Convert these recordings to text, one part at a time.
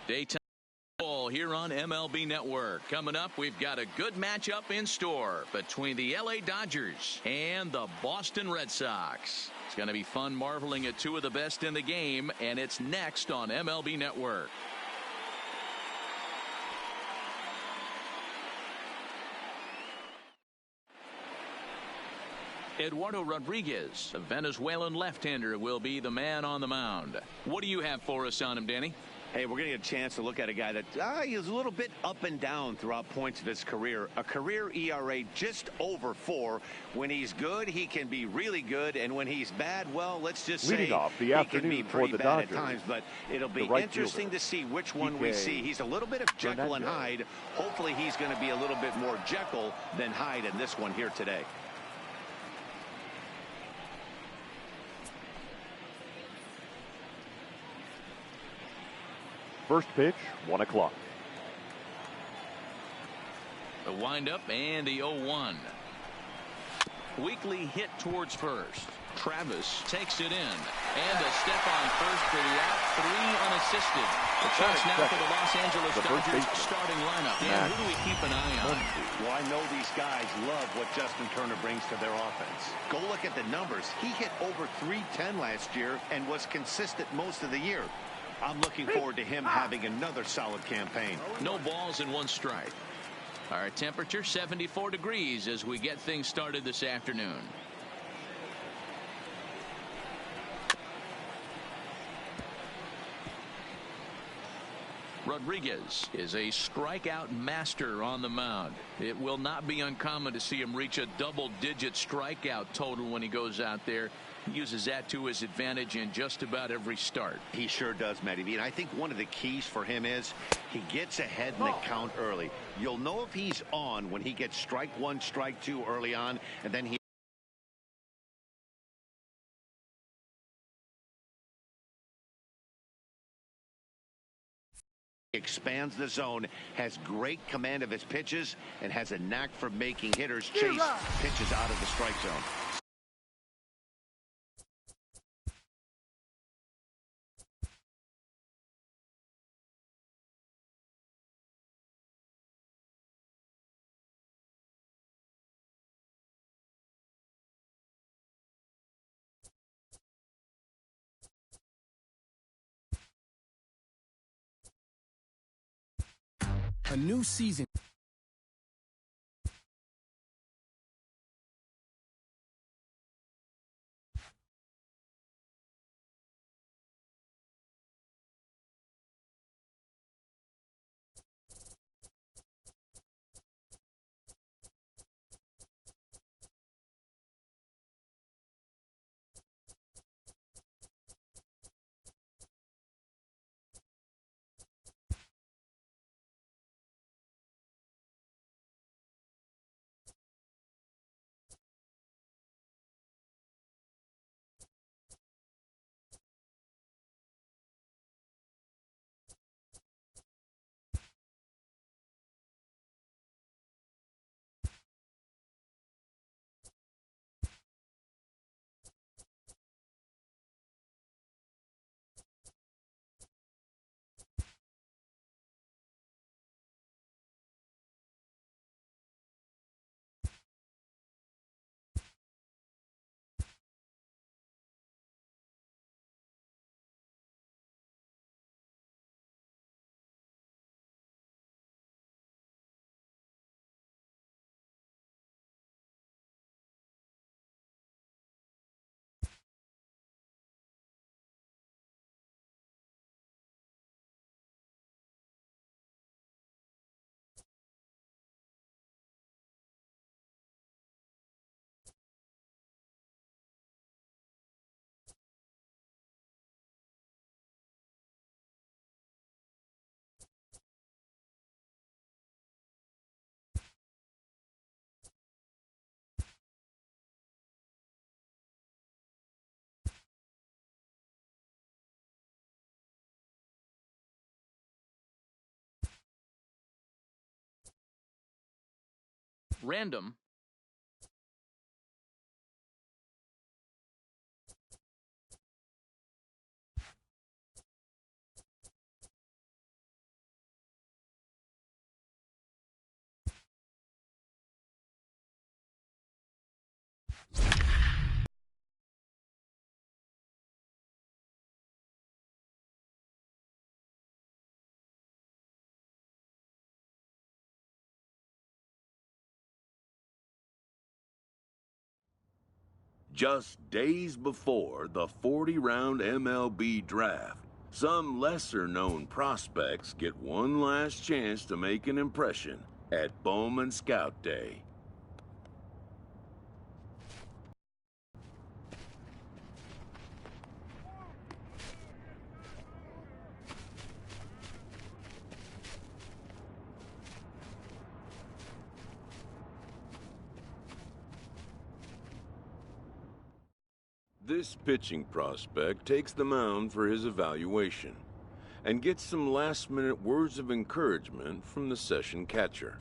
Daytime ball here on MLB Network. Coming up, we've got a good matchup in store between the LA Dodgers and the Boston Red Sox. It's going to be fun marveling at two of the best in the game, and it's next on MLB Network. Eduardo Rodriguez, the Venezuelan left-hander, will be the man on the mound. What do you have for us on him, Danny? Hey, we're going to get a chance to look at a guy that is a little bit up and down throughout points of his career. A career ERA just over 4. When he's good, he can be really good, and when he's bad, well, let's just say he can be pretty bad at times. But it'll be interesting to see which one we see. He's a little bit of Jekyll and Hyde. Hopefully, he's going to be a little bit more Jekyll than Hyde in this one here today. First pitch, 1 o'clock. The windup and the 0-1. Weakly hit towards first. Travis takes it in. And a step on first for the out. 3 unassisted. The chance now for the Los Angeles Dodgers starting lineup. And who do we keep an eye on? Well, I know these guys love what Justin Turner brings to their offense. Go look at the numbers. He hit over .310 last year and was consistent most of the year. I'm looking forward to him having another solid campaign. No balls and 1 strike. Our temperature 74 degrees as we get things started this afternoon. Rodriguez is a strikeout master on the mound. It will not be uncommon to see him reach a double-digit strikeout total when he goes out there. He uses that to his advantage in just about every start. He sure does, Matty V. And I think one of the keys for him is he gets ahead in the count early. You'll know if he's on when he gets strike 1, strike 2 early on, and then he expands the zone, has great command of his pitches, and has a knack for making hitters chase pitches out of the strike zone. A new season. Random. Just days before the 40-round MLB draft, some lesser-known prospects get one last chance to make an impression at Bowman Scout Day. This pitching prospect takes the mound for his evaluation and gets some last-minute words of encouragement from the session catcher.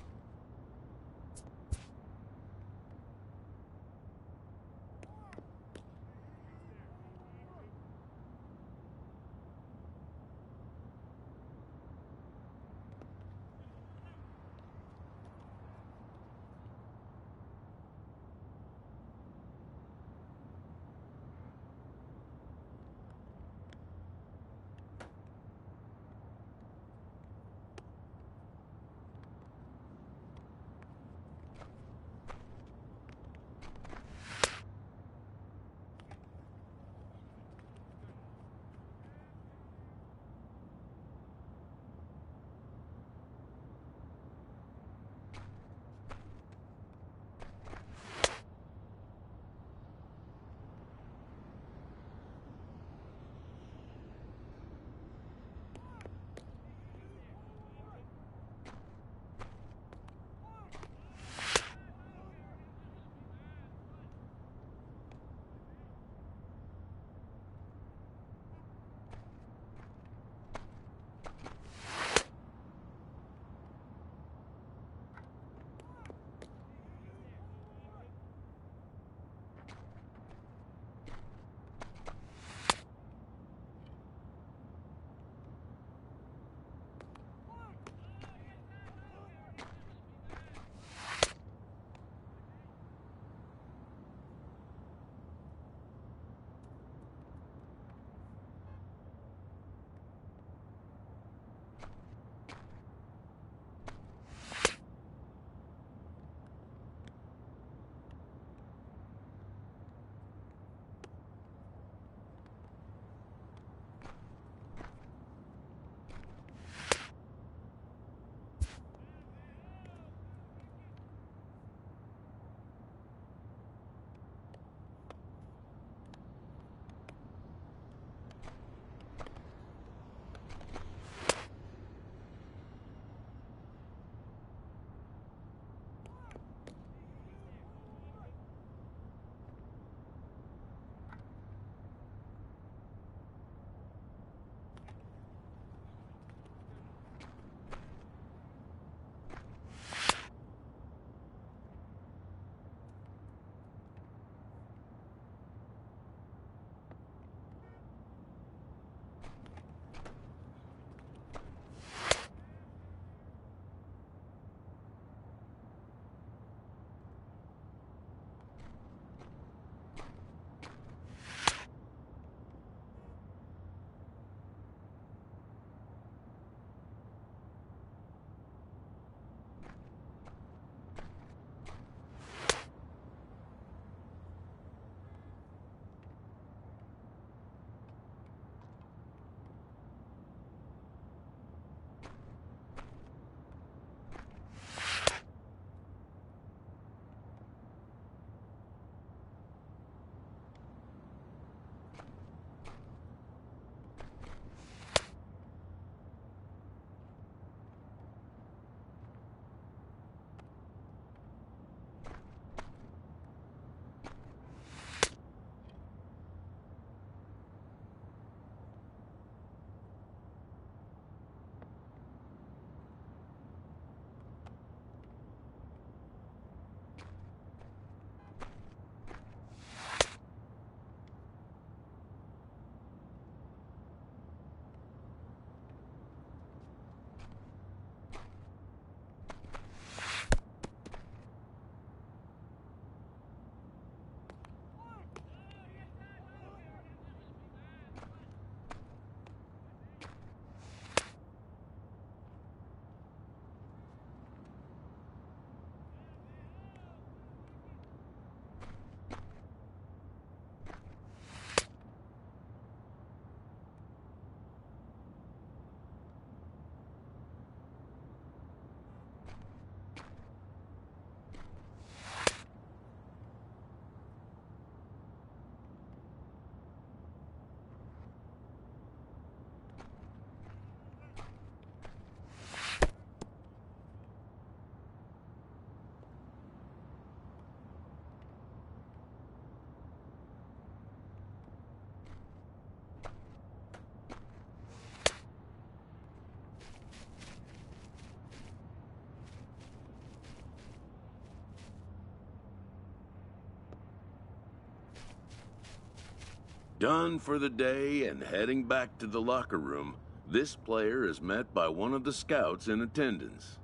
Done for the day and heading back to the locker room, this player is met by one of the scouts in attendance,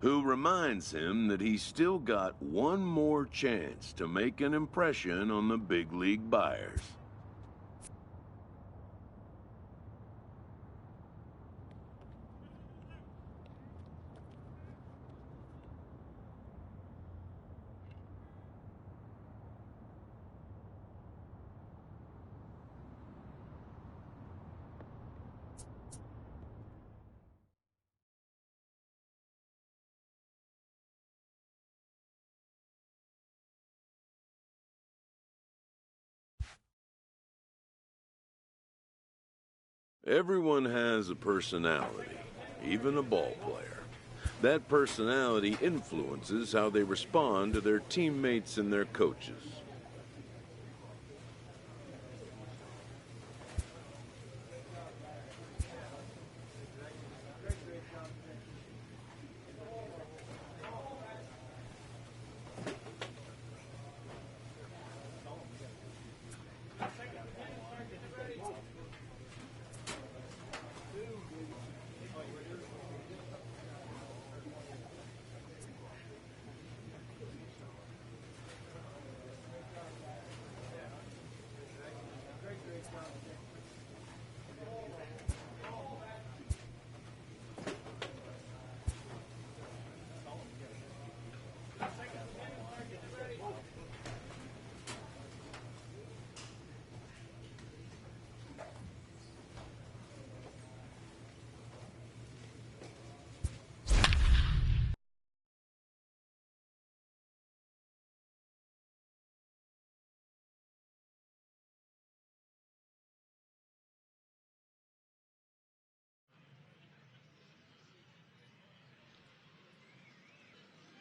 who reminds him that he's still got one more chance to make an impression on the big league buyers. Everyone has a personality, even a ball player. That personality influences how they respond to their teammates and their coaches.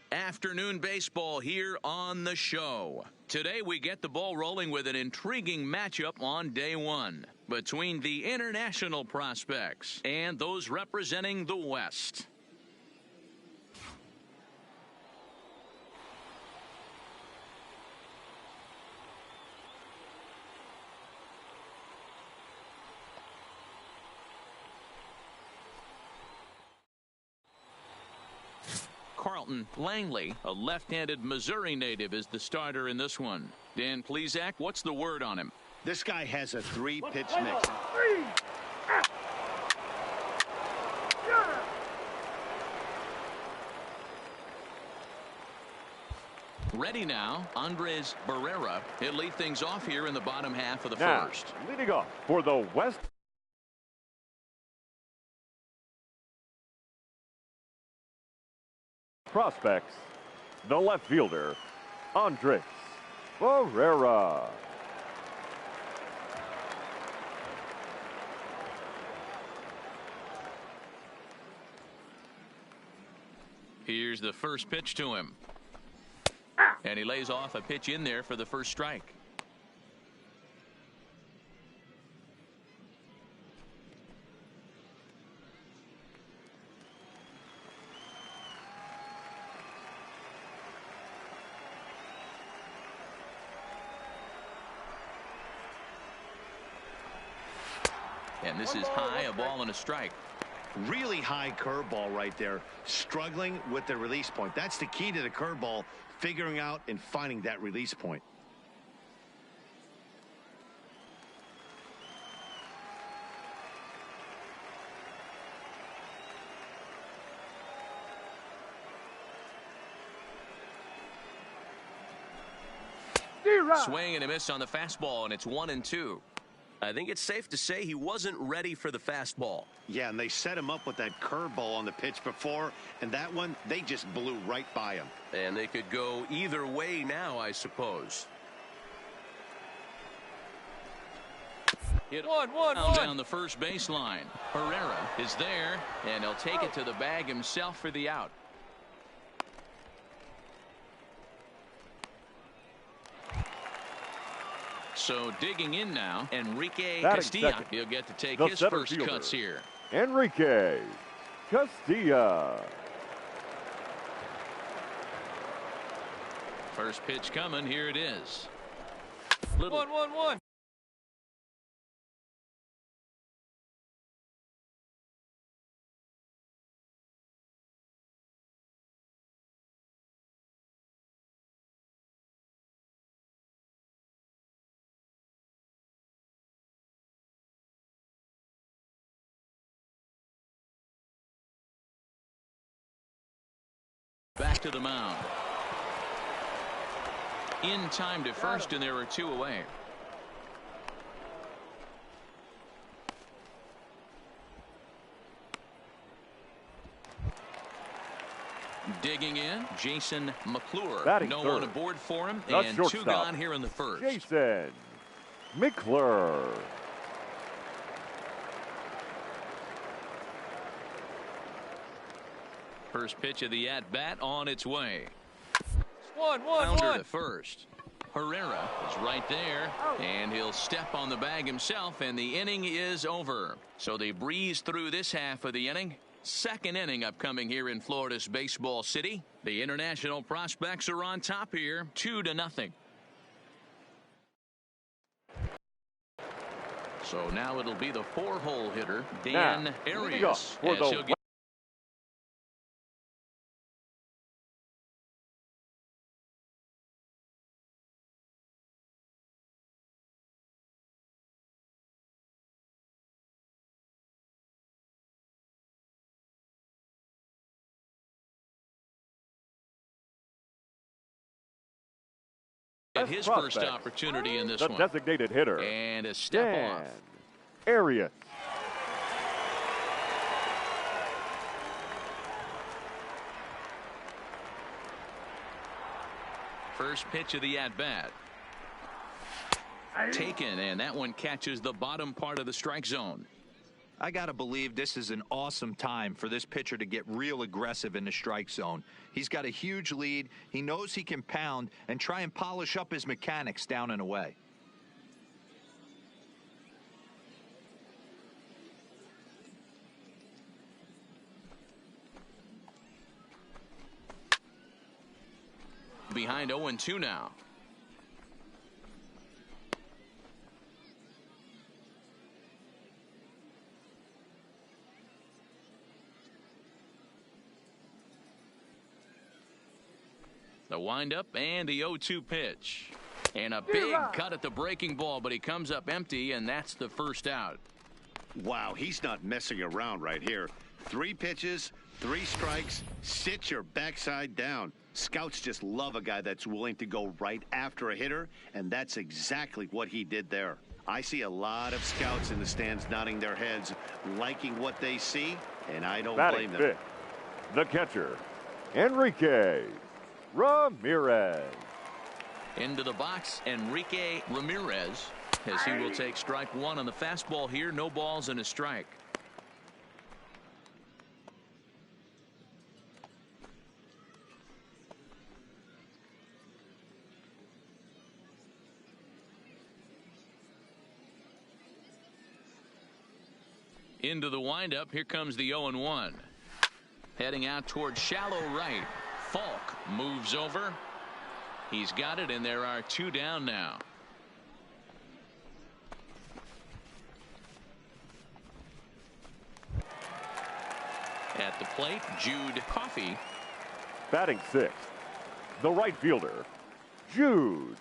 Afternoon baseball here on the show. Today we get the ball rolling with an intriguing matchup on day one between the international prospects and those representing the West. Carlton Langley, a left-handed Missouri native, is the starter in this one. Dan Plesac, what's the word on him? This guy has a three-pitch mix. Ready now, Andres Barrera. He'll lead things off here in the bottom half of the first. Leading off for the West prospects, the left fielder, Andres Barrera. Here's the first pitch to him. And he lays off a pitch in there for the first strike. And this is high, a ball and a strike. Really high curveball right there, struggling with the release point. That's the key to the curveball, figuring out and finding that release point. Swing and a miss on the fastball, and it's 1-2. I think it's safe to say he wasn't ready for the fastball. Yeah, and they set him up with that curveball on the pitch before, and that one, they just blew right by him. And they could go either way now, I suppose. Hit down the first baseline. Herrera is there, and he'll take it to the bag himself for the out. So digging in now, Enrique Castilla. He'll get to take his first fielder. Cuts here. Enrique Castilla. First pitch coming. Here it is. Little 1-1-1. back to the mound. In time to first, and there are 2 away. Digging in, Jason McClure. Batting no third. one aboard for him, The and 2 shortstop, gone here in the first. Jason McClure. First pitch of the at-bat on its way. 1-1-1. Founder to first. Herrera is right there, and he'll step on the bag himself, and the inning is over. So they breeze through this half of the inning. Second inning upcoming here in Florida's Baseball City. The international prospects are on top here, 2-0. So now it'll be the 4-hole hitter, Dan Now, leading Arias. off for as the he'll get his first prospects. opportunity in this The one. designated hitter, And a step Dan off. Arias. First pitch of the at-bat. Taken, and that one catches the bottom part of the strike zone. I got to believe this is an awesome time for this pitcher to get real aggressive in the strike zone. He's got a huge lead. He knows he can pound and try and polish up his mechanics down and away. Behind 0-2 now. The windup and the 0-2 pitch. And a big cut at the breaking ball, but he comes up empty, and that's the first out. Wow, he's not messing around right here. 3 pitches, 3 strikes, sit your backside down. Scouts just love a guy that's willing to go right after a hitter, and that's exactly what he did there. I see a lot of scouts in the stands nodding their heads, liking what they see, and I don't Batting blame them. fifth, the catcher, Enrique Ramirez. Into the box, Enrique Ramirez, as he will take strike 1 on the fastball here. No balls and a strike. Into the windup. Here comes the 0-1. Heading out towards shallow right. Falk moves over. He's got it, and there are 2 down now. At the plate, Jude Coffey. Batting sixth, the right fielder, Jude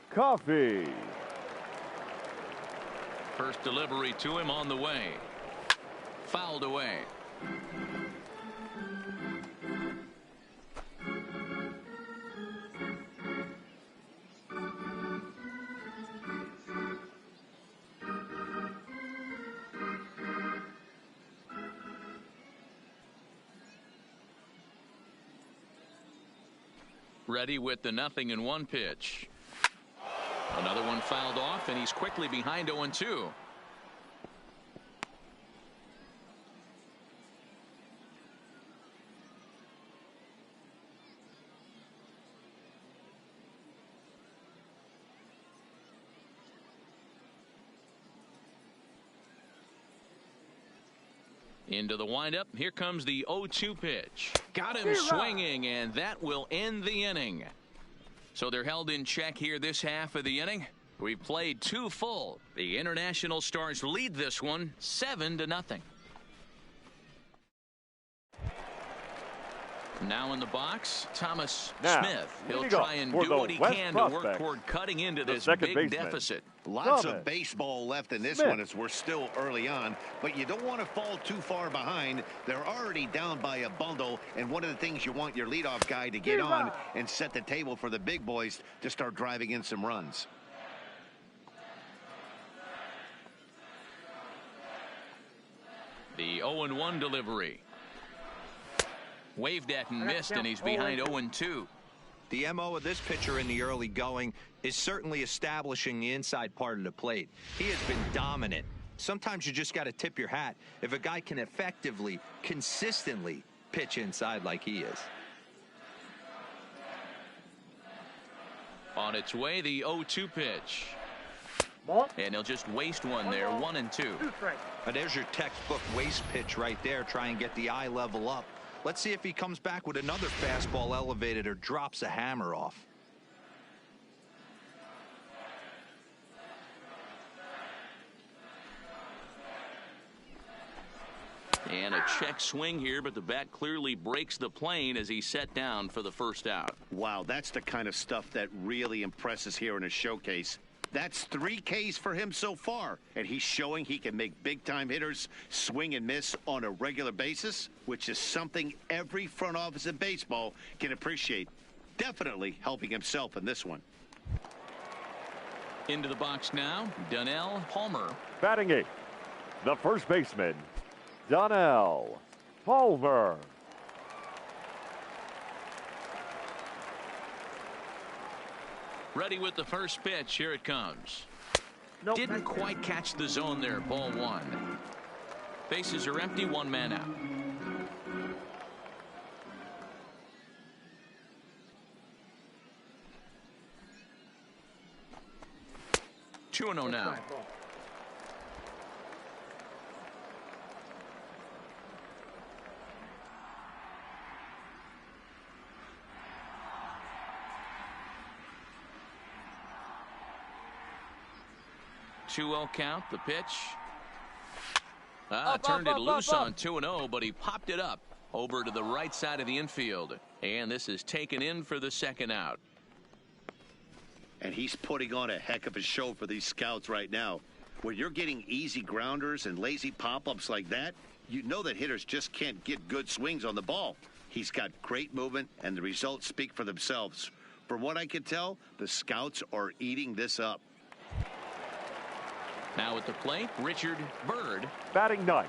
Coffey. First delivery to him on the way. Fouled away. Ready with the 0-1 pitch. Another one fouled off, and he's quickly behind 0-2. Into the windup. Here comes the 0-2 pitch. Got him swinging, and that will end the inning. So they're held in check here this half of the inning We've played 2 full. The International Stars lead this one 7-0. Now in the box, Thomas Smith. He'll try and do what he can to work toward cutting into this big deficit. Lots of baseball left in this one as we're still early on, but you don't want to fall too far behind. They're already down by a bundle, and one of the things you want your leadoff guy to get on and set the table for the big boys to start driving in some runs. The 0-1 delivery. Waved at and missed, and he's behind 0-2. The MO of this pitcher in the early going is certainly establishing the inside part of the plate. He has been dominant. Sometimes you just got to tip your hat if a guy can effectively, consistently pitch inside like he is. On its way, the 0-2 pitch. And he'll just waste one there, 1-2. There's your textbook waste pitch right there. Try and get the eye level up. Let's see if he comes back with another fastball elevated or drops a hammer off. And a check swing here, but the bat clearly breaks the plane as he's set down for the first out. Wow, that's the kind of stuff that really impresses here in a showcase. That's 3 Ks for him so far, and he's showing he can make big-time hitters swing and miss on a regular basis, which is something every front office in baseball can appreciate. Definitely helping himself in this one. Into the box now, Donnell Palmer. Batting 8th, the first baseman, Donnell Palmer. Ready with the first pitch. Here it comes. Didn't quite catch the zone there. Ball 1. Bases are empty. 1 man out. Two and 0 now. Two-0 count. The pitch. Turned it loose on 2-0, but he popped it up over to the right side of the infield. And this is taken in for the second out. And he's putting on a heck of a show for these scouts right now. When you're getting easy grounders and lazy pop-ups like that, you know that hitters just can't get good swings on the ball. He's got great movement, and the results speak for themselves. From what I can tell, the scouts are eating this up. Now at the plate, Richard Bird. Batting 9th,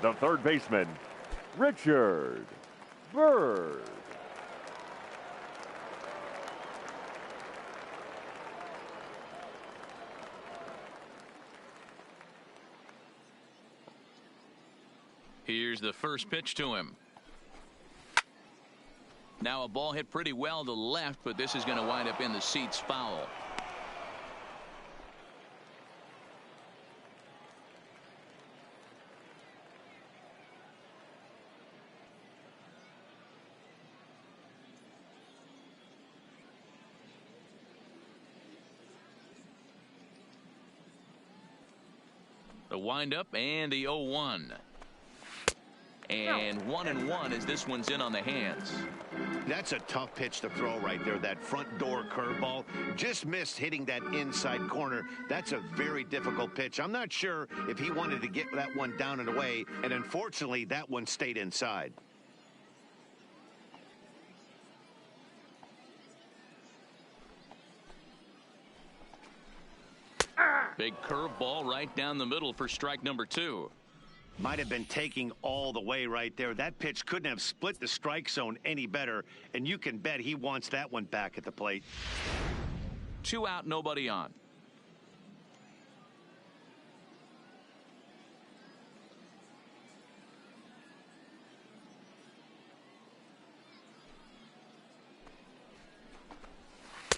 the third baseman, Richard Bird. Here's the first pitch to him. Now a ball hit pretty well to left, but this is going to wind up in the seats foul. The windup and the 0-1. And 1-1 as this one's in on the hands. That's a tough pitch to throw right there. That front door curveball just missed hitting that inside corner. That's a very difficult pitch. I'm not sure if he wanted to get that one down and away, and unfortunately that one stayed inside. Big curveball right down the middle for strike number 2. Might have been taking all the way right there. That pitch couldn't have split the strike zone any better, and you can bet he wants that one back at the plate. 2 out, nobody on.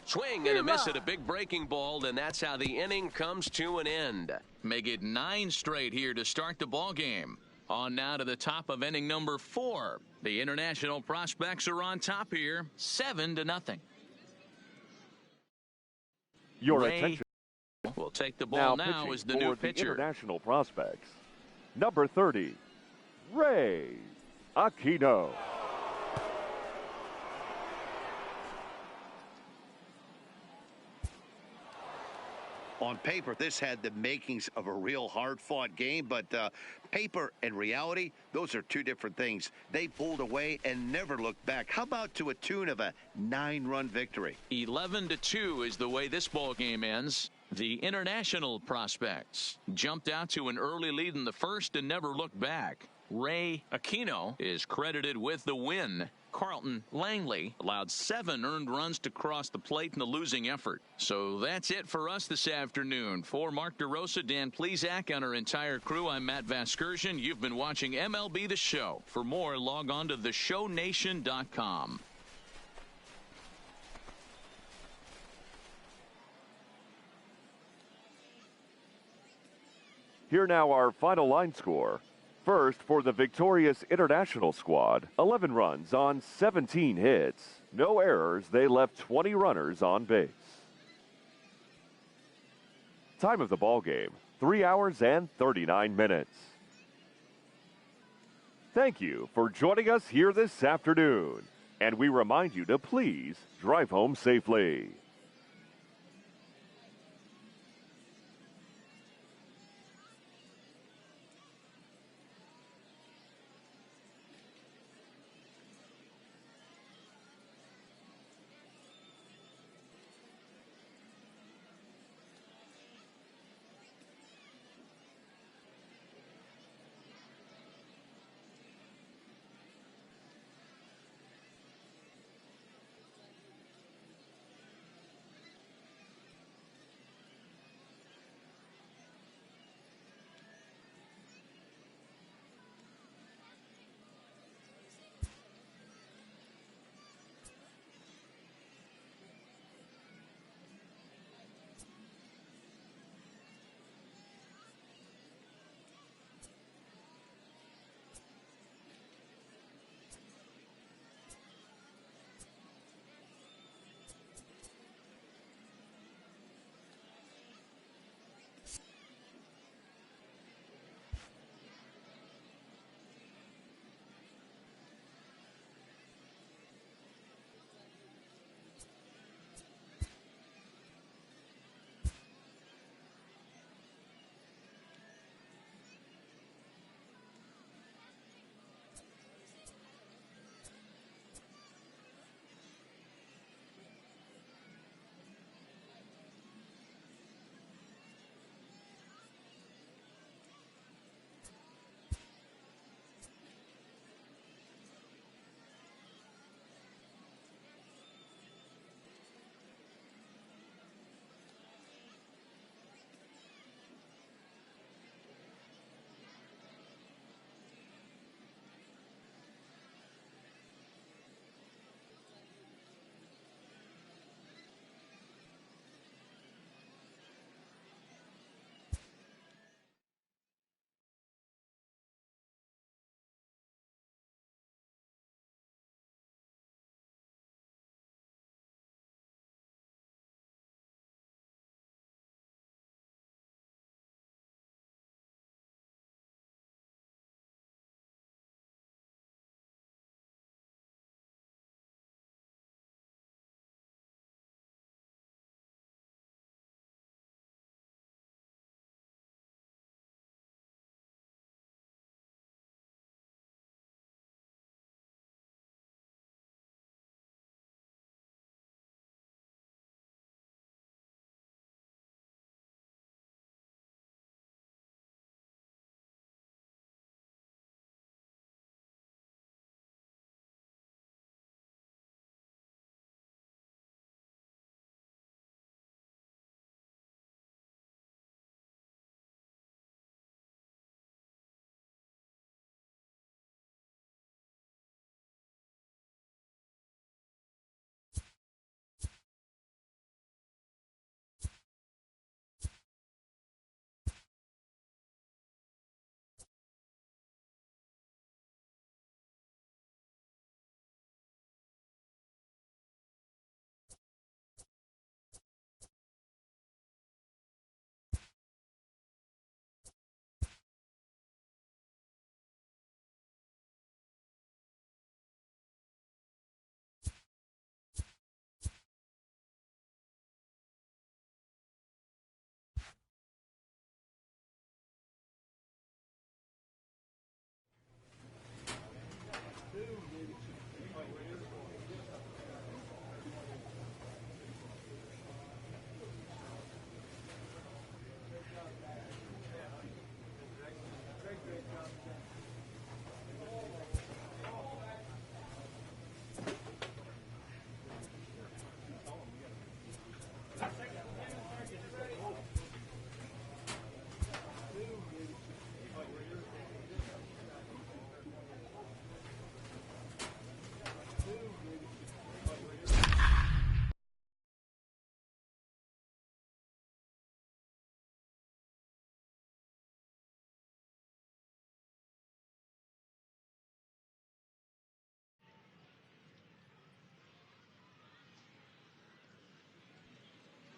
Swing and a miss at a big breaking ball, and that's how the inning comes to an end. Make it 9 straight here to start the ball game. On now to the top of inning number 4. The International prospects are on top here, 7-0. Your attention. He'll take the ball now pitching as the for new the pitcher. international prospects. Number 30, Ray Aquino. On paper, this had the makings of a real hard-fought game, but paper and reality, those are two different things. They pulled away and never looked back. How about to a tune of a 9-run victory? 11-2 is the way this ball game ends. The international prospects jumped out to an early lead in the first and never looked back. Ray Aquino is credited with the win. Carlton Langley allowed 7 earned runs to cross the plate in the losing effort. So that's it for us this afternoon. For Mark DeRosa, Dan Plesac, and our entire crew, I'm Matt Vasgersian. You've been watching MLB The Show. For more, log on to theshownation.com. Here now our final line score. First, for the victorious international squad, 11 runs on 17 hits. No errors, they left 20 runners on base. Time of the ball game, 3 hours and 39 minutes. Thank you for joining us here this afternoon, and we remind you to please drive home safely.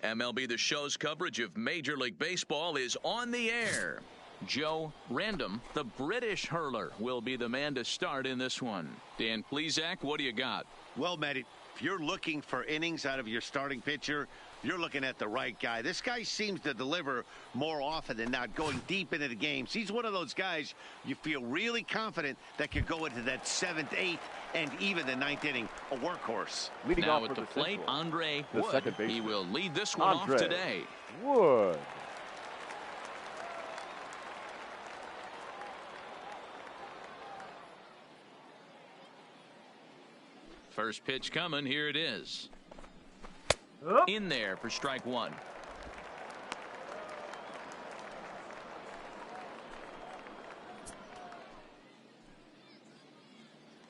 MLB The Show's coverage of Major League Baseball is on the air. Joe Random, the British hurler, will be the man to start in this one. Dan Plesac, what do you got? Well, Matt, if you're looking for innings out of your starting pitcher, you're looking at the right guy. This guy seems to deliver more often than not, going deep into the games. He's one of those guys you feel really confident that could go into that 7th, 8th, and even the 9th inning, a workhorse. Leading Now off at for the plate, Central, Andre the Wood. second baseman. He will lead this one off today. Wood. First pitch coming. Here it is. In there for strike one.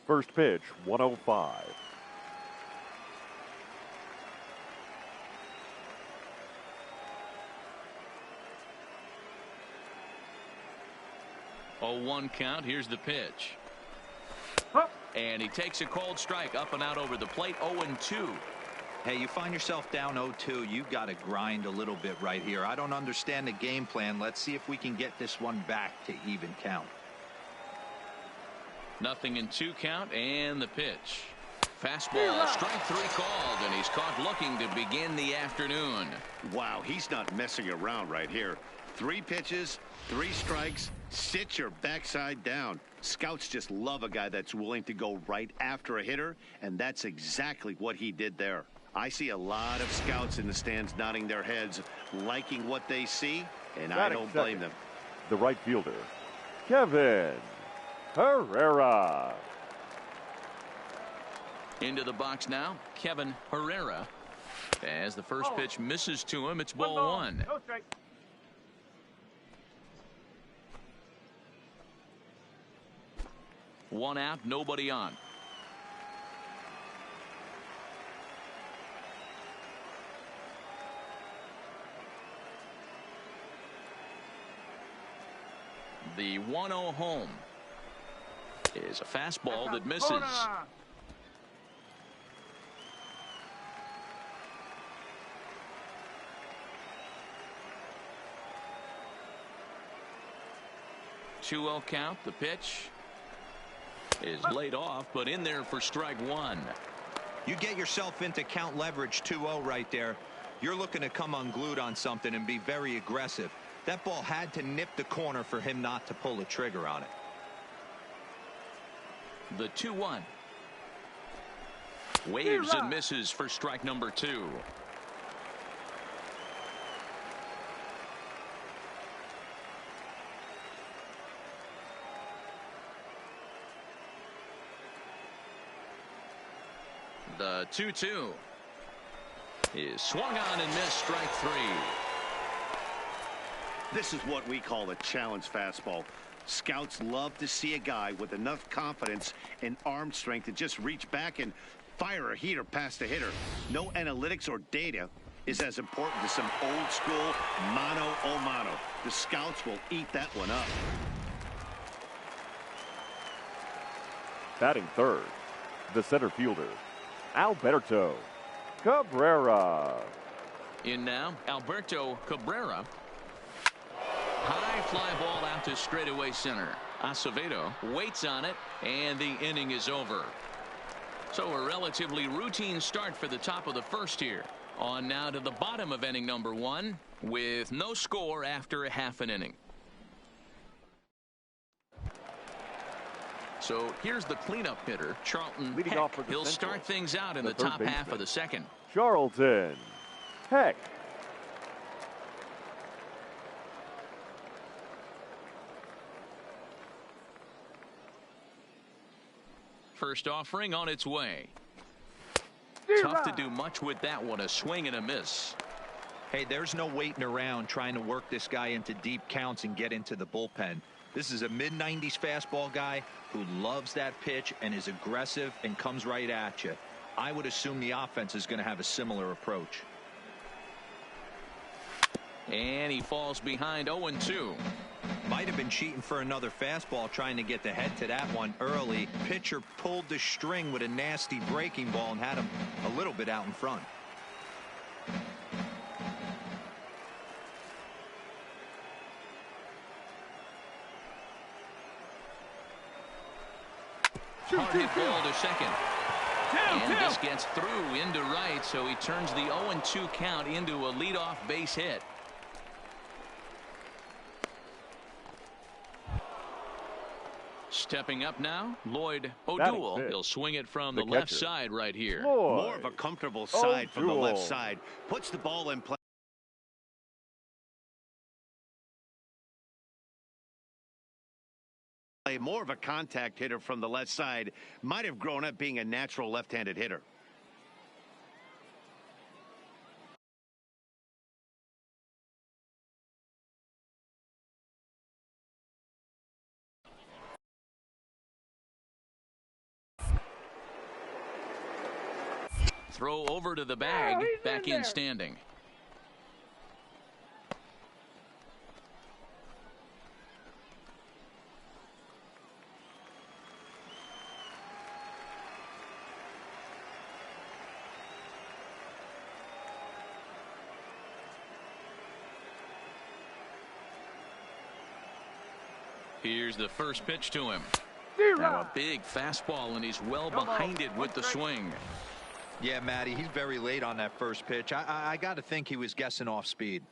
First pitch, 105. Oh, 1 count. Here's the pitch. And he takes a cold strike up and out over the plate. 0-2. Hey, you find yourself down 0-2. You've got to grind a little bit right here. I don't understand the game plan. Let's see if we can get this one back to even count. Nothing in 2 count, and the pitch. Fastball, strike 3 called, and he's caught looking to begin the afternoon. Wow, he's not messing around right here. 3 pitches, 3 strikes, sit your backside down. Scouts just love a guy that's willing to go right after a hitter, and that's exactly what he did there. I see a lot of scouts in the stands nodding their heads, liking what they see, and I don't blame them. The right fielder, Kevin Herrera. Into the box now, Kevin Herrera. As the first pitch misses to him, it's ball 1. No strike. One out, nobody on. The 1-0 home is a fastball that misses. 2-0 count. The pitch is laid off, but in there for strike 1. You get yourself into count leverage 2-0 right there. You're looking to come unglued on something and be very aggressive. That ball had to nip the corner for him not to pull the trigger on it. The 2-1. Waves and misses for strike number 2. The 2-2 is swung on and missed, strike 3. This is what we call a challenge fastball. Scouts love to see a guy with enough confidence and arm strength to just reach back and fire a heater past the hitter. No analytics or data is as important as some old school mano-a-mano. The scouts will eat that one up. Batting third, the center fielder, Alberto Cabrera. In now, Alberto Cabrera. High fly ball out to straightaway center. Acevedo waits on it, and the inning is over. So a relatively routine start for the top of the first here. On now to the bottom of inning number 1 with no score after a half an inning. So here's the cleanup hitter, Charlton Leading Heck. off for the He'll Central, start things out in the the third top half baseman, of the second. Charlton Heck. First offering on its way. Tough to do much with that one. A swing and a miss. Hey, there's no waiting around trying to work this guy into deep counts and get into the bullpen. This is a mid-90s fastball guy who loves that pitch and is aggressive and comes right at you. I would assume the offense is going to have a similar approach. And he falls behind 0-2. Might have been cheating for another fastball, trying to get the head to that one early. Pitcher pulled the string with a nasty breaking ball and had him a little bit out in front. hard hit ball to second. And this gets through into right, so he turns the 0-2 count into a leadoff base hit. Stepping up now, Lloyd O'Doul. He'll swing it from the left side right here. More of a comfortable side from the left side. Puts the ball in play. More of a contact hitter from the left side. Might have grown up being a natural left-handed hitter. Throw over to the bag, back in standing. Here's the first pitch to him. Now a big fastball, and he's well behind it with the swing. Yeah, Matty, he's very late on that first pitch. I got to think he was guessing off speed.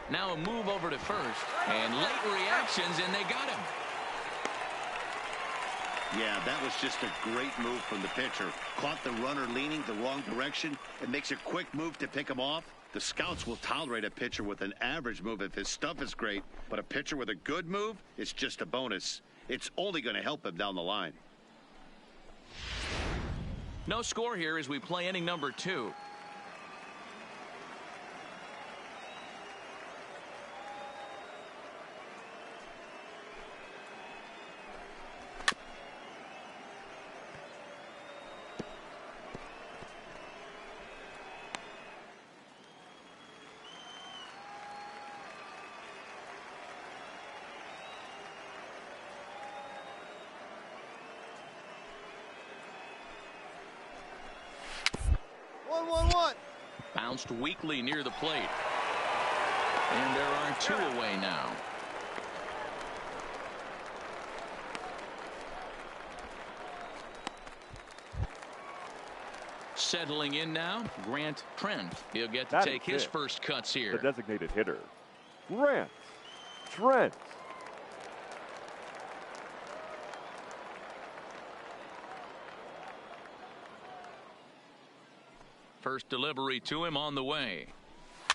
Now a move over to first, and late reactions, and they got him. Yeah, that was just a great move from the pitcher. Caught the runner leaning the wrong direction and makes a quick move to pick him off. The scouts will tolerate a pitcher with an average move if his stuff is great, but a pitcher with a good move is just a bonus. It's only going to help him down the line. No score here as we play inning number 2. Bounced weakly near the plate. And there are 2 away now. Settling in now, Grant Trent. He'll get to take his first cuts here. The designated hitter, Grant Trent. First delivery to him on the way.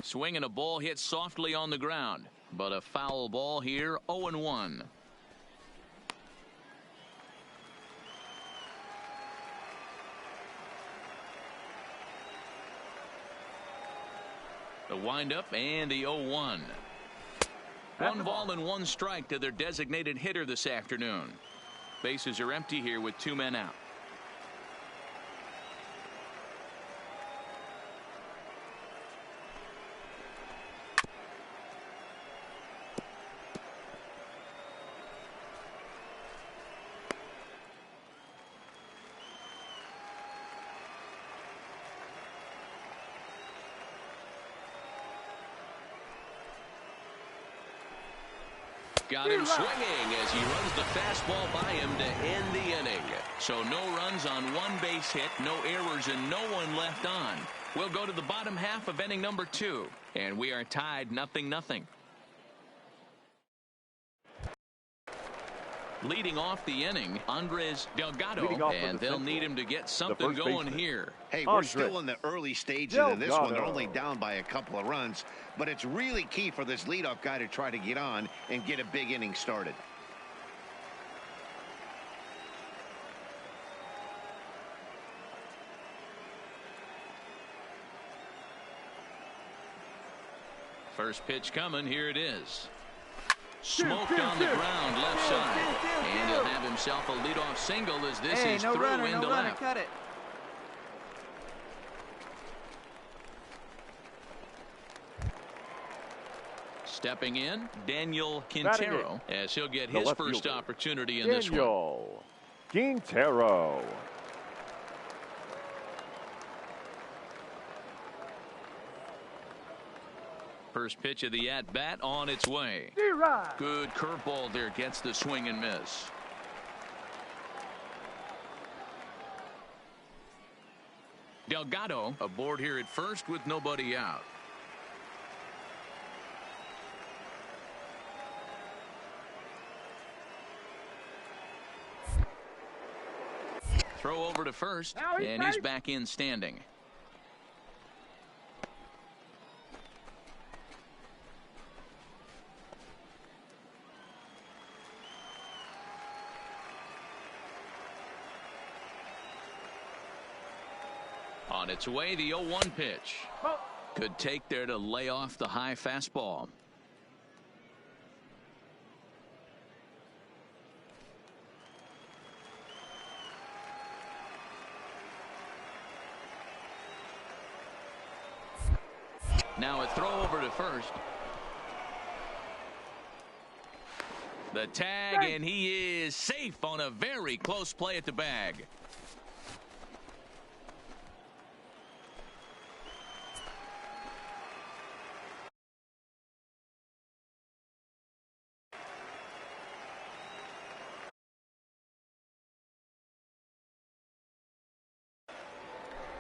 Swinging a ball hit softly on the ground, but a foul ball here, 0-1. The windup and the 0-1. 1 ball and 1 strike to their designated hitter this afternoon. Bases are empty here with 2 men out. Got him swinging as he runs the fastball by him to end the inning. So no runs on 1 base hit, no errors, and no one left on. We'll go to the bottom half of inning number 2, and we are tied 0-0. Leading off the inning, Andres Delgado, and they'll need him to get something going here. Hey, we're still in the early stages of this one. They're only down by a couple of runs, but it's really key for this leadoff guy to try to get on and get a big inning started. First pitch coming, here it is. Smoked on the ground left side, and he'll have himself a leadoff single as this is through into left. Cut it. Stepping in, Daniel Quintero, as he'll get his first opportunity in this one. Daniel Quintero. First pitch of the at-bat on its way. Good curveball there, gets the swing and miss. Delgado aboard here at first with nobody out. Throw over to first, and he's back in standing. On its way, the 0-1 pitch. Good take there to lay off the high fastball. Now a throw over to first. The tag, and he is safe on a very close play at the bag.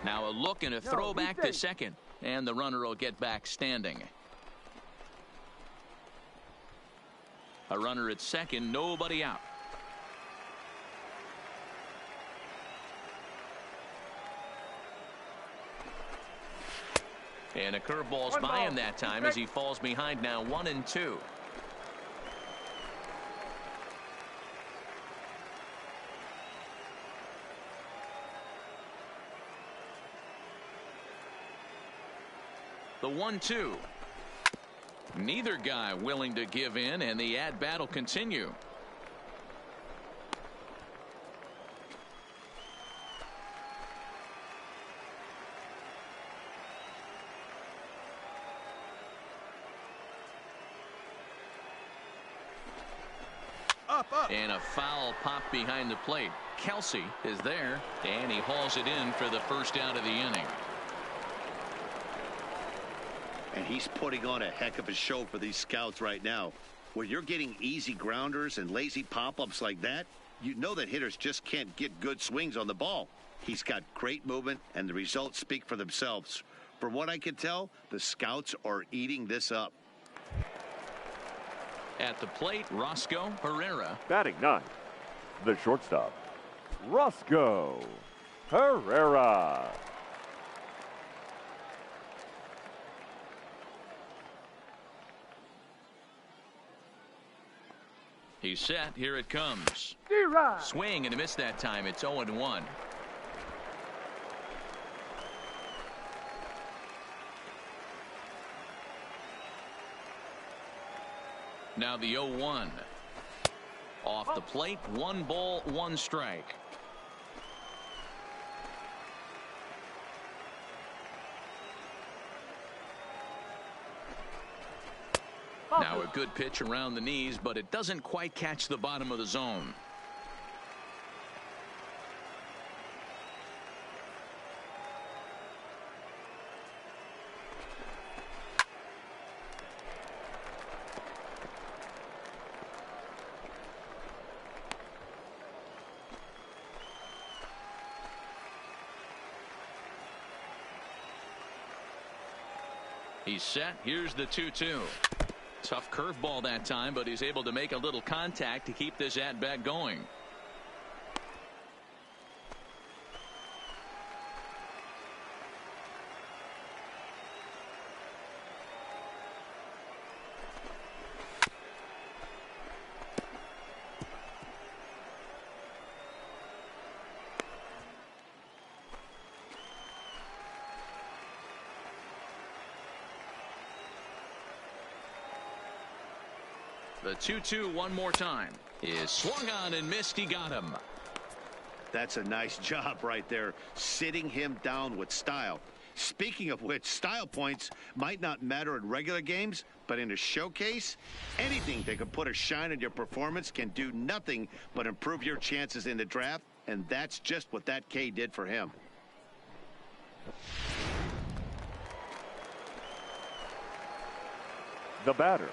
Now a look and a throw back to second, and the runner will get back standing. A runner at second, nobody out. And a curveball's by him that time as he falls behind now 1-2. The 1-2. Neither guy willing to give in, and the at-bat will continue. And a foul pop behind the plate. Kelsey is there, and he hauls it in for the first out of the inning. And he's putting on a heck of a show for these scouts right now. When you're getting easy grounders and lazy pop-ups like that, you know that hitters just can't get good swings on the ball. He's got great movement, and the results speak for themselves. From what I can tell, the scouts are eating this up. At the plate, Roscoe Herrera. Batting ninth, the shortstop, Roscoe Herrera. He's set. Here it comes. Swing and a miss that time. It's 0-1. Now the 0-1. Off the plate, 1 ball, 1 strike. Now a good pitch around the knees, but it doesn't quite catch the bottom of the zone. He's set. Here's the 2-2. Tough curveball that time, but he's able to make a little contact to keep this at-bat going. The 2-2 one more time is swung on and missed. He got him. That's a nice job right there, sitting him down with style. Speaking of which, style points might not matter in regular games, but in a showcase, anything that can put a shine on your performance can do nothing but improve your chances in the draft, and that's just what that K did for him. The batter,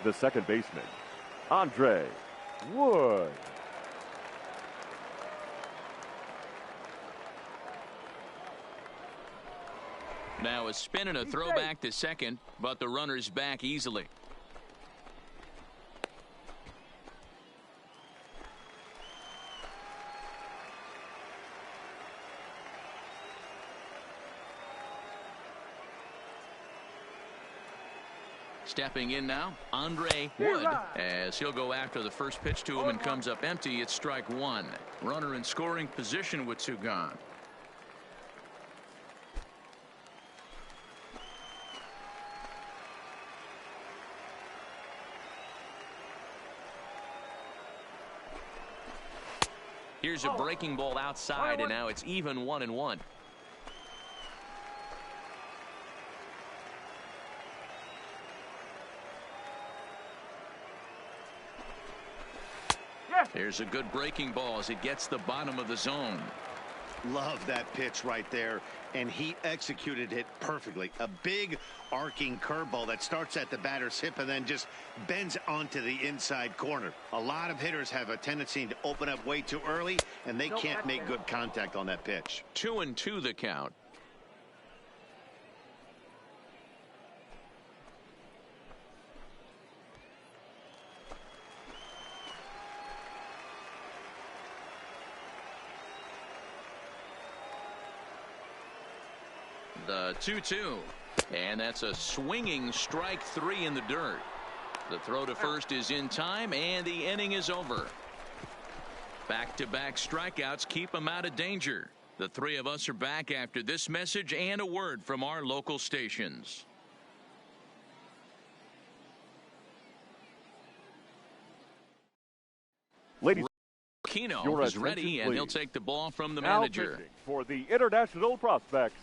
the second baseman, Andre Wood. Now a spin and a throw back to second, but the runner's back easily. Stepping in now, Andre Wood, as he'll go after the first pitch to him and comes up empty. It's strike one. Runner in scoring position with two gone. Here's a breaking ball outside, and now it's even 1-1. There's a good breaking ball as it gets the bottom of the zone. Love that pitch right there, and he executed it perfectly. A big arcing curveball that starts at the batter's hip and then just bends onto the inside corner. A lot of hitters have a tendency to open up way too early, and they can't make good contact on that pitch. 2-2 the count. The 2-2, and that's a swinging strike three in the dirt. The throw to first is in time, and the inning is over. Back-to-back strikeouts keep him out of danger. The three of us are back after this message and a word from our local stations. Ladies, Kino is ready, and he'll take the ball from the manager. Pitching for the international prospects,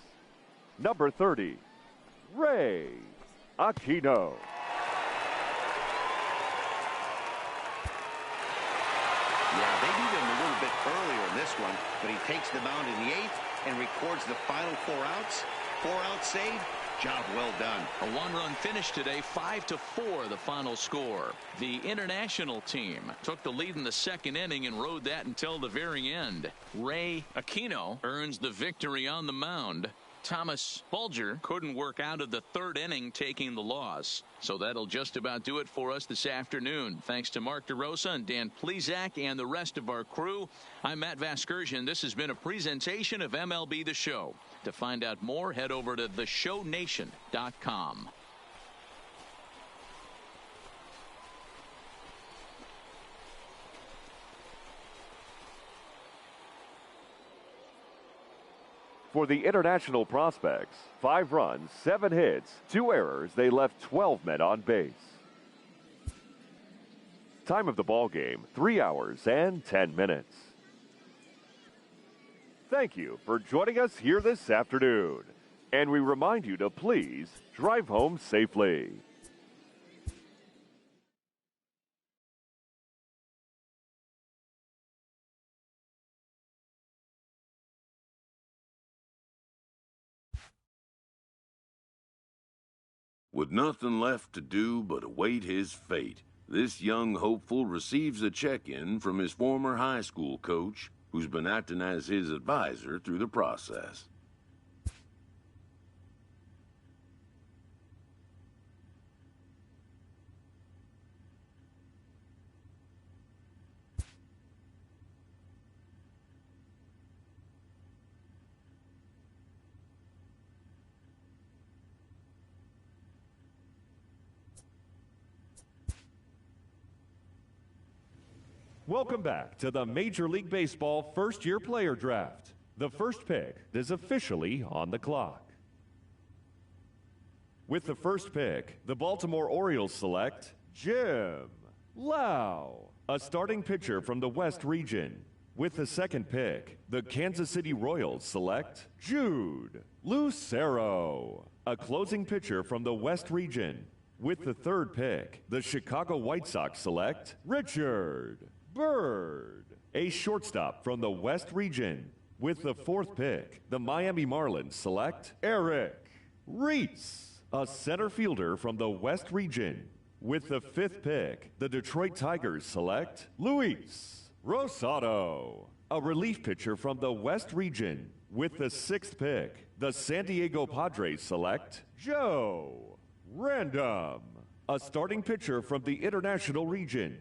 number 30, Ray Aquino. Yeah, they need him a little bit earlier in this one, but he takes the mound in the 8th and records the final 4 outs. 4 outs saved. Job well done. A one-run finish today, 5-4 the final score. The international team took the lead in the second inning and rode that until the very end. Ray Aquino earns the victory on the mound. Thomas Bulger couldn't work out of the third inning, taking the loss. So that'll just about do it for us this afternoon. Thanks to Mark DeRosa and Dan Plezak and the rest of our crew. I'm Matt Vasgersian. This has been a presentation of MLB The Show. To find out more, head over to theshownation.com. For the international prospects, 5 runs, 7 hits, 2 errors. They left 12 men on base. Time of the ball game, 3 hours and 10 minutes. Thank you for joining us here this afternoon. And we remind you to please drive home safely. With nothing left to do but await his fate, this young hopeful receives a check-in from his former high school coach, who's been acting as his advisor through the process. Welcome back to the Major League Baseball first-year player draft. The first pick is officially on the clock. With the first pick, the Baltimore Orioles select Jim Lau, a starting pitcher from the West region. With the second pick, the Kansas City Royals select Jude Lucero, a closing pitcher from the West region. With the third pick, the Chicago White Sox select Richard Bird, a shortstop from the West region. With the fourth pick, the Miami Marlins select Eric Reese, a center fielder from the West region. With the 5th pick, the Detroit Tigers select Luis Rosado, a relief pitcher from the West region. With the 6th pick, the San Diego Padres select Joe Random, a starting pitcher from the International region.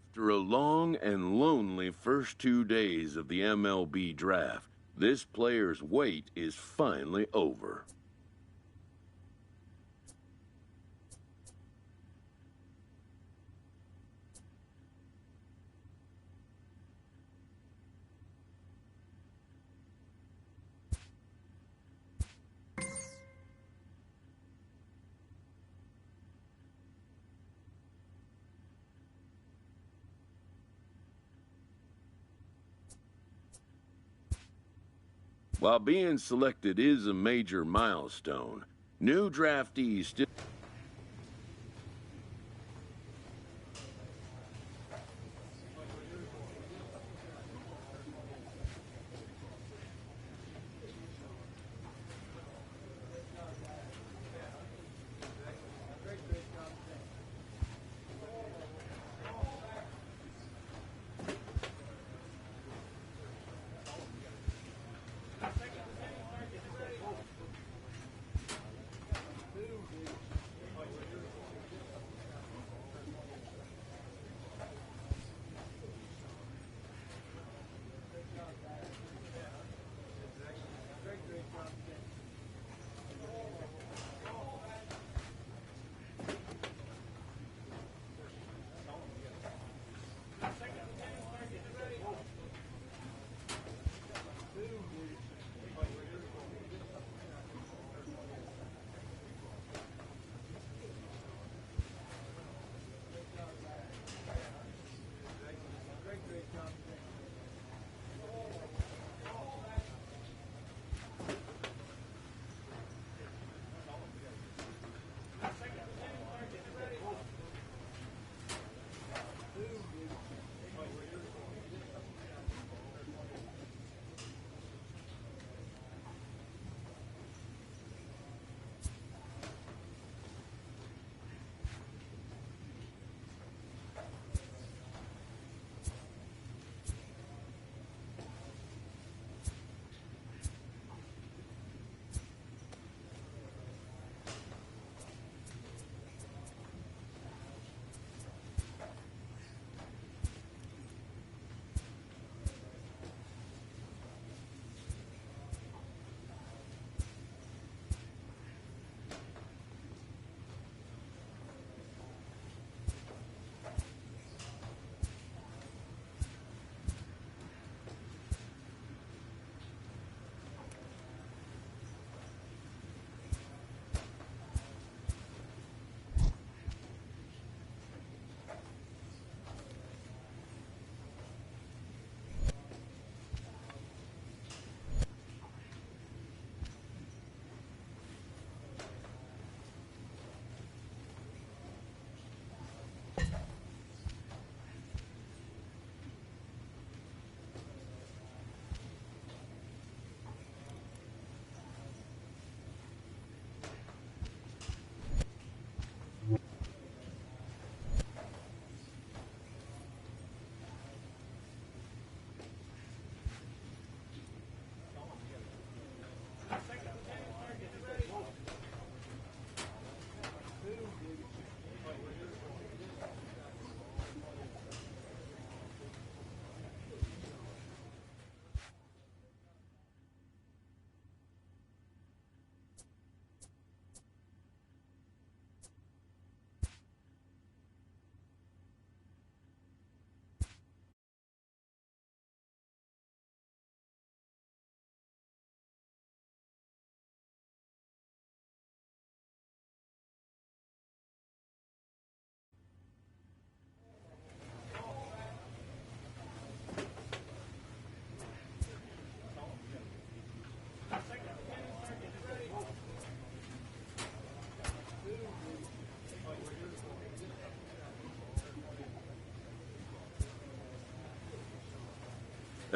After a long and lonely first 2 days of the MLB draft, this player's wait is finally over. While being selected is a major milestone, new draftees still...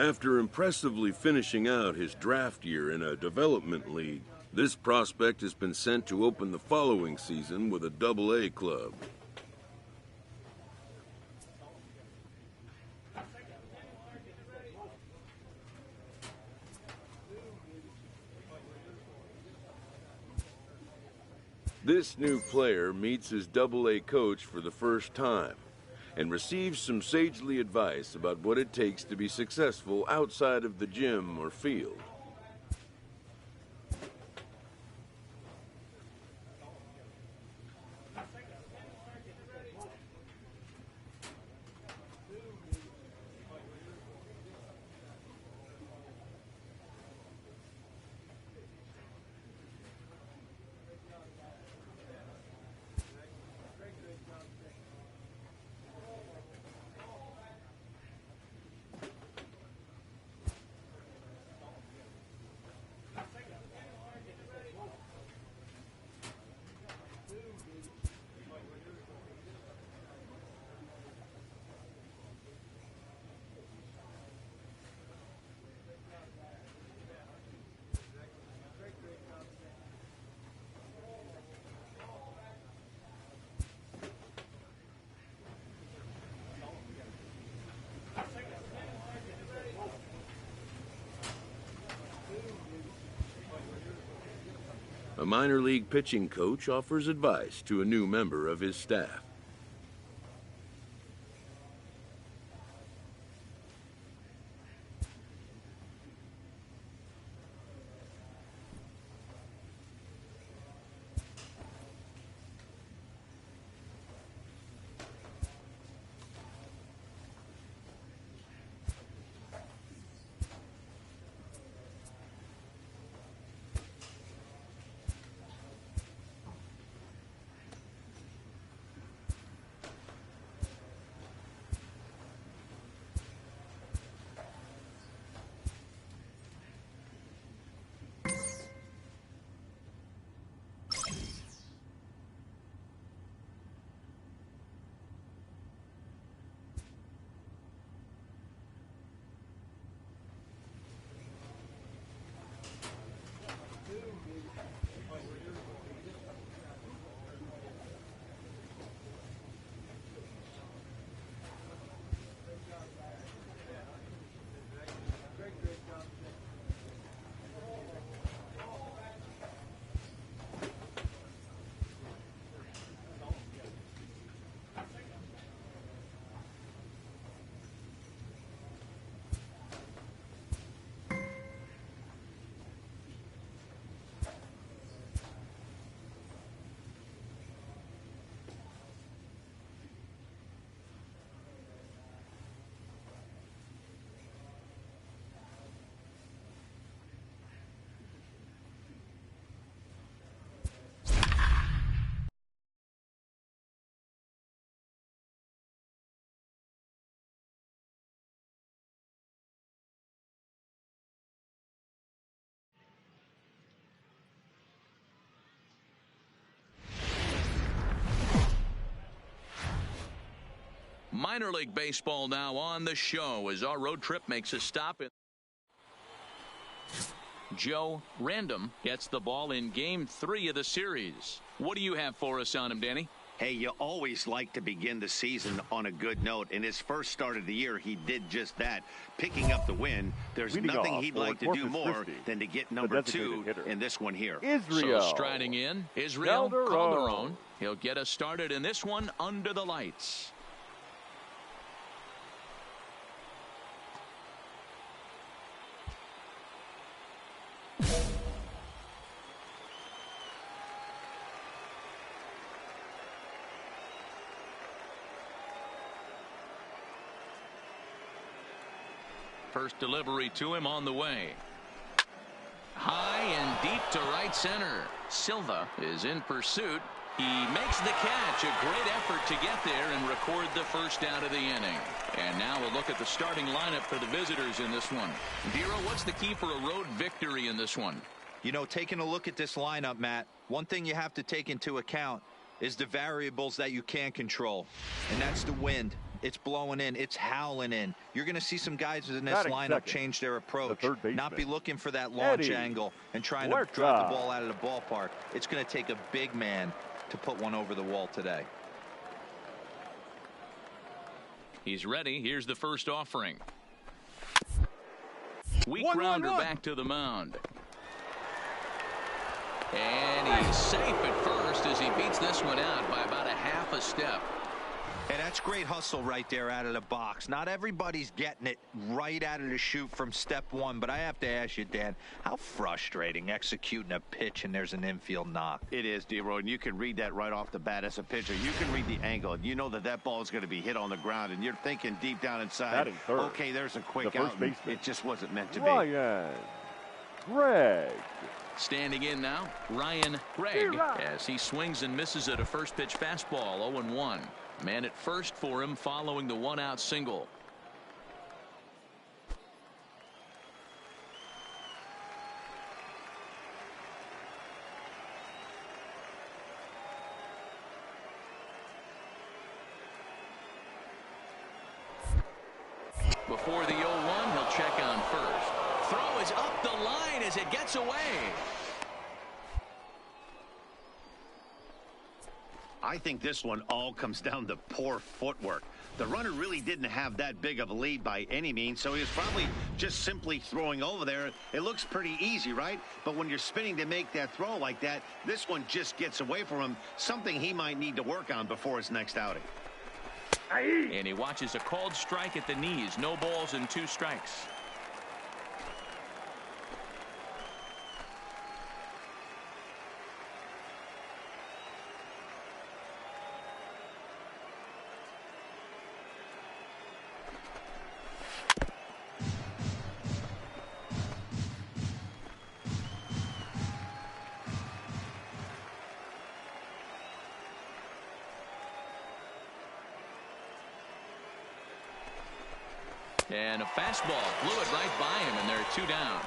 After impressively finishing out his draft year in a development league, this prospect has been sent to open the following season with a Double-A club. This new player meets his Double-A coach for the first time and receives some sagely advice about what it takes to be successful outside of the gym or field. A minor league pitching coach offers advice to a new member of his staff. Minor League Baseball now on the show as our road trip makes a stop. Joe Random gets the ball in Game 3 of the series. What do you have for us on him, Danny? Hey, you always like to begin the season on a good note. In his first start of the year, he did just that, picking up the win. There's nothing he'd like to do more than to get number 2 in this one here. So striding in, Israel Calderon. He'll get us started in this one under the lights. First delivery to him on the way. High and deep to right center. Silva is in pursuit. He makes the catch. A great effort to get there and record the first out of the inning. And now we'll look at the starting lineup for the visitors in this one. Dero, what's the key for a road victory in this one? You know, taking a look at this lineup, Matt, one thing you have to take into account is the variables that you can't control, and that's the wind. It's blowing in. It's howling in. You're going to see some guys in this Batting lineup second, change their approach. the Not be third looking for that launch Eddie angle and trying to Huerta. drive the ball out of the ballpark. It's going to take a big man to put one over the wall today. He's ready. Here's the first offering. Weak grounder back to the mound. And he's safe at first as he beats this one out by about a half a step. And that's great hustle right there out of the box. Not everybody's getting it right out of the chute from step one, but I have to ask you, Dan, how frustrating executing a pitch and there's an infield knock. It is, D-Roy, and you can read that right off the bat as a pitcher. You can read the angle, and you know that that ball is going to be hit on the ground, and you're thinking deep down inside, okay, there's a quick out. It just wasn't meant to be. Ryan Gregg. Standing in now, Ryan Gregg, as he swings and misses at a first pitch fastball, 0-1. Man at first for him following the one-out single. Before the 0-1, he'll check on first. Throw is up the line as it gets away. I think this one all comes down to poor footwork. The runner really didn't have that big of a lead by any means, so he was probably just simply throwing over there. It looks pretty easy, right? But when you're spinning to make that throw like that, this one just gets away from him, something he might need to work on before his next outing. And he watches a called strike at the knees. No balls and 2 strikes. And a fastball blew it right by him, and they're 2 down.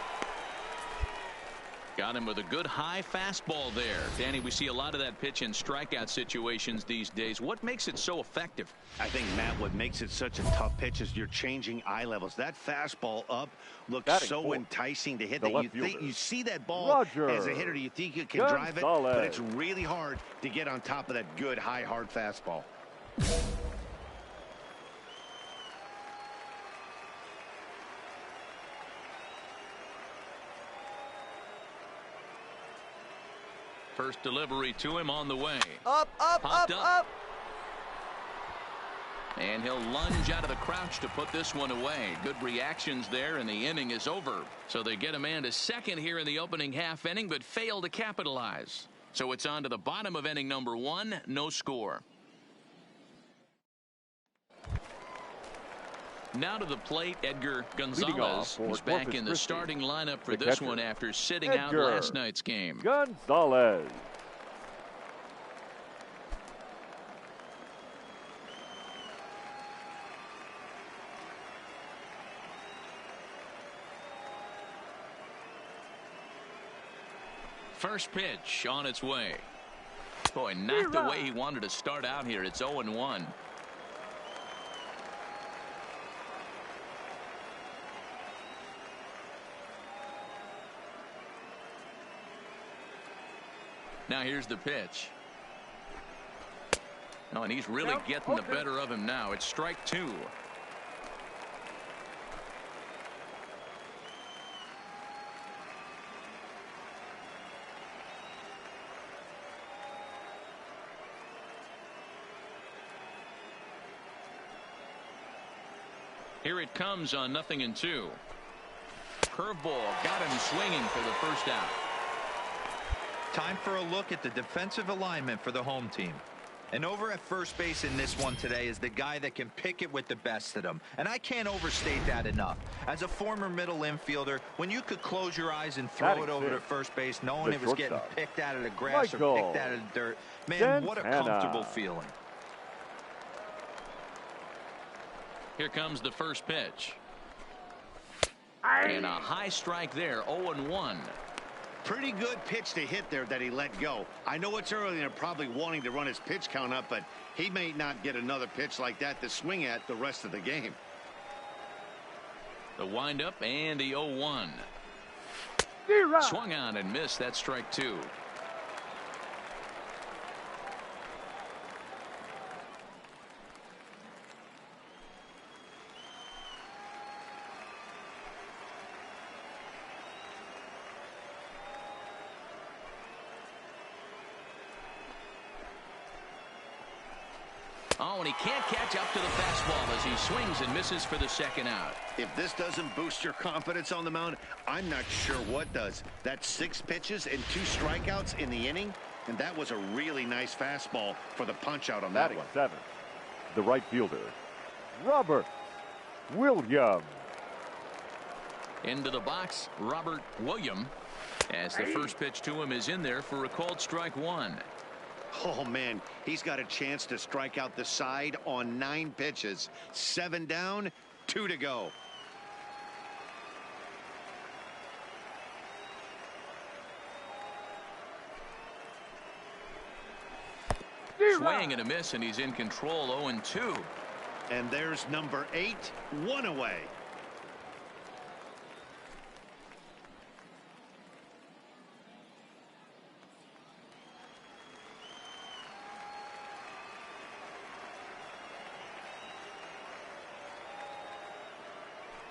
Got him with a good high fastball there. Danny, we see a lot of that pitch in strikeout situations these days. What makes it so effective? I think, Matt, what makes it such a tough pitch is you're changing eye levels. That fastball up looks so enticing to hit that you see that ball as a hitter, you think you can drive it, but it's really hard to get on top of that good high hard fastball. First delivery to him on the way. Popped up. And he'll lunge out of the crouch to put this one away. Good reactions there, and the inning is over. So they get a man to second here in the opening half inning, but fail to capitalize. So it's on to the bottom of inning number 1, no score. Now to the plate, Edgar Gonzalez. He's back in the starting lineup for this one after sitting out last night's game. Gonzalez. First pitch on its way. Boy, not the way he wanted to start out here. It's 0-1. Now here's the pitch. Oh, and he's really getting the better of him now. It's strike 2. Here it comes on 0-2. Curveball got him swinging for the first out. Time for a look at the defensive alignment for the home team. And over at first base in this one today is the guy that can pick it with the best of them. And I can't overstate that enough. As a former middle infielder, when you could close your eyes and throw it over to first base knowing it was getting picked out of the grass or picked out of the dirt, man, what a comfortable feeling. Here comes the first pitch. And a high strike there, 0-1. Pretty good pitch to hit there that he let go. I know it's early and they're probably wanting to run his pitch count up, but he may not get another pitch like that to swing at the rest of the game. The windup and the 0-1. Swung on and missed. That strike 2. Oh, and he can't catch up to the fastball as he swings and misses for the second out. If this doesn't boost your confidence on the mound, I'm not sure what does. That's 6 pitches and 2 strikeouts in the inning, and that was a really nice fastball for the punch out on that one. 7th, the right fielder, Robert Williams. Into the box, Robert Williams, as the first pitch to him is in there for a called strike 1. Oh, man, he's got a chance to strike out the side on 9 pitches. 7 down, 2 to go. Swing and a miss, and he's in control. 0-2. And there's number 8, 1 away.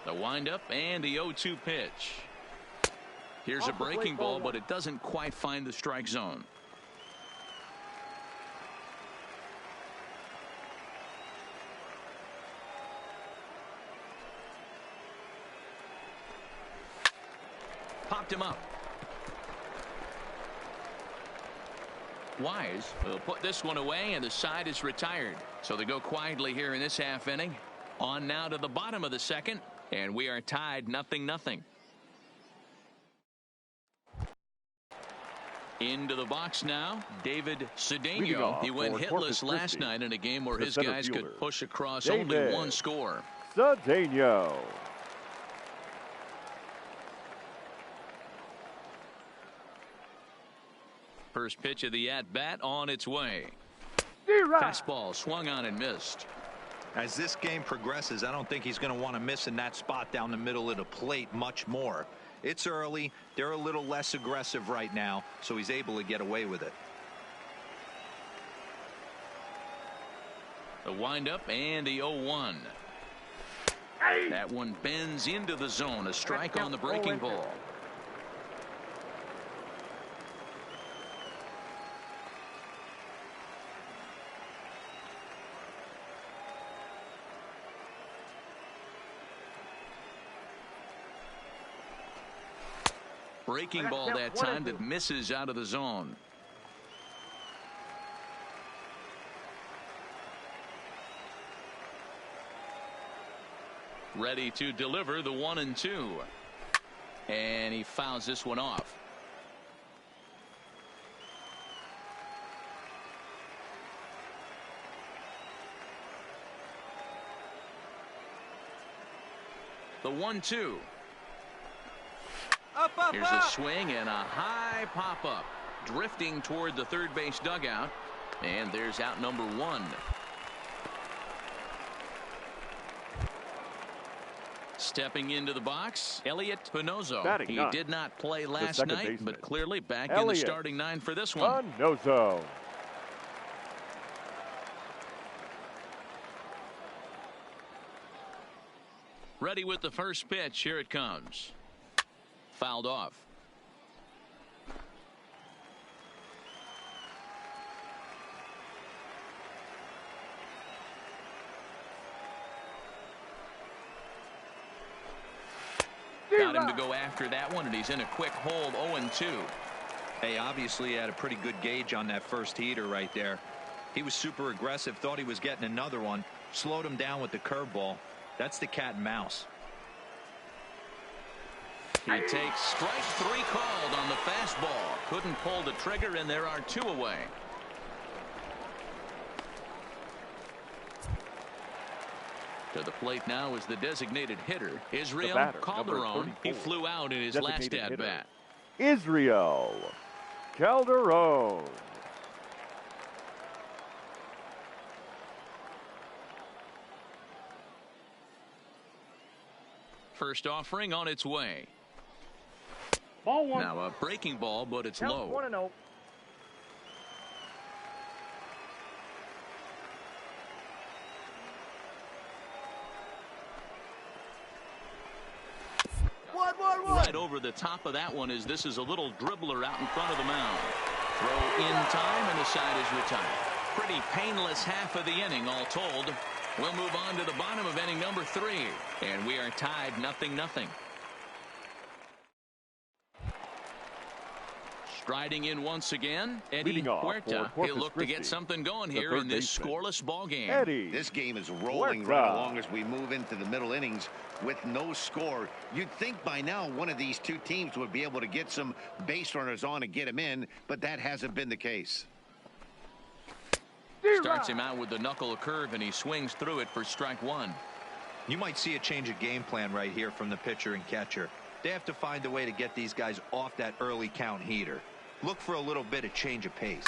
The windup and the 0-2 pitch. Here's a breaking ball, but it doesn't quite find the strike zone. Popped him up. Wise will put this one away, and the side is retired. So they go quietly here in this half inning. On now to the bottom of the second. And we are tied 0-0. Into the box now, David Cedeno. He went hitless last night in a game where his guys could push across only 1 score. Cedeno. First pitch of the at-bat on its way. Fastball swung on and missed. As this game progresses, I don't think he's going to want to miss in that spot down the middle of the plate much more. It's early. They're a little less aggressive right now, so he's able to get away with it. The windup and the 0-1. That one bends into the zone. A strike on the breaking ball. Breaking ball that time that misses out of the zone. Ready to deliver the 1-2. And he fouls this one off. The 1-2. Here's a swing and a high pop-up. Drifting toward the third base dugout. And there's out number 1. Stepping into the box, Elliot Pinozo. He did not play last night, but clearly back in the starting 9 for this one. Pinozo. Ready with the first pitch. Here it comes. Fouled off. Got him to go after that one, and he's in a quick hold. 0-2. Hey, obviously he had a pretty good gauge on that first heater right there. He was super aggressive, thought he was getting another one, slowed him down with the curveball. That's the cat and mouse. He takes strike 3 called on the fastball. Couldn't pull the trigger, and there are 2 away. To the plate now is the designated hitter, Israel Calderon. He flew out in his last at-bat. Israel Calderon. First offering on its way. Ball one. Now a breaking ball, but it's Count low. 1-0. Right over the top of that one as this is a little dribbler out in front of the mound. Throw in time and the side is retired. Pretty painless half of the inning all told. We'll move on to the bottom of inning number 3. And we are tied 0-0. Striding in once again, Eddie Huerta. He'll look to get something going here in this scoreless ball game. This game is rolling right along as we move into the middle innings with no score. You'd think by now one of these two teams would be able to get some base runners on and get him in, but that hasn't been the case. Starts him out with the knuckle curve, and he swings through it for strike 1. You might see a change of game plan right here from the pitcher and catcher. They have to find a way to get these guys off that early count heater. Look for a little bit of change of pace.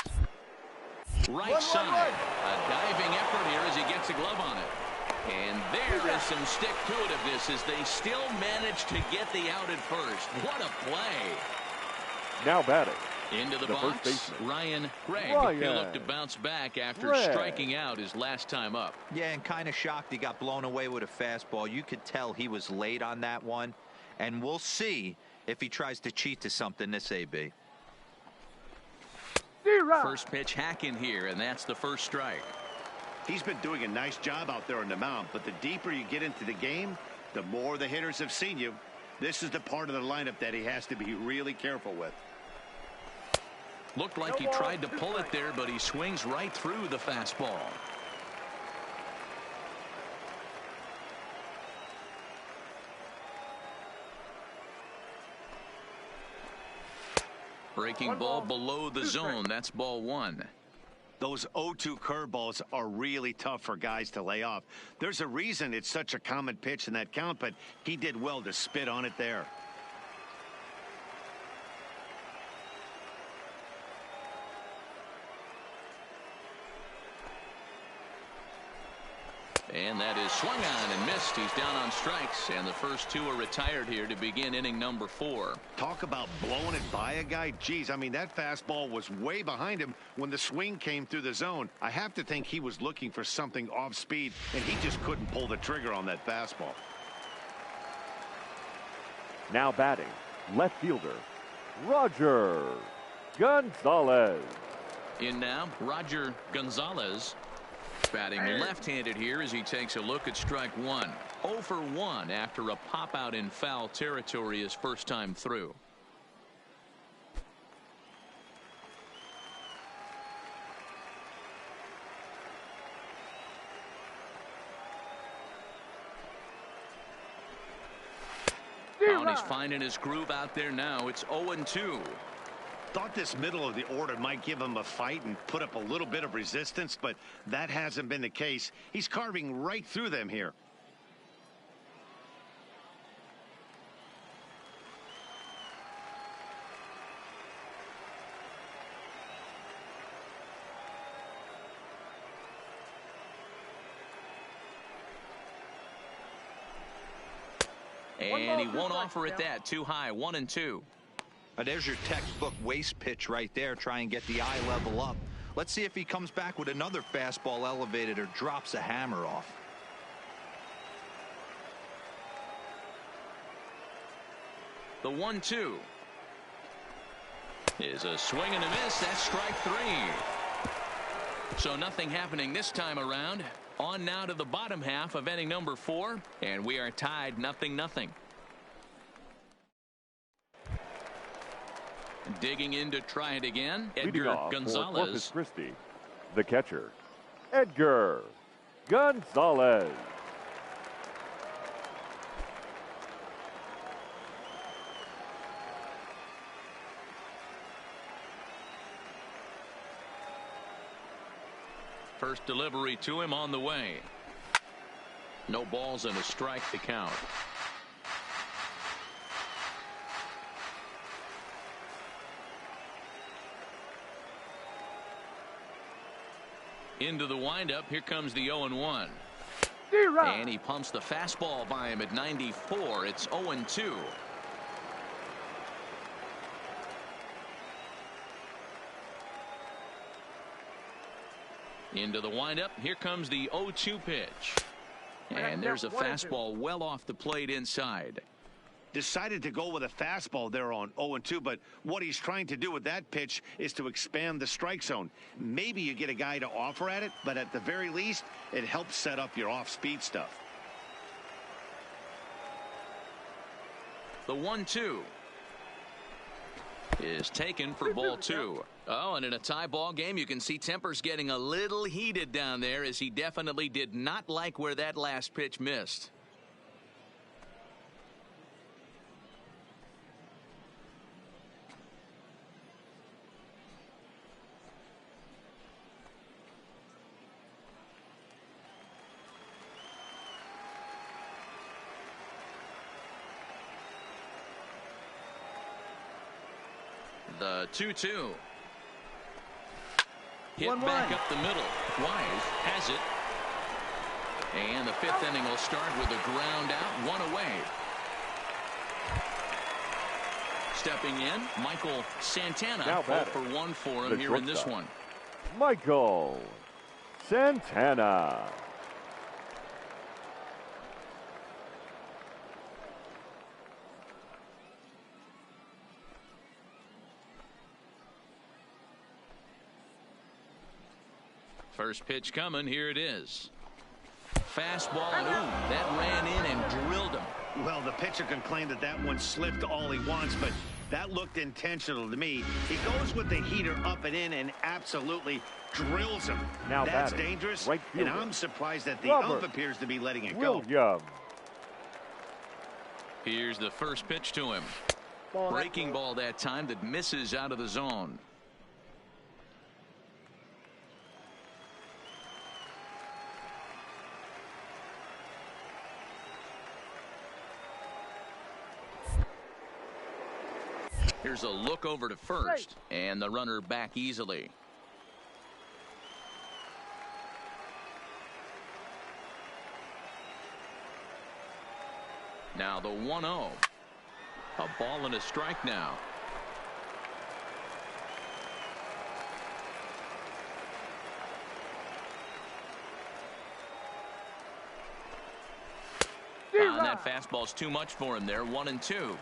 Right side. A diving effort here as he gets a glove on it. And there is some stick-to-itiveness as they still manage to get the out at first. What a play. Now batting. Into the first box, baseman, Ryan Gregg. He'll look to bounce back after striking out his last time up. Yeah, and kind of shocked he got blown away with a fastball. You could tell he was late on that one. And we'll see if he tries to cheat to something this AB. First pitch hack in here, and that's the first strike. He's been doing a nice job out there on the mound, but the deeper you get into the game, the more the hitters have seen you. This is the part of the lineup that he has to be really careful with. Looked like he tried to pull it there, but he swings right through the fastball. Breaking ball below the zone. That's ball 1. Those 0-2 curveballs are really tough for guys to lay off. There's a reason it's such a common pitch in that count, but he did well to spit on it there. And that is swung on and missed. He's down on strikes, and the first 2 are retired here to begin inning number 4. Talk about blowing it by a guy. Geez, I mean, that fastball was way behind him when the swing came through the zone. I have to think he was looking for something off speed, and he just couldn't pull the trigger on that fastball. Now batting, left fielder, Roger Gonzalez. In now, Roger Gonzalez. Batting left-handed here as he takes a look at strike 1. 0 for 1 after a pop-out in foul territory his first time through. Oh, he's finding his groove out there now. It's 0-2. Thought this middle of the order might give him a fight and put up a little bit of resistance, but that hasn't been the case. He's carving right through them here. And he won't offer it that. Too high. 1-2. There's your textbook waist pitch right there. Try and get the eye level up. Let's see if he comes back with another fastball elevated or drops a hammer off. The 1-2 is a swing and a miss. That's strike 3. So nothing happening this time around. On now to the bottom half of inning number 4, and we are tied 0-0. Digging in to try it again, Edgar Gonzalez. Christi, the catcher, Edgar Gonzalez. First delivery to him on the way. No balls and a strike to count. Into the windup. Here comes the 0-1. And he pumps the fastball by him at 94. It's 0-2. Into the windup. Here comes the 0-2 pitch. And there's a fastball well off the plate inside. Decided to go with a fastball there on 0-2, but what he's trying to do with that pitch is to expand the strike zone. Maybe you get a guy to offer at it, but at the very least, it helps set up your off-speed stuff. The 1-2 is taken for ball 2. Oh, and in a tie ball game, you can see tempers getting a little heated down there, as he definitely did not like where that last pitch missed. The 2-2. Hit 1-1. back up the middle. Wise has it. And the 5th inning will start with a ground out, 1 away. Stepping in, Michael Santana. 0 for 1 for him here in this one. Michael Santana. First pitch coming. Here it is. Fastball, and ooh, that ran in and drilled him. Well, the pitcher can claim that that one slipped all he wants, but that looked intentional to me. He goes with the heater up and in and absolutely drills him. Now that's batting, dangerous, right and fielder, I'm surprised that the Robert ump appears to be letting it go. Williams. Here's the first pitch to him. Breaking ball that time that misses out of the zone. Here's a look over to first, and the runner back easily. Now the 1-0. A ball and a strike now. And that fastball's too much for him there. 1-2.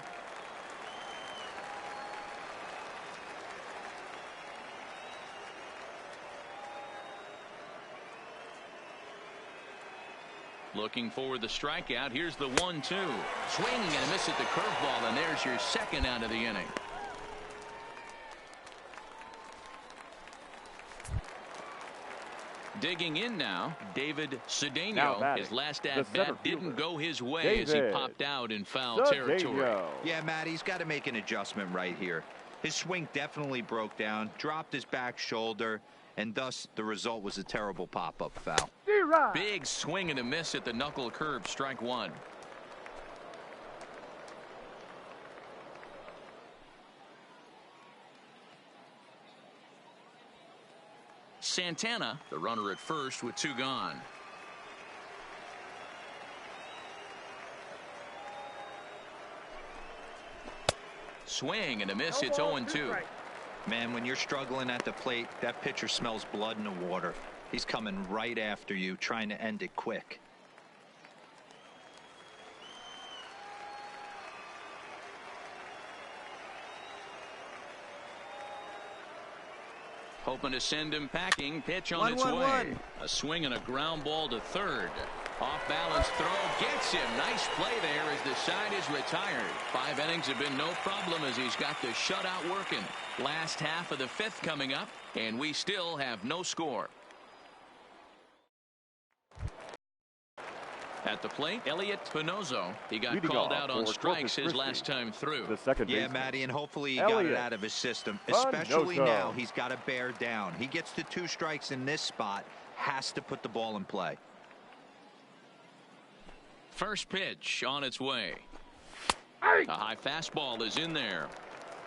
Looking for the strikeout. Here's the 1-2. Swinging and a miss at the curveball, and there's your second out of the inning. Digging in now, David Cedeno. His last at-bat didn't go his way as he popped out in foul territory. Yeah, Matt, he's got to make an adjustment right here. His swing definitely broke down, dropped his back shoulder, and thus the result was a terrible pop-up foul. Big swing and a miss at the knuckle curve, strike 1. Santana, the runner at first with 2 gone. Swing and a miss. It's 0-2. Man, when you're struggling at the plate, that pitcher smells blood in the water. He's coming right after you, trying to end it quick. Hoping to send him packing. Pitch on its way. A swing and a ground ball to third. Off balance throw gets him. Nice play there as the side is retired. 5 innings have been no problem as he's got the shutout working. Last half of the 5th coming up, and we still have no score. At the plate, Elliot Pinozo. He got called out on strikes his last time through. The second yeah, baseman. Matty, and hopefully he got it out of his system. Especially now, he's got to bear down. He gets to 2 strikes in this spot, has to put the ball in play. First pitch on its way. A high fastball is in there.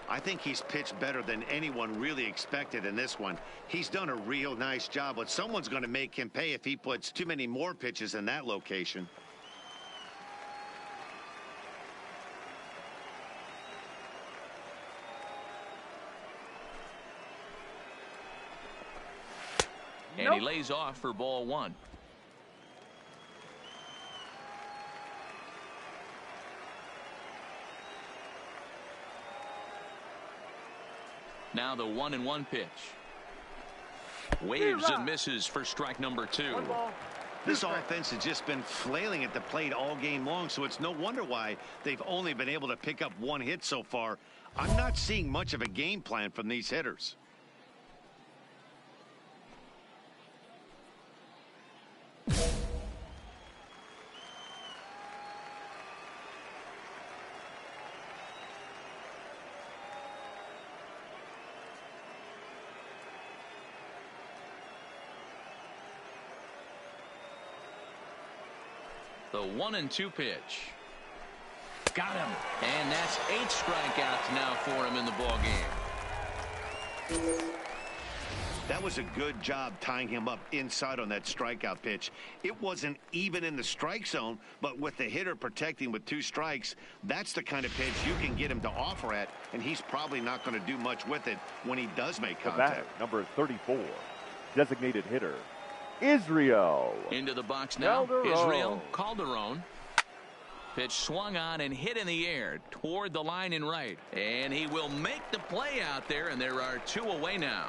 I think he's pitched better than anyone really expected in this one. He's done a real nice job, but someone's going to make him pay if he puts too many more pitches in that location. And he lays off for ball 1. Now the 1-1 pitch. Waves and misses for strike number 2. This offense has just been flailing at the plate all game long, so it's no wonder why they've only been able to pick up 1 hit so far. I'm not seeing much of a game plan from these hitters. The 1-2 pitch. Got him. And that's 8 strikeouts now for him in the ball game. That was a good job tying him up inside on that strikeout pitch. It wasn't even in the strike zone, but with the hitter protecting with 2 strikes, that's the kind of pitch you can get him to offer at, and he's probably not going to do much with it when he does make contact. Batter, number 34, designated hitter, Israel. Into the box now, Israel Calderon. Pitch swung on and hit in the air toward the line in right. And he will make the play out there, and there are 2 away now.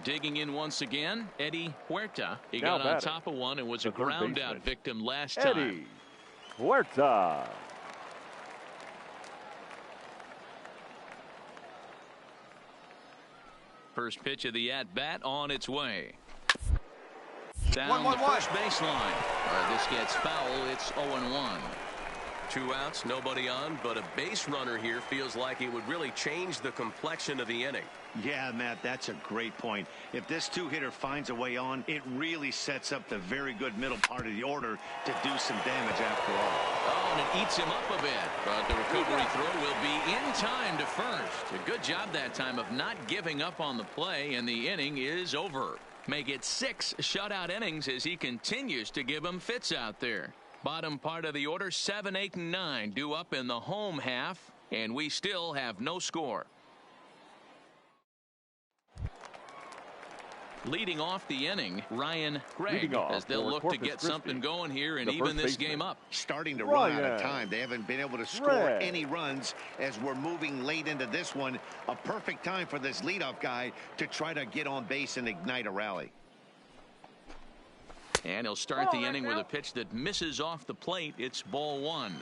Digging in once again, Eddie Huerta. He got on top of one and was a ground out victim last time. Eddie Huerta. First pitch of the at-bat on its way. Down the first baseline. This gets foul. It's 0-1. 2 outs, nobody on, but a base runner here feels like it would really change the complexion of the inning. Yeah, Matt, that's a great point. If this 2-hitter finds a way on, it really sets up the very good middle part of the order to do some damage after all. Oh, and it eats him up a bit, but the recovery throw will be in time to first. A good job that time of not giving up on the play, and the inning is over. Make it 6 shutout innings as he continues to give them fits out there. Bottom part of the order, 7, 8, and 9 due up in the home half, and we still have no score. Leading off the inning, Ryan Gregg, as they'll look to get something going here and even this game up. Starting to run out of time. They haven't been able to score any runs as we're moving late into this one. A perfect time for this leadoff guy to try to get on base and ignite a rally. And he'll start the inning with a pitch that misses off the plate. It's ball 1.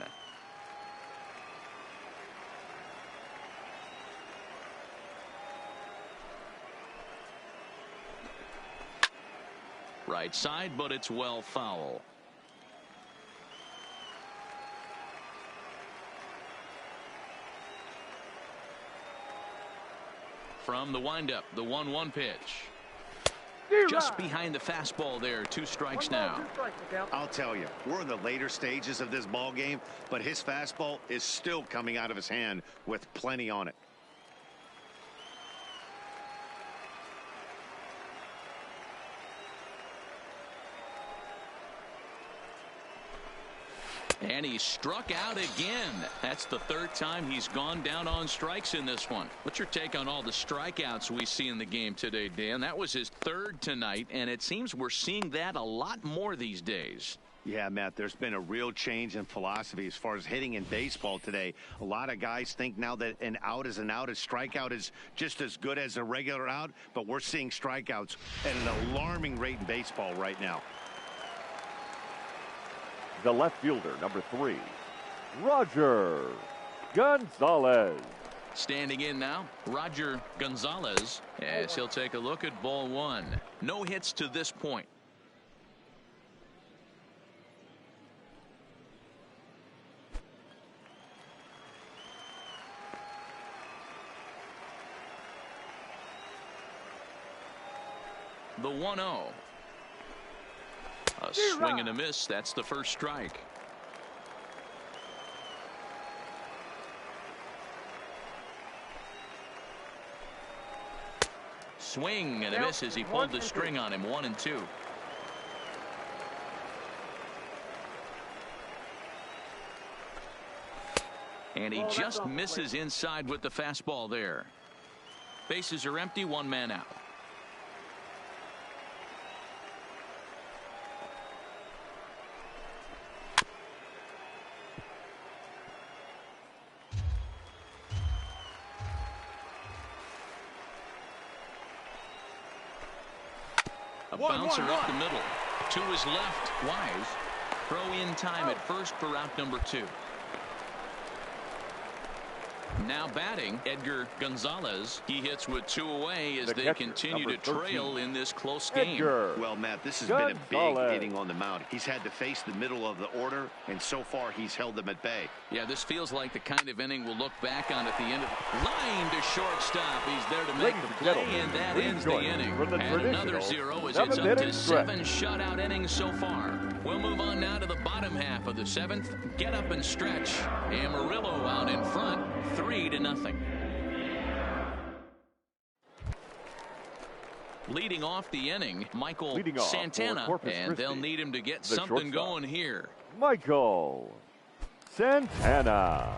Right side, but it's well foul. From the windup, the 1-1 pitch. Just behind the fastball there. 2 strikes now. I'll tell you, we're in the later stages of this ball game, but his fastball is still coming out of his hand with plenty on it. And he struck out again. That's the 3rd time he's gone down on strikes in this one. What's your take on all the strikeouts we see in the game today, Dan? That was his 3rd tonight, and it seems we're seeing that a lot more these days. Yeah, Matt, there's been a real change in philosophy as far as hitting in baseball today. A lot of guys think now that an out is an out. A strikeout is just as good as a regular out, but we're seeing strikeouts at an alarming rate in baseball right now. The left fielder, number 3, Roger Gonzalez. Standing in now, Roger Gonzalez, as he'll take a look at ball 1. No hits to this point. The 1-0. A swing and a miss. That's the first strike. Swing and a miss as he pulled the string on him. 1-2. And he just misses inside with the fastball there. Bases are empty, one man out. A bouncer up the middle. To his left. Wise. Throw in time at first for out number 2. Now batting, Edgar Gonzalez. He hits with 2 away as they continue to trail in this close game. Well, Matt, this has been a big inning on the mound. He's had to face the middle of the order, and so far he's held them at bay. Yeah, this feels like the kind of inning we'll look back on at the end of the line to shortstop. He's there to make the play, and that ends the inning. And another 0 as it's up to 7 shutout innings so far. We'll move on now to the bottom half of the 7th. Get up and stretch. Amarillo out in front, 3-0. Leading off the inning, Michael Santana, and they'll need him to get something going here. Michael Santana.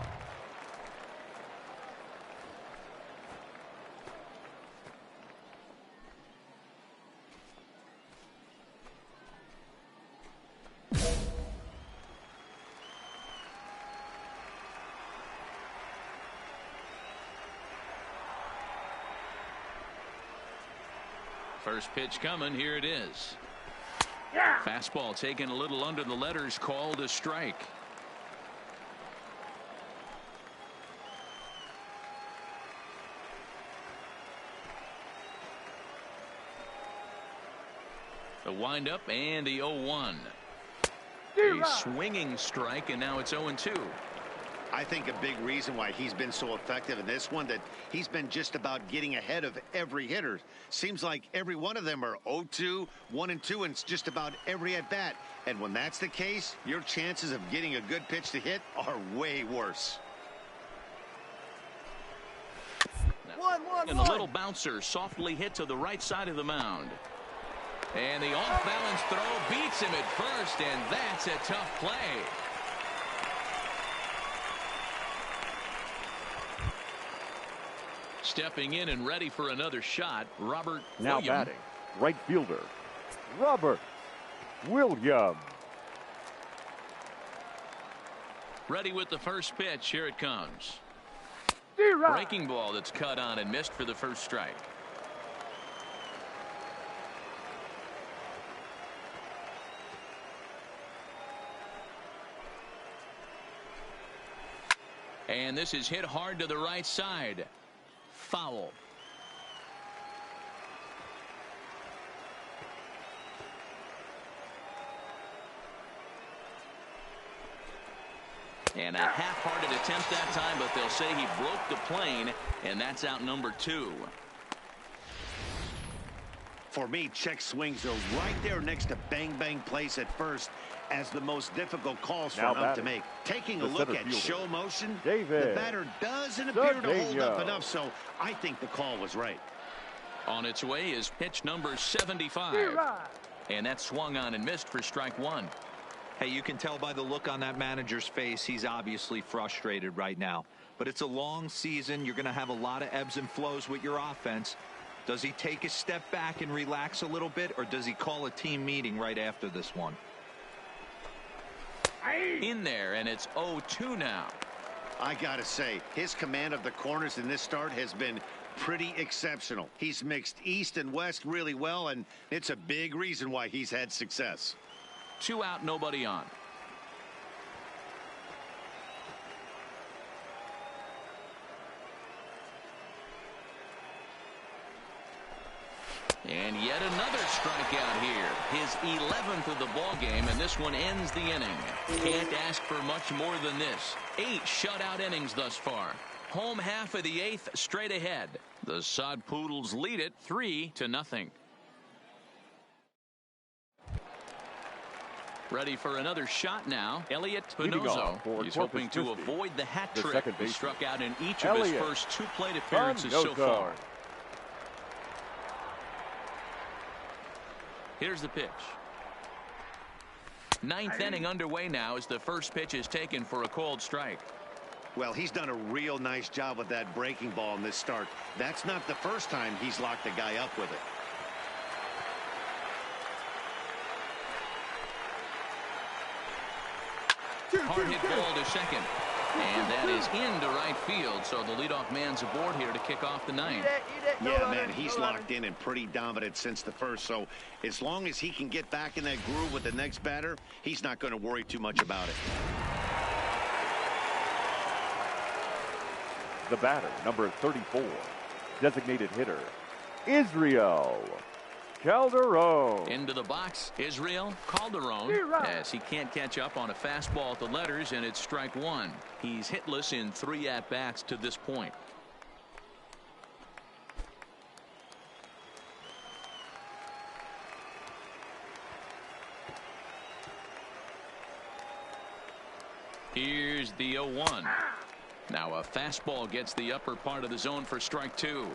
First pitch coming. Here it is. Fastball taken a little under the letters, called a strike. The windup and the 0-1. A swinging strike, and now it's 0-2. I think a big reason why he's been so effective in this one, that he's been just about getting ahead of every hitter. Seems like every one of them are 0-2, 1-2, and it's just about every at-bat. And when that's the case, your chances of getting a good pitch to hit are way worse. And a little bouncer softly hit to the right side of the mound. And the off-balance throw beats him at first, and that's a tough play. Stepping in and ready for another shot, Robert Now Williams. batting, right fielder, Robert Williams. Ready with the first pitch. Here it comes. Breaking ball that's cut on and missed for the first strike. And this is hit hard to the right side. Foul. And a half-hearted attempt that time, but they'll say he broke the plane, and that's out number 2. For me, check swings are right there next to bang-bang place at first as the most difficult calls for him to make. Taking a look at show motion, the batter doesn't appear to hold up enough, so I think the call was right. On its way is pitch number 75. And that swung on and missed for strike 1. Hey, you can tell by the look on that manager's face, he's obviously frustrated right now. But it's a long season. You're going to have a lot of ebbs and flows with your offense. Does he take a step back and relax a little bit, or does he call a team meeting right after this one? In there, and it's 0-2 now. I gotta say, his command of the corners in this start has been pretty exceptional. He's mixed east and west really well, and it's a big reason why he's had success. 2 out, nobody on. And yet another strikeout here. His 11th of the ball game, and this one ends the inning. Can't ask for much more than this. 8 shutout innings thus far. Home half of the 8th straight ahead. The Sod Poodles lead it 3-0. Ready for another shot now. Elliot Espinosa. He's hoping to avoid the hat trick. He struck out in each of his first 2 plate appearances so far. Here's the pitch. Ninth inning underway now as the first pitch is taken for a called strike. Well, he's done a real nice job with that breaking ball in this start. That's not the first time he's locked a guy up with it. Hard hit ball to second. And that is into right field, so the leadoff man's aboard here to kick off the ninth. Yeah, man, he's locked in and pretty dominant since the first, so as long as he can get back in that groove with the next batter, he's not going to worry too much about it. The batter, number 34, designated hitter, Israel Calderon. Into the box, Israel Calderon, as he can't catch up on a fastball at the letters, and it's strike one. He's hitless in 3 at-bats to this point. Here's the 0-1. Now a fastball gets the upper part of the zone for strike two.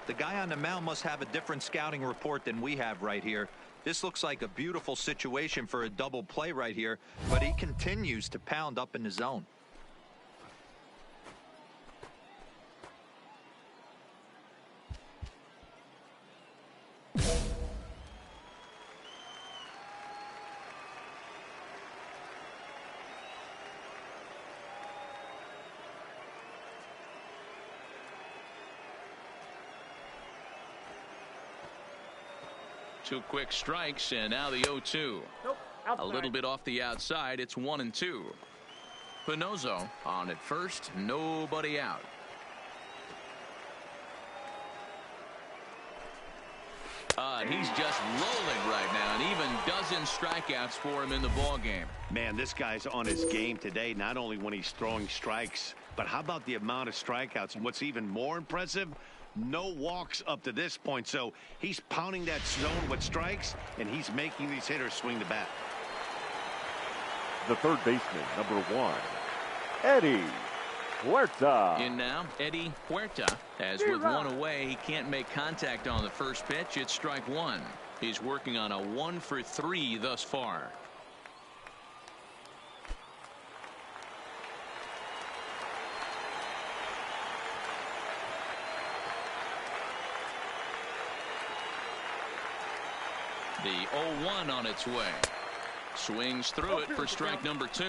The guy on the mound must have a different scouting report than we have right here. This looks like a beautiful situation for a double play right here, but he continues to pound up in the zone. Two quick strikes, and now the 0-2. Nope, a little bit off the outside. It's 1-2. Pinozo on at first, nobody out. He's just rolling right now, and even dozen strikeouts for him in the ball game. Man, this guy's on his game today, not only when he's throwing strikes, but how about the amount of strikeouts? And what's even more impressive, no walks up to this point. So he's pounding that zone with strikes, and he's making these hitters swing the bat. The third baseman, number 1, Eddie Huerta. In now, Eddie Huerta, as with one away, he can't make contact on the first pitch. It's strike one. He's working on a 1-for-3 thus far. The 0-1 on its way. Swings through it for strike number 2.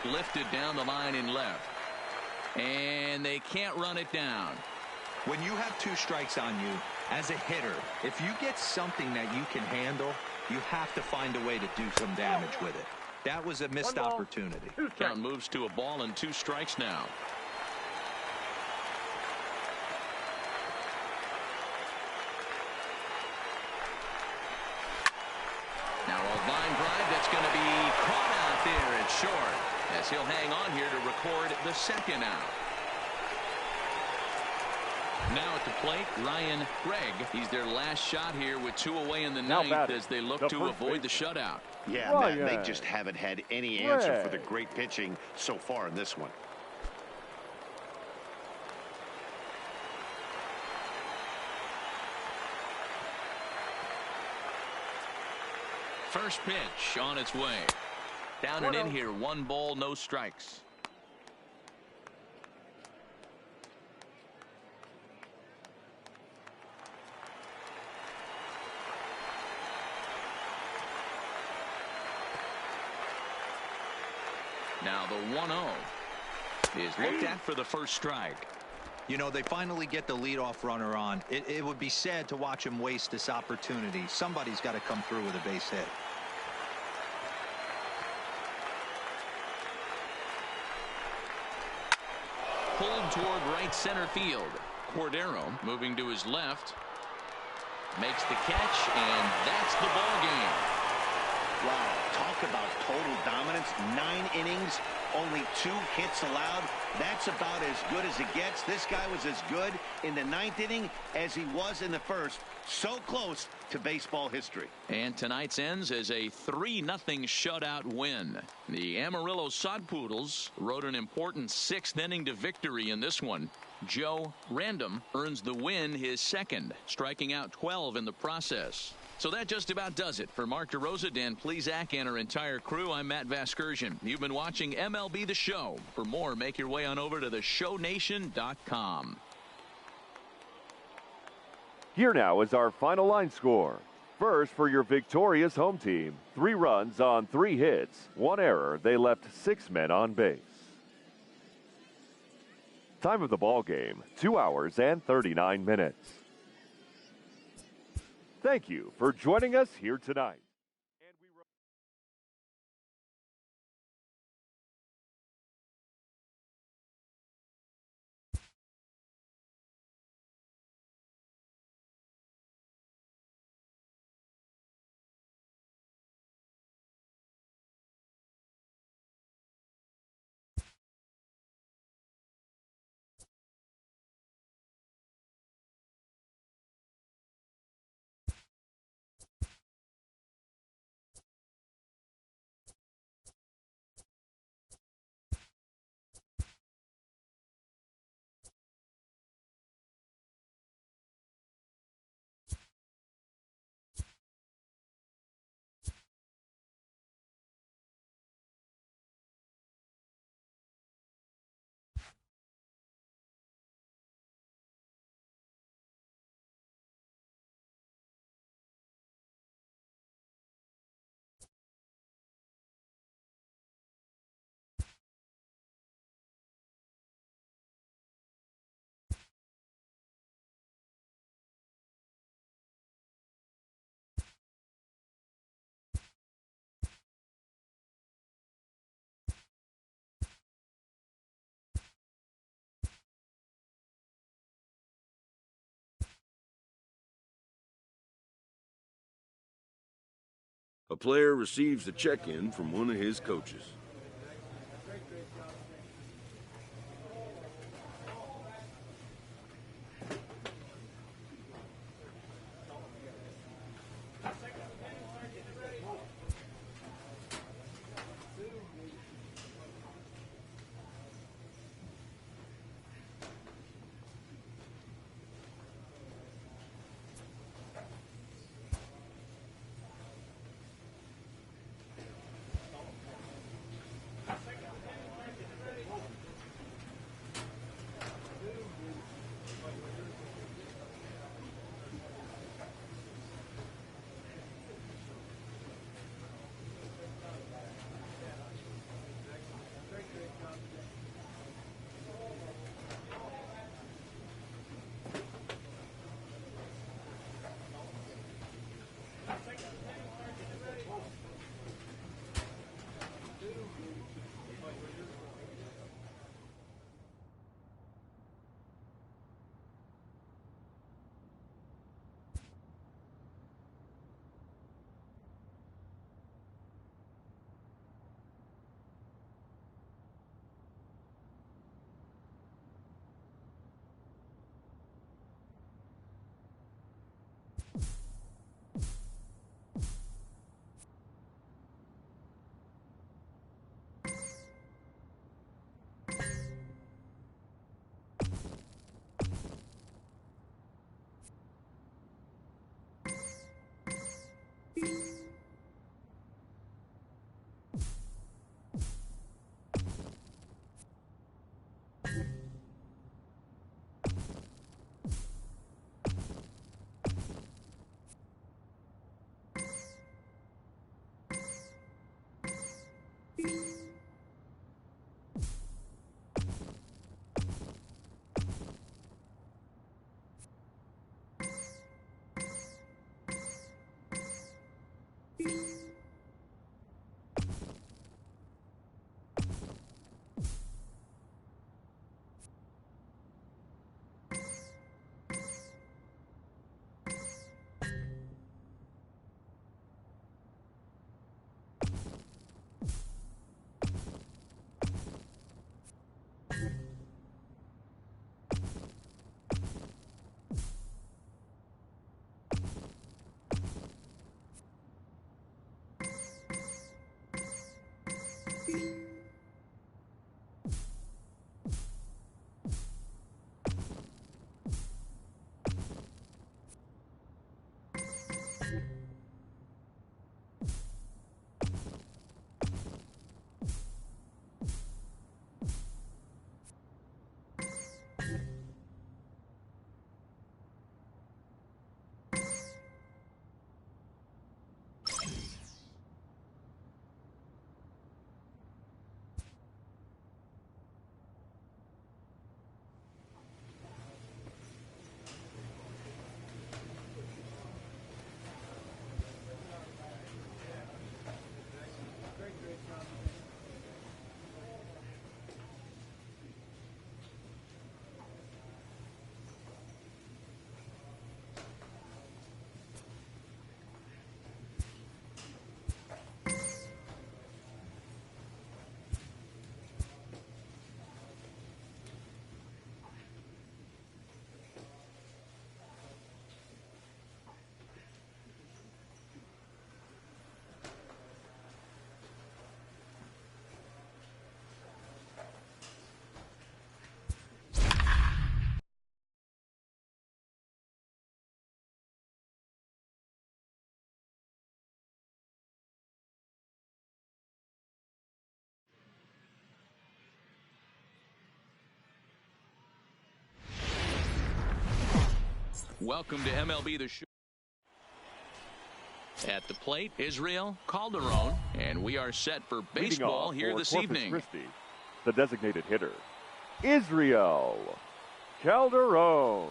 Lifted down the line in left. And they can't run it down. When you have 2 strikes on you, as a hitter, if you get something that you can handle, you have to find a way to do some damage with it. That was a missed opportunity. Count moves to a ball and 2 strikes now. Now a line drive that's going to be caught out there at short, as he'll hang on here to record the second out. Now at the plate, Ryan Craig. He's their last shot here with 2 away in the ninth as they look to avoid the shutout. Yeah, man, they just haven't had any answer for the great pitching so far in this one. First pitch on its way. Down and in here, 1 ball, no strikes. Now the 1-0 is looked at for the first strike. You know, they finally get the leadoff runner on. It would be sad to watch him waste this opportunity. Somebody's got to come through with a base hit. Pulled toward right center field. Cordero moving to his left. Makes the catch, and that's the ball game. Wow, talk about total dominance. 9 innings, only 2 hits allowed. That's about as good as it gets. This guy was as good in the 9th inning as he was in the 1st. So close to baseball history. And tonight's ends as a 3-0 shutout win. The Amarillo Sodpoodles wrote an important 6th inning to victory in this one. Joe Random earns the win, his 2nd, striking out 12 in the process. So that just about does it. For Mark DeRosa, Dan Plesac, and our entire crew, I'm Matt Vasgersian. You've been watching MLB The Show. For more, make your way on over to theshownation.com. Here now is our final line score. First, for your victorious home team, 3 runs on 3 hits, 1 error. They left 6 men on base. Time of the ball game, 2 hours and 39 minutes. Thank you for joining us here tonight. A player receives a check-in from one of his coaches. Welcome to MLB The Show. At the plate, Israel Calderon, and we are set for baseball here this evening. Christi, the designated hitter, Israel Calderon.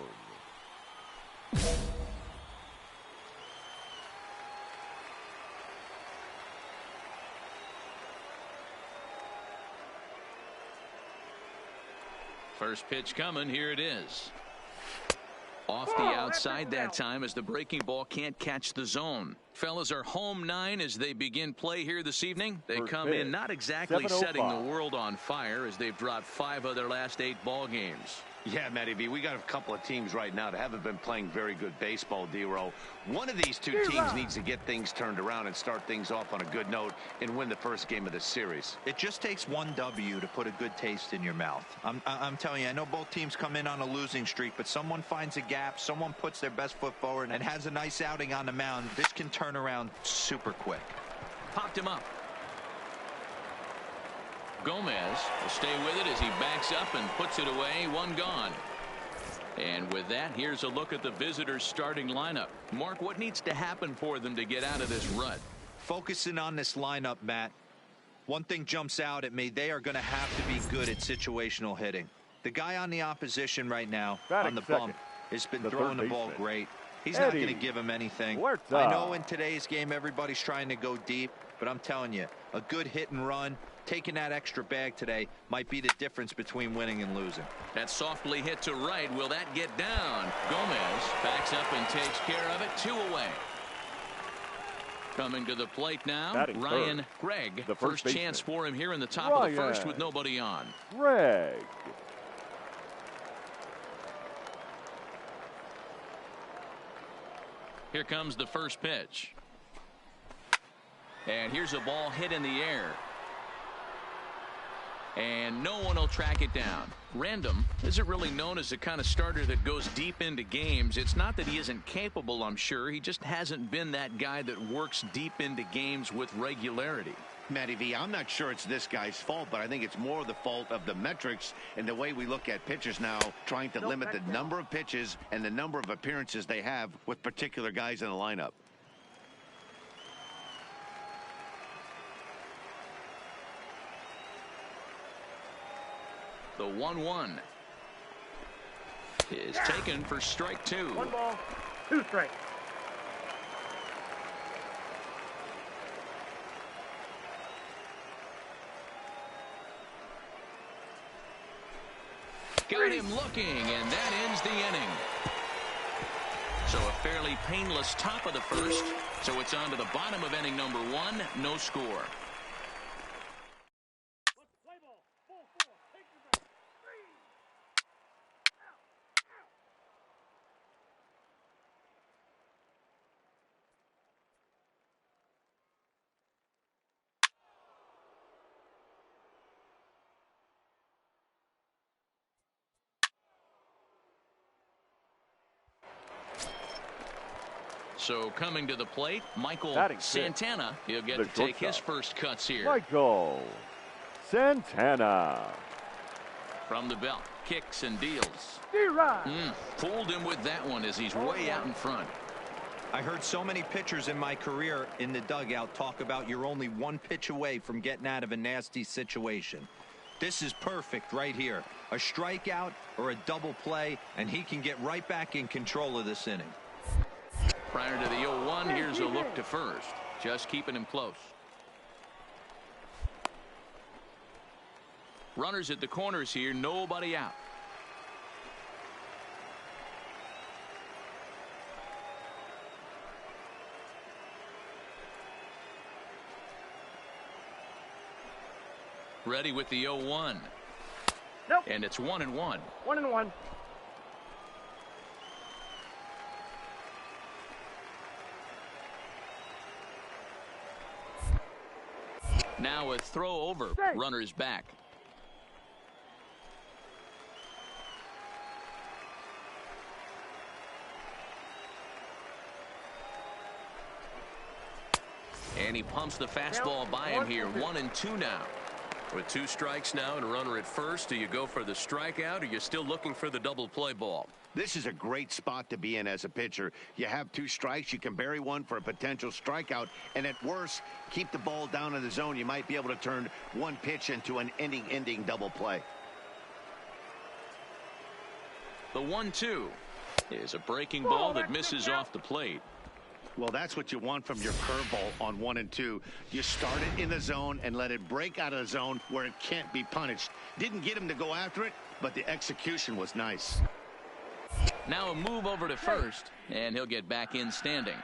First pitch coming. Here it is. Off the outside that time as the breaking ball can't catch the zone. Fellas are home 9 as they begin play here this evening. They come in not exactly setting the world on fire as they've dropped 5 of their last 8 ball games. Yeah, Matty V, we got a couple of teams right now that haven't been playing very good baseball, D-Row. One of these two teams needs to get things turned around and start things off on a good note and win the first game of the series. It just takes one W to put a good taste in your mouth. I'm telling you, I know both teams come in on a losing streak, but someone finds a gap, someone puts their best foot forward and has a nice outing on the mound. This can turn around super quick. Popped him up. Gomez will stay with it as he backs up and puts it away. 1 gone. And with that, here's a look at the visitors' starting lineup. Mark, what needs to happen for them to get out of this rut? Focusing on this lineup, Matt. One thing jumps out at me. They are going to have to be good at situational hitting. The guy on the opposition right now on the bump has been throwing the ball great. He's not going to give him anything. I know in today's game everybody's trying to go deep, but I'm telling you, a good hit and run, taking that extra bag today might be the difference between winning and losing. That softly hit to right. Will that get down? Gomez backs up and takes care of it. 2 away. Coming to the plate now, Ryan Gregg. The first chance for him here in the top of the first with nobody on. Gregg. Here comes the first pitch. And here's a ball hit in the air. And no one will track it down. Random isn't really known as the kind of starter that goes deep into games. It's not that he isn't capable, I'm sure. He just hasn't been that guy that works deep into games with regularity. Matty V, I'm not sure it's this guy's fault, but I think it's more the fault of the metrics and the way we look at pitchers now, trying to limit the number of pitches and the number of appearances they have with particular guys in the lineup. The 1-1 is taken for strike 2. 1 ball, 2 strikes. Got him looking, and that ends the inning. So a fairly painless top of the first. So it's on to the bottom of inning number 1. No score. So coming to the plate, Michael Santana. He'll get to take his first cuts here. Michael Santana. From the belt, kicks and deals. Fooled him with that one as he's way out in front. I heard so many pitchers in my career in the dugout talk about you're only 1 pitch away from getting out of a nasty situation. This is perfect right here. A strikeout or a double play, and he can get right back in control of this inning. Prior to the 0-1, here's a look to first. Just keeping him close. Runners at the corners here, nobody out. Ready with the 0-1. Nope. And it's 1-1. 1-1. Now a throw over. Runners back. And he pumps the fastball by him here. 1-2 now. With 2 strikes now and a runner at first, do you go for the strikeout or you're still looking for the double play ball? This is a great spot to be in as a pitcher. You have 2 strikes, you can bury one for a potential strikeout, and at worst, keep the ball down in the zone. You might be able to turn one pitch into an ending double play. The 1-2 is a breaking ball that misses off the plate. Well, that's what you want from your curveball on 1 and 2. You start it in the zone and let it break out of the zone where it can't be punished. Didn't get him to go after it, but the execution was nice. Now a move over to first, and he'll get back in standing.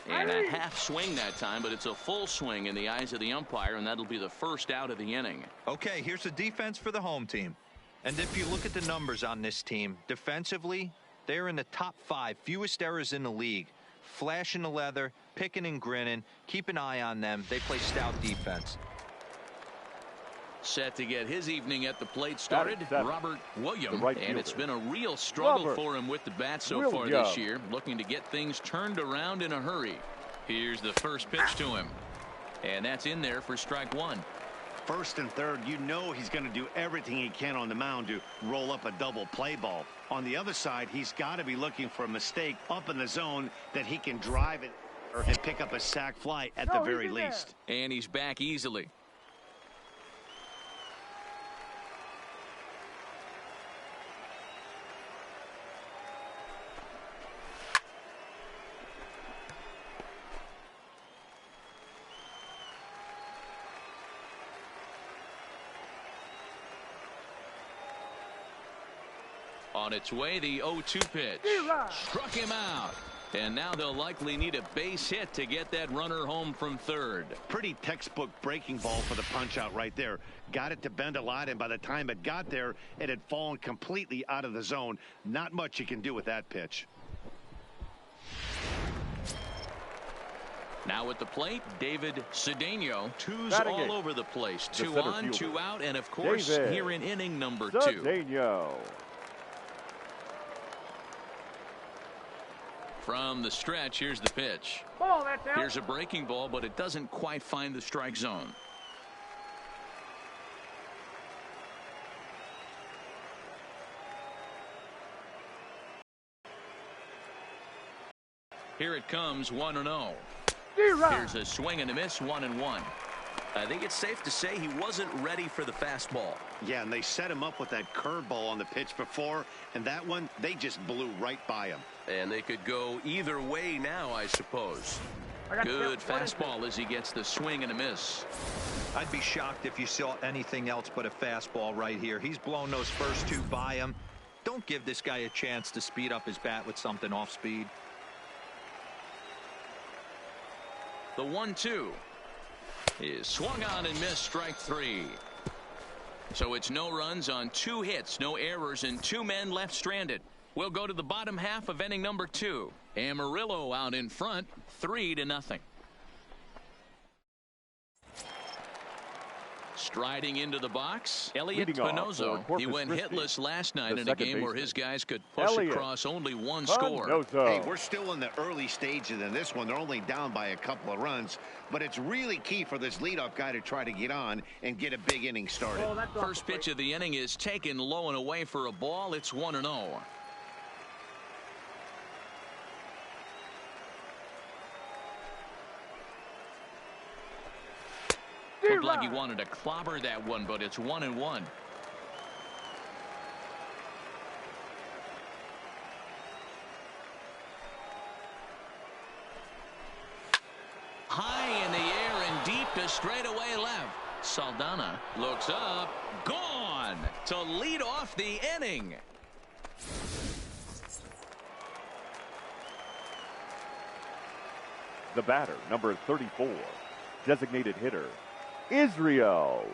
And a half swing that time, but it's a full swing in the eyes of the umpire, and that'll be the first out of the inning. Okay, here's the defense for the home team. And if you look at the numbers on this team, defensively, they're in the top 5, fewest errors in the league. Flashing the leather, picking and grinning, keep an eye on them. They play stout defense. Set to get his evening at the plate started, Robert Williams. Right and it's fielder. been a real struggle Robert for him with the bat so far Williams. this year, looking to get things turned around in a hurry. Here's the first pitch to him, and that's in there for strike 1. First and third, you know he's going to do everything he can on the mound to roll up a double play ball. On the other side, he's got to be looking for a mistake up in the zone that he can drive it and pick up a sac fly at the very least. And he's back easily. On its way, the 0-2 pitch. Struck him out. And now they'll likely need a base hit to get that runner home from third. Pretty textbook breaking ball for the punch out right there. Got it to bend a lot, and by the time it got there, it had fallen completely out of the zone. Not much you can do with that pitch. Now at the plate, David Cedeno. Two's Batting all it. over the place. The 2 center on, fielder. 2 out, and of course, David here in inning number 2. Cedeno. From the stretch, here's the pitch. Ball, that's out. Here's a breaking ball, but it doesn't quite find the strike zone. Here it comes, 1-0. Here's a swing and a miss, 1-1. I think it's safe to say he wasn't ready for the fastball. Yeah, and they set him up with that curveball on the pitch before, and that one, they just blew right by him. And they could go either way now, I suppose. Good fastball as he gets the swing and a miss. I'd be shocked if you saw anything else but a fastball right here. He's blown those first 2 by him. Don't give this guy a chance to speed up his bat with something off speed. The 1-2 is swung on and missed, strike 3. So it's no runs on 2 hits, no errors, and 2 men left stranded. We'll go to the bottom half of inning number 2. Amarillo out in front, 3-0. Striding into the box, Elliot Leading off Pinozo. for He Corpus went Christi, hitless last night the in a second game where baseman. his guys could push Elliot across only 1 score. Pinozo. Hey, we're still in the early stages in this one. They're only down by a couple of runs, but it's really key for this leadoff guy to try to get on and get a big inning started. First pitch of the inning is taken low and away for a ball. It's 1-0. Looked like he wanted to clobber that one, but it's 1-1. High in the air and deep to straightaway left. Saldana looks up, gone to lead off the inning. The batter, number 34, designated hitter, Israel.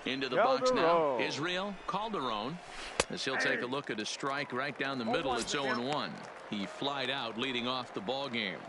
Into the box now, Calderon. Israel Calderon. As he'll take a look at a strike right down the middle. It's 0-1. He flied out leading off the ball game.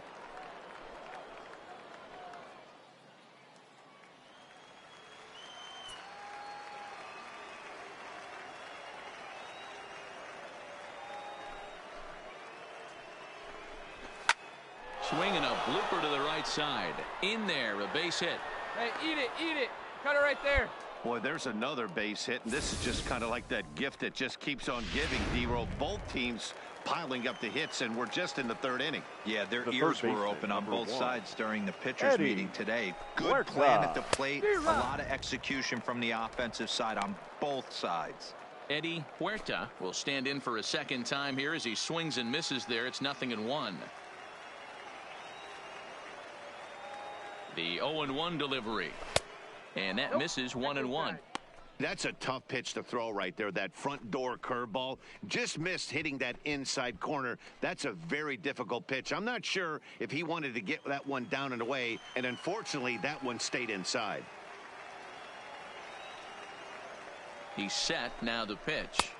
swing and a blooper to the right side. In there, a base hit. Hey, eat it, eat it. Cut it right there. Boy, there's another base hit, and this is just kind of like that gift that just keeps on giving, D-Roll. Both teams piling up the hits, and we're just in the third inning. Yeah, their The ears third were baseman, open on both #1. sides during the pitchers Eddie meeting today. Good Huerta. plan at the plate, a lot of execution from the offensive side on both sides. Eddie Huerta will stand in for a second time here as he swings and misses there. It's 0-1. The 0-1 delivery. And that misses 1-1. That's a tough pitch to throw right there. That front door curveball just missed hitting that inside corner. That's a very difficult pitch. I'm not sure if he wanted to get that one down and away, and unfortunately that one stayed inside. He's set. Now the pitch.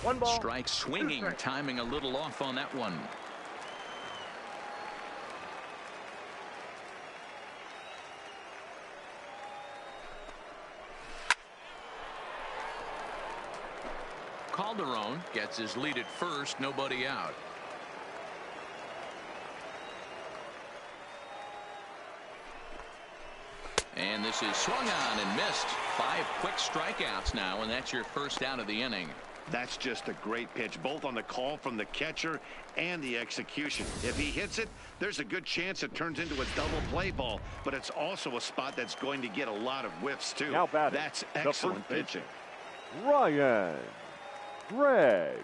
1 ball. Strike swinging. Timing a little off on that one. Calderon gets his lead at first. Nobody out. And this is swung on and missed. 5 quick strikeouts now, and that's your first out of the inning. That's just a great pitch, both on the call from the catcher and the execution. If he hits it, there's a good chance it turns into a double play ball, but it's also a spot that's going to get a lot of whiffs too. Now batting, that's excellent pitching. Ryan Gregg.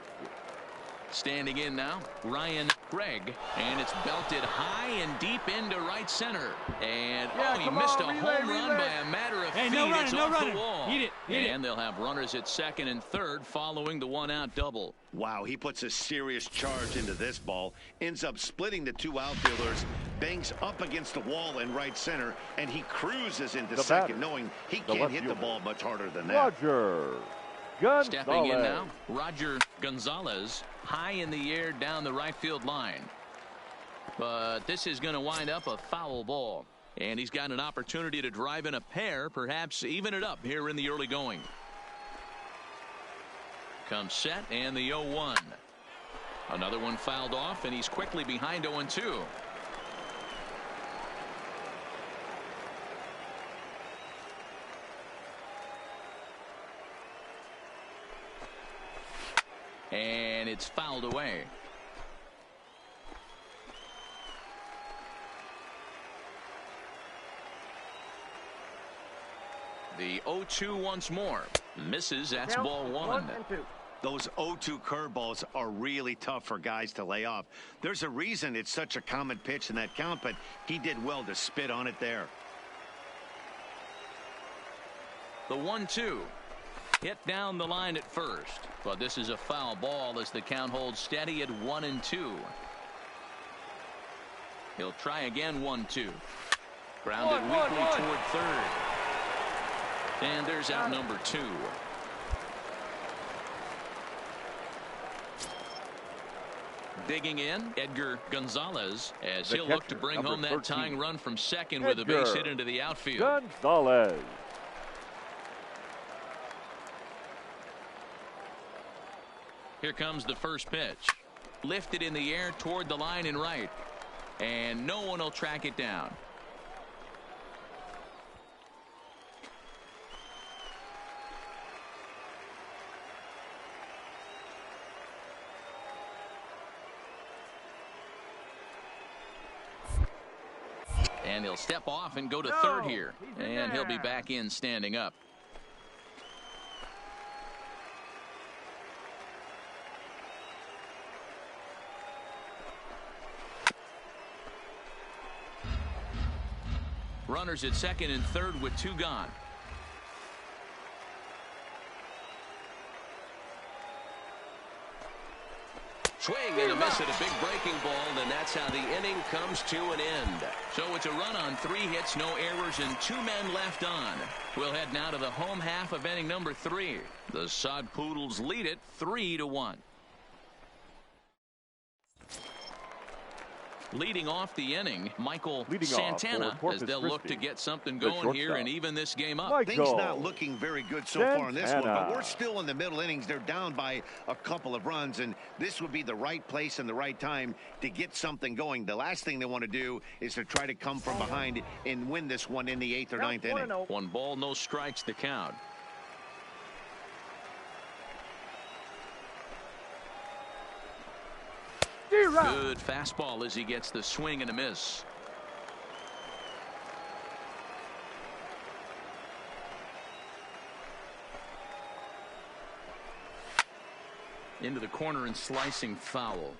Standing in now, Ryan Gregg, and it's belted high and deep into right center. And he missed a home run by a matter of feet. It's off the wall. And they'll have runners at second and third following the 1-out double. Wow, he puts a serious charge into this ball, ends up splitting the 2 outfielders, bangs up against the wall in right center, and he cruises into second, knowing he can't hit the ball much harder than that. Roger Gonzalez. Stepping in now, Roger Gonzalez, high in the air down the right field line. But this is going to wind up a foul ball. And he's got an opportunity to drive in a pair, perhaps even it up here in the early going. Comes set, and the 0-1. Another one fouled off, and he's quickly behind 0-2. And it's fouled away. The 0-2 once more. Misses. That's ball 1. Those 0-2 curveballs are really tough for guys to lay off. There's a reason it's such a common pitch in that count, but he did well to spit on it there. The 1-2. Hit down the line at first, but this is a foul ball as the count holds steady at 1-2. He'll try again. 1-2. Grounded weakly toward third. And there's out number 2. Digging in, Edgar Gonzalez, as he'll look to bring home that tying run from second with a base hit into the outfield. Gonzalez. Here comes the first pitch. Lifted in the air toward the line and right. And no one will track it down. And he'll step off and go to third here. And he'll be back in standing up. Runners at second and third with 2 gone. Swing and a miss at a big breaking ball, and that's how the inning comes to an end. So it's a run on 3 hits, no errors, and 2 men left on. We'll head now to the home half of inning number 3. The Sod Poodles lead it 3-1. Leading off the inning, Michael Leading Santana, off as they'll look to get something the going here shortstop. and even this game up. Michael Things not looking very good so far in this one, but Santana. we're still in the middle innings. They're down by a couple of runs, and this would be the right place and the right time to get something going. The last thing they want to do is to try to come from behind and win this one in the 8th or 9th inning. 1 ball, no strikes to count. Good fastball as he gets the swing and a miss. Into the corner and slicing foul.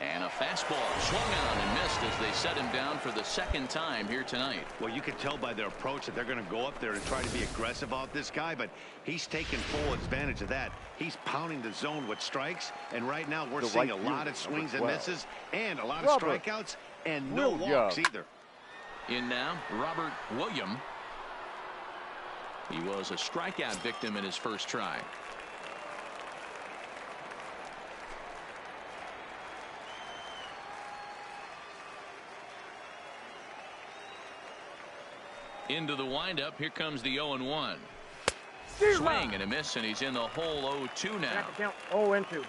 And a fastball swung on and missed as they set him down for the 2nd time here tonight. Well, you can tell by their approach that they're going to go up there and try to be aggressive off this guy, but he's taking full advantage of that. He's pounding the zone with strikes, and right now we're seeing a lot of swings and misses and a lot of strikeouts and no walks either. In now, Robert William. He was a strikeout victim in his first try. Into the windup. Here comes the 0-1. Swing and a miss, and he's in the hole 0-2 now. Count 0-2.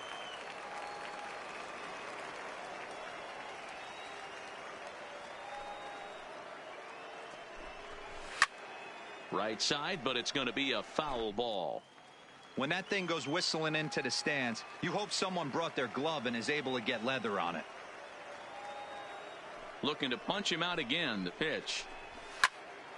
Right side, but it's going to be a foul ball. When that thing goes whistling into the stands, you hope someone brought their glove and is able to get leather on it. Looking to punch him out again. The pitch.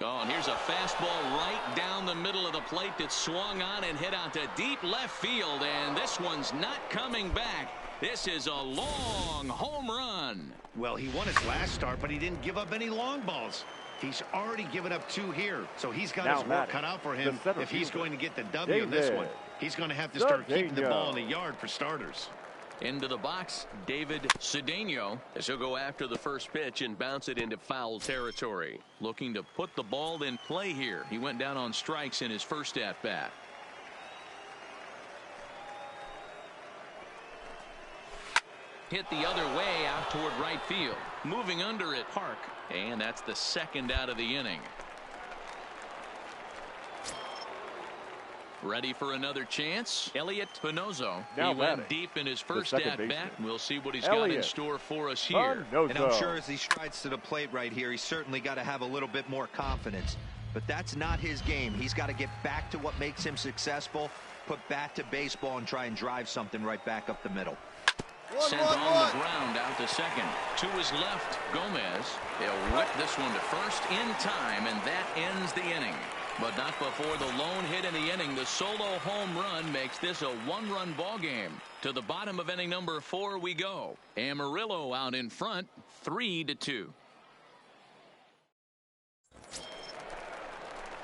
Oh, and here's a fastball right down the middle of the plate that swung on and hit out to deep left field, and this one's not coming back. This is a long home run. Well, he won his last start, but he didn't give up any long balls. He's already given up 2 here, so he's got his work cut out for him if he's going to get the W in this one. He's going to have to start keeping the ball in the yard for starters. Into the box, David Cedeno, as he'll go after the first pitch and bounce it into foul territory. Looking to put the ball in play here. He went down on strikes in his first at-bat. Hit the other way out toward right field. Moving under at Park, and that's the 2nd out of the inning. Ready for another chance. Elliot Pinozo. He went deep in his first at-bat. We'll see what he's got in store for us here. And I'm sure as he strides to the plate right here, he's certainly got to have a little bit more confidence. But that's not his game. He's got to get back to what makes him successful, put bat to baseball, and try and drive something right back up the middle. Sent on the ground out to second. To his left, Gomez. He'll whip this one to first in time, and that ends the inning. But not before the lone hit in the inning. The solo home run makes this a 1-run ball game. To the bottom of inning number 4 we go. Amarillo out in front, 3-2.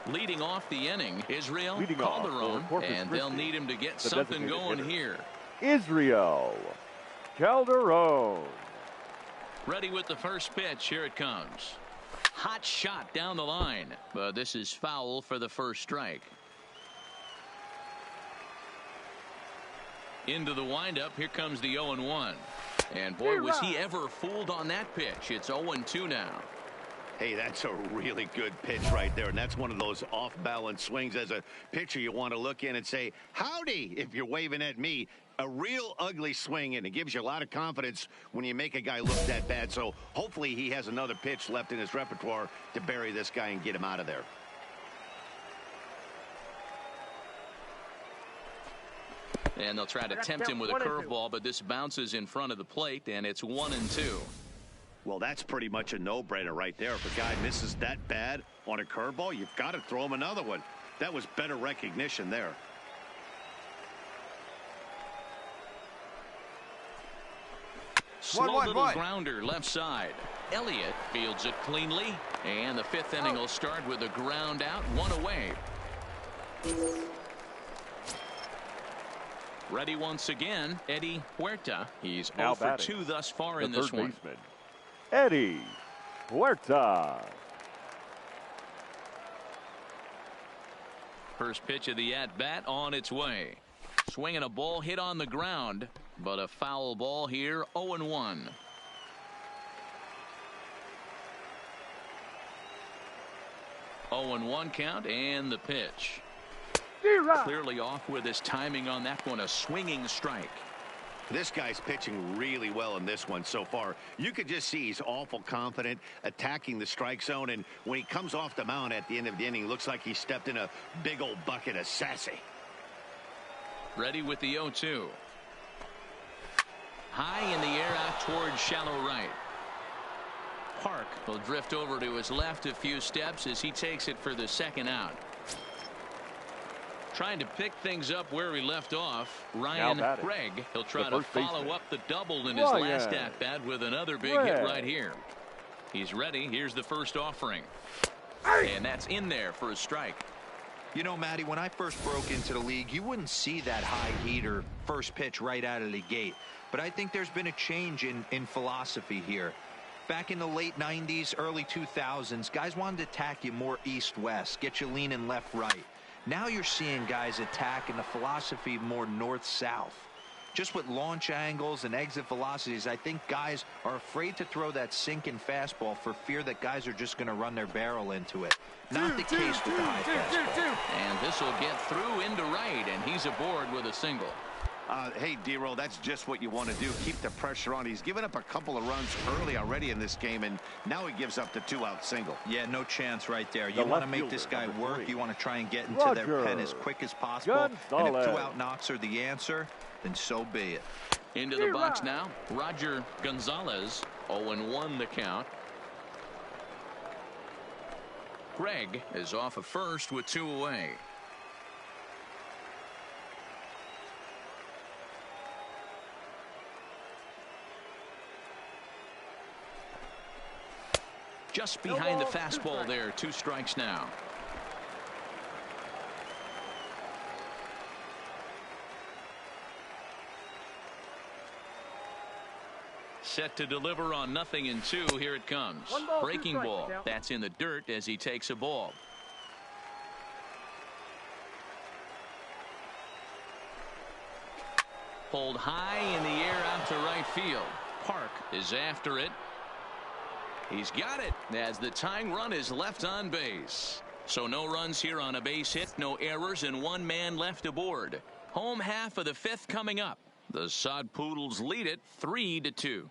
Leading off the inning, Israel Calderon, and they'll need him to get something going here. Israel Calderon. Ready with the first pitch. Here it comes. Hot shot down the line, but this is foul for the first strike. Into the windup. Here comes the 0-1. And boy, was he ever fooled on that pitch. It's 0-2 now. Hey, that's a really good pitch right there, and that's one of those off-balance swings. As a pitcher, you want to look in and say, howdy, if you're waving at me. A real ugly swing, and it gives you a lot of confidence when you make a guy look that bad. So hopefully he has another pitch left in his repertoire to bury this guy and get him out of there. And they'll try to tempt him with a curveball, but this bounces in front of the plate, and it's 1-2. Well, that's pretty much a no-brainer right there. If a guy misses that bad on a curveball, you've got to throw him another one. That was better recognition there. Slow little grounder left side. Elliott fields it cleanly, and the 5th inning will start with a ground out, 1 away. Ready once again, Eddie Huerta. He's 0 for 2 thus far in this one. Eddie Huerta. First pitch of the at-bat on its way. Swinging a ball hit on the ground, but a foul ball here, 0-1. Oh, and 1 count, and the pitch. Clearly off with his timing on that one, a swinging strike. This guy's pitching really well in this one so far. You could just see he's awful confident attacking the strike zone, and when he comes off the mound at the end of the inning, looks like he stepped in a big old bucket of sassy. Ready with the 0-2. High in the air out towards shallow right. Park will drift over to his left a few steps as he takes it for the second out. Trying to pick things up where he left off, Ryan Craig. He'll try to follow up the double in his last at-bat with another big hit right here. He's ready. Here's the first offering. And that's in there for a strike. You know, Matty, when I first broke into the league, you wouldn't see that high heater first pitch right out of the gate. But I think there's been a change in philosophy here. Back in the late 90s, early 2000s, guys wanted to attack you more east-west, get you leaning left-right. Now you're seeing guys attack in the philosophy more north-south. Just with launch angles and exit velocities, I think guys are afraid to throw that sinking fastball for fear that guys are just going to run their barrel into it. Not the case with the high fastball. And this will get through into right, and he's aboard with a single. Hey, D-Roll, that's just what you want to do. Keep the pressure on. He's given up a couple of runs early already in this game, and now he gives up the 2-out single. Yeah, no chance right there. You want to make this guy work. You want to try and get into their pen as quick as possible. And if 2-out knocks are the answer, then so be it. Into the box now, Roger Gonzalez. 0-1 the count. Greg is off of first with 2 away. Just behind the fastball there. 2 strikes now. Set to deliver on 0-2. Here it comes. Breaking ball. That's in the dirt as he takes a ball. Pulled high in the air out to right field. Park is after it. He's got it as the tying run is left on base. So no runs here on a base hit, no errors, and 1 man left aboard. Home half of the 5th coming up. The Sod Poodles lead it 3-2.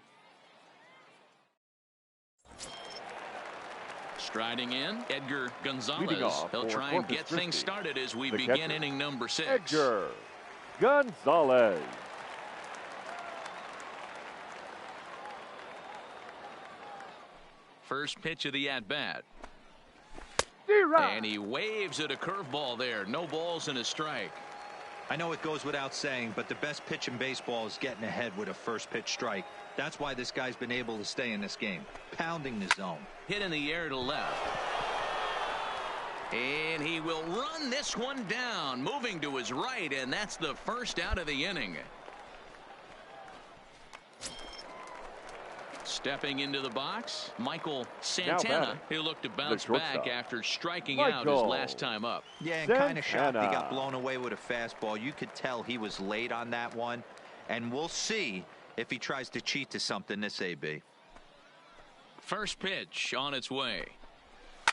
Striding in, Edgar Gonzalez. He'll try and get things started as we begin inning number 6. Edgar Gonzalez. First pitch of the at-bat. And he waves at a curveball there. No balls and a strike. I know it goes without saying, but the best pitch in baseball is getting ahead with a first pitch strike. That's why this guy's been able to stay in this game. Pounding the zone. Hit in the air to left. And he will run this one down, moving to his right, and that's the first out of the inning. Stepping into the box, Michael Santana. He'll look to bounce back after striking out his last time up. Yeah, and kind of shocked he got blown away with a fastball. You could tell he was late on that one, and we'll see if he tries to cheat to something this AB. First pitch on its way.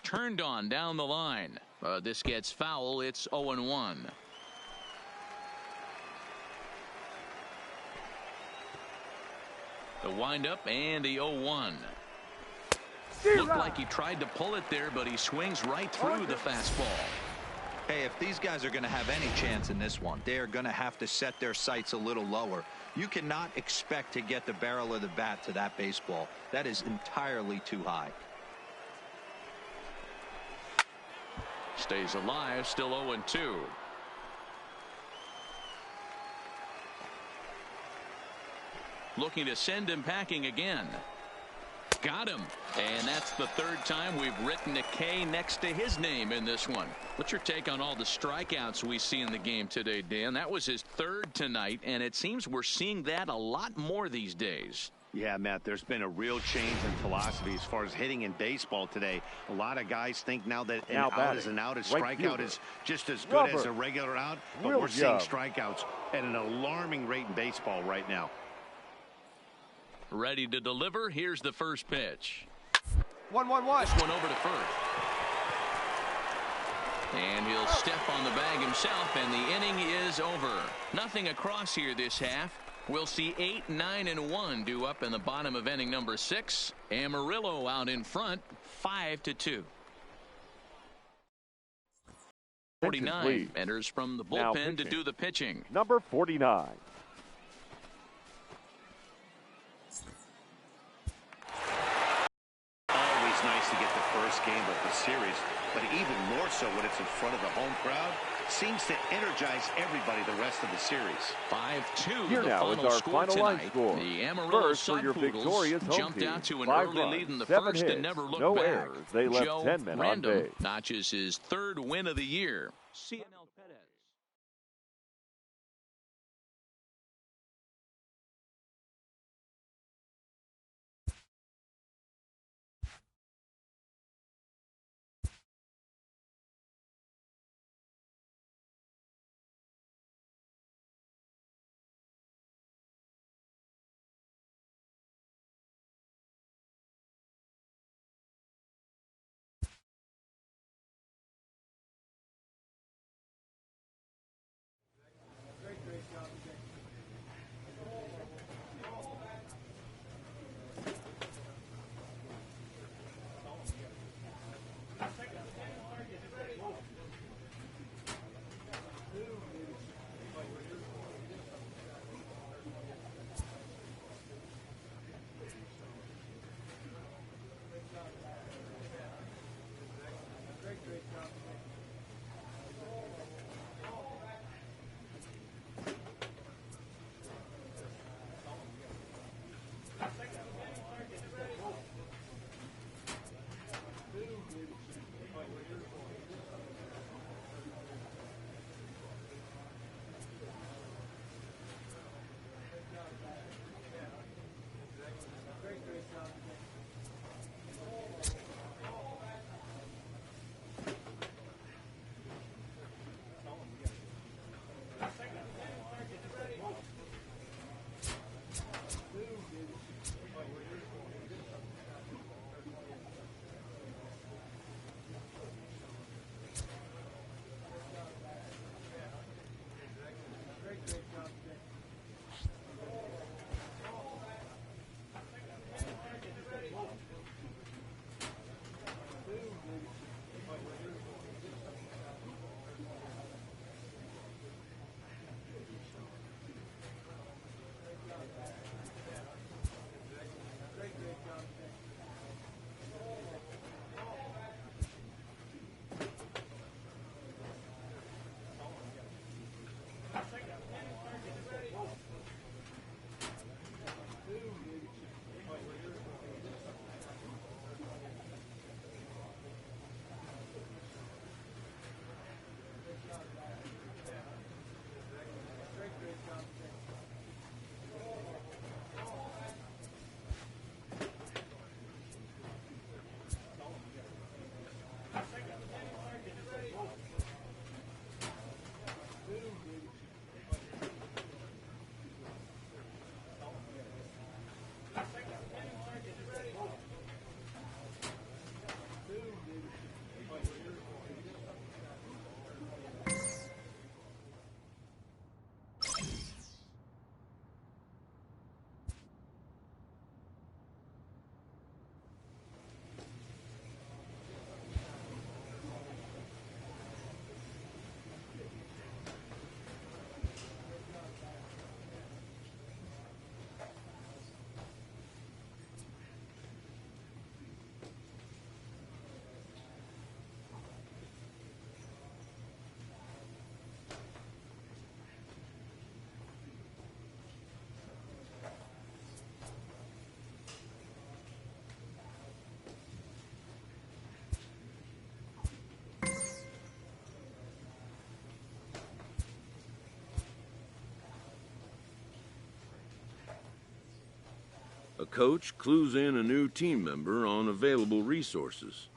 Turned on down the line. This gets foul. It's 0-1. The windup and the 0-1. Looked like he tried to pull it there, but he swings right through the fastball. Hey, if these guys are going to have any chance in this one, they are going to have to set their sights a little lower. You cannot expect to get the barrel of the bat to that baseball. That is entirely too high. Stays alive, still 0-2. Looking to send him packing again. Got him. And that's the third time we've written a K next to his name in this one. What's your take on all the strikeouts we see in the game today, Dan? That was his third tonight, and it seems we're seeing that a lot more these days. Yeah, Matt, there's been a real change in philosophy as far as hitting in baseball today. A lot of guys think now that an out is an out, a strikeout is just as good as a regular out. But we're seeing strikeouts at an alarming rate in baseball right now. Ready to deliver. Here's the first pitch. 1-1-1. This one over to first. And he'll step on the bag himself, and the inning is over. Nothing across here this half. We'll see 8, 9, and 1 due up in the bottom of inning number 6. Amarillo out in front, 5-2. 49 enters from the bullpen to do the pitching. Number 49. Always nice to get the first game of the series, but even more so when it's in front of the home crowd. Seems to energize everybody the rest of the series. 5-2 Here the now final is our score final tonight. line score. The Amarillo First for your Sod victorious Poodles home jumped team. out to an 5 early runs, lead in the 7 first hits, and never looked no back. errors. They left Joe 10 men on Random base. notches his third win of the year. CNL A coach clues in a new team member on available resources.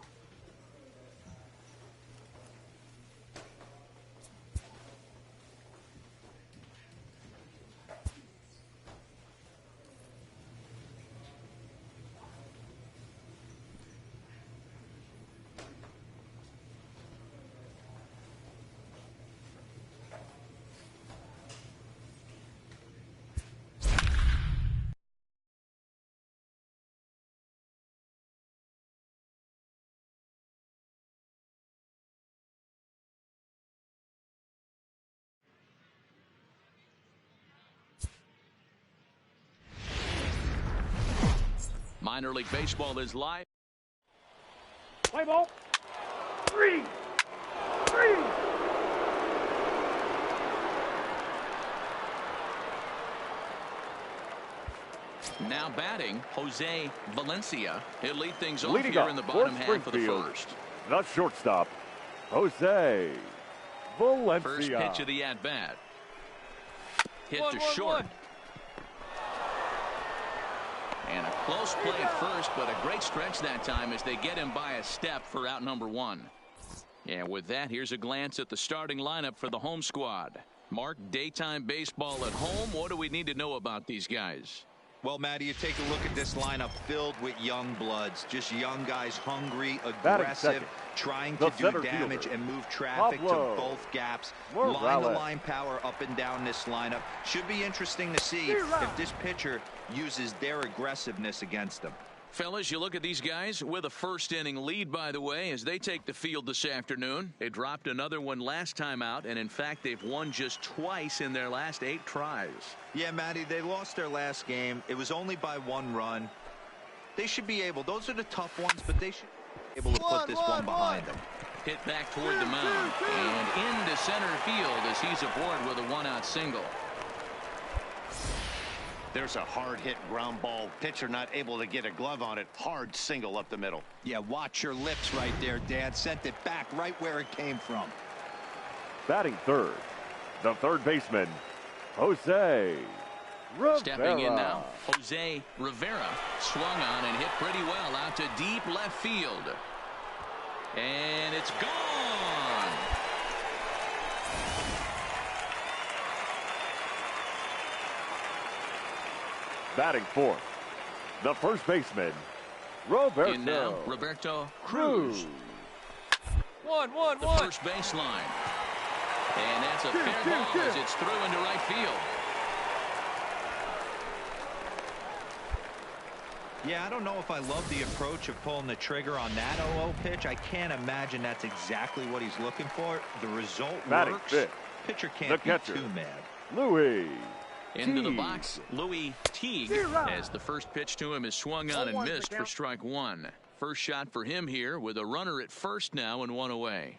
Minor League Baseball is live. Play ball. 3. Now batting, Jose Valencia. He'll lead things off Leading here up in the for bottom half of the Springfield, first. the shortstop, Jose Valencia. First pitch of the at-bat. Hit to 1-1-1. short. And a close play at first, but a great stretch that time as they get him by a step for out number 1. And with that, here's a glance at the starting lineup for the home squad. Mark, daytime baseball at home. What do we need to know about these guys? Well, Matty, you take a look at this lineup filled with young bloods, just young guys, hungry, Batting aggressive, second, trying the to do center damage fielder, and move traffic Pablo to both gaps. Morales. Line-to-line power up and down this lineup. Should be interesting to see if this pitcher uses their aggressiveness against them. Fellas, you look at these guys with a first inning lead, by the way, as they take the field this afternoon. They dropped another one last time out, and in fact, they've won just twice in their last 8 tries. Yeah, Matty, they lost their last game. It was only by 1 run. They should be able, those are the tough ones, but they should be able to put this one behind them. Hit back toward the mound, and into center field as he's aboard with a 1-out single. There's a hard hit ground ball. Pitcher not able to get a glove on it. Hard single up the middle. Yeah, watch your lips right there, Dad. Sent it back right where it came from. Batting third, the third baseman, Jose Rivera. Stepping in now, Jose Rivera swung on and hit pretty well out to deep left field. And it's gone. Batting fourth, the first baseman, Roberto. In now, Roberto Cruz. One. the first baseline. And that's a fair ball as it's through into right field. Yeah, I don't know if I love the approach of pulling the trigger on that 0-0 pitch. I can't imagine that's exactly what he's looking for. The result Batting works. fifth, Pitcher the can't be catcher, too mad. Louis Into the Teague. box, Louis Teague, as the first pitch to him is swung on and missed for strike 1. First shot for him here with a runner at first now and 1 away.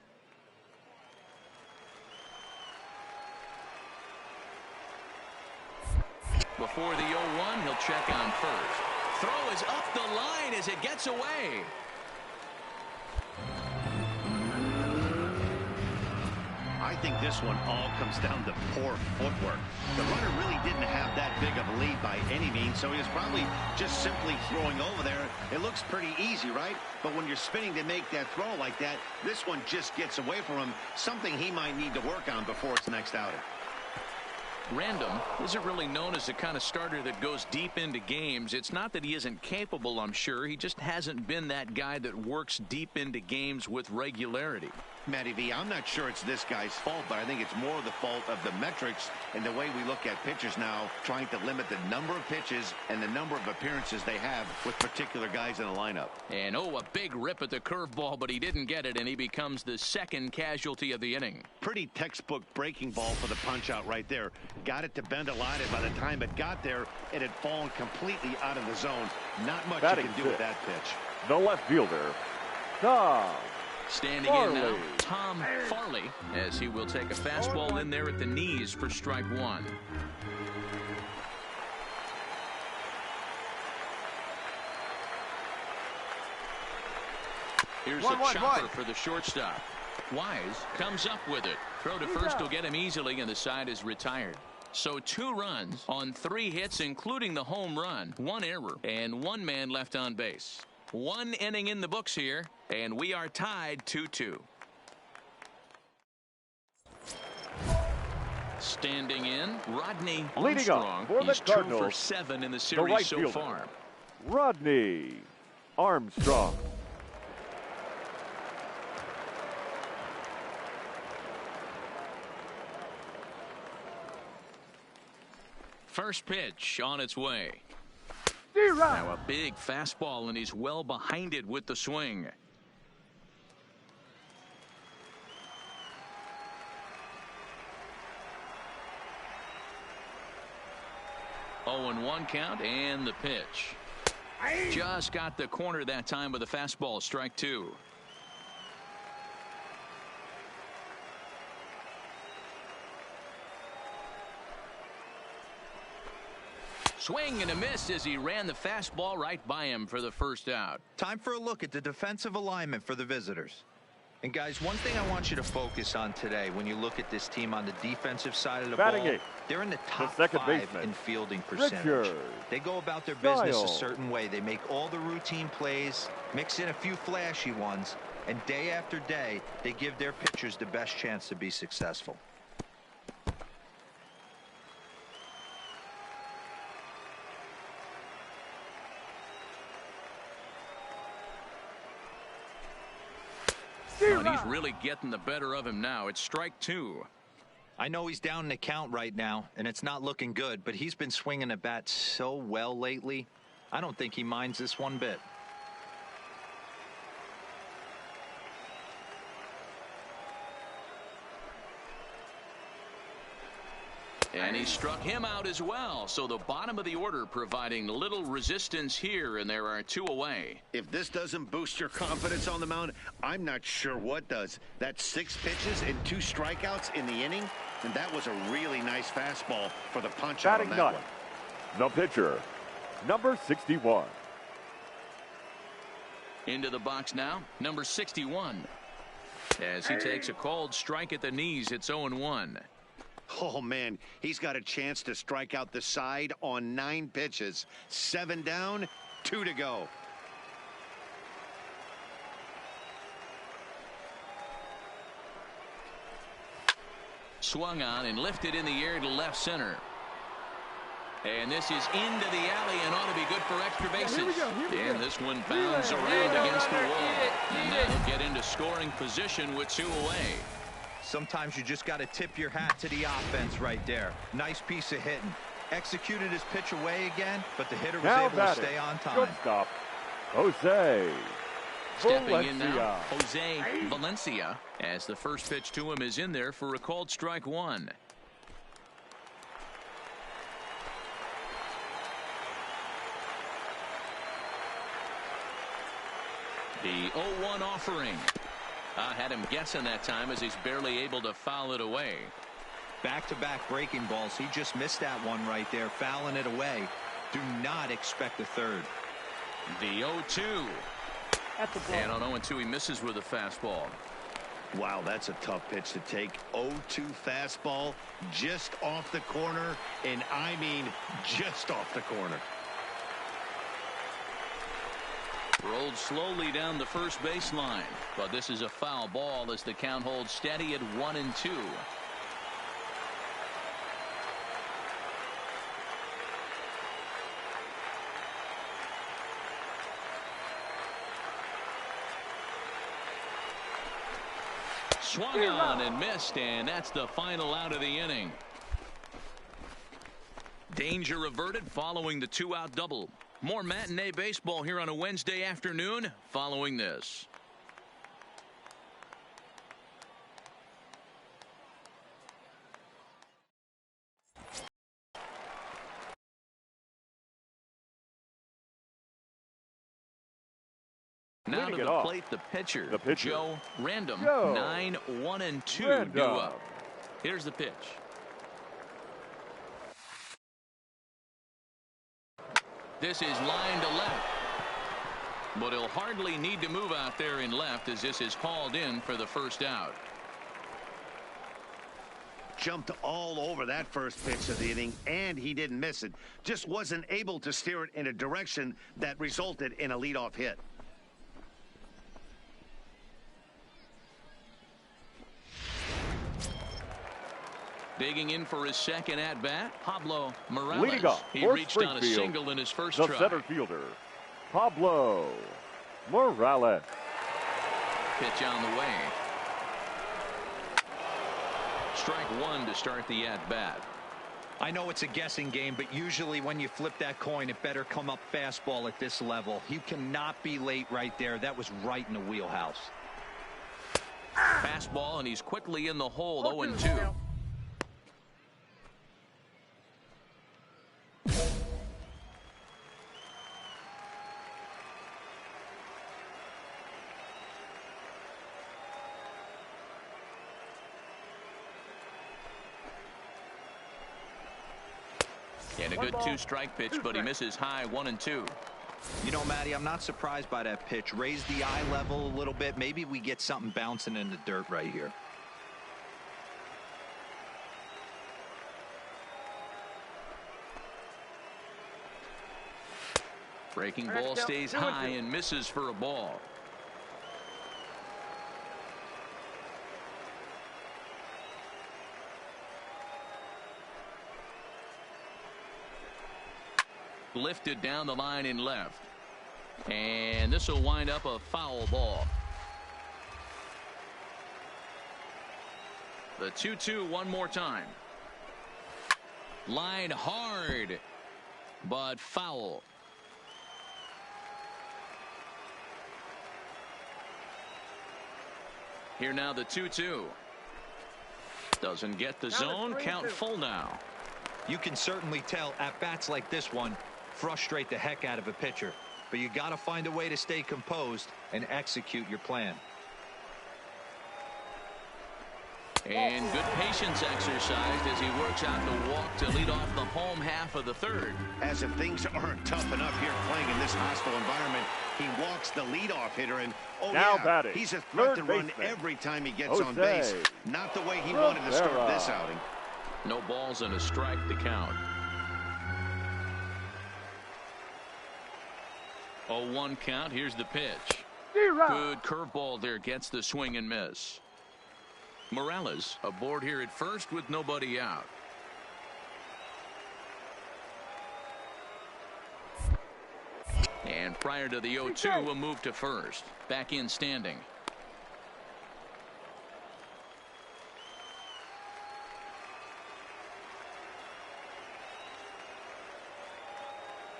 Before the 0-1, he'll check on first. Throw is up the line as it gets away. I think this one all comes down to poor footwork. The runner really didn't have that big of a lead by any means, so he was probably just simply throwing over there. It looks pretty easy, right? But when you're spinning to make that throw like that, this one just gets away from him, something he might need to work on before its next outing. Random isn't really known as the kind of starter that goes deep into games. It's not that he isn't capable, I'm sure. He just hasn't been that guy that works deep into games with regularity. Matty V, I'm not sure it's this guy's fault, but I think it's more the fault of the metrics and the way we look at pitchers now, trying to limit the number of pitches and the number of appearances they have with particular guys in the lineup. And a big rip at the curveball, but he didn't get it, and he becomes the second casualty of the inning. Pretty textbook breaking ball for the punch out right there. Got it to bend a line, and by the time it got there, it had fallen completely out of the zone. Not much you can do with that pitch. The left fielder, Tom Standing Farley. in now, Tom Farley, as he will take a fastball in there at the knees for strike 1. Here's a chopper for the shortstop. Wise comes up with it. Throw to first will get him easily, and the side is retired. So 2 runs on 3 hits, including the home run, 1 error, and 1 man left on base. 1 inning in the books here, and we are tied 2-2. Standing in, Rodney Leading Armstrong. up for the He's 2 Cardinals, for 7 in the the series right so fielder, far. Rodney Armstrong. First pitch on its way. D-Rod. Now a big fastball, and he's well behind it with the swing. Oh, and 1 count, and the pitch. Just got the corner that time with a fastball, strike 2. Swing and a miss as he ran the fastball right by him for the first out. Time for a look at the defensive alignment for the visitors. And guys, one thing I want you to focus on today when you look at this team on the defensive side of the Batting ball, eighth, they're in the top second 5 baseman, in fielding percentage. Richard They go about their business a Giles. certain way. They make all the routine plays, mix in a few flashy ones, and day after day, they give their pitchers the best chance to be successful. And he's really getting the better of him now. It's strike 2. I know he's down in the count right now, and it's not looking good, but he's been swinging the bat so well lately. I don't think he minds this one bit. And he struck him out as well. So the bottom of the order providing little resistance here, and there are 2 away. If this doesn't boost your confidence on the mound, I'm not sure what does. That's 6 pitches and 2 strikeouts in the inning, and that was a really nice fastball for the punch out on Batting that 9th, one. the pitcher, number 61. Into the box now, number 61. As he takes a called strike at the knees, it's 0-1. Oh, man, he's got a chance to strike out the side on 9 pitches. 7 down, 2 to go. Swung on and lifted in the air to left center. And this is into the alley and ought to be good for extra bases. And this one bounds around against the wall. And now he'll get into scoring position with 2 away. Sometimes you just got to tip your hat to the offense right there. Nice piece of hitting. Executed his pitch away again, but the hitter was Now able batting, to stay on time. shortstop, Jose Stepping in now, Valencia. Jose Valencia, as the first pitch to him is in there for a called strike 1. The 0-1 offering. Had him guessing that time as he's barely able to foul it away. Back-to-back breaking balls. He just missed that one right there, fouling it away. Do not expect a third. The 0-2. And on 0-2, he misses with a fastball. Wow, that's a tough pitch to take. 0-2 fastball just off the corner, and I mean just off the corner. Rolled slowly down the first baseline, but this is a foul ball as the count holds steady at 1-2. Swung on and missed, and that's the final out of the inning. Danger averted following the 2-out double. More matinee baseball here on a Wednesday afternoon following this. Now to the plate, the pitcher, Joe Random. 9-1-2 due up. Here's the pitch. This is line to left. But he'll hardly need to move out there in left as this is hauled in for the first out. jumped all over that first pitch of the inning, and he didn't miss it. Just wasn't able to steer it in a direction that resulted in a leadoff hit. Digging in for his second at-bat, Pablo Morales. Leading off He reached on a single in his first the try. center fielder, Pablo Morales. Pitch on the way. Strike one to start the at-bat. I know it's a guessing game, but usually when you flip that coin, it better come up fastball at this level. You cannot be late right there. That was right in the wheelhouse. Fastball, and he's quickly in the hole, 0-2. And a good two-strike pitch, but he misses high, 1-2. You know, Matty, I'm not surprised by that pitch. Raise the eye level a little bit. Maybe we get something bouncing in the dirt right here. Breaking ball stays high and misses for a ball. Lifted down the line in left. And this will wind up a foul ball. The 2-2 one more time. Line hard, but foul. Here now the 2-2. Doesn't get the zone. Count full now. You can certainly tell at bats like this one frustrate the heck out of a pitcher, but you got to find a way to stay composed and execute your plan. And good patience exercised as he works out the walk to lead off the home half of the third. As if things aren't tough enough here playing in this hostile environment, he walks the leadoff hitter, and batting, he's a threat to run baseman, every time he gets on base. Not the way he wanted to start this outing. No balls and a strike to count. 0-1 count. Here's the pitch. Good curveball there. Gets the swing and miss. Morales aboard here at first with nobody out. And prior to the 0-2, we'll move to first. Back in standing.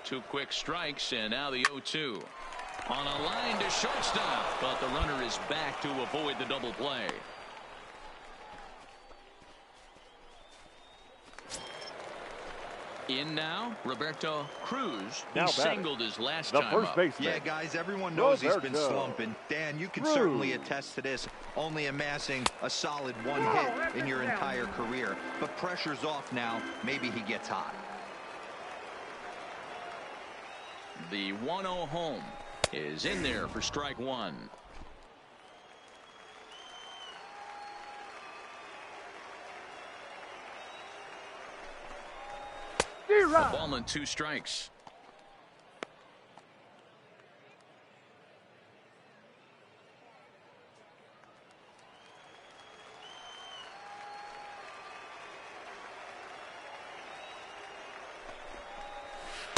Two quick strikes, and now the 0-2. On a line to shortstop, but the runner is back to avoid the double play. In now, Roberto Cruz, who singled his last time first up. baseman. Yeah, guys, everyone knows he's been slumping. Dan, you can certainly attest to this, only amassing a solid one hit in your entire career. But pressure's off now. Maybe he gets hot. The 1-0 home is in there for strike one. A ball and two strikes.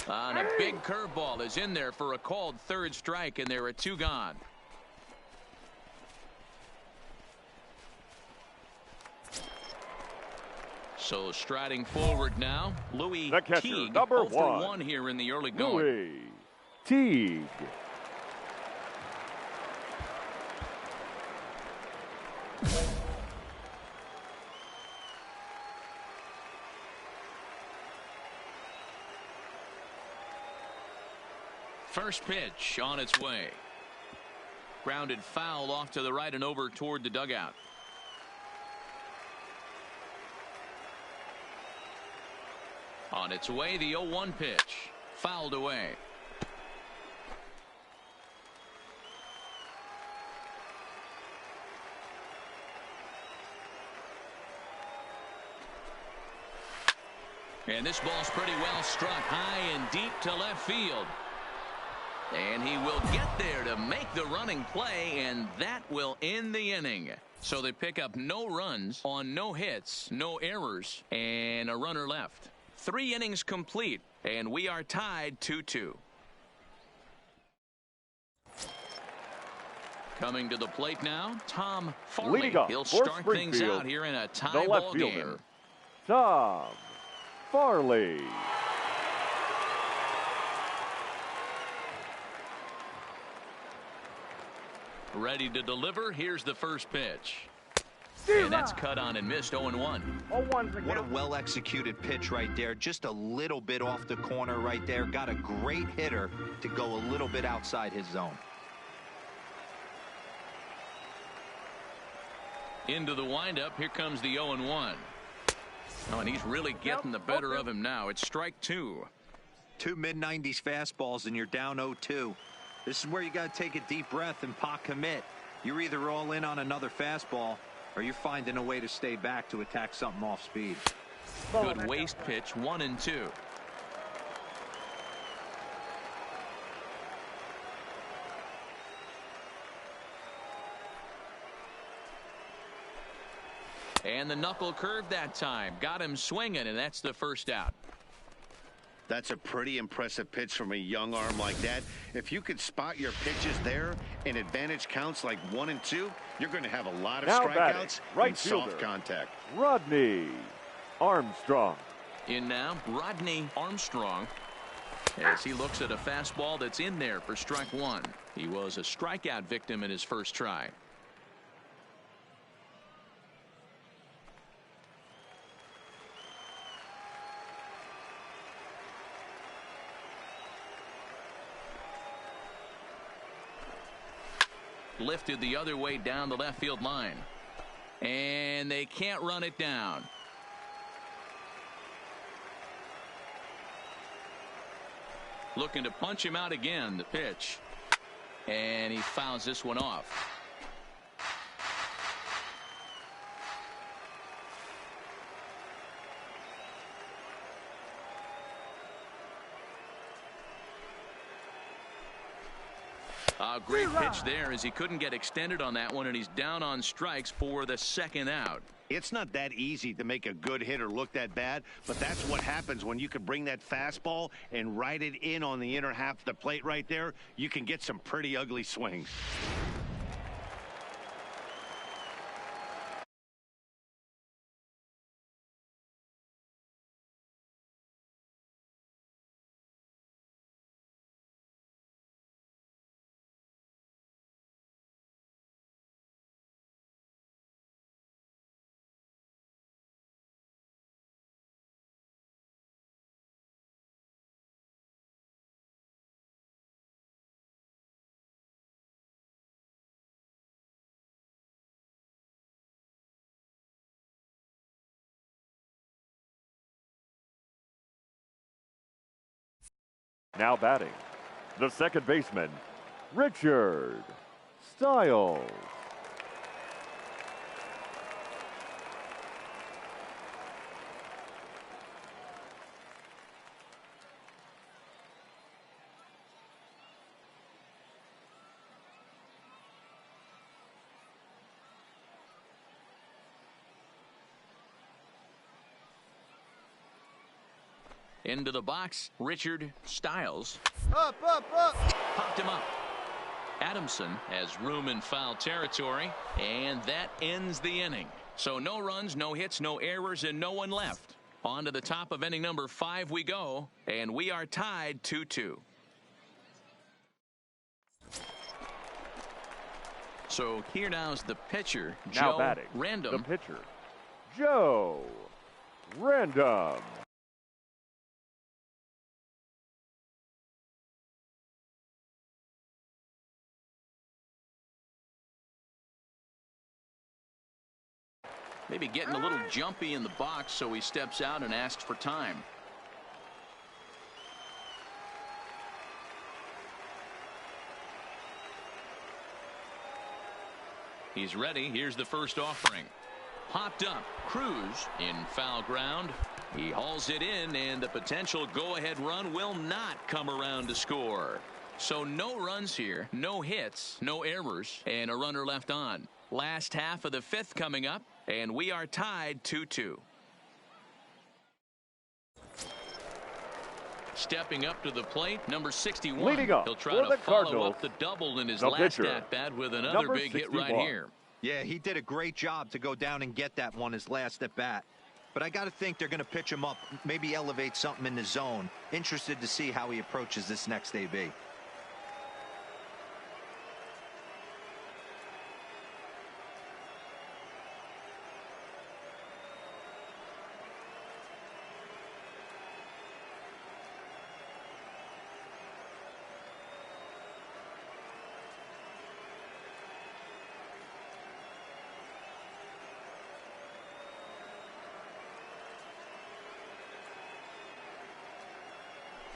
And a big curveball is in there for a called third strike, and there are two gone. So striding forward now, Louis The catcher, Teague, number 0 for 1. 1 here in the early going. Louis Teague. First pitch on its way. Grounded foul off to the right and over toward the dugout. On its way, the 0-1 pitch. Fouled away. And this ball's pretty well struck high and deep to left field. And he will get there to make the running play, and that will end the inning. So they pick up no runs on no hits, no errors, and a runner left. 3 innings complete, and we are tied 2-2. Coming to the plate now, Tom Farley. He'll start things out here in a tie ball game. Tom Farley. Ready to deliver. Here's the first pitch. And that's cut on and missed. 0-1. What a well-executed pitch right there. Just a little bit off the corner right there. Got a great hitter to go a little bit outside his zone. Into the windup. Here comes the 0-1. Oh, and he's really getting the better of him now. It's strike 2. 2 mid-90s fastballs and you're down 0-2. This is where you got to take a deep breath and pot commit. You're either all in on another fastball or you're finding a way to stay back to attack something off speed. Good waist pitch. 1-2. And the knuckle curve that time. Got him swinging, and that's the first out. That's a pretty impressive pitch from a young arm like that. If you could spot your pitches there in advantage counts like 1 and 2, you're going to have a lot of strikeouts and soft contact. Rodney Armstrong. In now, Rodney Armstrong, as he looks at a fastball that's in there for strike 1. He was a strikeout victim in his first try. Lifted the other way down the left field line. And they can't run it down. Looking to punch him out again, the pitch. And he fouls this one off. A great pitch there as he couldn't get extended on that one, and he's down on strikes for the second out. It's not that easy to make a good hitter look that bad, but that's what happens when you can bring that fastball and ride it in on the inner half of the plate right there. You can get some pretty ugly swings. Now batting, the second baseman, Richard Stiles. Into the box, Richard Stiles. Up. Popped him up. Adamson has room in foul territory, and that ends the inning. So no runs, no hits, no errors, and no one left. On to the top of inning number 5 we go, and we are tied 2-2. So here now's the pitcher, Now Joe batting, Random. the pitcher, Joe Random. Maybe getting a little jumpy in the box, so he steps out and asks for time. He's ready. Here's the first offering. popped up. Cruz in foul ground. He hauls it in, and the potential go-ahead run will not come around to score. So no runs here, no hits, no errors, and a runner left on. Last half of the fifth coming up, and we are tied 2-2. Stepping up to the plate, number 61. Leading up He'll try for to the follow Cardinals, up the double in his the last pitcher, at-bat with another number big hit 61. right here. Yeah, he did a great job to go down and get that one his last at bat. But I got to think they're going to pitch him up, maybe elevate something in the zone. Interested to see how he approaches this next AB.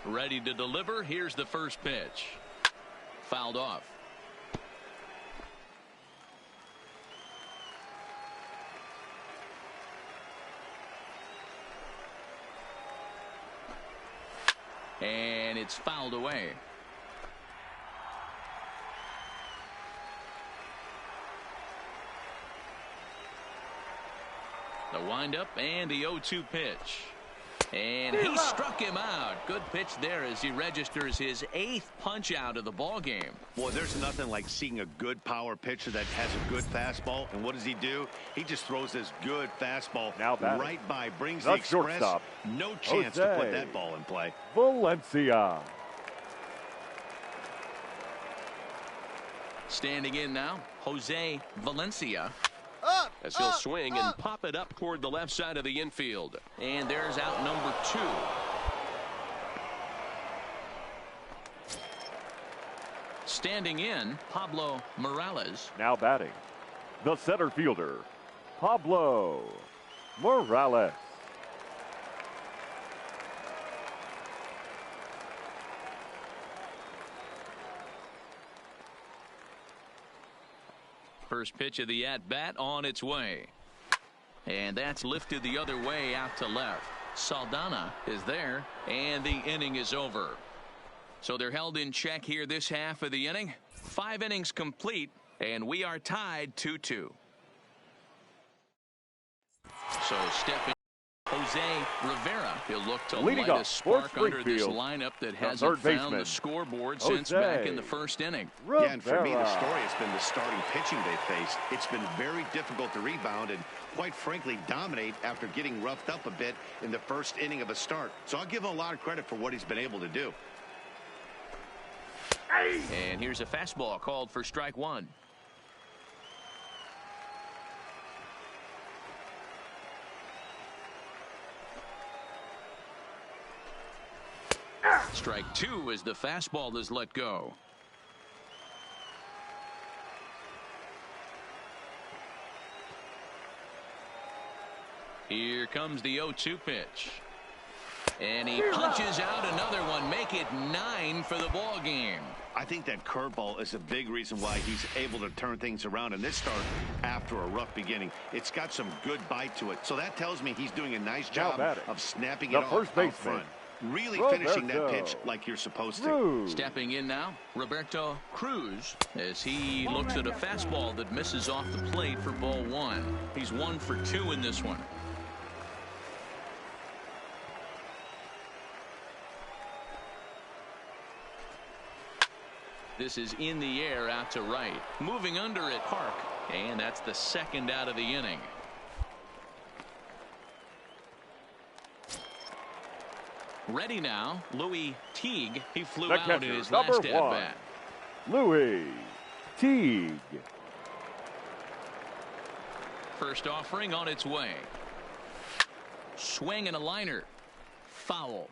Ready to deliver. Here's the first pitch. Fouled off. And it's fouled away. The windup and the 0-2 pitch. And he struck him out. Good pitch there as he registers his 8th punch out of the ball game. Boy, there's nothing like seeing a good power pitcher that has a good fastball. And what does he do? He just throws this good fastball now right by, brings the express. Shortstop. No chance to put that ball in play. Valencia. Standing in now, Jose Valencia. As he'll swing and pop it up toward the left side of the infield. And there's out number 2. Standing in, Pablo Morales. Now batting, the center fielder, Pablo Morales. First pitch of the at-bat on its way. And that's lifted the other way out to left. Saldana is there, and the inning is over. So they're held in check here this half of the inning. 5 innings complete, and we are tied 2-2. So stepping Jose Rivera. He'll look to Leading light a up spark for under this Springfield, lineup that the hasn't third found baseman, the scoreboard Jose since back in the first inning. Rivera. Yeah, and for me, the story has been the starting pitching they faced. It's been very difficult to rebound and, quite frankly, dominate after getting roughed up a bit in the first inning of a start. So I'll give him a lot of credit for what he's been able to do. And here's a fastball called for strike 1. Strike 2 as the fastball is let go. Here comes the 0-2 pitch. And he punches out another one. Make it 9 for the ball game. I think that curveball is a big reason why he's able to turn things around in this start after a rough beginning. It's got some good bite to it. So that tells me he's doing a nice job of snapping it off out front. Really finishing that pitch like you're supposed to. Stepping in now, Roberto Cruz, as he looks at a fastball that misses off the plate for ball 1. He's 1 for 2 in this one. This is in the air out to right. Moving under at Park. And that's the second out of the inning. Ready now, Louis Teague. He flew The out catcher, in his number last 1, at-bat. Louis Teague. First offering on its way. Swing and a liner. Foul.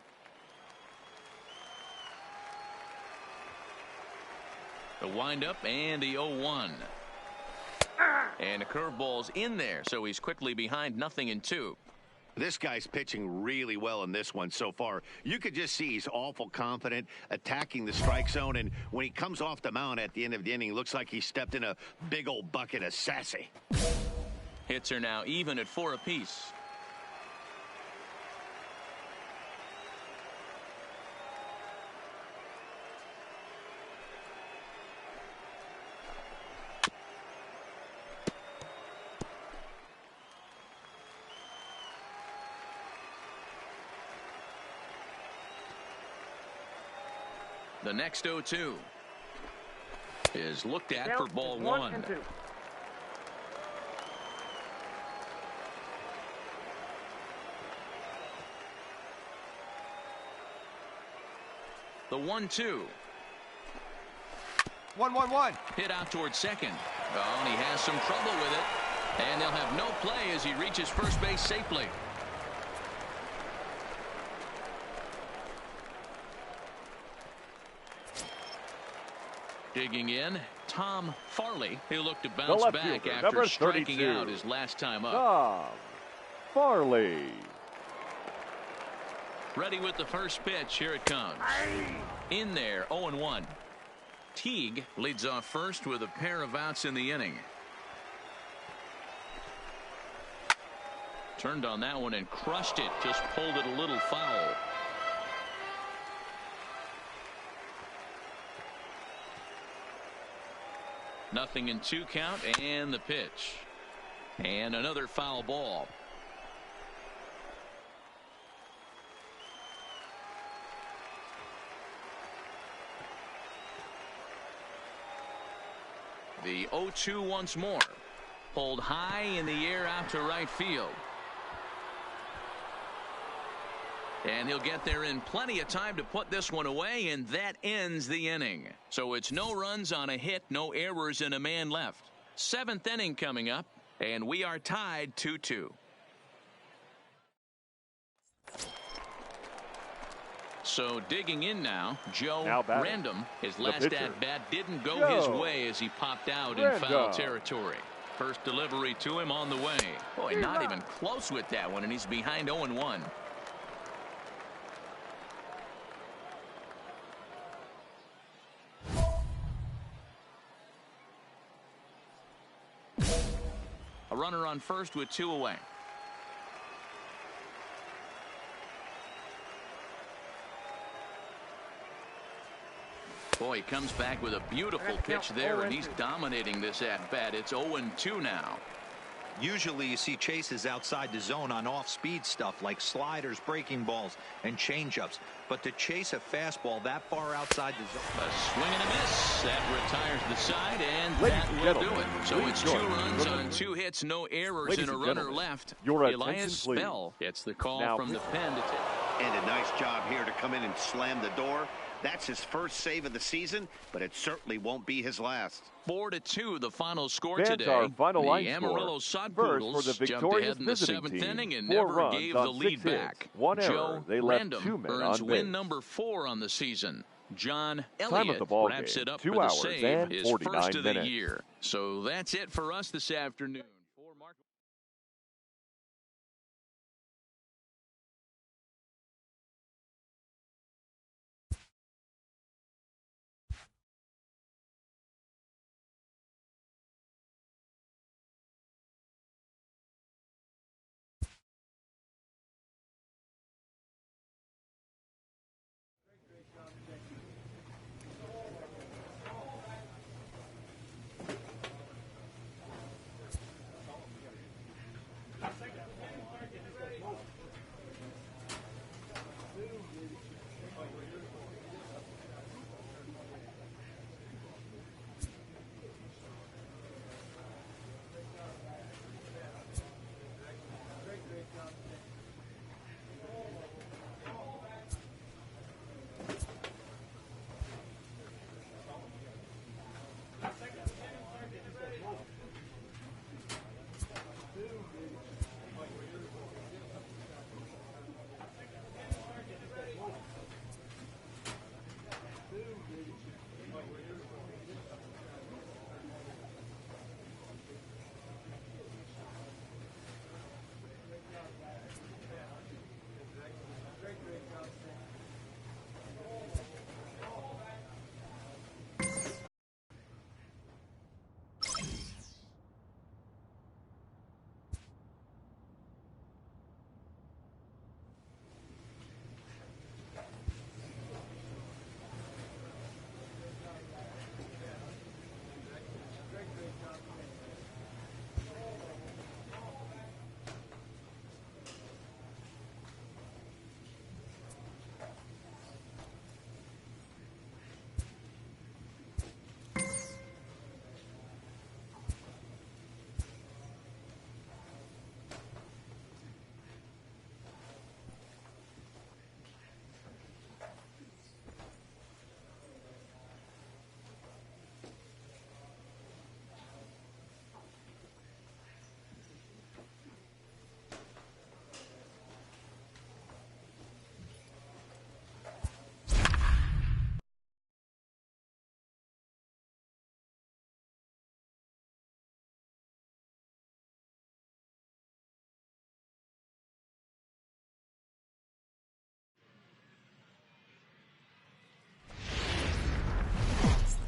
The windup and the 0-1. And the curveball's in there, so he's quickly behind 0-2. This guy's pitching really well in this one so far. You could just see he's awful confident, attacking the strike zone, and when he comes off the mound at the end of the inning, it looks like he stepped in a big old bucket of sassy. Hits are now even at 4 apiece. The next 0-2 is looked at for ball 1. And 2. The 1-2. 1-1-1. Hit out towards second. Oh, and he has some trouble with it. And they'll have no play as he reaches first base safely. Digging in, Tom Farley, who looked to bounce back after striking out his last time up. Tom Farley. Ready with the first pitch. Here it comes. In there, 0-1. Teague leads off first with a pair of outs in the inning. Turned on that one and crushed it. Just pulled it a little foul. Nothing in 2 count, and the pitch. And another foul ball. The 0-2 once more. Pulled high in the air out to right field. And he'll get there in plenty of time to put this one away, and that ends the inning. So it's no runs on a hit, no errors, and a man left. 7th inning coming up, and we are tied 2-2. So digging in now, Joe Random. His last at-bat didn't go his way as he popped out in foul territory. First delivery to him on the way. Boy, not even close with that one, and he's behind 0-1. A runner on first with 2 away. Boy, he comes back with a beautiful pitch there, and he's dominating this at-bat. It's 0-2 now. Usually you see chases outside the zone on off-speed stuff like sliders, breaking balls, and changeups. But to chase a fastball that far outside the zone. A swing and a miss. That retires the side, and that will do it. So it's 2 runs on 2 hits, no errors, and a runner left. Elias Bell gets the call from the pen to take. And a nice job here to come in and slam the door. That's his first save of the season, but it certainly won't be his last. 4-2 the final score Fans today. Our final line the Amarillo Sod First Poodles for the jumped ahead in the visiting 7th team. inning and 4 never runs gave on the lead 6 hits. back. 1 error. Joe They left Random 2 men earns on win base. number 4 on the season. John Time Elliott of the ball wraps game, it up 2 for the hours save, and his 49 first of the minutes. year. So that's it for us this afternoon.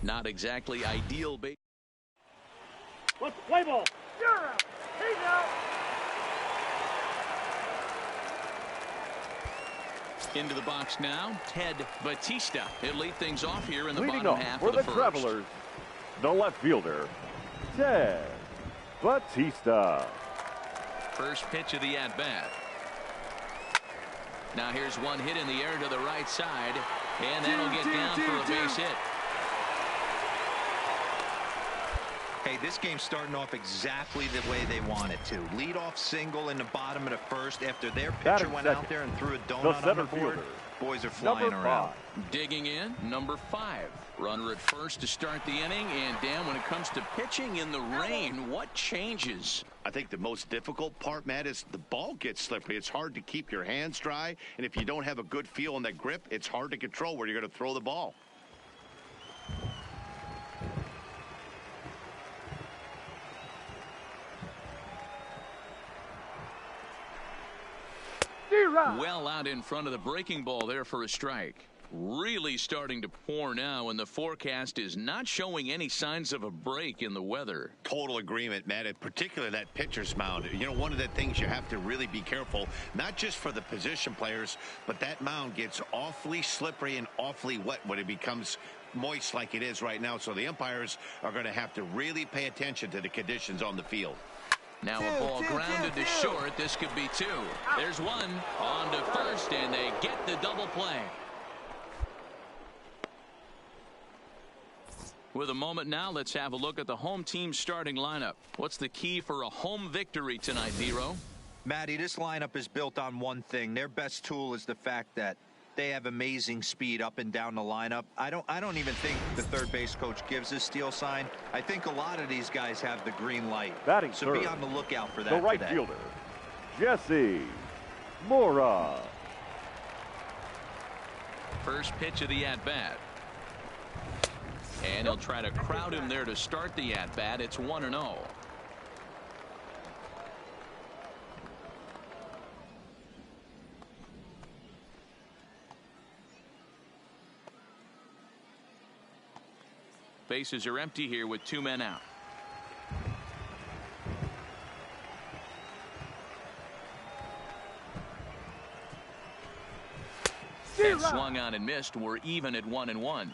Not exactly ideal. Let's play ball. You're out. He's out. Into the box now, Ted Batista. He'll lead things off here in the Leading bottom off half for of the the first. Travelers, the left fielder, Ted Batista. First pitch of the at-bat. Now here's one hit in the air to the right side, and that'll get down for a base hit. Hey, this game's starting off exactly the way they want it to. Lead off single in the bottom of the first after their pitcher went out there and threw a donut on the board. Boys are flying around. Digging in, number 5. Runner at first to start the inning, and Dan, when it comes to pitching in the rain, what changes? I think the most difficult part, Matt, is the ball gets slippery. It's hard to keep your hands dry, and if you don't have a good feel on that grip, it's hard to control where you're going to throw the ball. Well out in front of the breaking ball there for a strike. Really starting to pour now, and the forecast is not showing any signs of a break in the weather. Total agreement, Matt, and particularly that pitcher's mound. You know, one of the things you have to really be careful, not just for the position players, but that mound gets awfully slippery and awfully wet when it becomes moist like it is right now. So the umpires are going to have to really pay attention to the conditions on the field. Now a ball grounded to short. This could be 2. There's one on to first, and they get the double play. With a moment now, let's have a look at the home team starting lineup. What's the key for a home victory tonight, Dero? Matty, this lineup is built on one thing. Their best tool is the fact that they have amazing speed up and down the lineup. I don't even think the third base coach gives a steal sign. I think a lot of these guys have the green light. Batting so third, be on the lookout for that. the right today. fielder, Jesse Mora. First pitch of the at-bat. And he'll try to crowd him there to start the at-bat. It's 1-0. Bases are empty here with 2 men out. And swung on and missed. We're even at 1-1.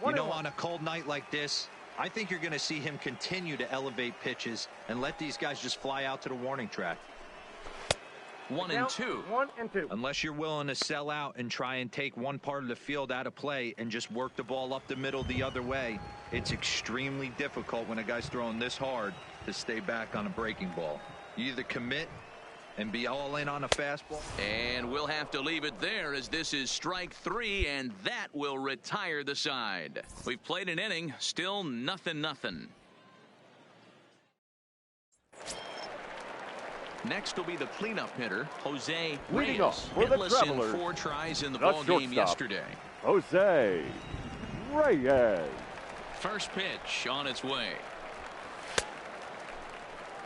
You know, on a cold night like this, I think you're going to see him continue to elevate pitches and let these guys just fly out to the warning track. 1-2. 1-2. Unless you're willing to sell out and try and take one part of the field out of play and just work the ball up the middle the other way, it's extremely difficult when a guy's throwing this hard to stay back on a breaking ball. You either commit and be all in on a fastball. And we'll have to leave it there, as this is strike 3, and that will retire the side. We've played an inning, still 0-0. Next will be the cleanup hitter, Jose Leading Reyes. off for the Hitless in Travelers, 4 tries in the the ball game shortstop, yesterday. Jose Reyes. First pitch on its way.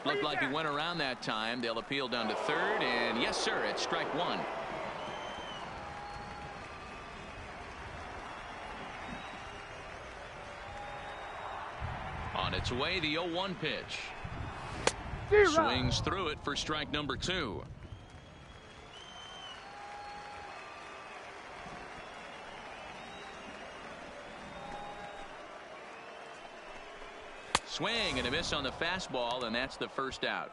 Looked like he went around that time. They'll appeal down to third, and yes, sir, it's strike 1. On its way, the 0-1 pitch. Swings through it for strike number 2. Swing and a miss on the fastball, and that's the first out.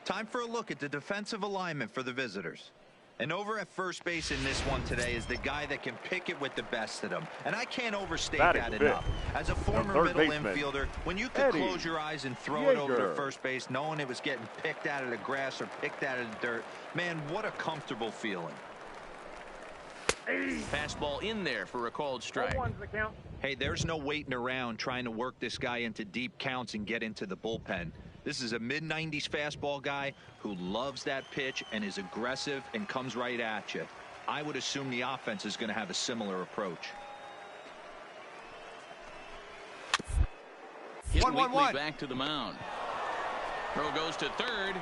Time for a look at the defensive alignment for the visitors. And over at first base in this one today is the guy that can pick it with the best of them. And I can't overstate that enough. As a former middle infielder, when you could close your eyes and throw it over to first base knowing it was getting picked out of the grass or picked out of the dirt, man, what a comfortable feeling. Fastball in there for a called strike. Hey, there's no waiting around trying to work this guy into deep counts and get into the bullpen. This is a mid-90s fastball guy who loves that pitch and is aggressive and comes right at you. I would assume the offense is going to have a similar approach. Hit weakly back to the mound. Throw goes to third.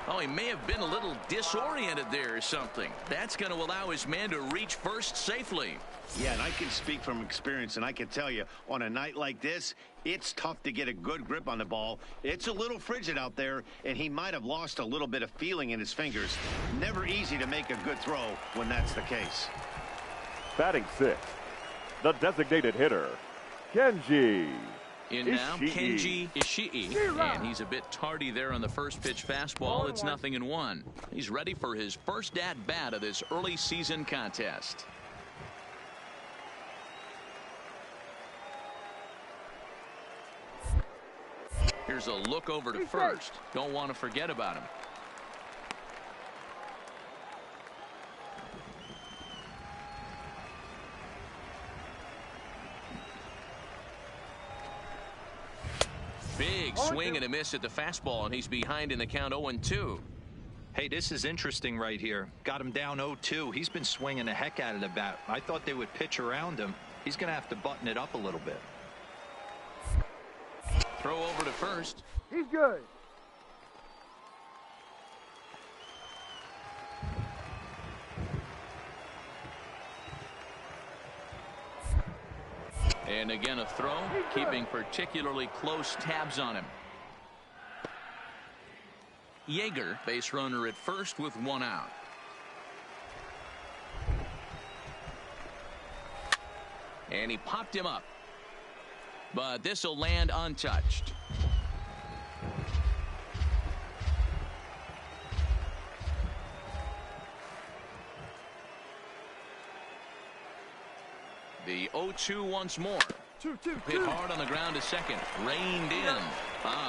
Oh, he may have been a little disoriented there or something. That's going to allow his man to reach first safely. Yeah, and I can speak from experience, and I can tell you, on a night like this, it's tough to get a good grip on the ball. It's a little frigid out there, and he might have lost a little bit of feeling in his fingers. Never easy to make a good throw when that's the case. Batting sixth, the designated hitter, Kenji In now, Kenji Ishii, and he's a bit tardy there on the first pitch fastball. It's 0-1. He's ready for his first at-bat of this early season contest. Here's a look over to first. Don't want to forget about him. Big swing and a miss at the fastball, and he's behind in the count 0-2. Hey, this is interesting right here. Got him down 0-2. He's been swinging the heck out of the bat. I thought they would pitch around him. He's going to have to button it up a little bit. Throw over to first. He's good. And again a throw, keeping particularly close tabs on him. Yeager, base runner at first with 1 out. And he popped him up. But this will land untouched. The 0-2 once more. Hit hard on the ground to second. Reined in.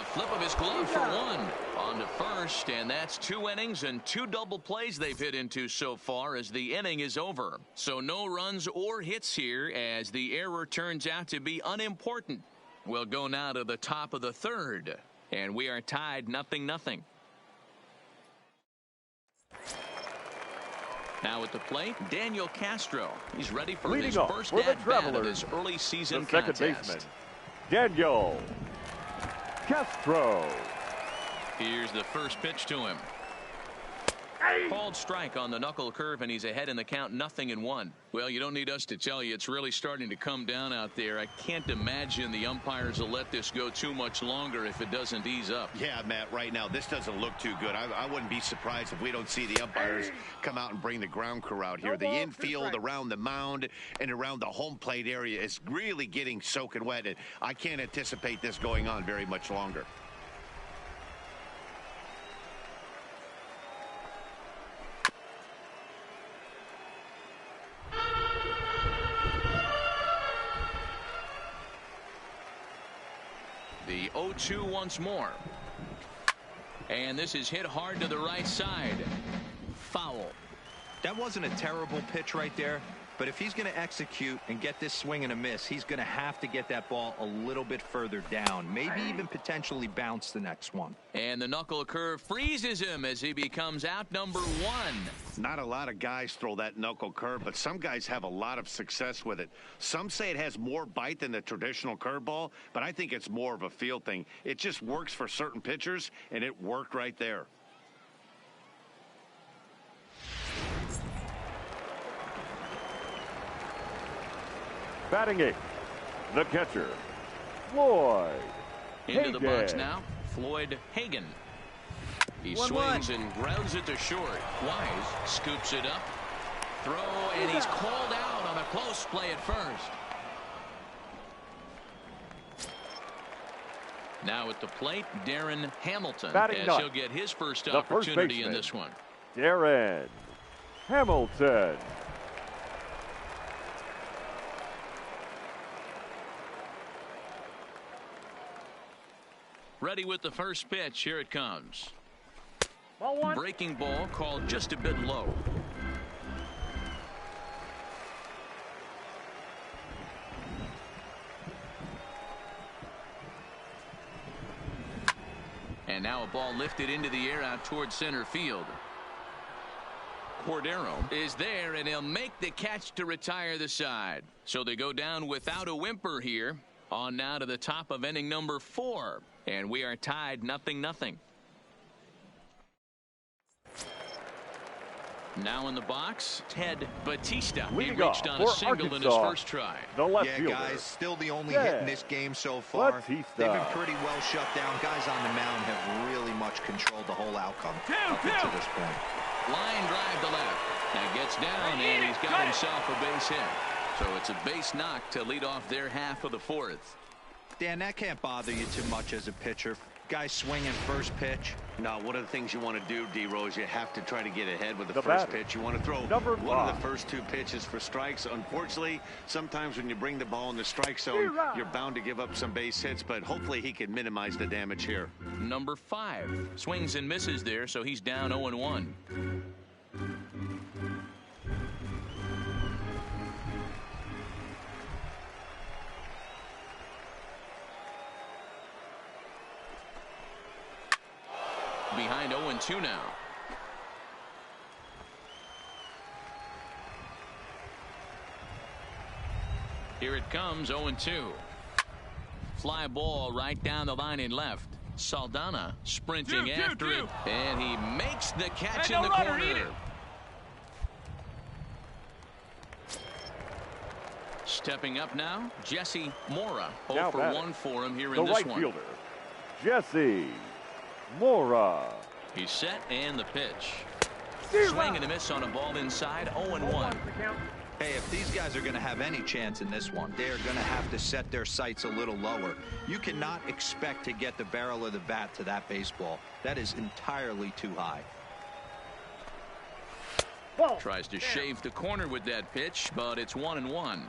Flip of his glove for 1. On to first, and that's 2 innings and 2 double plays they've hit into so far as the inning is over. So no runs or hits here as the error turns out to be unimportant. We'll go now to the top of the third, and we are tied 0-0. Now at the plate, Daniel Castro. He's ready for his first at-bat of his early season contest. Second baseman, Daniel Castro. Here's the first pitch to him. Called strike on the knuckle curve, and he's ahead in the count 0-1. Well, you don't need us to tell you it's really starting to come down out there. I can't imagine the umpires will let this go too much longer if it doesn't ease up. Yeah, Matt, right now this doesn't look too good. I wouldn't be surprised if we don't see the umpires come out and bring the ground crew out here. The infield around the mound and around the home plate area is really getting soaking wet, and I can't anticipate this going on very much longer. The 0-2 once more. And this is hit hard to the right side. Foul. That wasn't a terrible pitch right there, but if he's going to execute and get this swing and a miss, he's going to have to get that ball a little bit further down, maybe even potentially bounce the next one. And the knuckle curve freezes him as he becomes out number 1. Not a lot of guys throw that knuckle curve, but some guys have a lot of success with it. Some say it has more bite than the traditional curveball, but I think it's more of a feel thing. It just works for certain pitchers, and it worked right there. Batting eighth, the catcher, Floyd Into the box Hagen. now, Floyd Hagen. He swings and grounds it to short. Wise scoops it up. Throw, and he's called out on a close play at first. Now at the plate, Darren Hamilton, Batting as ninth, he'll get his first the opportunity first in this one. Darren Hamilton. Ready with the first pitch. Here it comes. Ball 1. Breaking ball called just a bit low. And now a ball lifted into the air out towards center field. Cordero is there, and he'll make the catch to retire the side. So they go down without a whimper here. On now to the top of inning number 4. And we are tied 0-0. Now in the box, Ted Batista. He Leading reached off on a for single in his Arkansas, first try. the left Yeah, fielder. guys, still the only Ted hit in this game so far. Batista. They've been pretty well shut down. Guys on the mound have really much controlled the whole outcome up to this point. Line drive to left. That gets down, and he's got himself a base hit. So it's a base knock to lead off their half of the fourth. Dan, that can't bother you too much as a pitcher. Guy swinging first pitch. Now, one of the things you want to do, D-Rose, you have to try to get ahead with the first batter. pitch. You want to throw Number one of 5. the first 2 pitches for strikes. Unfortunately, sometimes when you bring the ball in the strike zone, you're bound to give up some base hits, but hopefully he can minimize the damage here. Number 5 swings and misses there, so he's down 0-1. Behind 0-2 now. Here it comes, 0-2. Fly ball right down the line in left. Saldana sprinting after it, and he makes the catch in the corner. Stepping up now, Jesse Mora. 0 for 1 for him here in this right one. Fielder, Jesse Mora. He's set, and the pitch. Swing and a miss on a ball inside, 0-1. Hey, if these guys are going to have any chance in this one, they're going to have to set their sights a little lower. You cannot expect to get the barrel of the bat to that baseball. That is entirely too high. Tries to shave the corner with that pitch, but it's 1-1.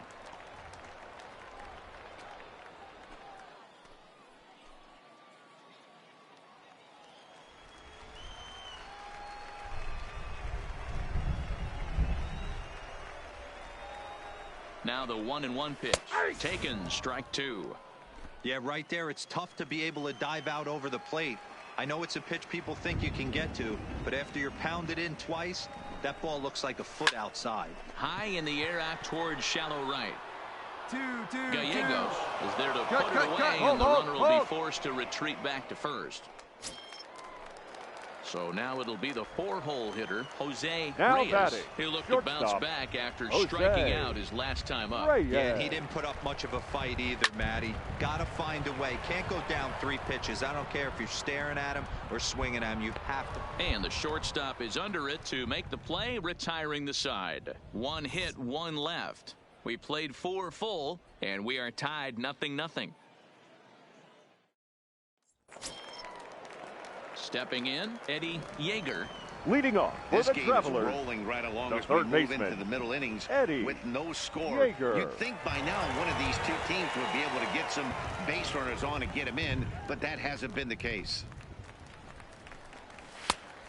Now the 1-1 pitch. Taken, strike 2. Yeah, right there, it's tough to be able to dive out over the plate. I know it's a pitch people think you can get to, but after you're pounded in twice, that ball looks like a foot outside. High in the air out towards shallow right. Gallegos is there to put it away, and the runner will be forced to retreat back to first. So now it'll be the 4-hole hitter, Jose Reyes. He'll look to bounce back after striking out his last time up. Yeah, and he didn't put up much of a fight either, Matty. Got to find a way. Can't go down 3 pitches. I don't care if you're staring at him or swinging at him. You have to. And the shortstop is under it to make the play, retiring the side. 1 hit, 1 left. We played 4 full, and we are tied 0-0. Stepping in, Eddie Yeager. Leading off for This the game Travelers, is rolling right along the as we third move baseman, into the middle innings Eddie with no score. Yeager. You'd think by now one of these 2 teams would be able to get some base runners on and get them in, but that hasn't been the case.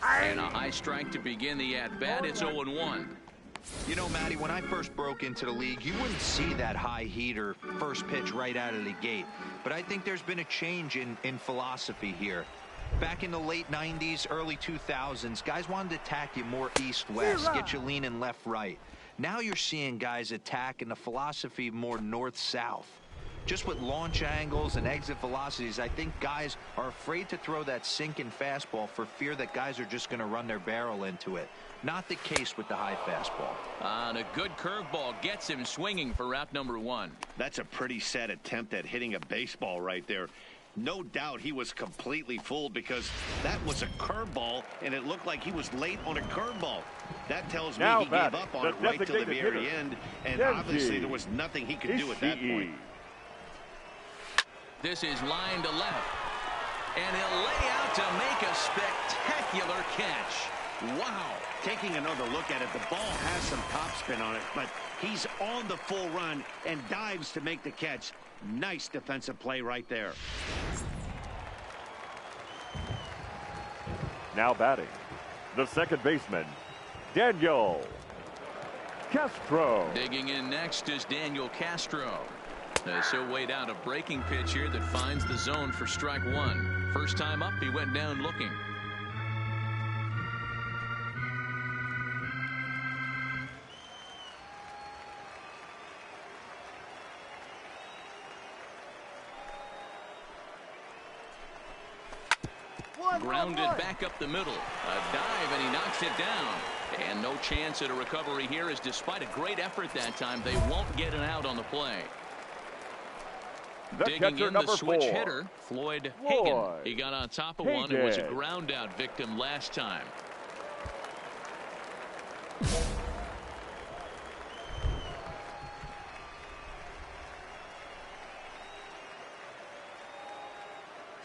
And a high strike to begin the at-bat. It's 0-1. You know, Matty, when I first broke into the league, you wouldn't see that high heater first pitch right out of the gate. But I think there's been a change in philosophy here. Back in the late 90s, early 2000s, guys wanted to attack you more east-west, get you leaning left-right. Now you're seeing guys attack in the philosophy more north-south. Just with launch angles and exit velocities, I think guys are afraid to throw that sinking fastball for fear that guys are just going to run their barrel into it. Not the case with the high fastball. And a good curveball gets him swinging for route number 1. That's a pretty sad attempt at hitting a baseball right there. No doubt he was completely fooled because that was a curveball, and it looked like he was late on a curveball. That tells me he gave up on it right till the very end, and obviously there was nothing he could do at that point. This is line to left, and he'll lay out to make a spectacular catch. Wow. Taking another look at it, the ball has some topspin on it, but he's on the full run and dives to make the catch. Nice defensive play right there. Now batting, the second baseman, Daniel Castro. Digging in next is Daniel Castro. As he'll wait out a breaking pitch here that finds the zone for strike 1. First time up, he went down looking. Grounded back up the middle. A dive, and he knocks it down. And no chance at a recovery here, as despite a great effort that time, they won't get an out on the play. Digging in the switch hitter, Floyd Hagan. He got on top of one and was a ground out victim last time.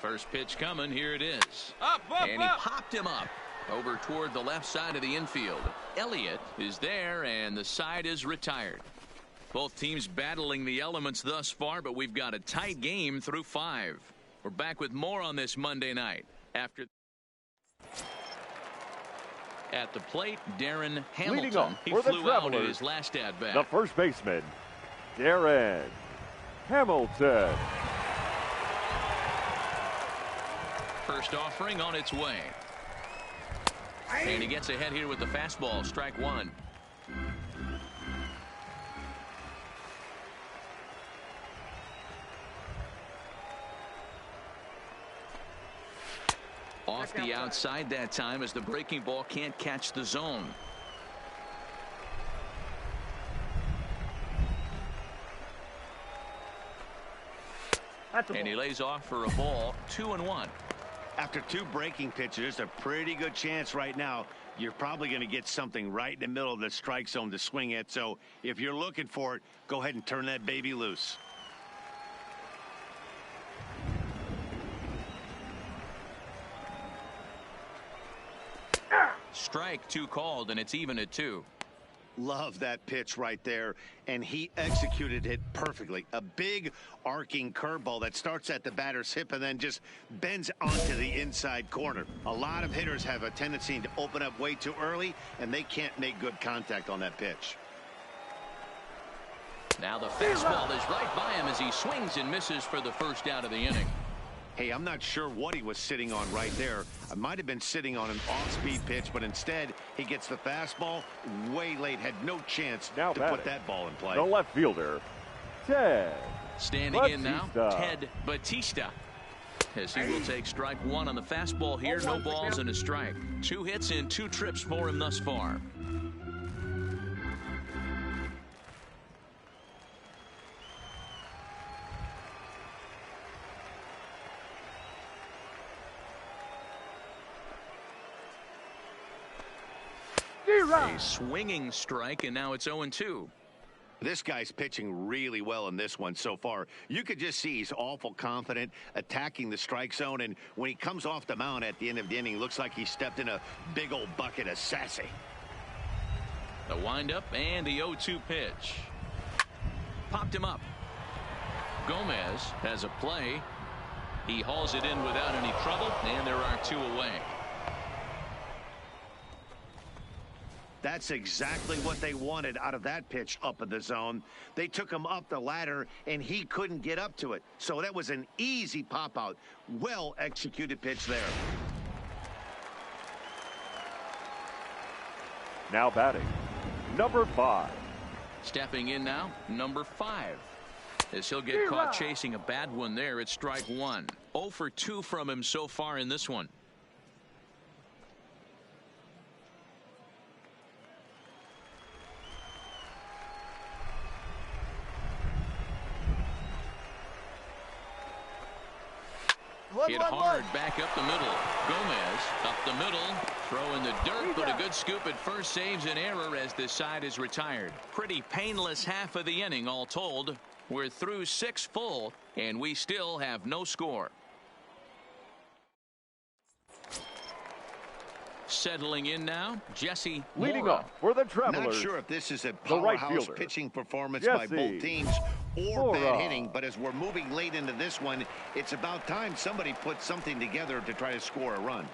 First pitch coming. Here it is. And he popped him up over toward the left side of the infield. Elliott is there, and the side is retired. Both teams battling the elements thus far, but we've got a tight game through 5. We're back with more on this Monday night. After at the plate, Darren Hamilton. He flew out in his last at-bat. The first baseman, Darren Hamilton. First offering on its way. And he gets ahead here with the fastball. Strike one. Off the outside that time, as the breaking ball can't catch the zone. And he lays off for a ball. 2-1. After 2 breaking pitches, a pretty good chance right now. You're probably going to get something right in the middle of the strike zone to swing at. So if you're looking for it, go ahead and turn that baby loose. Strike 2 called, and it's even at 2. Love that pitch right there, and he executed it perfectly. A big arcing curveball that starts at the batter's hip and then just bends onto the inside corner. A lot of hitters have a tendency to open up way too early, and they can't make good contact on that pitch. Now the fastball is right by him as he swings and misses for the first out of the inning. Hey, I'm not sure what he was sitting on right there. I might have been sitting on an off-speed pitch, but instead he gets the fastball way late. Had no chance to put that ball in play. The left fielder, Ted Standing Batista. in now, Ted Batista. As he will take strike 1 on the fastball here. No balls and a strike. 2 hits in 2 trips for him thus far. A swinging strike, and now it's 0-2. This guy's pitching really well in this one so far. You could just see he's awful confident attacking the strike zone, and when he comes off the mound at the end of the inning, looks like he stepped in a big old bucket of sassy. The windup and the 0-2 pitch. Popped him up. Gomez has a play. He hauls it in without any trouble, and there are 2 away. That's exactly what they wanted out of that pitch up in the zone. They took him up the ladder, and he couldn't get up to it. So that was an easy pop-out. Well-executed pitch there. Now batting, number 5. Stepping in now, number 5. As he'll get caught chasing a bad one there, it's strike 1. 0 for 2 from him so far in this one. Hit hard back up the middle. Gomez up the middle, throw in the dirt, but a good scoop at first saves an error as this side is retired. Pretty painless half of the inning all told. We're through 6 full, and we still have no score. Settling in now, Jesse Leading Mora. off for the Travelers. Not sure if this is a right powerhouse fielder, pitching performance Jesse by both teams or Mora. bad hitting, but as we're moving late into this one, it's about time somebody put something together to try to score a run.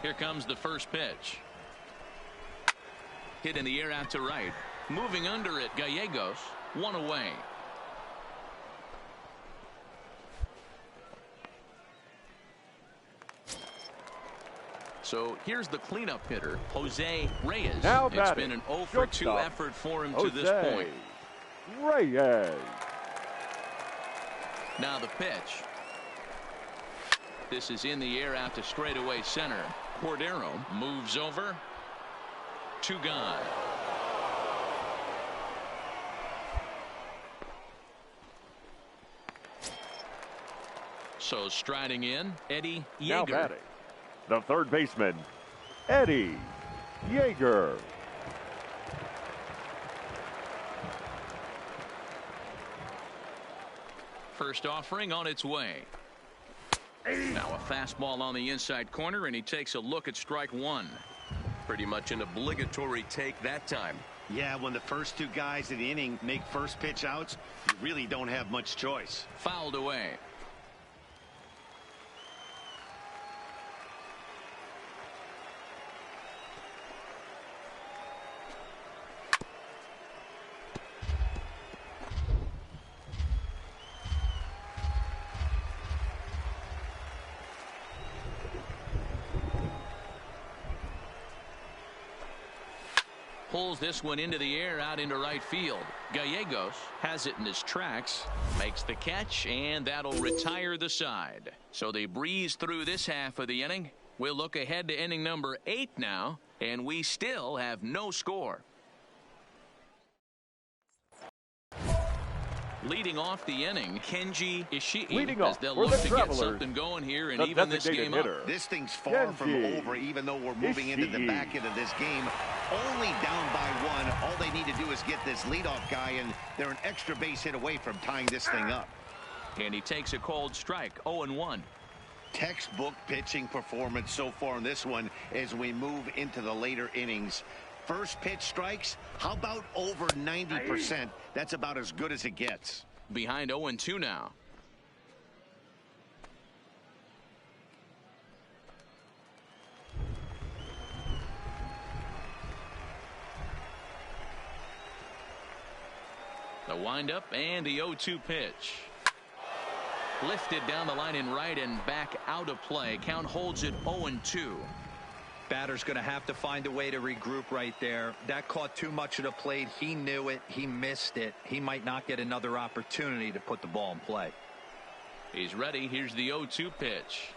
Here comes the first pitch. Hit in the air out to right. Moving under it, Gallegos. 1 away. So here's the cleanup hitter, Jose Reyes. Now it's batting, been an 0 for 2 shortstop, effort for him Jose to this point. Reyes. Now the pitch. This is in the air out to straightaway center. Cordero moves over. 2 gone. So striding in, Eddie Yeager. Now batting, the third baseman, Eddie Yeager. First offering on its way. Now a fastball on the inside corner, and he takes a look at strike 1. Pretty much an obligatory take that time. Yeah, when the first 2 guys in the inning make first pitch outs, you really don't have much choice. Fouled away. Pulls this one into the air out into right field. Gallegos has it in his tracks, makes the catch, and that'll retire the side. So they breeze through this half of the inning. We'll look ahead to inning number 8 now, and we still have no score. Leading off the inning, Kenji Ishii, as they'll look to get something going here and even this game up. This thing's far from over, even though we're moving into the back end of this game. Only down by 1. All they need to do is get this leadoff guy, and they're an extra base hit away from tying this thing up. And he takes a cold strike, 0-1. Textbook pitching performance so far in this one as we move into the later innings. First pitch strikes, how about over 90%? That's about as good as it gets. Behind 0-2 now. The windup and the 0-2 pitch. Lifted down the line in right and back out of play. Count holds it 0-2. Batter's going to have to find a way to regroup right there. That caught too much of the plate. He knew it. He missed it. He might not get another opportunity to put the ball in play. He's ready. Here's the 0-2 pitch.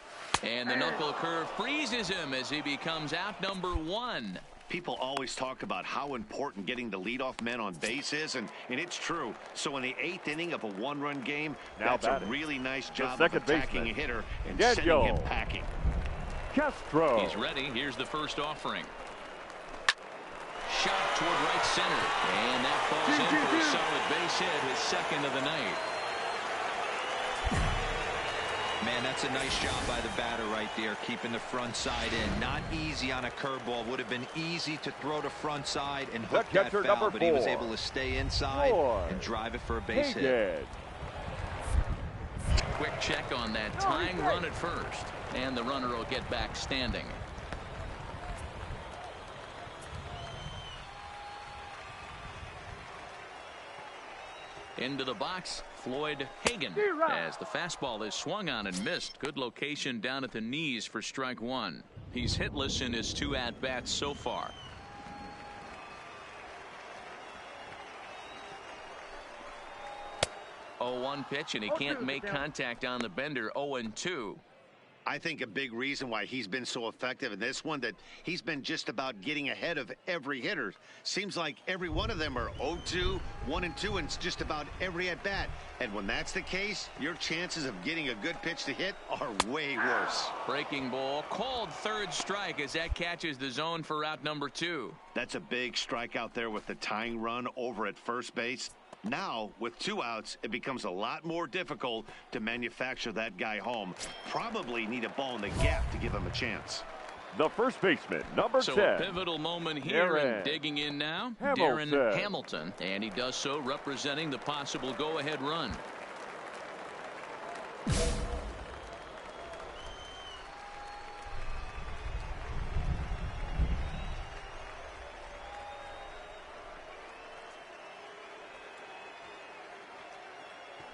And the knuckle curve freezes him as he becomes out number 1. People always talk about how important getting the leadoff men on base is, and it's true. So in the 8th inning of a 1-run game, that's a really nice job of attacking a hitter and sending him packing. Castro. He's ready. Here's the first offering. Shot toward right center. And that falls in for a solid base hit, his 2nd of the night. Man, that's a nice job by the batter right there, keeping the front side in. Not easy on a curveball. Would have been easy to throw to front side and hook that foul, but he was able to stay inside and drive it for a base hit. Quick check on that tying run at first. And the runner will get back standing. Into the box, Floyd Hagan, as the fastball is swung on and missed. Good location down at the knees for strike 1. He's hitless in his 2 at-bats so far. Oh, 1 pitch, and he can't make contact on the bender. 0-2. I think a big reason why he's been so effective in this one, that he's been just about getting ahead of every hitter. Seems like every one of them are 0-2, 1-2, and just about every at bat. And when that's the case, your chances of getting a good pitch to hit are way worse. Breaking ball, called 3rd strike as that catches the zone for out number 2. That's a big strike out there with the tying run over at first base. Now, with 2 outs, it becomes a lot more difficult to manufacture that guy home. Probably need a ball in the gap to give him a chance. The first baseman, number 10. So a pivotal moment here, and digging in now, Darren Hamilton. And he does so representing the possible go-ahead run.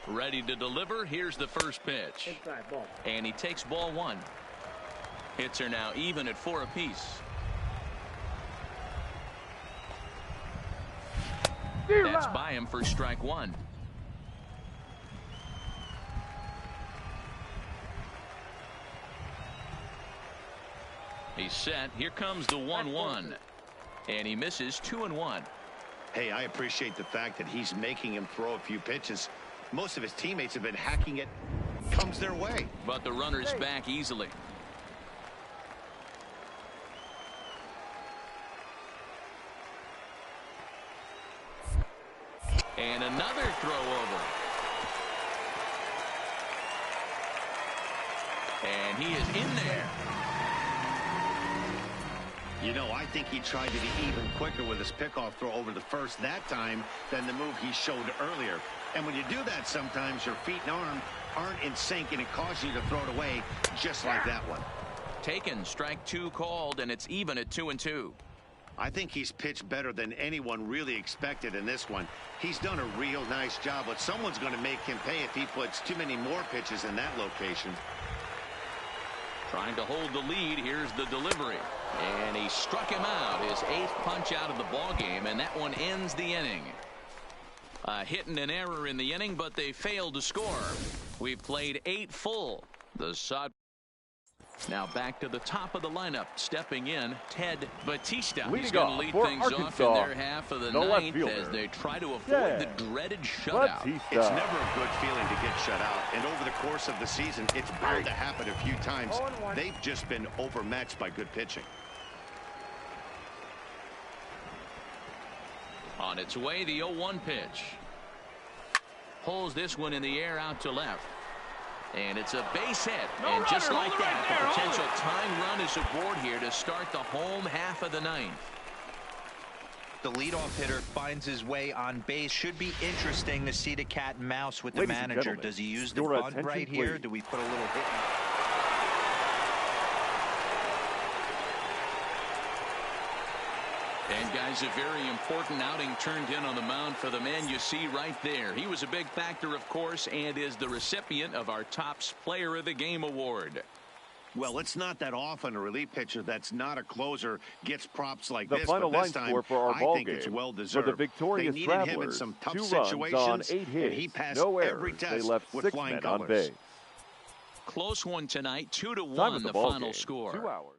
Ready to deliver. Here's the first pitch. Inside ball. And he takes ball 1. Hits are now even at 4 apiece. That's by him for strike 1. He's set. Here comes the 1-1. And he misses 2-1. Hey, I appreciate the fact that he's making him throw a few pitches. Most of his teammates have been hacking it. Comes their way. But the runner's back easily. And another throw over. And he is in there. You know, I think he tried to be even quicker with his pickoff throw over the first that time than the move he showed earlier. And when you do that, sometimes your feet and arm aren't in sync, and it causes you to throw it away just like that one. Taken, strike 2 called, and it's even at 2-2. I think he's pitched better than anyone really expected in this one. He's done a real nice job, but someone's going to make him pay if he puts too many more pitches in that location. Trying to hold the lead. Here's the delivery. And he struck him out. His 8th punch out of the ball game, and that one ends the inning. A hit and an error in the inning, but they failed to score. We've played 8 full. The Sod. Now back to the top of the lineup. Stepping in, Ted Batista. He's going to lead things off in their half of the ninth as they try to avoid the dreaded shutout. It's never a good feeling to get shut out. And over the course of the season, it's bound to happen a few times. They've just been overmatched by good pitching. On its way, the 0-1 pitch. Pulls this one in the air out to left. And it's a base hit. And just like that, the potential tying run is aboard here to start the home half of the ninth. The leadoff hitter finds his way on base. Should be interesting to see the cat and mouse with the manager. Does he use the bunt right here? Do we put a little hit? And guys, a very important outing turned in on the mound for the man you see right there. He was a big factor, of course, and is the recipient of our Topps Player of the Game award. Well, it's not that often a relief pitcher that's not a closer gets props like the this. Final but line this time, score for our I ball think game. it's well For deserved. the victorious they needed him in Travelers, some tough 2 situations, runs on 8 hits, and he passed no errors. every test They left with 6 flying men colors. on base. Close one tonight, 2-1 Time the ball final game. score. 2 hours.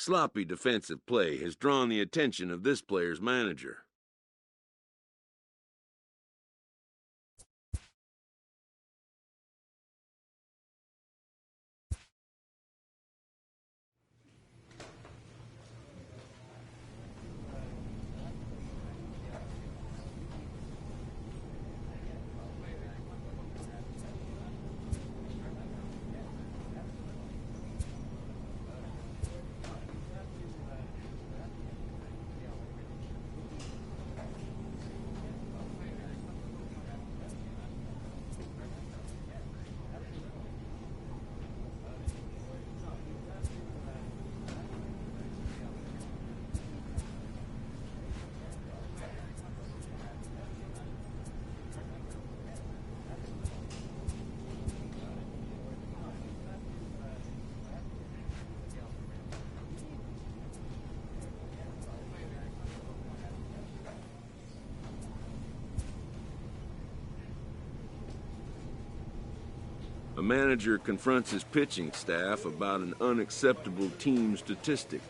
Sloppy defensive play has drawn the attention of this player's manager. A manager confronts his pitching staff about an unacceptable team statistic.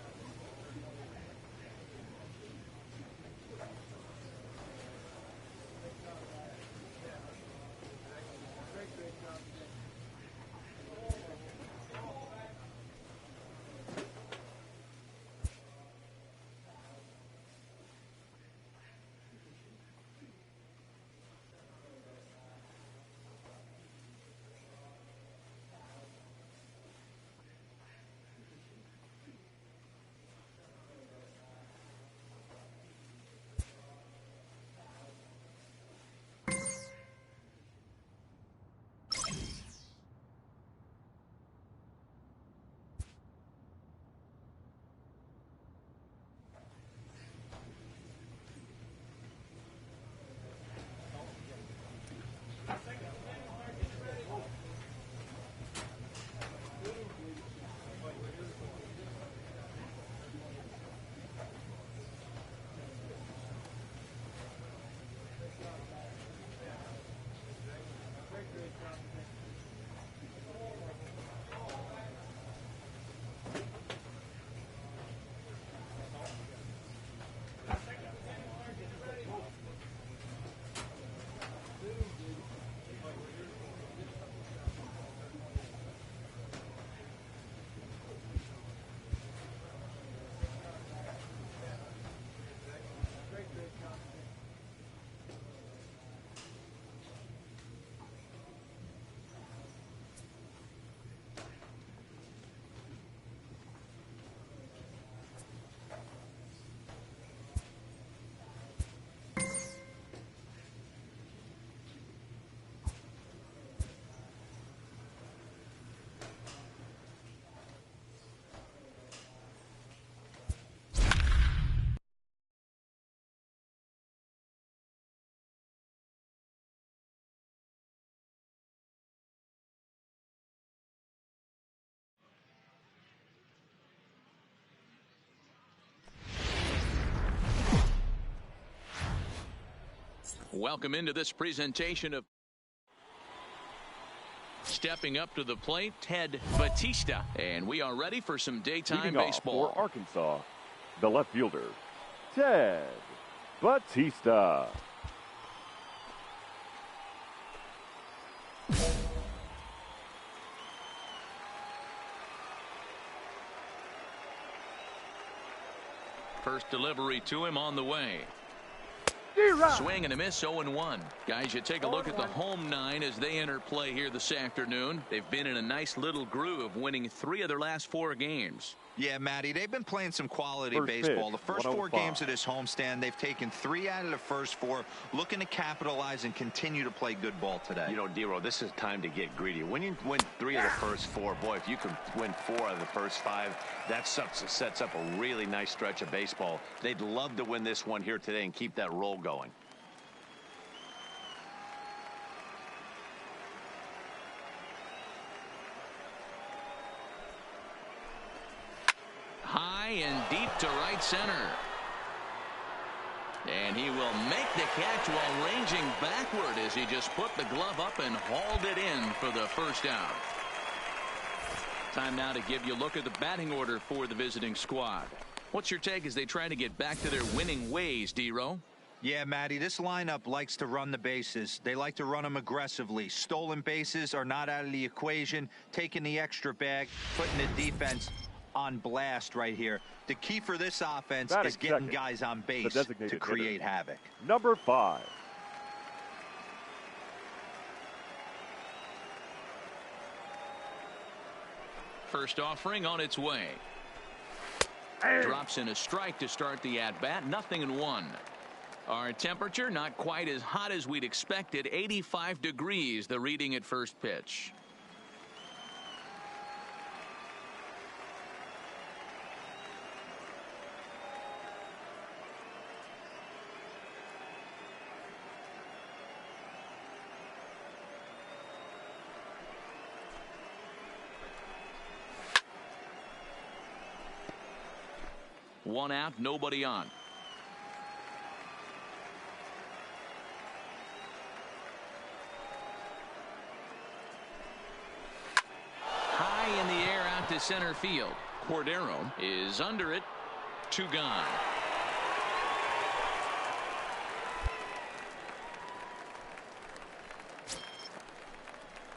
Welcome into this presentation of stepping up to the plate, Ted Batista. And we are ready for some daytime baseball. For Arkansas, the left fielder, Ted Batista. First delivery to him on the way. Swing and a miss, 0-1. Guys, you take a look at the home nine as they enter play here this afternoon. They've been in a nice little groove, winning 3 of their last 4 games. Yeah, Matty, they've been playing some quality baseball. The first 4 games of this homestand, they've taken 3 out of the first 4, looking to capitalize and continue to play good ball today. You know, Dero, this is time to get greedy. When you win 3 of the first 4, boy, if you can win 4 out of the first 5, that sets up a really nice stretch of baseball. They'd love to win this one here today and keep that roll going. High and deep to right center. And he will make the catch while ranging backward as he just put the glove up and hauled it in for the first out. Time now to give you a look at the batting order for the visiting squad. What's your take as they try to get back to their winning ways, D-Row? Yeah, Matty, this lineup likes to run the bases. They like to run them aggressively. Stolen bases are not out of the equation. Taking the extra bag, putting the defense on blast right here. The key for this offense is getting guys on base to create havoc. Number 5. First offering on its way. Drops in a strike to start the at-bat. 0-1. Our temperature not quite as hot as we'd expected. 85 degrees, the reading at first pitch. One out, nobody on. High in the air out to center field. Cordero is under it. 2 gone.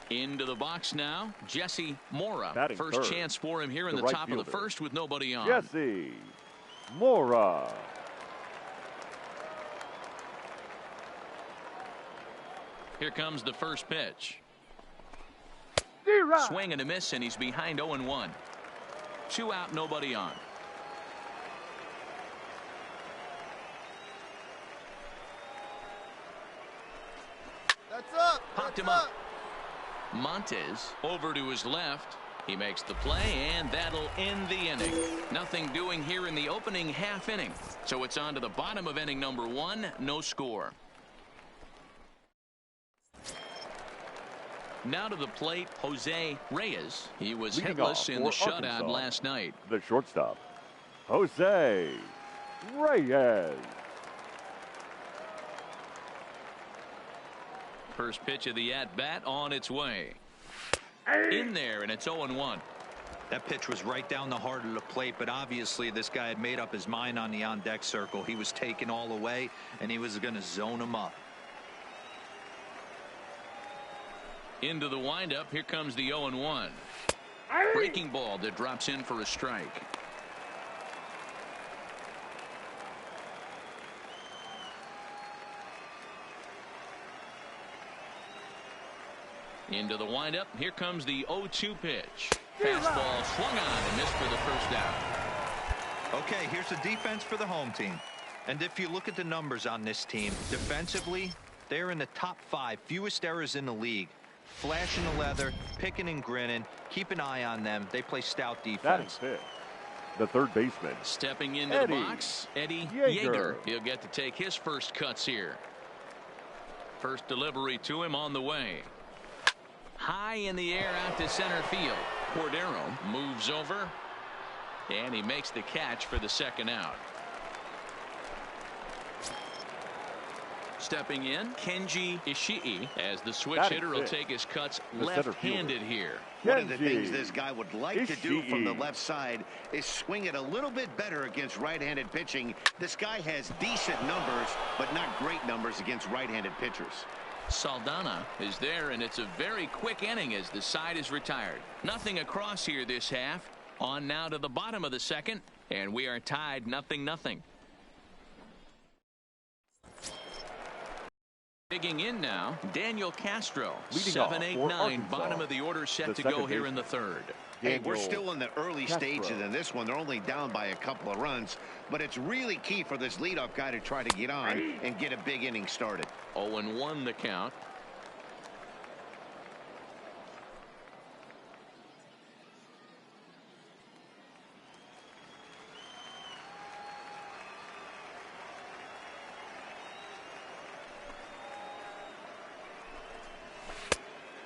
Into the box now, Jesse Mora. Batting First third. chance for him here in the right top fielder. of the first with nobody on. Jesse Mora. Here comes the first pitch. Swing and a miss, and he's behind 0-1. 2 out, nobody on. That's up. Popped him up. Montez over to his left. He makes the play, and that'll end the inning. Nothing doing here in the opening half inning. So it's on to the bottom of inning number 1. No score. Now to the plate, Jose Reyes. He was Leading hitless off in the for shutout Arkansas, last night. The shortstop, Jose Reyes. First pitch of the at-bat on its way. In there, and it's 0-1. That pitch was right down the heart of the plate, but obviously this guy had made up his mind on the on-deck circle. He was taken all the way, and he was going to zone him up. Into the windup. Here comes the 0-1. Breaking ball that drops in for a strike. Into the windup. Here comes the 0-2 pitch. Fastball swung on and missed for the first out. Okay, here's the defense for the home team. And if you look at the numbers on this team, defensively, they're in the top 5 fewest errors in the league. Flashing the leather, picking and grinning. Keep an eye on them. They play stout defense. The third baseman. Stepping into the box, Eddie Yeager. He'll get to take his first cuts here. First delivery to him on the way. High in the air out to center field. Cordero moves over, and he makes the catch for the second out. Stepping in, Kenji Ishii, as the switch hitter will take his cuts left-handed here. One of the things this guy would like to do from the left side is swing it a little bit better against right-handed pitching. This guy has decent numbers, but not great numbers against right-handed pitchers. Saldana is there, and it's a very quick inning as the side is retired. Nothing across here this half. On now to the bottom of the second, and we are tied 0-0. Digging in now, Daniel Castro. 7-8-9, bottom of the order, set to go here in the third. Hey, we're still in the early stages in this one. They're only down by a couple of runs, but it's really key for this leadoff guy to try to get on and get a big inning started. 0-1 the count.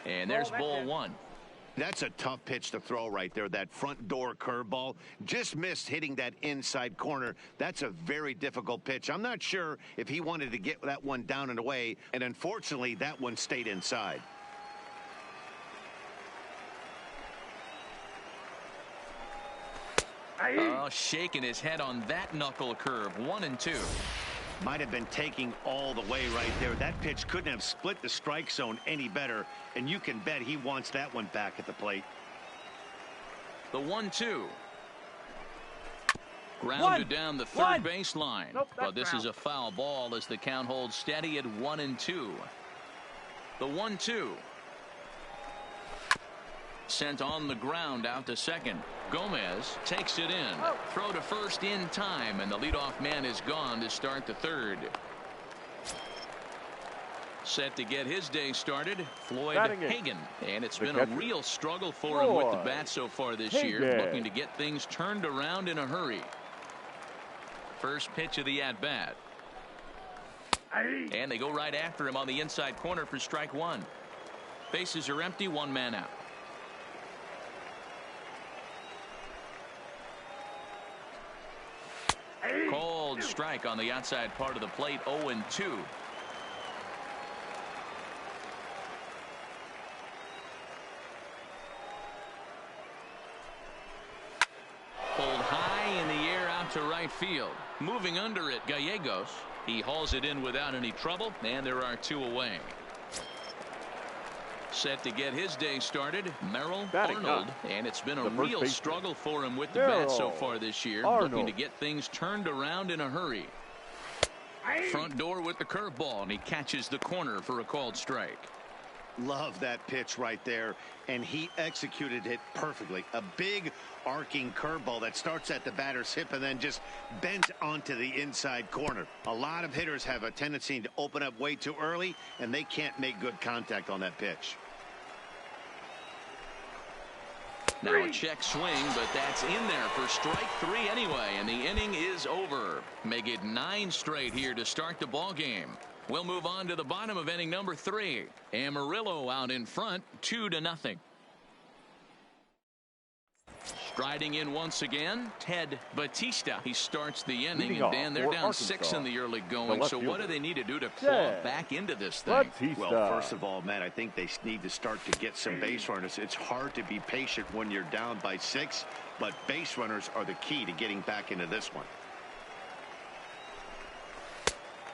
And there's ball 1. That's a tough pitch to throw right there. That front door curveball just missed hitting that inside corner. That's a very difficult pitch. I'm not sure if he wanted to get that one down and away, and unfortunately that one stayed inside. Oh, shaking his head on that knuckle curve. 1-2. Might have been taking all the way right there. That pitch couldn't have split the strike zone any better, and you can bet he wants that one back at the plate. The 1-2. Grounded down the third baseline. Nope, but this foul. is a foul ball as the count holds steady at 1-2. The 1-2. Sent on the ground out to second. Gomez takes it in. Throw to first in time, and the leadoff man is gone to start the third. Set to get his day started, Floyd Hagan. And it's been a real struggle for him with the bat so far this year, looking to get things turned around in a hurry. First pitch of the at-bat. And they go right after him on the inside corner for strike one. Bases are empty, one man out. Cold strike on the outside part of the plate. 0-2. Pulled high in the air out to right field. Moving under it, Gallegos. He hauls it in without any trouble, and there are two away. Set to get his day started, Merrill Arnold, and it's been a real struggle for him with the bat so far this year, looking to get things turned around in a hurry. Front door with the curveball, and he catches the corner for a called strike. Love that pitch right there, and he executed it perfectly. A big arcing curveball that starts at the batter's hip and then just bends onto the inside corner. A lot of hitters have a tendency to open up way too early, and they can't make good contact on that pitch. Now a check swing, but that's in there for strike three anyway, and the inning is over. Make it 9 straight here to start the ball game. We'll move on to the bottom of inning number 3. Amarillo out in front, 2-0. Striding in once again, Ted Batista. He starts the inning, and Dan, they're down 6 in the early going. So what do they need to do to claw back into this thing? Well, first of all, Matt, I think they need to start to get some base runners. It's hard to be patient when you're down by 6, but base runners are the key to getting back into this one.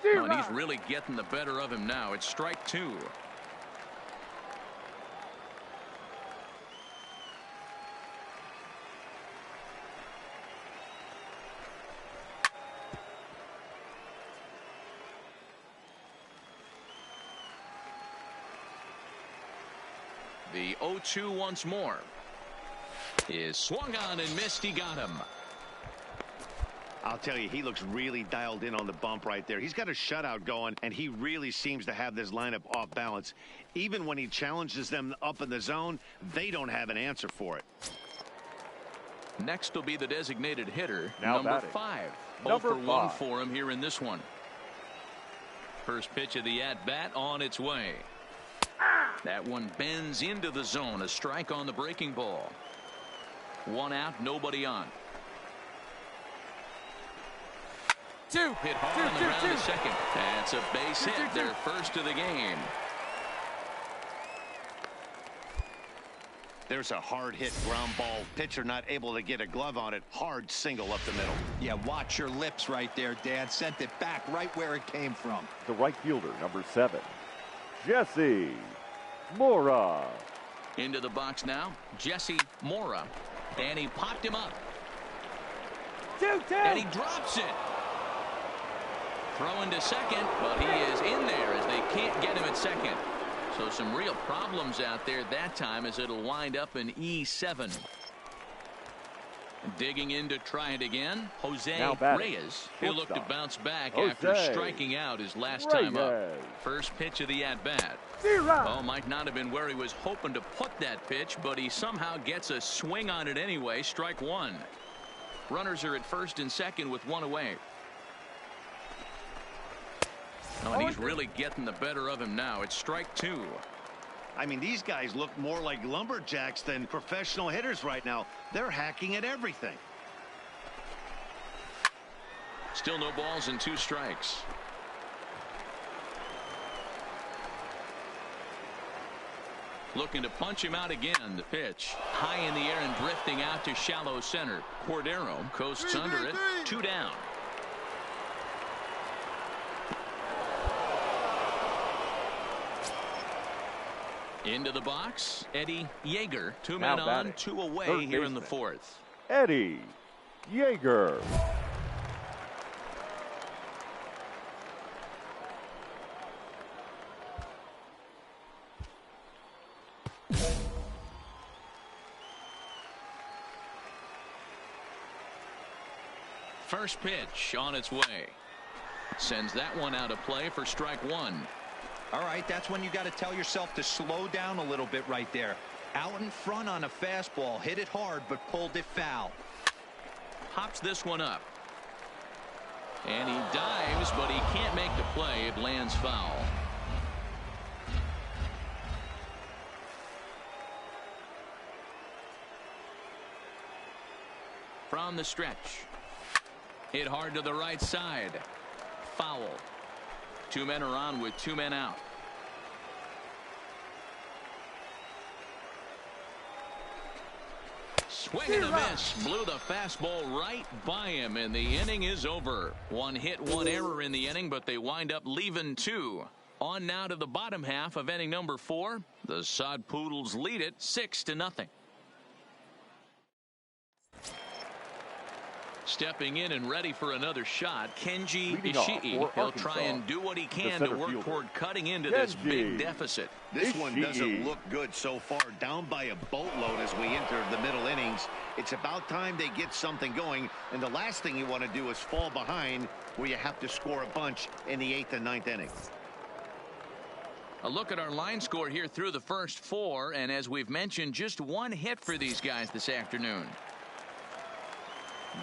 Oh, and he's really getting the better of him now. It's strike 2. The 0-2 once more is swung on and missed. He got him. I'll tell you, he looks really dialed in on the bump right there. He's got a shutout going, and he really seems to have this lineup off balance. Even when he challenges them up in the zone, they don't have an answer for it. Next will be the designated hitter, Now number batting. 5. Number 0 for 1 5. for him here in this one. First pitch of the at-bat on its way. That one bends into the zone. A strike on the breaking ball. 1 out, nobody on. 2 hit hard on the ground to second. That's a base hit, their first of the game. There's a hard hit ground ball. Pitcher not able to get a glove on it. Hard single up the middle. Yeah, watch your lips right there, Dan. Sent it back right where it came from. The right fielder, number 7, Jesse Mora. Into the box now, Jesse Mora. And he popped him up. 2-2. And he drops it. Throwing to second, but he is in there as they can't get him at second. So some real problems out there that time as it'll wind up in E7. Digging in to try it again, Jose Reyes. He'll look to bounce back after striking out his last time up. First pitch of the at-bat. Oh, might not have been where he was hoping to put that pitch, but he somehow gets a swing on it anyway. Strike 1. Runners are at first and second with 1 away. Oh, and he's really getting the better of him now. It's strike 2. I mean, these guys look more like lumberjacks than professional hitters right now. They're hacking at everything. Still no balls and 2 strikes. Looking to punch him out again. The pitch high in the air and drifting out to shallow center. Cordero coasts under it. 2 down. Into the box, Eddie Yeager. 2 men on, 2 away here in the 4th. Eddie Yeager. First pitch on its way. Sends that one out of play for strike 1. All right, that's when you got to tell yourself to slow down a little bit right there. Out in front on a fastball, hit it hard, but pulled it foul. Hops this one up. And he dives, but he can't make the play. It lands foul. From the stretch. Hit hard to the right side. Foul. 2 men are on with 2 men out. Swing and a miss. Blew the fastball right by him, and the inning is over. 1 hit, 1 error in the inning, but they wind up leaving 2. On now to the bottom half of inning number 4. The Sod Poodles lead it 6-0. Stepping in and ready for another shot, Kenji Ishii. He'll try and do what he can to work toward cutting into this big deficit. This one doesn't look good so far. Down by a boatload as we enter the middle innings. It's about time they get something going, and the last thing you want to do is fall behind where you have to score a bunch in the 8th and 9th inning. A look at our line score here through the first 4, and as we've mentioned, just 1 hit for these guys this afternoon.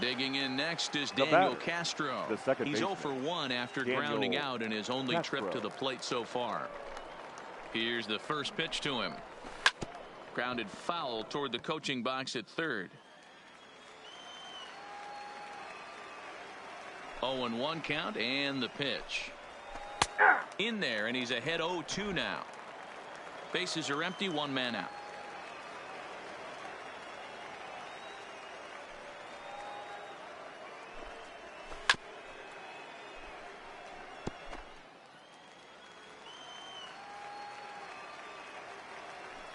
Digging in next is Daniel Castro. He's 0 for 1 after grounding out in his only trip to the plate so far. Here's the first pitch to him. Grounded foul toward the coaching box at third. 0-1 count, and the pitch. In there, and he's ahead 0-2 now. Bases are empty, 1 man out.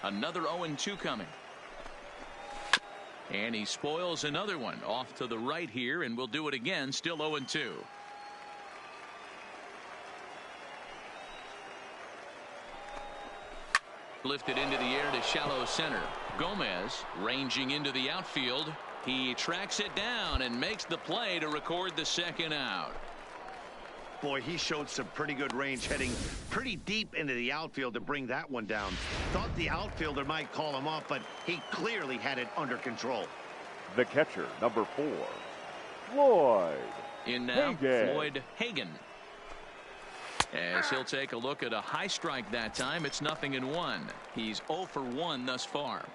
Another 0-2 coming. And he spoils another one off to the right here, and we'll do it again. Still 0-2. Lifted into the air to shallow center. Gomez ranging into the outfield. He tracks it down and makes the play to record the second out. Boy, he showed some pretty good range, heading pretty deep into the outfield to bring that one down. Thought the outfielder might call him off, but he clearly had it under control. The catcher, number 4, Floyd. In now, Floyd Hagan. As he'll take a look at a high strike that time, it's 0-1. He's 0 for 1 thus far.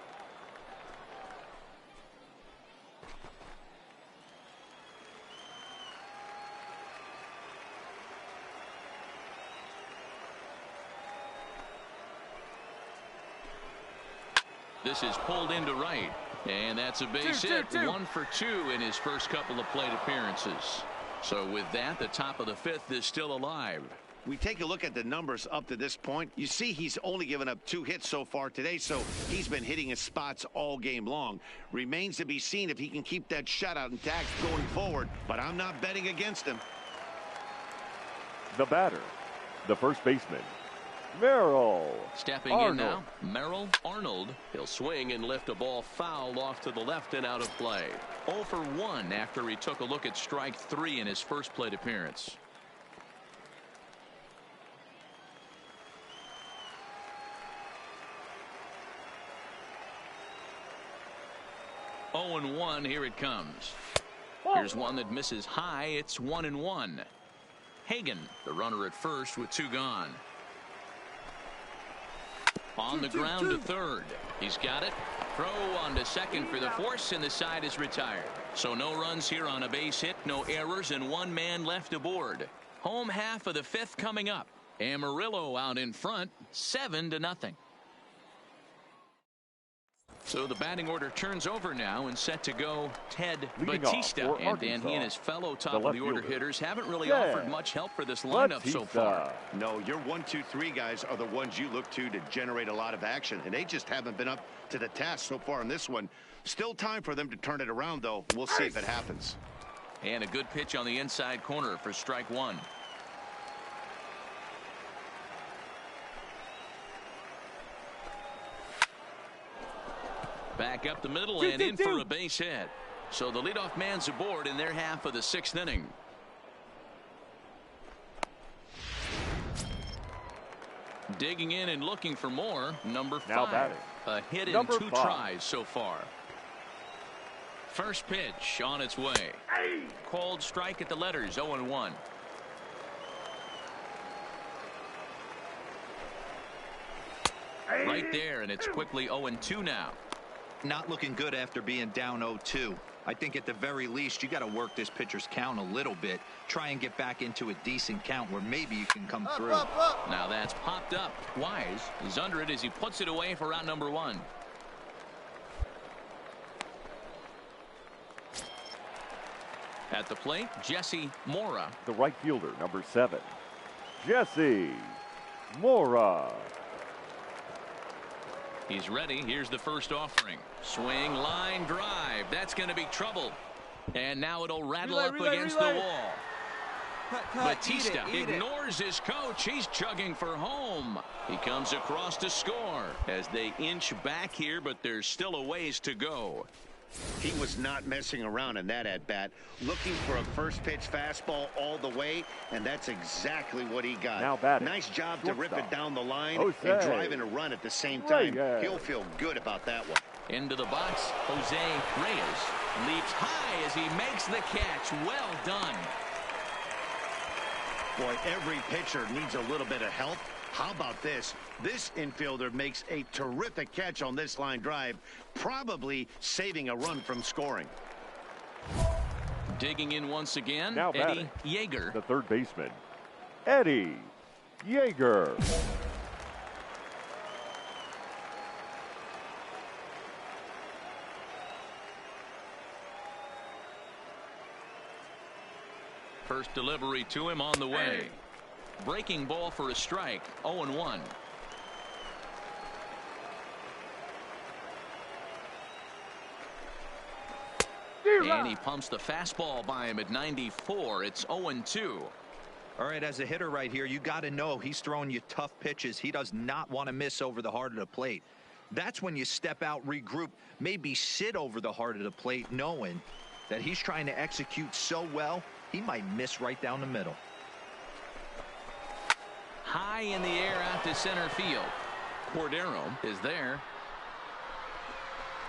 This is pulled into right, and that's a base hit. 1 for 2 in his first couple of plate appearances. So with that, the top of the 5th is still alive. We take a look at the numbers up to this point. You see he's only given up 2 hits so far today, so he's been hitting his spots all game long. Remains to be seen if he can keep that shutout intact going forward, but I'm not betting against him. The batter, the first baseman, Merrill Stepping Arnold. In now, Merrill Arnold. He'll swing and lift a ball foul off to the left and out of play. 0 for 1 after he took a look at strike 3 in his first plate appearance. Oh, 0-1, here it comes. Here's one that misses high. It's 1-1. Hagan, the runner at first with 2 gone. On the ground to third. He's got it. Throw on to second for the force, and the side is retired. So no runs here on a base hit, no errors, and 1 man left aboard. Home half of the 5th coming up. Amarillo out in front, 7-0. So the batting order turns over now and set to go Ted Leading Batista. off for And Dan, he and Arkansas, his fellow the top of left the order fielder, hitters haven't really Ted offered much help for this lineup so far. No, your 1, 2, 3 guys are the ones you look to generate a lot of action, and they just haven't been up to the task so far in this one. Still time for them to turn it around, though. We'll see if it happens. And a good pitch on the inside corner for strike one. Back up the middle and in for a base hit. So the leadoff man's aboard in their half of the 6th inning. Digging in and looking for more. Number 5. Now batting. A hit in Number 2 5. tries so far. First pitch on its way. Called strike at the letters, 0-1. Right there, and it's quickly 0-2 now. Not looking good after being down 0-2. I think at the very least you got to work this pitcher's count a little bit. Try and get back into a decent count where maybe you can come through. Now that's popped up. Wise is under it as he puts it away for out number 1. At the plate, Jesse Mora. The right fielder, number 7, Jesse Mora. He's ready. Here's the first offering. Swing, line, drive. That's going to be trouble. And now it'll rattle up against the wall. Batista ignores his coach. He's chugging for home. He comes across to score as they inch back here, but there's still a ways to go. He was not messing around in that at-bat, looking for a first-pitch fastball all the way, and that's exactly what he got. Now batting. Nice job to rip it down the line Jose and driving a run at the same time. Reyes. He'll feel good about that one. Into the box, Jose Reyes leaps high as he makes the catch. Well done. Boy, every pitcher needs a little bit of help. How about this? This infielder makes a terrific catch on this line drive, probably saving a run from scoring. Digging in once again, Now Eddie batting, Yeager. the third baseman, Eddie Yeager. First delivery to him on the way. Breaking ball for a strike, 0-1. And he pumps the fastball by him at 94. It's 0-2. All right, as a hitter right here, you got to know he's throwing you tough pitches. He does not want to miss over the heart of the plate. That's when you step out, regroup, maybe sit over the heart of the plate, knowing that he's trying to execute so well, he might miss right down the middle. High in the air out to center field. Cordero is there.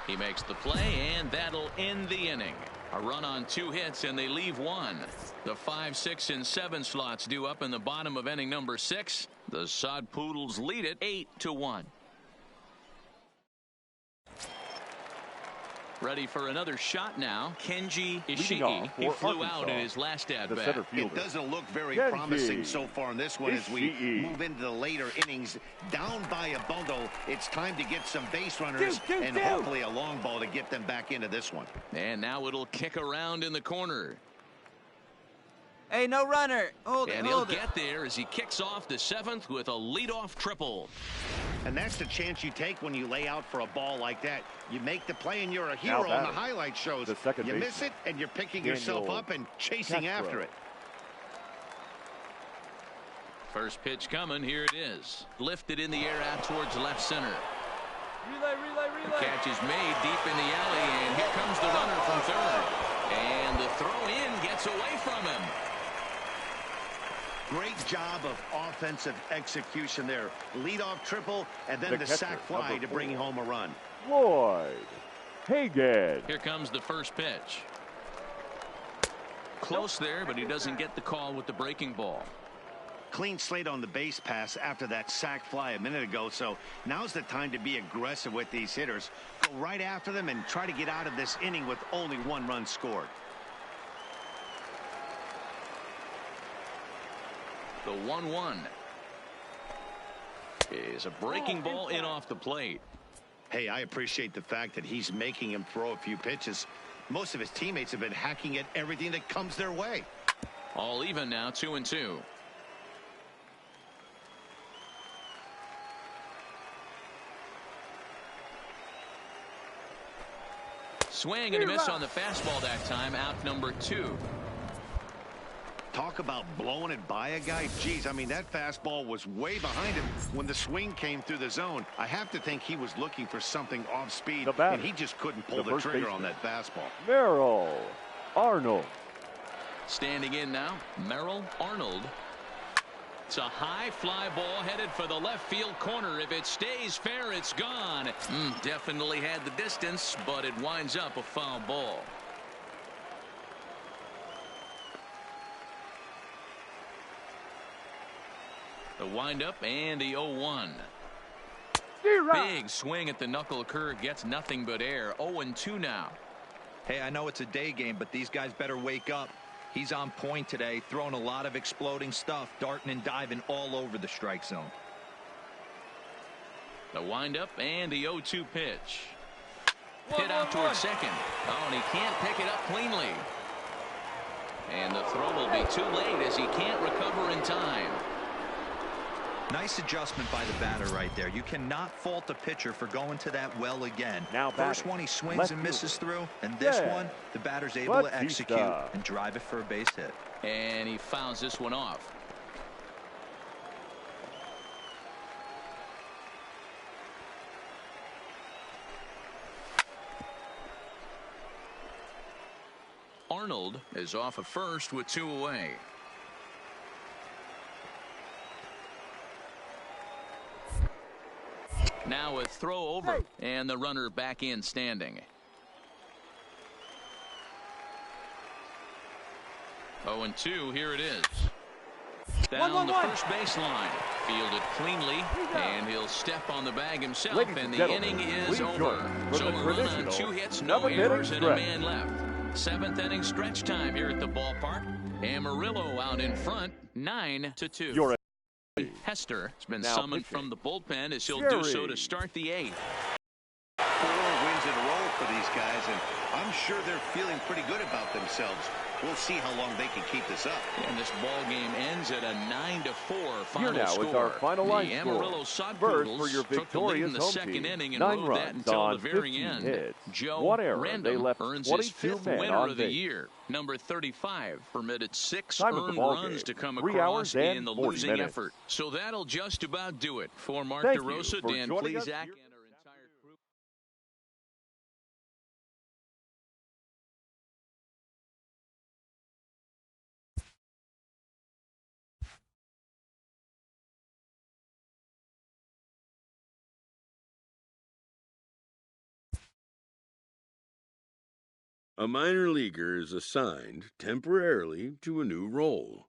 He makes the play, and that'll end the inning. A run on 2 hits, and they leave 1. The 5, 6, and 7 slots due up in the bottom of inning number 6. The Sod Poodles lead it 8-1. Ready for another shot now. Kenji Ishii. He flew out in his last at-bat. It doesn't look very promising so far in this one as we move into the later innings. Down by a bundle, it's time to get some base runners and hopefully a long ball to get them back into this one. And now it'll kick around in the corner. Hey, no runner. Hold it. And he'll get there as he kicks off the 7th with a leadoff triple. And that's the chance you take when you lay out for a ball like that. You make the play and you're a hero on the highlight shows. You miss it and you're picking yourself up and chasing after it. First pitch coming. Here it is. Lifted in the air out towards left center. Relay. The catch is made deep in the alley, and here comes the runner from third. And the throw in gets away from him. Great job of offensive execution there. Leadoff triple, and then the sac fly to bring home a run. Lloyd Hagan. Here comes the first pitch. Close there, but he doesn't get the call with the breaking ball. Clean slate on the base pass after that sac fly a minute ago, so now's the time to be aggressive with these hitters. Go right after them and try to get out of this inning with only 1 run scored. The 1-1 is a breaking ball in off the plate. Hey, I appreciate the fact that he's making him throw a few pitches. Most of his teammates have been hacking at everything that comes their way. All even now, 2-2. Swing and a miss on the fastball that time. Out number 2. Talk about blowing it by a guy. Geez, I mean, that fastball was way behind him when the swing came through the zone. I have to think he was looking for something off speed, and he just couldn't pull the trigger on that fastball. Merrill Arnold. Standing in now, Merrill Arnold. It's a high fly ball headed for the left field corner. If it stays fair, it's gone. Definitely had the distance, but it winds up a foul ball. The windup and the 0-1. Big swing at the knuckle curve, gets nothing but air. 0-2 now. Hey, I know it's a day game, but these guys better wake up. He's on point today, throwing a lot of exploding stuff, darting and diving all over the strike zone. The windup and the 0-2 pitch. Hit out towards second. Oh, and he can't pick it up cleanly. And the throw will be too late as he can't recover in time. Nice adjustment by the batter right there. You cannot fault the pitcher for going to that well again. Now first one he swings and misses through, and this one the batter's able to execute and drive it for a base hit. And he fouls this one off. Arnold is off at first with 2 away. Now a throw over, and the runner back in standing. 0-2, here it is. Down the first baseline. Fielded cleanly, and he'll step on the bag himself, and the inning is over. So a run on 2 hits, no errors, and a man left. 7th inning stretch time here at the ballpark. Amarillo out in front, 9-2. Hester has been summoned from the bullpen as he'll do so to start the 8th. 4 wins in a row for these guys, and I'm sure they're feeling pretty good about themselves. We'll see how long they can keep this up. And this ball game ends at a 9-4 final Here now score. is our final line the score. Amarillo Sod First Poodles for your took the lead in victorious the home second team. inning and 9 rode that runs until on the very 15 end. hits. Joe 1 error. Random They left earns 22 his 5th men winner on of the base. year. Number 35 permitted 6 Time of the earned ball runs game, to come 3 across hours and in the 40 losing minutes. effort. So that'll just about do it. For Mark Thank you DeRosa, for Dan joining us Plesac, here. and our entire crew. A minor leaguer is assigned temporarily to a new role.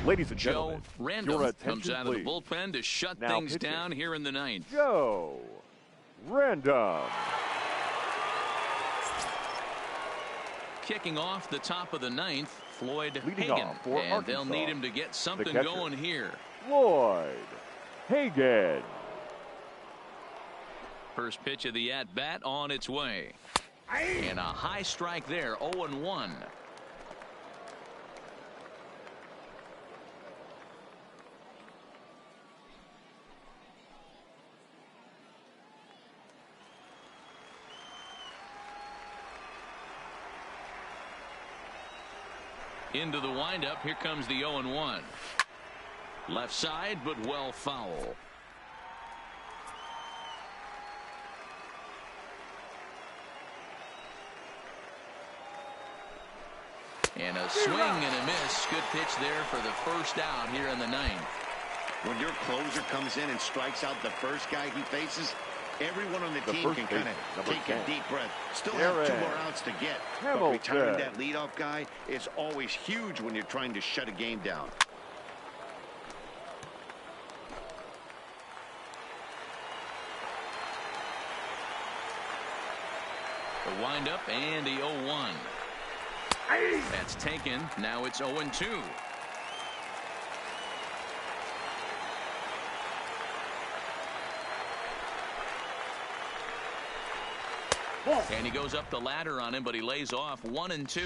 Ladies and Joe gentlemen, Random your comes attention, out of the please. bullpen to shut Now things pitching. down here in the 9th. Joe Random. Kicking off the top of the 9th, Floyd Leading Hagan. off for And they'll Arkansas, need him to get something catcher. going here. Floyd Hagan. First pitch of the at-bat on its way. And a high strike there, 0-1. Into the windup. Here comes the 0-1. Left side, but well foul. And a swing and a miss. Good pitch there for the first out here in the ninth. When your closer comes in and strikes out the first guy he faces, everyone on the team can kind of take a deep breath. Still have 2 more outs to get. But retiring that leadoff guy is always huge when you're trying to shut a game down. The windup and the 0-1. That's taken. Now it's 0-2. And he goes up the ladder on him, but he lays off 1-2.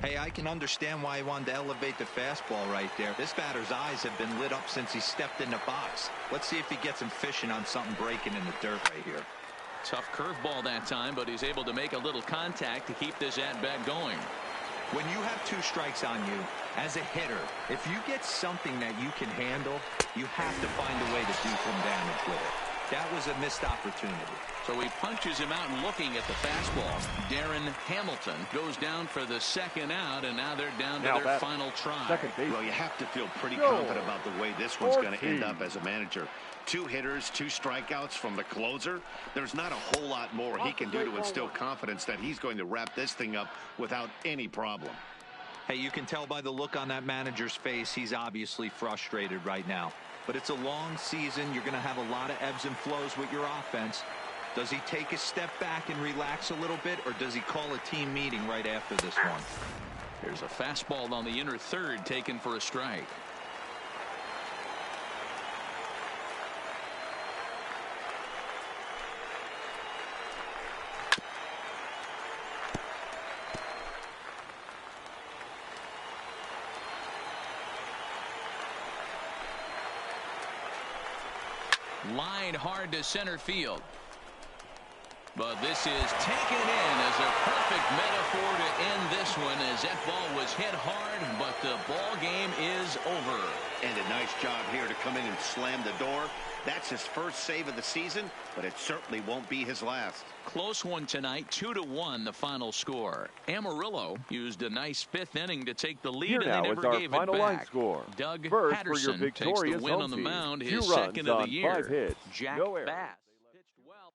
Hey, I can understand why he wanted to elevate the fastball right there. This batter's eyes have been lit up since he stepped in the box. Let's see if he gets him fishing on something breaking in the dirt right here. Tough curveball that time, but he's able to make a little contact to keep this at-bat going. When you have 2 strikes on you, as a hitter, if you get something that you can handle, you have to find a way to do some damage with it. That was a missed opportunity. So he punches him out and looking at the fastball. Darren Hamilton goes down for the second out, and now they're down to their final try. Well, you have to feel pretty confident about the way this one's going to end up as a manager. 2 hitters, 2 strikeouts from the closer. There's not a whole lot more he can do to instill confidence that he's going to wrap this thing up without any problem. Hey, you can tell by the look on that manager's face, he's obviously frustrated right now. But it's a long season. You're going to have a lot of ebbs and flows with your offense. Does he take a step back and relax a little bit, or does he call a team meeting right after this one? There's a fastball on the inner third taken for a strike. Lined hard to center field. But this is taken in as a perfect metaphor to end this one, as that ball was hit hard, but the ball game is over. And a nice job here to come in and slam the door. That's his first save of the season, but it certainly won't be his last. Close one tonight, 2-1 the final score. Amarillo used a nice 5th inning to take the lead, and they never gave it back. Doug Patterson takes the win on the mound, his second of the year. Jack Bass pitched well.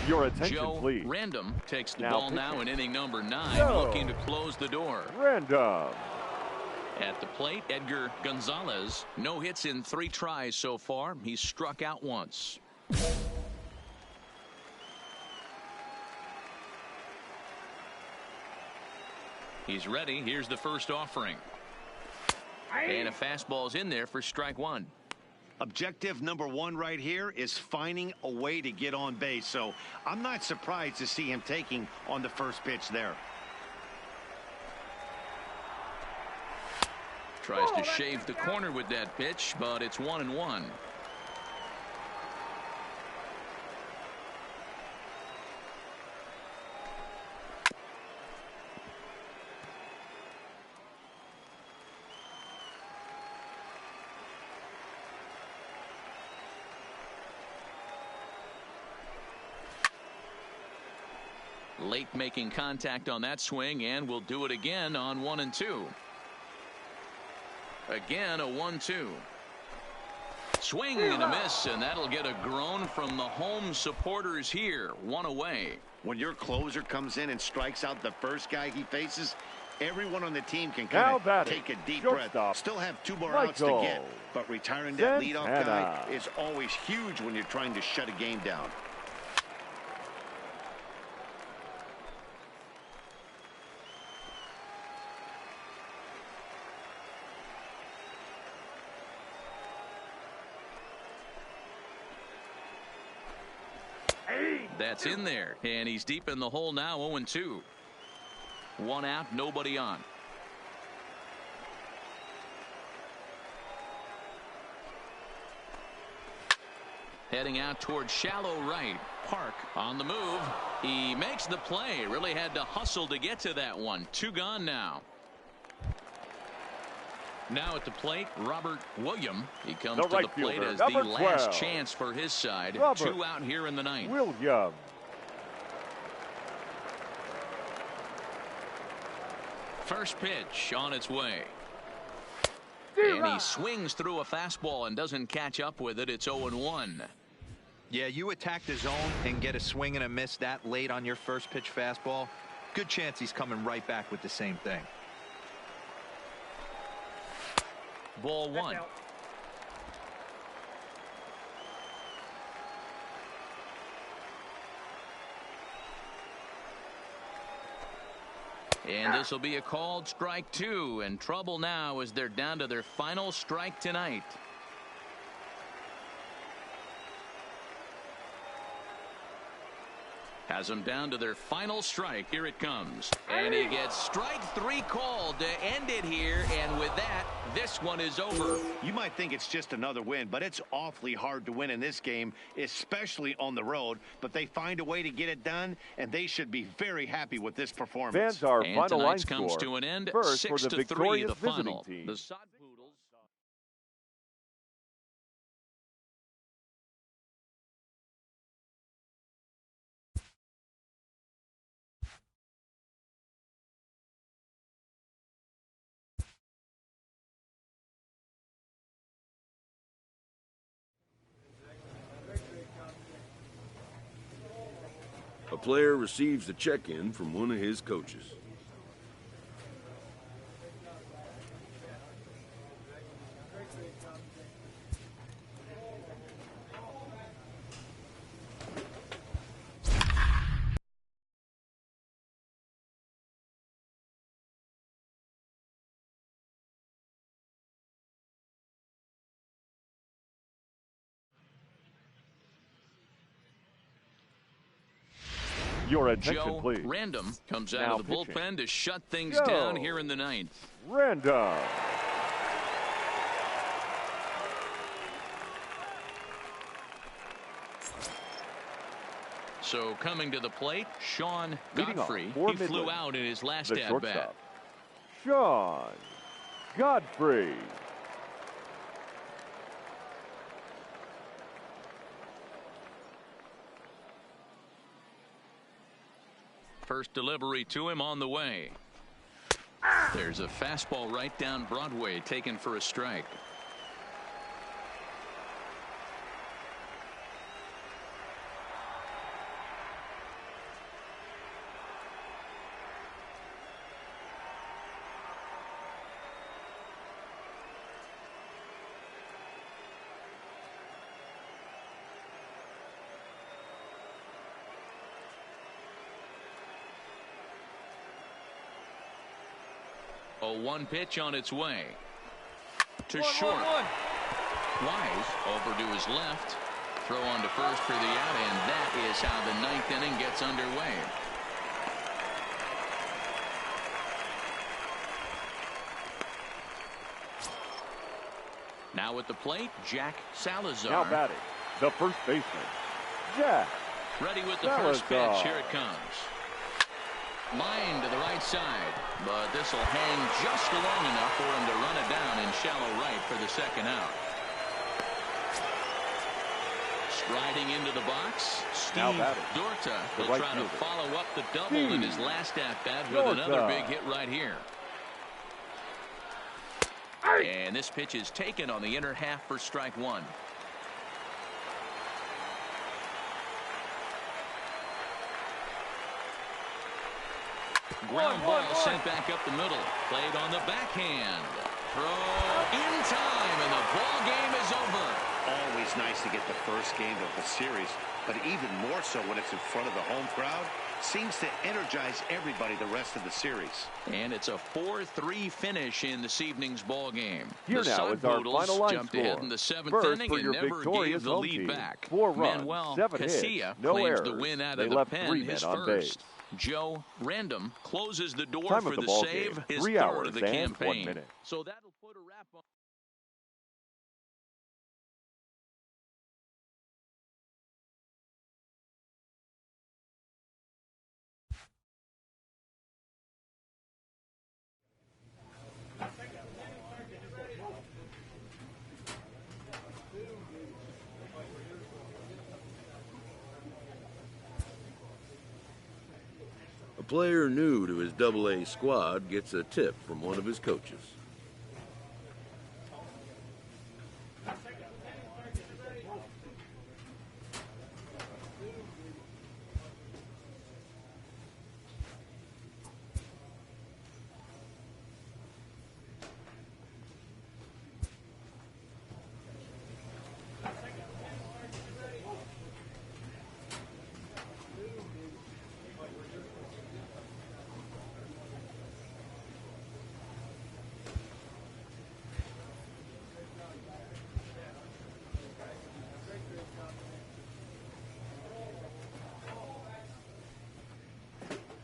Your attention, Joe please. Random takes the ball now in inning number 9, looking to close the door. Random. At the plate, Edgar Gonzalez. No hits in 3 tries so far. He's struck out once. He's ready. Here's the first offering. And a fastball's in there for strike 1. Objective number 1 right here is finding a way to get on base. So I'm not surprised to see him taking on the first pitch there. Tries to shave the corner with that pitch, but it's 1-1. Late making contact on that swing, and will do it again on 1 and 2. Again, a 1-2. Swing and a miss, and that'll get a groan from the home supporters here. 1 away. When your closer comes in and strikes out the first guy he faces, everyone on the team can kind of take a deep breath. Still have 2 more outs to get, but retiring that leadoff guy is always huge when you're trying to shut a game down. That's in there, and he's deep in the hole now. 0-2. 1 out, nobody on. Heading out towards shallow right. Park on the move. He makes the play. Really had to hustle to get to that one. 2 gone now. Now at the plate, Robert William. He comes to the plate as the last chance for his side. 2 out here in the 9th. William. First pitch on its way. And he swings through a fastball and doesn't catch up with it. It's 0-1. Yeah, you attack the zone and get a swing and a miss that late on your first pitch fastball. Good chance he's coming right back with the same thing. Ball 1. And this will be a called strike 2, and trouble now as they're down to their final strike tonight. Has them down to their final strike. Here it comes. And he gets strike 3 called to end it here. And with that, this one is over. You might think it's just another win, but it's awfully hard to win in this game, especially on the road. But they find a way to get it done, and they should be very happy with this performance. Fans are and final line tonight's comes score. to an end. First 6-3, for the victorious the final. team. The Sod Poodles. A player receives a check-in from one of his coaches. Your attention, Joe please. Random comes out Now of the pitching. bullpen to shut things Joe down here in the 9th. Grandad. So coming to the plate, Sean Leading off Godfrey. for He flew Midland, out in his last the at-bat. shortstop, Sean Godfrey. First delivery to him on the way. There's a fastball right down Broadway, taken for a strike. A 1 pitch on its way. To short. Wise over to his left. Throw on to first for the out, and that is how the 9th inning gets underway. Now at the plate, Jack Salazar. Now batting, the first baseman, Jack Ready with the Salazar. first pitch. Here it comes. Line to the right side, but this will hang just long enough for him to run it down in shallow right for the second out. Striding into the box, Steve Dorta will right try to fielder. follow up the double in his last at-bat with another big hit right here. And this pitch is taken on the inner half for strike one. Ground ball sent back up the middle. Played on the backhand. Throw in time, and the ball game is over. Always nice to get the first game of the series, but even more so when it's in front of the home crowd. Seems to energize everybody the rest of the series. And it's a 4-3 finish in this evening's ball game. Here the now is our final line jumped score. ahead in the 7th First, inning for and your never victorious gave the home lead team. back. 4 runs, Manuel 7 Casilla hits, no claims errors. the win out They of the left pen, 3 men his on first. base. Joe Random closes the door Time for of the the ball save, game, his 3 third hours of the and campaign. 1 minute. So that'll put a wrap on. A player new to his Double-A squad gets a tip from one of his coaches.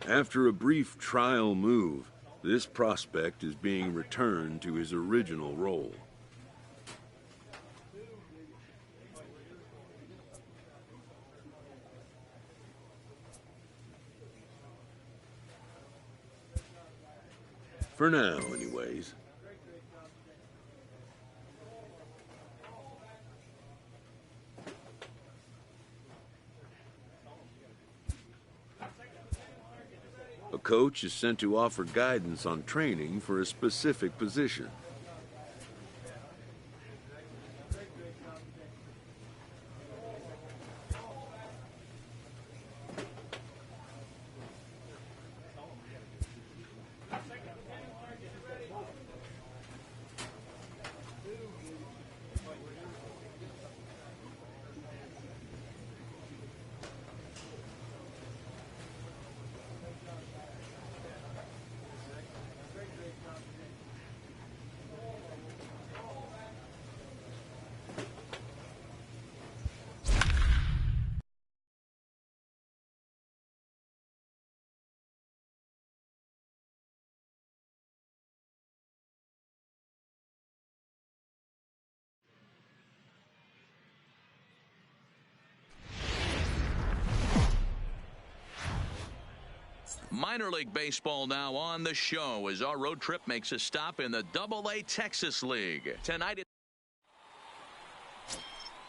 After a brief trial move, this prospect is being returned to his original role. For now, anyways. A coach is sent to offer guidance on training for a specific position. Minor League Baseball now on the show as our road trip makes a stop in the Double-A Texas League. Tonight,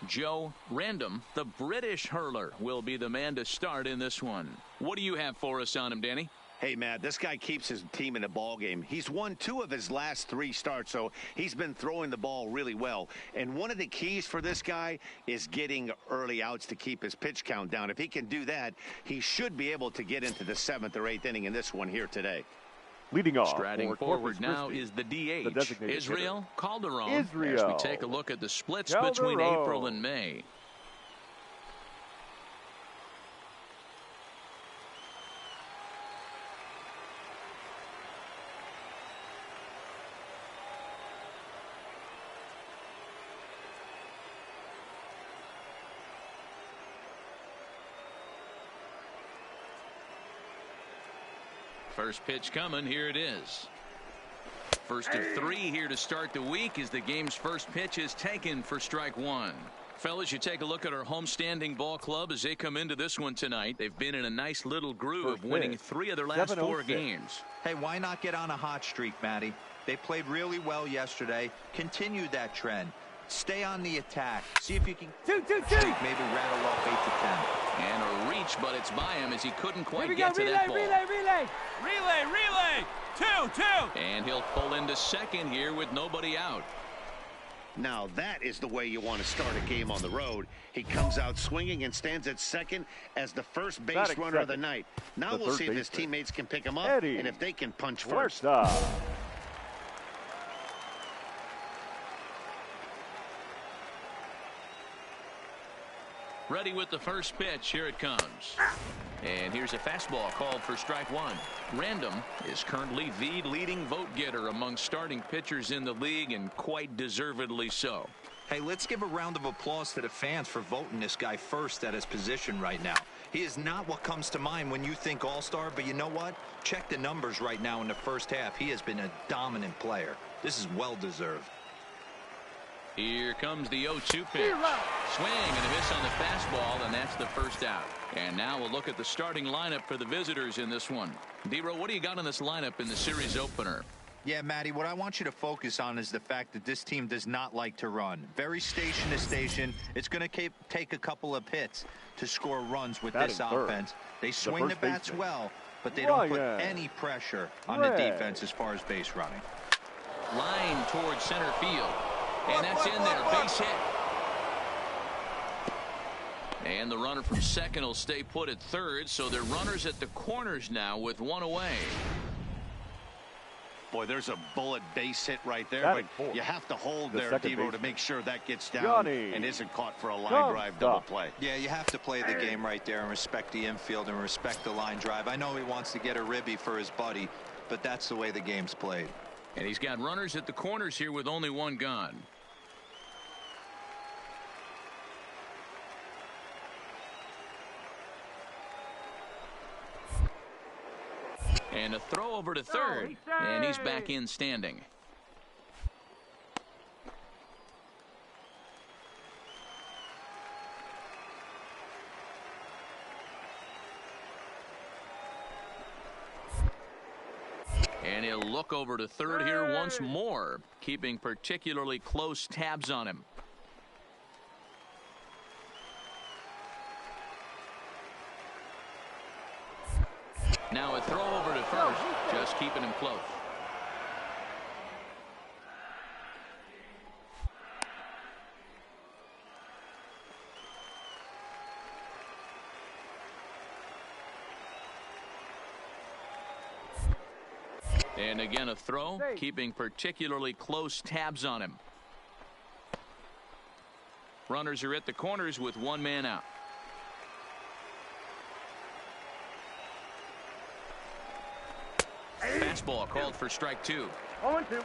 Joe Random, the British hurler, will be the man to start in this one. What do you have for us on him, Danny? Hey, Matt, this guy keeps his team in the ball game. He's won 2 of his last 3 starts, so he's been throwing the ball really well. And one of the keys for this guy is getting early outs to keep his pitch count down. If he can do that, he should be able to get into the 7th or 8th inning in this one here today. Leading off, striding forward now is the DH, Israel Calderon. As we take a look at the splits between April and May. First pitch coming. Here it is. First of 3 here to start the week as the game's first pitch is taken for strike one. Fellas, you take a look at our homestanding ball club as they come into this one tonight. They've been in a nice little groove, winning 3 of their last 4 games. Hey, why not get on a hot streak, Matty? They played really well yesterday, continued that trend. Stay on the attack. See if you can Two. maybe rattle off 8 to 10. And a reach, but it's by him as he couldn't quite Here we get go. to that ball. Relay. 2. And he'll pull into second here with nobody out. Now that is the way you want to start a game on the road. He comes out swinging and stands at second as the first base runner of the night. Now we'll see if his teammates can pick him up and if they can punch first. Ready with the first pitch. Here it comes. And here's a fastball called for strike one. Random is currently the leading vote getter among starting pitchers in the league, and quite deservedly so. Hey, let's give a round of applause to the fans for voting this guy first at his position right now. He is not what comes to mind when you think all-star, but you know what? Check the numbers right now in the first half. He has been a dominant player. This is well-deserved. Here comes the 0-2 pitch. Swing and a miss on the fastball, and that's the first out. And now we'll look at the starting lineup for the visitors in this one. D-Row, what do you got in this lineup in the series opener? Yeah, Matty, what I want you to focus on is the fact that this team does not like to run. Very station to station. It's going to take a couple of hits to score runs with this offense. They swing the bats well, but they don't put any pressure on the defense as far as base running. Line towards center field. And that's in there. Base hit. And the runner from second will stay put at third, so they're runners at the corners now with one away. Boy, there's a bullet base hit right there, but you have to hold there, D-Row, to make sure that gets down and isn't caught for a line drive double play. Yeah, you have to play the game right there and respect the infield and respect the line drive. I know he wants to get a ribby for his buddy, but that's the way the game's played. And he's got runners at the corners here with only one gone. And a throw over to third, and he's back in standing. And he'll look over to third here once more, keeping particularly close tabs on him. Now a throw over to first, just keeping him close. And again a throw, keeping particularly close tabs on him. Runners are at the corners with one man out. Fastball called for strike two. 0-2.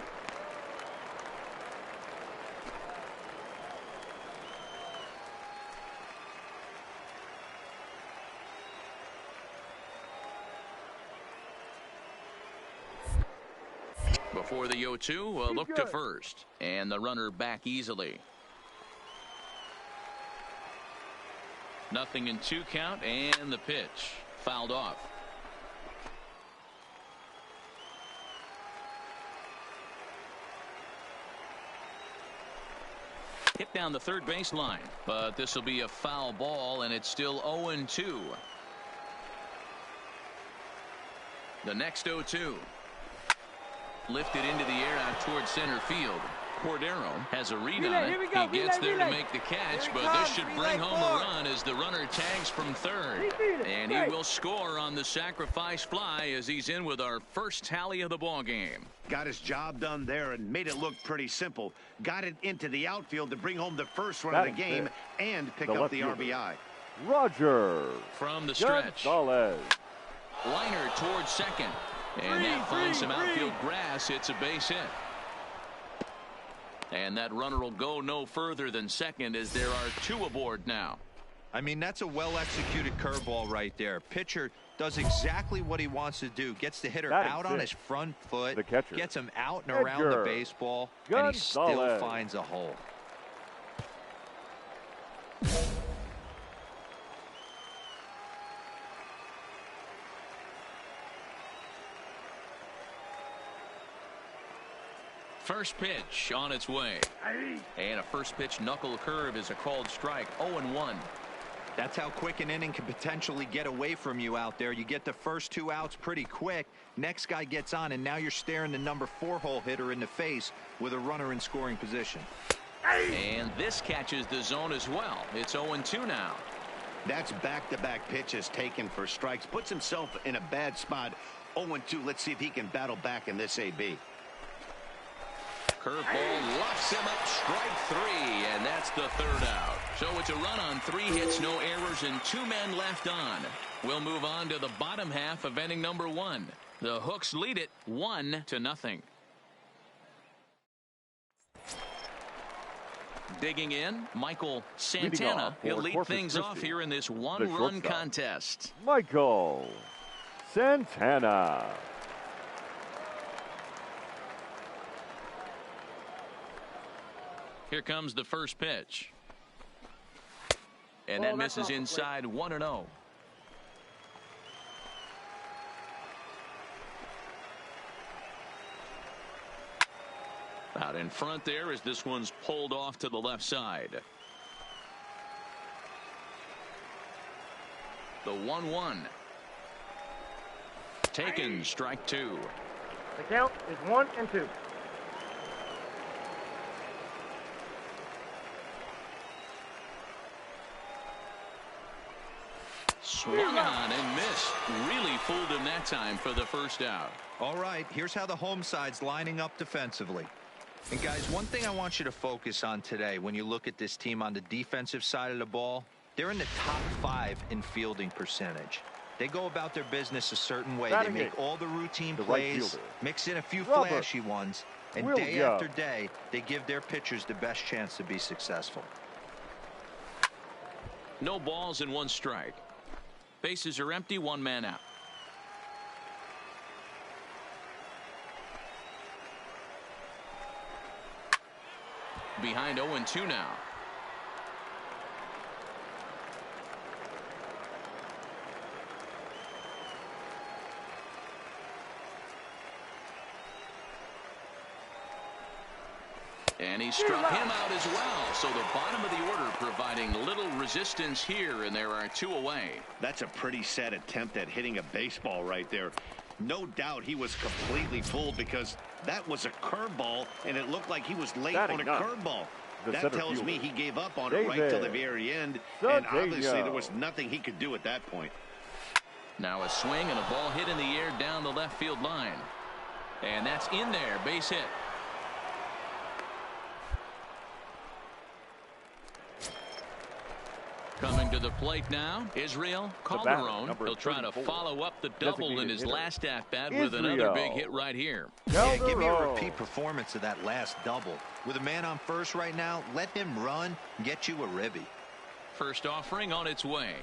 Before the 0-2, look to first. And the runner back easily. 0-2 count, and the pitch fouled off. Hit down the third baseline, but this will be a foul ball, and it's still 0-2. The next 0-2. Lifted into the air out towards center field. Cordero has a read on it. He gets there to make the catch, but this should bring home a run as the runner tags from third. And he will score on the sacrifice fly as he's in with our first tally of the ball game. Got his job done there and made it look pretty simple. Got it into the outfield to bring home the first run of the game and pick up the RBI. Roger. From the stretch. Gonzalez. Liner towards second. And that finds some outfield grass. It's a base hit. And that runner will go no further than second as there are two aboard now. I mean, that's a well-executed curveball right there. Pitcher does exactly what he wants to do. Gets the hitter out on his front foot. The catcher. Gets him out and around the baseball. And he still finds a hole. First pitch on its way. And a first pitch knuckle curve is a called strike. 0-1. That's how quick an inning can potentially get away from you out there. You get the first 2 outs pretty quick. Next guy gets on, and now you're staring the number 4 hole hitter in the face with a runner in scoring position. And this catches the zone as well. It's 0-2 now. That's back-to-back pitches taken for strikes. Puts himself in a bad spot. 0-2. Let's see if he can battle back in this AB. Curveball locks him up, strike 3, and that's the 3rd out. So it's a run on 3 hits, no errors, and 2 men left on. We'll move on to the bottom half of inning number 1. The Hooks lead it 1-0. Digging in, Michael Santana. He'll lead things off here in this one-run contest. Michael Santana. Here comes the first pitch. And that misses inside 1-0. Out in front there as this one's pulled off to the left side. The 1-1. Taken, strike 2. The count is 1-2. Swung on and missed. Really fooled him that time for the first out. All right, here's how the home side's lining up defensively. And guys, one thing I want you to focus on today when you look at this team on the defensive side of the ball, they're in the top 5 in fielding percentage. They go about their business a certain way. They make all the routine plays, mix in a few flashy ones, and day after day, they give their pitchers the best chance to be successful. No balls and 1 strike. Bases are empty, 1 man out. Behind 0-2 now. And he struck him out as well. So the bottom of the order providing little resistance here, and there are 2 away. That's a pretty sad attempt at hitting a baseball right there. No doubt he was completely fooled because that was a curveball, and it looked like he was late on a curveball. That tells me he gave up on it right till the very end, and obviously there was nothing he could do at that point. Now a swing and a ball hit in the air down the left field line. And that's in there, base hit. Coming to the plate now, Israel Calderon. He'll try to follow up the double in his last at-bat with another big hit right here. Yeah, give me a repeat performance of that last double. With a man on first right now, let him run, get you a ribby. First offering on its way.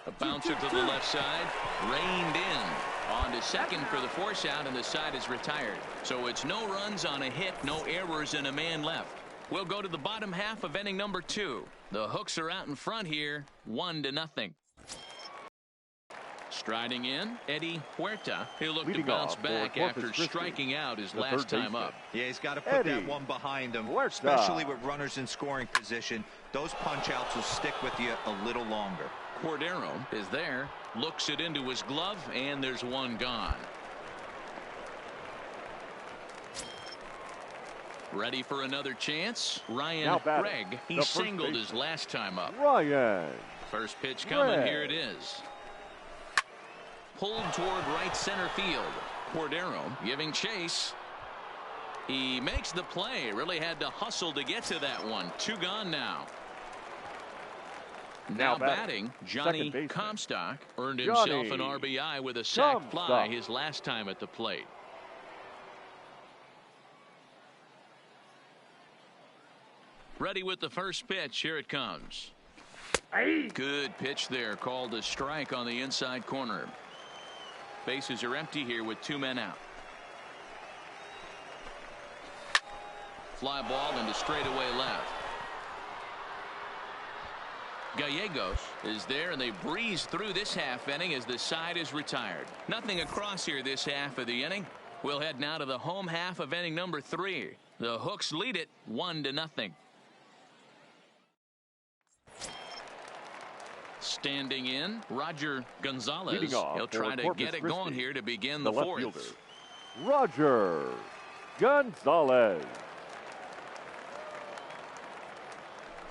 A bouncer to the left side, reined in. On to second for the force out, and the side is retired. So it's no runs on a hit, no errors, and a man left. We'll go to the bottom half of inning number 2. The Hooks are out in front here, 1-0. Striding in, Eddie Huerta. He'll look to bounce back after striking out his last time up. Yeah, he's got to put that one behind him, especially with runners in scoring position. Those punch-outs will stick with you a little longer. Cordero is there, looks it into his glove, and there's 1 gone. Ready for another chance. Ryan Gregg. He singled his last time up. Ryan. First pitch coming. Here it is. Pulled toward right center field. Cordero giving chase. He makes the play. Really had to hustle to get to that one. 2 gone now. Now batting, Johnny Comstock earned himself an RBI with a sac fly his last time at the plate. Ready with the first pitch. Here it comes. Good pitch there, called a strike on the inside corner. Bases are empty here with 2 men out. Fly ball into straightaway left. Gallegos is there, and they breeze through this half inning as the side is retired. Nothing across here this half of the inning. We'll head now to the home half of inning number 3. The Hooks lead it 1-0. Standing in, Roger Gonzalez. He'll try to get it going here to begin the fourth. Fielder, Roger Gonzalez.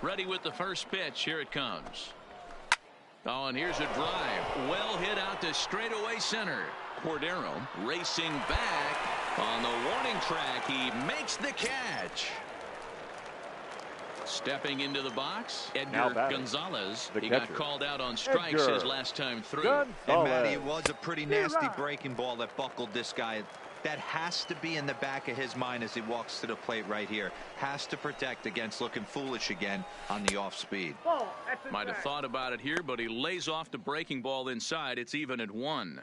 Ready with the first pitch. Here it comes. Oh, and here's a drive. Well hit out to straightaway center. Cordero racing back on the warning track. He makes the catch. Stepping into the box, Edgar Gonzalez. He got called out on strikes his last time through. And Matty, it was a pretty nasty breaking ball that buckled this guy. That has to be in the back of his mind as he walks to the plate right here. Has to protect against looking foolish again on the off speed. Might have thought about it here, but he lays off the breaking ball inside. It's even at 1.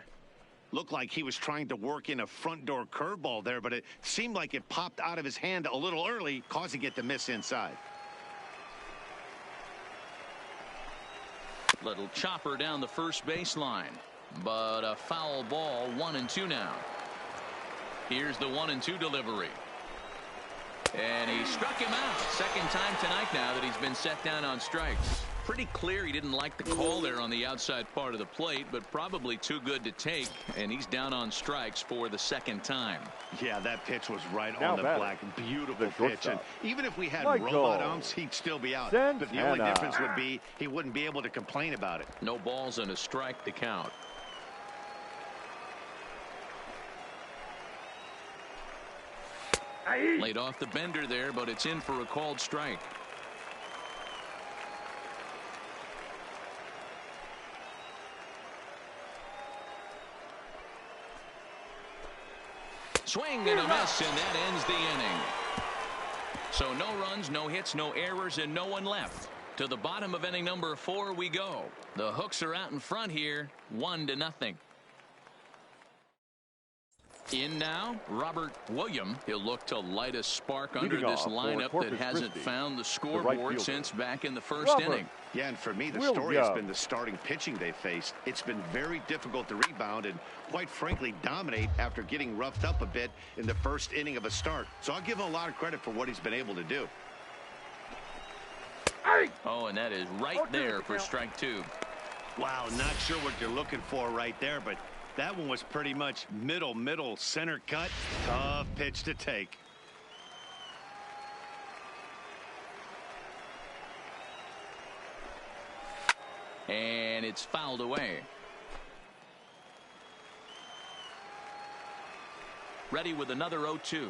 Looked like he was trying to work in a front door curveball there, but it seemed like it popped out of his hand a little early, causing it to miss inside. Little chopper down the first baseline, but a foul ball. 1-2 now. Here's the 1-2 delivery. And he struck him out. Second time tonight now that he's been set down on strikes. Pretty clear he didn't like the call there on the outside part of the plate, but probably too good to take, and he's down on strikes for the second time. Yeah, that pitch was right on the black. Beautiful pitch. And even if we had robot arms, he'd still be out. But the only difference would be he wouldn't be able to complain about it. No balls and a strike to count. Laid off the bender there, but it's in for a called strike. Swing and a miss, and that ends the inning. So no runs, no hits, no errors, and no one left. To the bottom of inning number 4 we go. The Hooks are out in front here, 1-0. In now, Robert Williams. He'll look to light a spark under this lineup that hasn't found the scoreboard since back in the first inning. Yeah, and for me, the story has been the starting pitching they faced. It's been very difficult to rebound and, quite frankly, dominate after getting roughed up a bit in the first inning of a start. So I'll give him a lot of credit for what he's been able to do. Oh, and that is right there for strike 2. Wow, not sure what you're looking for right there, but that one was pretty much middle center cut. Tough pitch to take. And it's fouled away. Ready with another 0-2.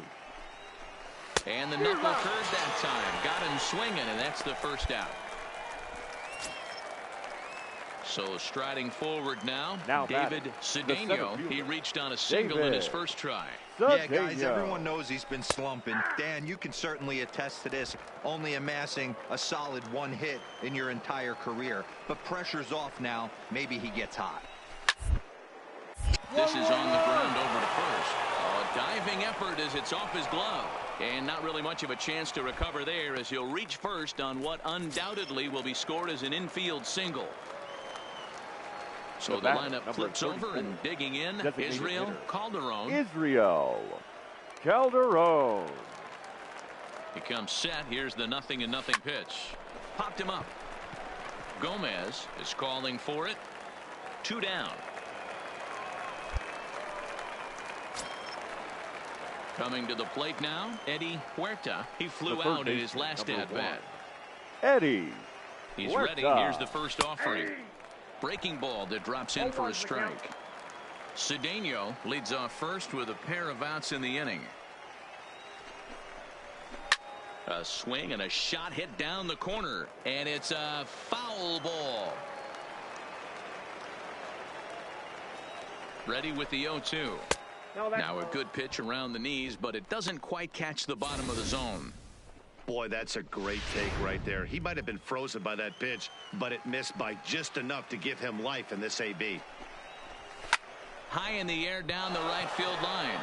And the knuckle curve that time. Got him swinging, and that's the first out. So striding forward now David Cedeno. He reached on a single in his first try. Yeah, guys, everyone knows he's been slumping. Dan, you can certainly attest to this, only amassing a solid 1 hit in your entire career. But pressure's off now. Maybe he gets hot. This is on the ground over to first. A diving effort as it's off his glove. And not really much of a chance to recover there as he'll reach first on what undoubtedly will be scored as an infield single. So the lineup flips over and digging in, Israel Calderon. He comes set. Here's the 0-0 pitch. Popped him up. Gomez is calling for it. 2 down. Coming to the plate now, Eddie Huerta. He flew out in his last at-bat. He's ready. Here's the first offering. Breaking ball that drops in for a strike. Cedeno leads off first with a pair of outs in the inning. A swing and a shot hit down the corner, and it's a foul ball. Ready with the 0-2. Now a good pitch around the knees, but it doesn't quite catch the bottom of the zone. Boy, that's a great take right there. He might have been frozen by that pitch, but it missed by just enough to give him life in this AB. High in the air down the right field line.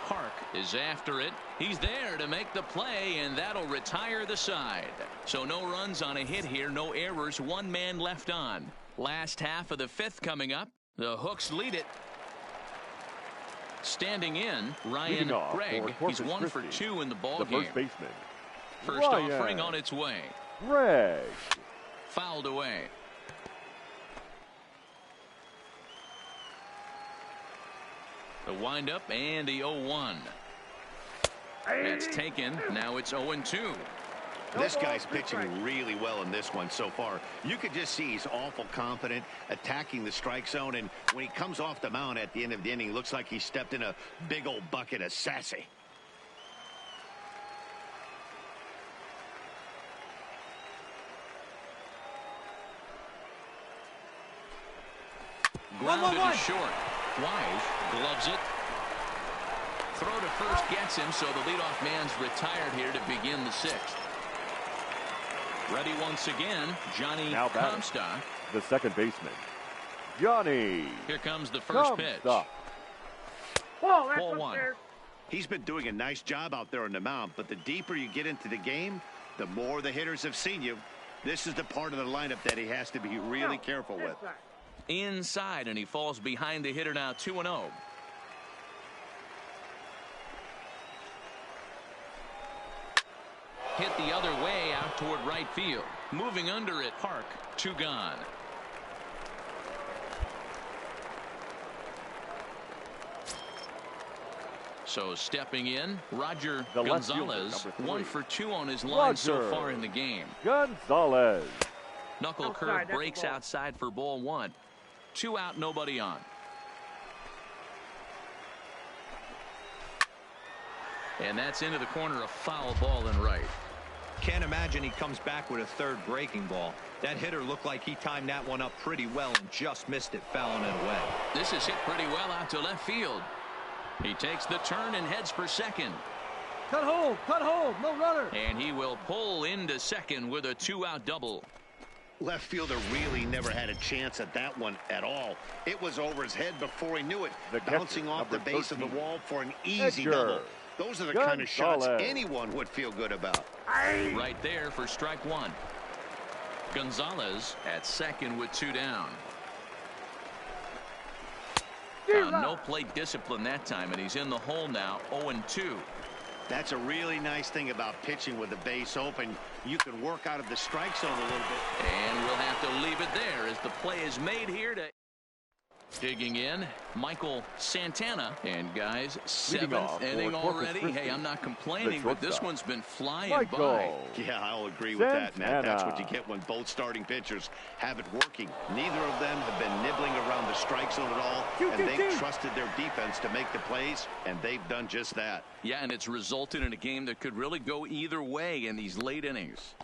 Park is after it. He's there to make the play, and that'll retire the side. So no runs on a hit here, no errors, 1 man left on. Last half of the 5th coming up. The Hooks lead it Standing in, Ryan Leading off Gregg. for He's Corpus 1 for Christi, 2 in the ball the game. first baseman. First Ryan offering on its way. Gregg. Fouled away. The windup and the 0-1. That's taken. Now it's 0-2. This guy's pitching really well in this one so far. You could just see he's awful confident attacking the strike zone, and when he comes off the mound at the end of the inning, looks like he stepped in a big old bucket of sassy. Grounded to short. Wise gloves it. Throw to first gets him, so the leadoff man's retired here to begin the 6th. Ready once again, Johnny Now batting, Comstock. the second baseman, Johnny. Here comes the first pitch. Ball, that's Ball 1. upstairs. He's been doing a nice job out there on the mound, but the deeper you get into the game, the more the hitters have seen you. This is the part of the lineup that he has to be really careful with. Inside, and he falls behind the hitter now, 2-0. Hit the other way out toward right field. Moving under it, Park, 2 gone. So stepping in, Roger The left fielder, Gonzalez, number 3. 1 for 2 on his line so Roger far in the game. Gonzalez. Knuckle Outside, curve that's a breaks ball. outside for ball 1. 2 out, nobody on. And that's into the corner, a foul ball in right. Can't imagine he comes back with a third breaking ball. That hitter looked like he timed that one up pretty well and just missed it, fouling it away. This is hit pretty well out to left field. He takes the turn and heads for second. Cut hold, no runner. And he will pull into second with a 2-out double. Left fielder really never had a chance at that one at all. It was over his head before he knew it, The catcher, bouncing off the number base of the 13, wall for an easy Edgar double. Those are the kind of shots Gonzalez. anyone would feel good about. Right there for strike 1. Gonzalez at second with 2 down. No plate discipline that time, and he's in the hole now, 0-2. That's a really nice thing about pitching with the base open. You can work out of the strike zone a little bit. And we'll have to leave it there as the play is made here to digging in, Michael Santana. And guys, 7th off for inning Corpus already. Christi, Hey, I'm not complaining, the but this shortstop, one's been flying Michael by. Yeah, I'll agree with that, Matt. That's what you Santana. get when both starting pitchers have it working. Neither of them have been nibbling around the strike zone at all, and they've trusted their defense to make the plays, and they've done just that. Yeah, and it's resulted in a game that could really go either way in these late innings.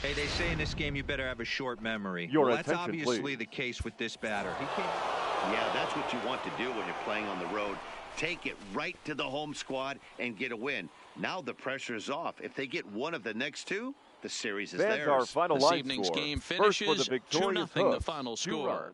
Hey, they say in this game you better have a short memory. Your Well, that's attention, obviously please. the case with this batter. He can't. Yeah, that's what you want to do when you're playing on the road. Take it right to the home squad and get a win. Now the pressure is off. If they get one of the next 2, the series is Fans, theirs. our final This line evening's score. game First for the finishes victorious 2-0 the Hooks, final 2 score. runs.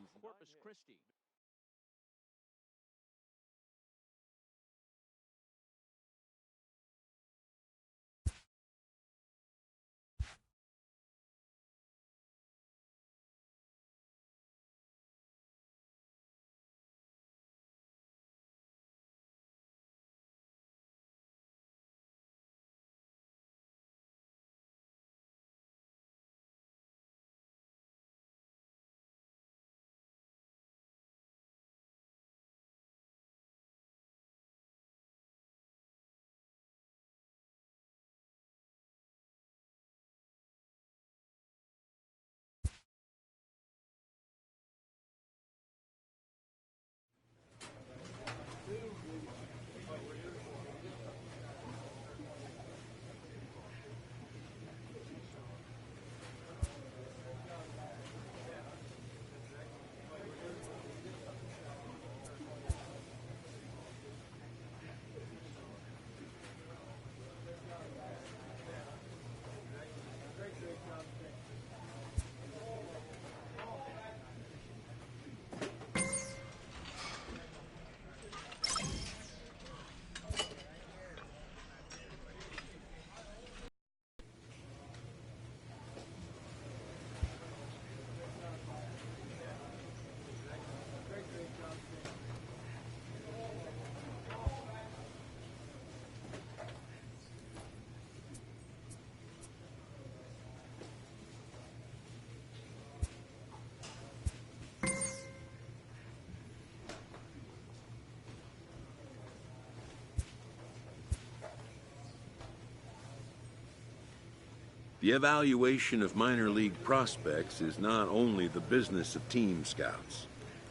The evaluation of minor league prospects is not only the business of team scouts.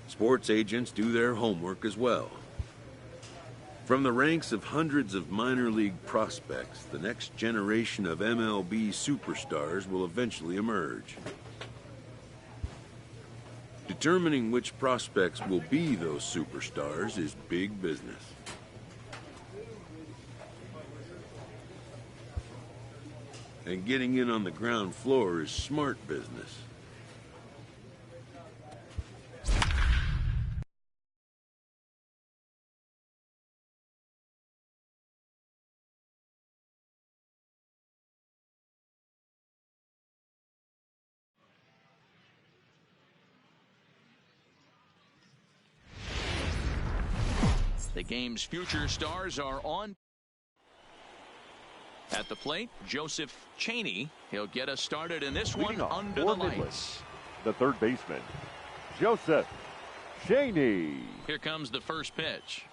Sports agents do their homework as well. From the ranks of hundreds of minor league prospects, the next generation of MLB superstars will eventually emerge. Determining which prospects will be those superstars is big business. And getting in on the ground floor is smart business. The game's future stars are on. At the plate, Joseph Cheney. He'll get us started in this one under the lights. The third baseman, Joseph Cheney. Here comes the first pitch.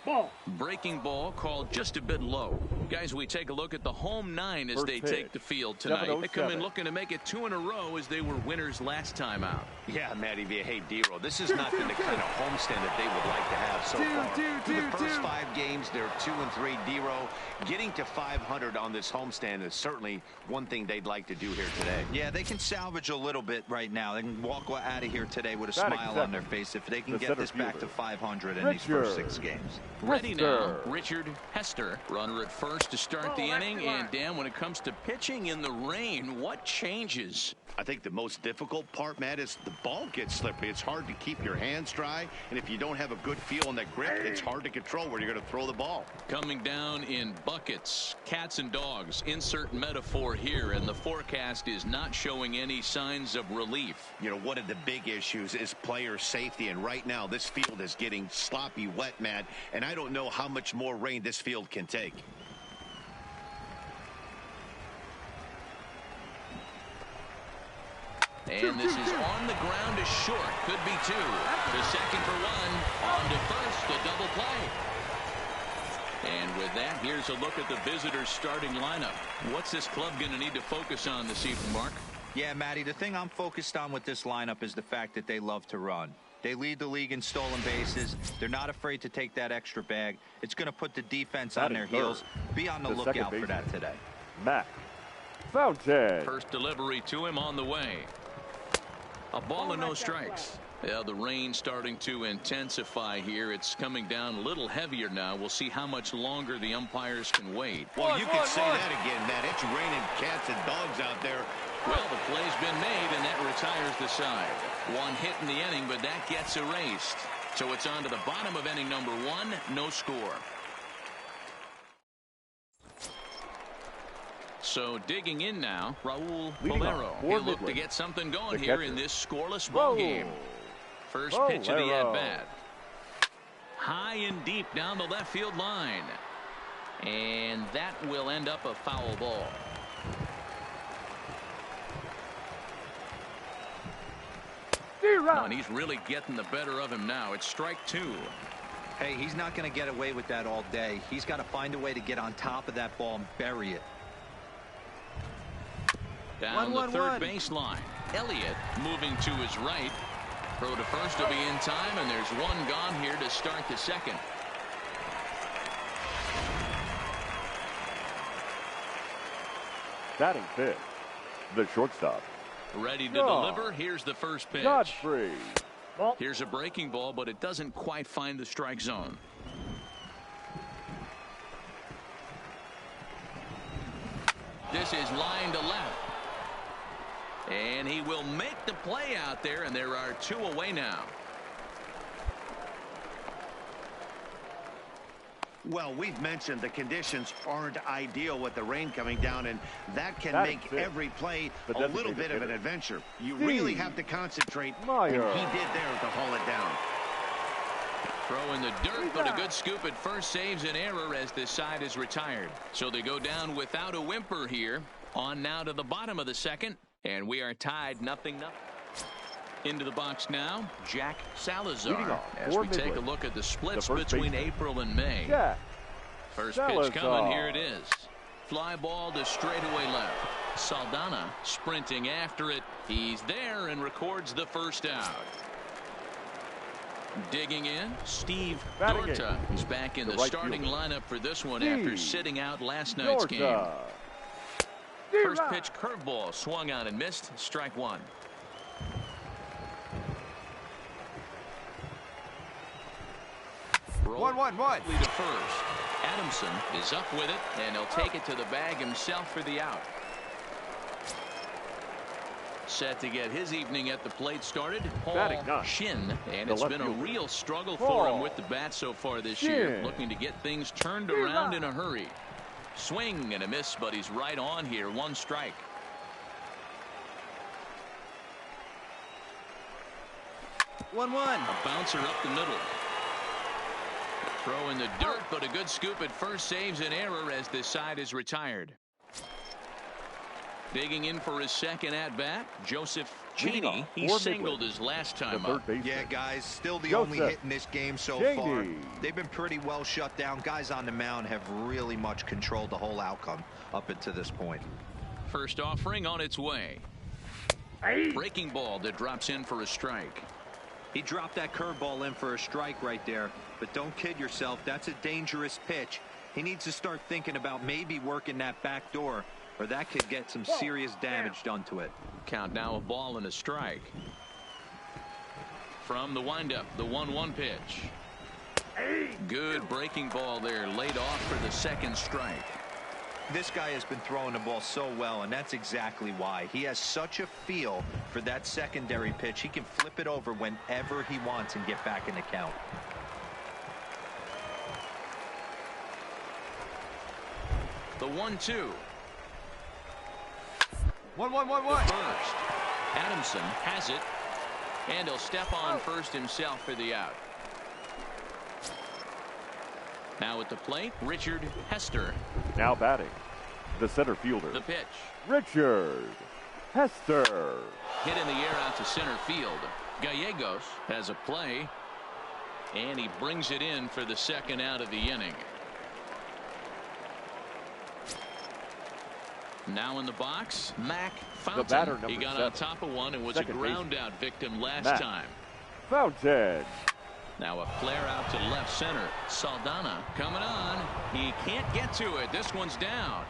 Ball. Breaking ball called just a bit low. Guys, we take a look at the home nine as they take the field tonight. They come in looking to make it 2 in a row as they were winners last time out. Yeah, Matty V. Hey, D-Roll, this is not been the kind of homestand that they would like to have so far. Through the first 5 games, they're 2-3. D-Roll, getting to 500 on this homestand is certainly one thing they'd like to do here today. Yeah, they can salvage a little bit right now. They can walk out of here today with a smile on their face if they can get this back to 500 in these first 6 games. Ready now, Richard Hester. Runner at first to start the inning. And Dan, when it comes to pitching in the rain, what changes? I think the most difficult part, Matt, is the ball gets slippery. It's hard to keep your hands dry, and if you don't have a good feel on that grip, it's hard to control where you're going to throw the ball. Coming down in buckets, cats and dogs, insert metaphor here, and the forecast is not showing any signs of relief. You know, one of the big issues is player safety, and right now this field is getting sloppy wet, Matt, and I don't know how much more rain this field can take. And this is on the ground is short. Could be 2. To second for 1. On to first. A double play. And with that, here's a look at the visitors' starting lineup. What's this club going to need to focus on this evening, Mark? Yeah, Matty, the thing I'm focused on with this lineup is the fact that they love to run. They lead the league in stolen bases. They're not afraid to take that extra bag. It's going to put the defense on their heels. Be on the lookout for that today. Mac Fountain. First delivery to him on the way. A ball and no strikes. Yeah, the rain starting to intensify here. It's coming down a little heavier now. We'll see how much longer the umpires can wait. Well, you could say that again, Matt. It's raining cats and dogs out there. Well, the play's been made, and that retires the side. 1 hit in the inning, but that gets erased. So it's on to the bottom of inning number 1. No score. So digging in now, Raul Bolero. He'll look to get something going here in this scoreless ball game. First pitch of the at-bat. High and deep down the left field line. And that will end up a foul ball. And he's really getting the better of him now. It's strike 2. Hey, he's not going to get away with that all day. He's got to find a way to get on top of that ball and bury it. Down the third baseline. Elliott moving to his right. Throw to first will be in time, and there's 1 gone here to start the second. Batting 5th, the shortstop. Ready to deliver. Here's the first pitch. Godfrey. Here's a breaking ball, but it doesn't quite find the strike zone. This is line to left. And he will make the play out there, and there are 2 away now. Well, we've mentioned the conditions aren't ideal with the rain coming down, and that can make every play a little bit of an adventure. You really have to concentrate, and he did there to haul it down. Throw in the dirt, but a good scoop at first saves an error as this side is retired. So they go down without a whimper here. On now to the bottom of the second, and we are tied 0-0. Into the box now, Jack Salazar. As we take a look at the splits between April and May. First pitch coming, here it is. Fly ball to straightaway left. Saldana sprinting after it. He's there and records the first out. Digging in, Steve Dorta. He's back in the starting lineup for this one after sitting out last night's game. First pitch curveball swung on and missed. Strike one. Roll 1-1-1. to first. Adamson is up with it, and he'll take it to the bag himself for the out. Set to get his evening at the plate started, Paul Shin, and it's been a real struggle for him with the bat so far this year, looking to get things turned around in a hurry. Swing and a miss, but he's right on here. One strike. A bouncer up the middle. Throw in the dirt, but a good scoop at first saves an error as this side is retired. Digging in for his second at-bat, Joseph Cheney. He singled his last time up. Yeah, guys, still the only hit in this game so far. They've been pretty well shut down. Guys on the mound have really much controlled the whole outcome up until this point. First offering on its way. Breaking ball that drops in for a strike. He dropped that curveball in for a strike right there. But don't kid yourself, that's a dangerous pitch. He needs to start thinking about maybe working that back door, or that could get some serious damage done to it. Count now, a ball and a strike. From the windup, the 1-1 pitch. Good breaking ball there, laid off for the second strike. This guy has been throwing the ball so well, and that's exactly why. He has such a feel for that secondary pitch. He can flip it over whenever he wants and get back in the count. The 1-2. 1-1-1-1. First. Adamson has it, and he'll step on first himself for the out. Now at the plate, Richard Hester. Now batting, the center fielder. The pitch. Richard Hester. Hit in the air out to center field. Gallegos has a play, and he brings it in for the second out of the inning. Now in the box, Mac Fountain. The batter, number he got 7. on top of one and was a ground out victim last time. Fountain. Now a flare out to left center. Saldana coming on. He can't get to it. This one's down.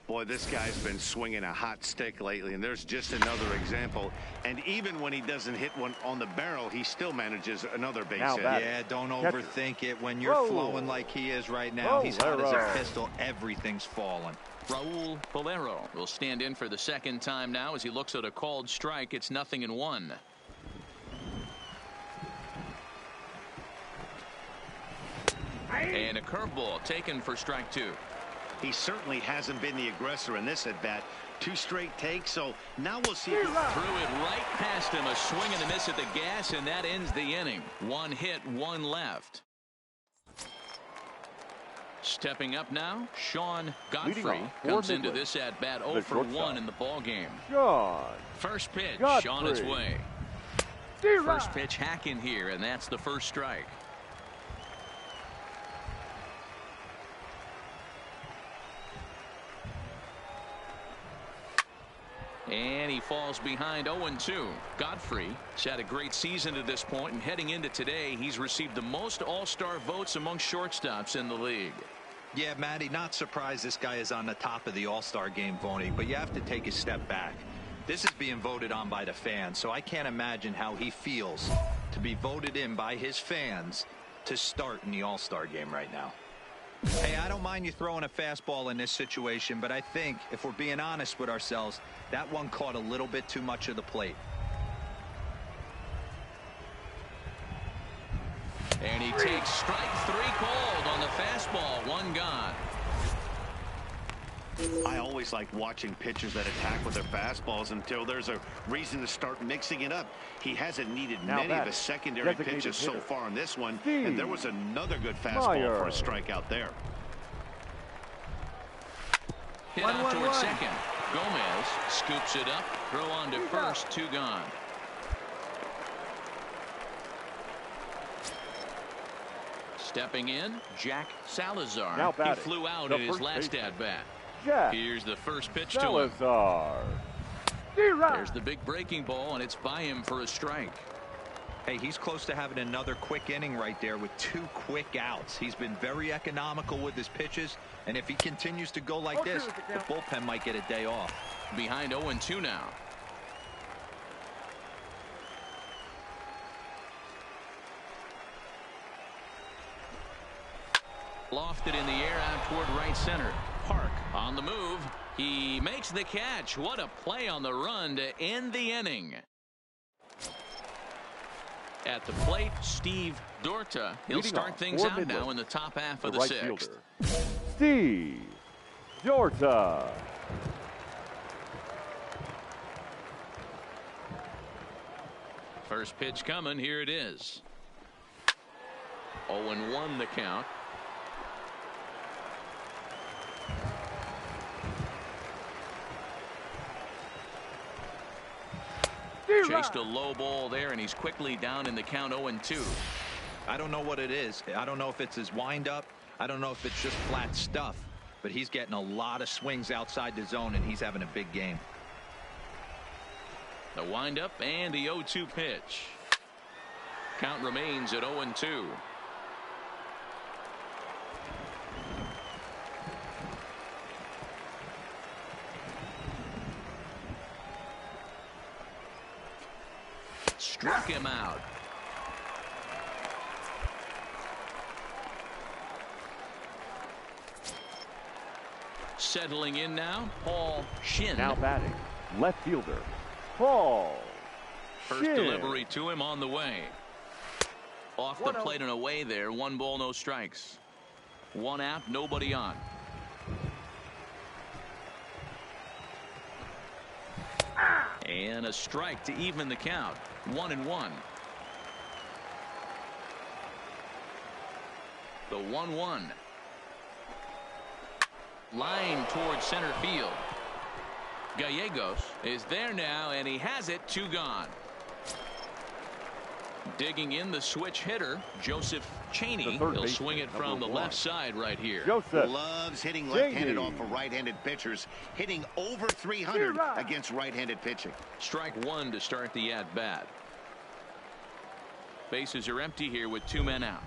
Boy, this guy's been swinging a hot stick lately, and there's just another example. And even when he doesn't hit one on the barrel, he still manages another base hit. Yeah, don't overthink it. When you're flowing like he is right now, he's hot as a pistol. Everything's falling. Raul Polero will stand in for the second time now as he looks at a called strike. It's 0-1. And a curveball taken for strike two. He certainly hasn't been the aggressor in this at bat. 2 straight takes, so now we'll see. Threw it right past him. A swing and a miss at the gas, and that ends the inning. 1 hit, 1 left. Stepping up now, Sean Godfrey comes into this at bat 0 for 1 in the ball game. First pitch on its way. First pitch hack in here, and that's the first strike. And he falls behind 0-2. Godfrey has had a great season to this point, and heading into today, he's received the most all-star votes among shortstops in the league. Yeah, Matty, not surprised this guy is on the top of the all-star game voting, but you have to take a step back. This is being voted on by the fans, so I can't imagine how he feels to be voted in by his fans to start in the all-star game right now. Hey, I don't mind you throwing a fastball in this situation, but I think if we're being honest with ourselves, that one caught a little bit too much of the plate. And he takes strike 3 called on the fastball. 1 gone. I always like watching pitchers that attack with their fastballs until there's a reason to start mixing it up. He hasn't needed many of his secondary pitches so far in this one, and there was another good fastball for a strikeout there. Hit out towards second. Gomez scoops it up. Throw on to first. 2 gone. Stepping in, Jack Salazar. Now He batting, flew out the in his first last baseman, at-bat. Jack Here's the first pitch to him. Salazar. There's the big breaking ball, and it's by him for a strike. Hey, he's close to having another quick inning right there with 2 quick outs. He's been very economical with his pitches, and if he continues to go like this, the bullpen might get a day off. Behind 0-2 now. Lofted in the air out toward right center. Park on the move. He makes the catch. What a play on the run to end the inning. At the plate, Steve Dorta. He'll start things out now in the top half of the sixth. Steve Dorta. First pitch coming. Here it is. 0-1 the count. Chased a low ball there, and he's quickly down in the count. 0-2. I don't know what it is. I don't know if it's his windup. I don't know if it's just flat stuff, but he's getting a lot of swings outside the zone, and he's having a big game. The windup and the 0-2 pitch. Count remains at 0-2. Struck him out. Settling in now, Paul Shin. Now batting, left fielder, Paul First Shin. delivery to him on the way. Off the plate and away there. 1 ball, no strikes. 1 out, nobody on. And a strike to even the count. 1-1. The 1-1. Line towards center field. Gallegos is there now, and he has it. 2 gone. Digging in the switch hitter, Joseph Cheney. He'll swing it from the left side right here. Joseph loves hitting left-handed off of right-handed pitchers, hitting over 300 against right-handed pitching. Strike 1 to start the at-bat. Bases are empty here with 2 men out.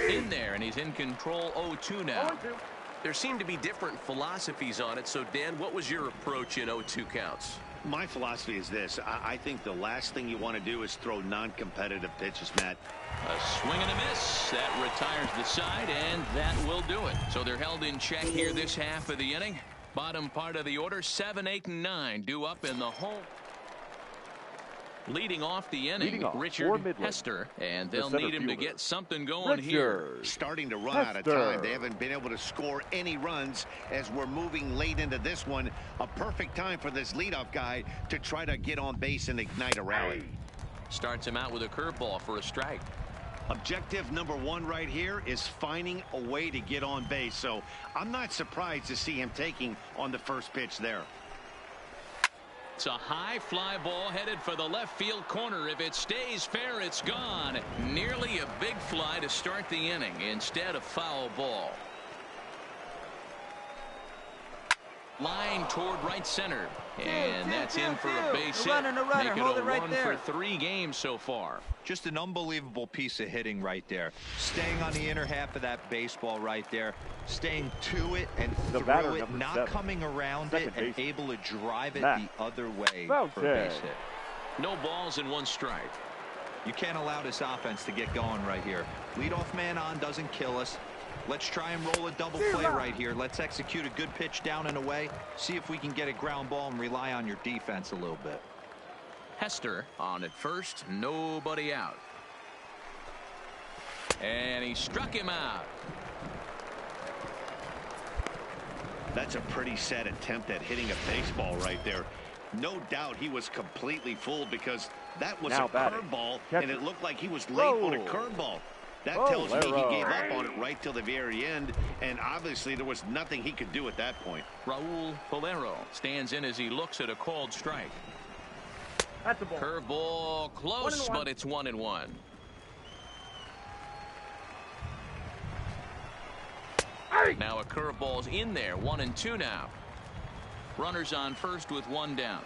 In there, and he's in control. 0-2 now. There seem to be different philosophies on it. So, Dan, what was your approach in 0-2 counts? My philosophy is this. I think the last thing you want to do is throw non-competitive pitches, Matt. A swing and a miss. That retires the side, and that will do it. So they're held in check here this half of the inning. Bottom part of the order, 7, 8, and 9 due up in the hole. Leading off the inning, Richard Hester, and they'll need him to get something going here. Starting to run out of time. They haven't been able to score any runs as we're moving late into this one. A perfect time for this leadoff guy to try to get on base and ignite a rally. Starts him out with a curveball for a strike. Objective number 1 right here is finding a way to get on base. So I'm not surprised to see him taking on the first pitch there. It's a high fly ball headed for the left field corner. If it stays fair, it's gone. Nearly a big fly to start the inning. Instead, a foul ball. Line toward right center. And that's in for a base hit. No runner. Make it Hold a it right 1 there. for 3 games so far. Just an unbelievable piece of hitting right there. Staying on the inner half of that baseball right there. Staying to it and through it. Not 7. Coming around it and able to drive it the other way for a base hit. No balls and 1 strike. You can't allow this offense to get going right here. Leadoff man on doesn't kill us. Let's try and roll a double play right here. Let's execute a good pitch down and away. See if we can get a ground ball and rely on your defense a little bit. Hester on at first. Nobody out. And he struck him out. That's a pretty sad attempt at hitting a baseball right there. No doubt he was completely fooled because that was a curveball, and it looked like he was late on a curveball. That tells me he gave up on it right till the very end, and obviously there was nothing he could do at that point. Raul Bolero stands in as he looks at a called strike. That's the ball. Curveball close, but it's 1-1. Now a curveball's in there, 1-2 now. Runners on first with one down.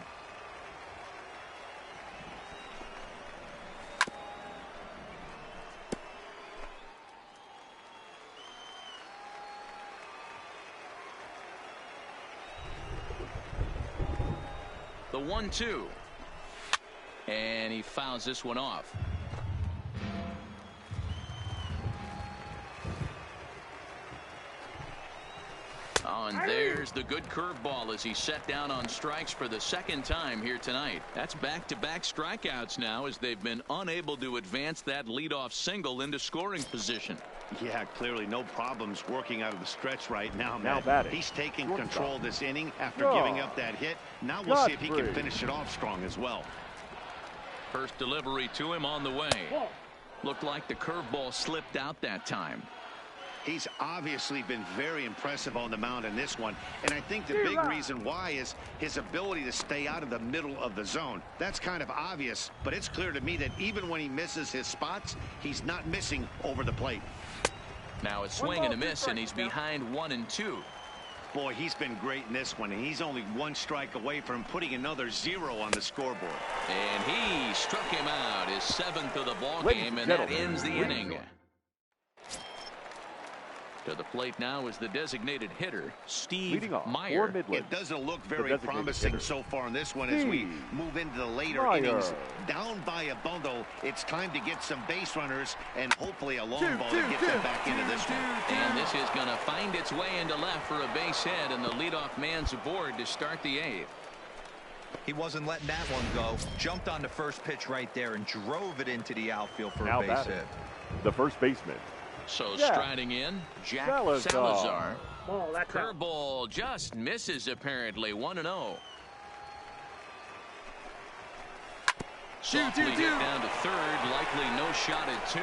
The 1-2. And he fouls this one off. Oh, and there's the good curveball as he's set down on strikes for the second time here tonight. That's back-to-back strikeouts now as they've been unable to advance that leadoff single into scoring position. Yeah, clearly no problems working out of the stretch right now, Now man. batting. He's taking control this inning after giving up that hit. Now we'll see if he can finish it off strong as well. First delivery to him on the way. Looked like the curveball slipped out that time. He's obviously been very impressive on the mound in this one, and I think the big reason why is his ability to stay out of the middle of the zone. That's kind of obvious, but it's clear to me that even when he misses his spots, he's not missing over the plate. Now a swing and a miss, and he's behind 1-2. Boy, he's been great in this one, and he's only one strike away from putting another 0 on the scoreboard. And he struck him out, his 7th of the ball game, and that ends the inning. To the plate now is the designated hitter, Steve Meyer. It doesn't look very promising so far in this one as we move into the later innings. Down by a bundle, it's time to get some base runners and hopefully a long ball to get them back into this one. And this is going to find its way into left for a base hit, and the leadoff man's aboard to start the 8th. He wasn't letting that one go. Jumped on the first pitch right there and drove it into the outfield for a base hit. The first baseman. So striding in, Jack Salazar. Curveball just misses apparently. 1-0. Softly hit down to third, likely no shot at 2.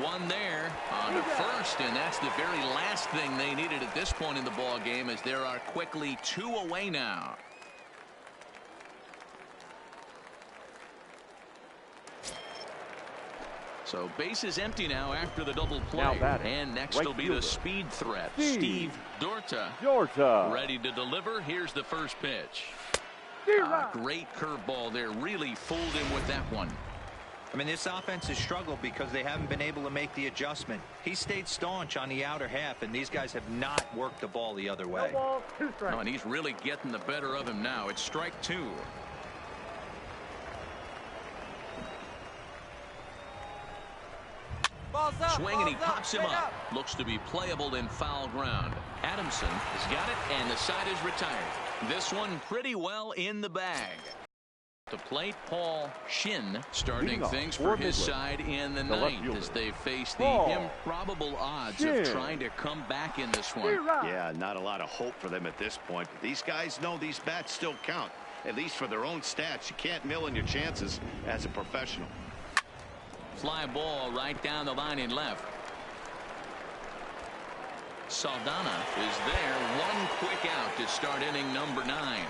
One there on to first, and that's the very last thing they needed at this point in the ball game, as there are quickly 2 away now. So base is empty now after the double play. And next will be the speed threat, Steve Dorta. Ready to deliver. Here's the first pitch. Great curveball there. Really fooled him with that one. I mean, this offense has struggled because they haven't been able to make the adjustment. He stayed staunch on the outer half, and these guys have not worked the ball the other way. Oh, and he's really getting the better of him now. It's strike 2. Swing, and he pops him up. Looks to be playable in foul ground. Adamson has got it, and the side is retired. This one pretty well in the bag. To plate, Paul Shin starting things for his side in the 9th as they face the improbable odds of trying to come back in this one. Yeah, not a lot of hope for them at this point. But these guys know these bats still count, at least for their own stats. You can't mill in your chances as a professional. Fly ball right down the line in left. Saldana is there. One quick out to start inning number 9.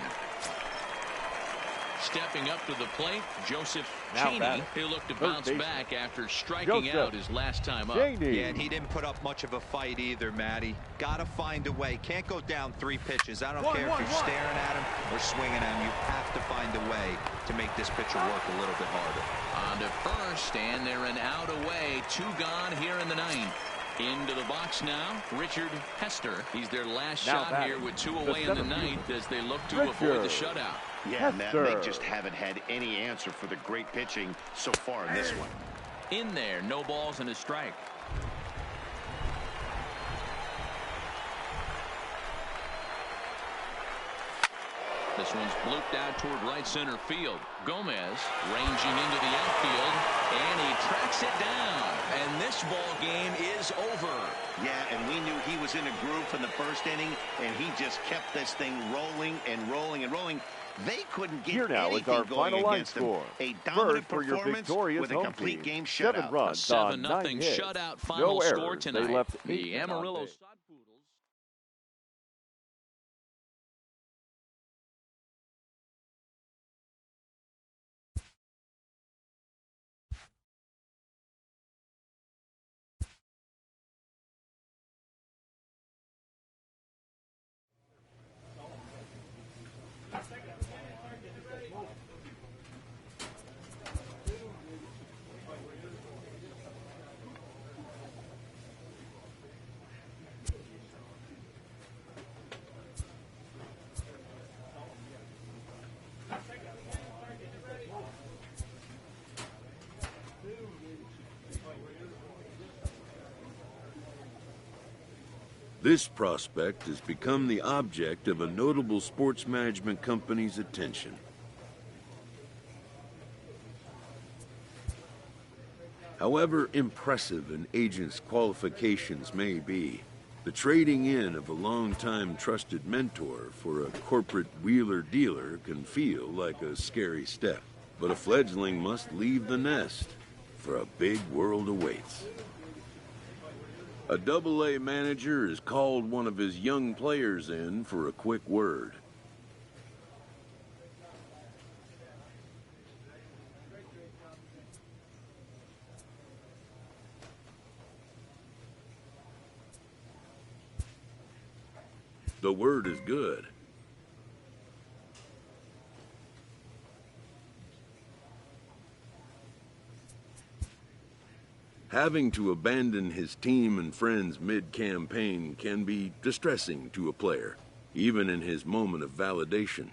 Stepping up to the plate, Joseph Cheney. He'll look to bounce back after striking out his last time up. Yeah, and he didn't put up much of a fight either, Matty. Got to find a way. Can't go down 3 pitches. I don't care if you're staring at him or swinging at him. You have to find a way to make this pitcher work a little bit harder. On to first, and they're an out away. 2 gone here in the 9th. Into the box now, Richard Hester. He's their last shot here with 2 away in the 9th as they look to avoid the shutout. Yeah, Matt, they just haven't had any answer for the great pitching so far in this one. In there, no balls and a strike. This one's blooped out toward right center field. Gomez ranging into the outfield, and he tracks it down. And this ball game is over. Yeah, and we knew he was in a groove from the first inning, and he just kept this thing rolling and rolling and rolling. They couldn't get anything going against them. A dominant performance with a complete game shutout. 7-0 shutout final score tonight. The Amarillo This prospect has become the object of a notable sports management company's attention. However impressive an agent's qualifications may be, the trading in of a long-time trusted mentor for a corporate wheeler-dealer can feel like a scary step. But a fledgling must leave the nest, for a big world awaits. A Double-A manager has called one of his young players in for a quick word. The word is good. Having to abandon his team and friends mid-campaign can be distressing to a player, even in his moment of validation.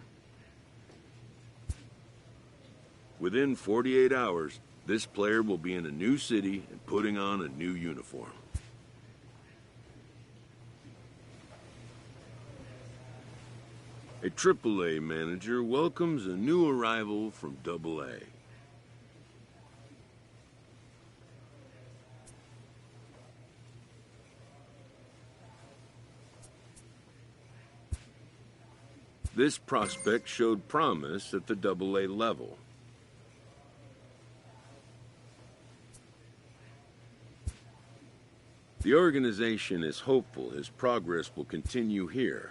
Within 48 hours, this player will be in a new city and putting on a new uniform. A Triple-A manager welcomes a new arrival from Double-A. This prospect showed promise at the Double-A level. The organization is hopeful his progress will continue here.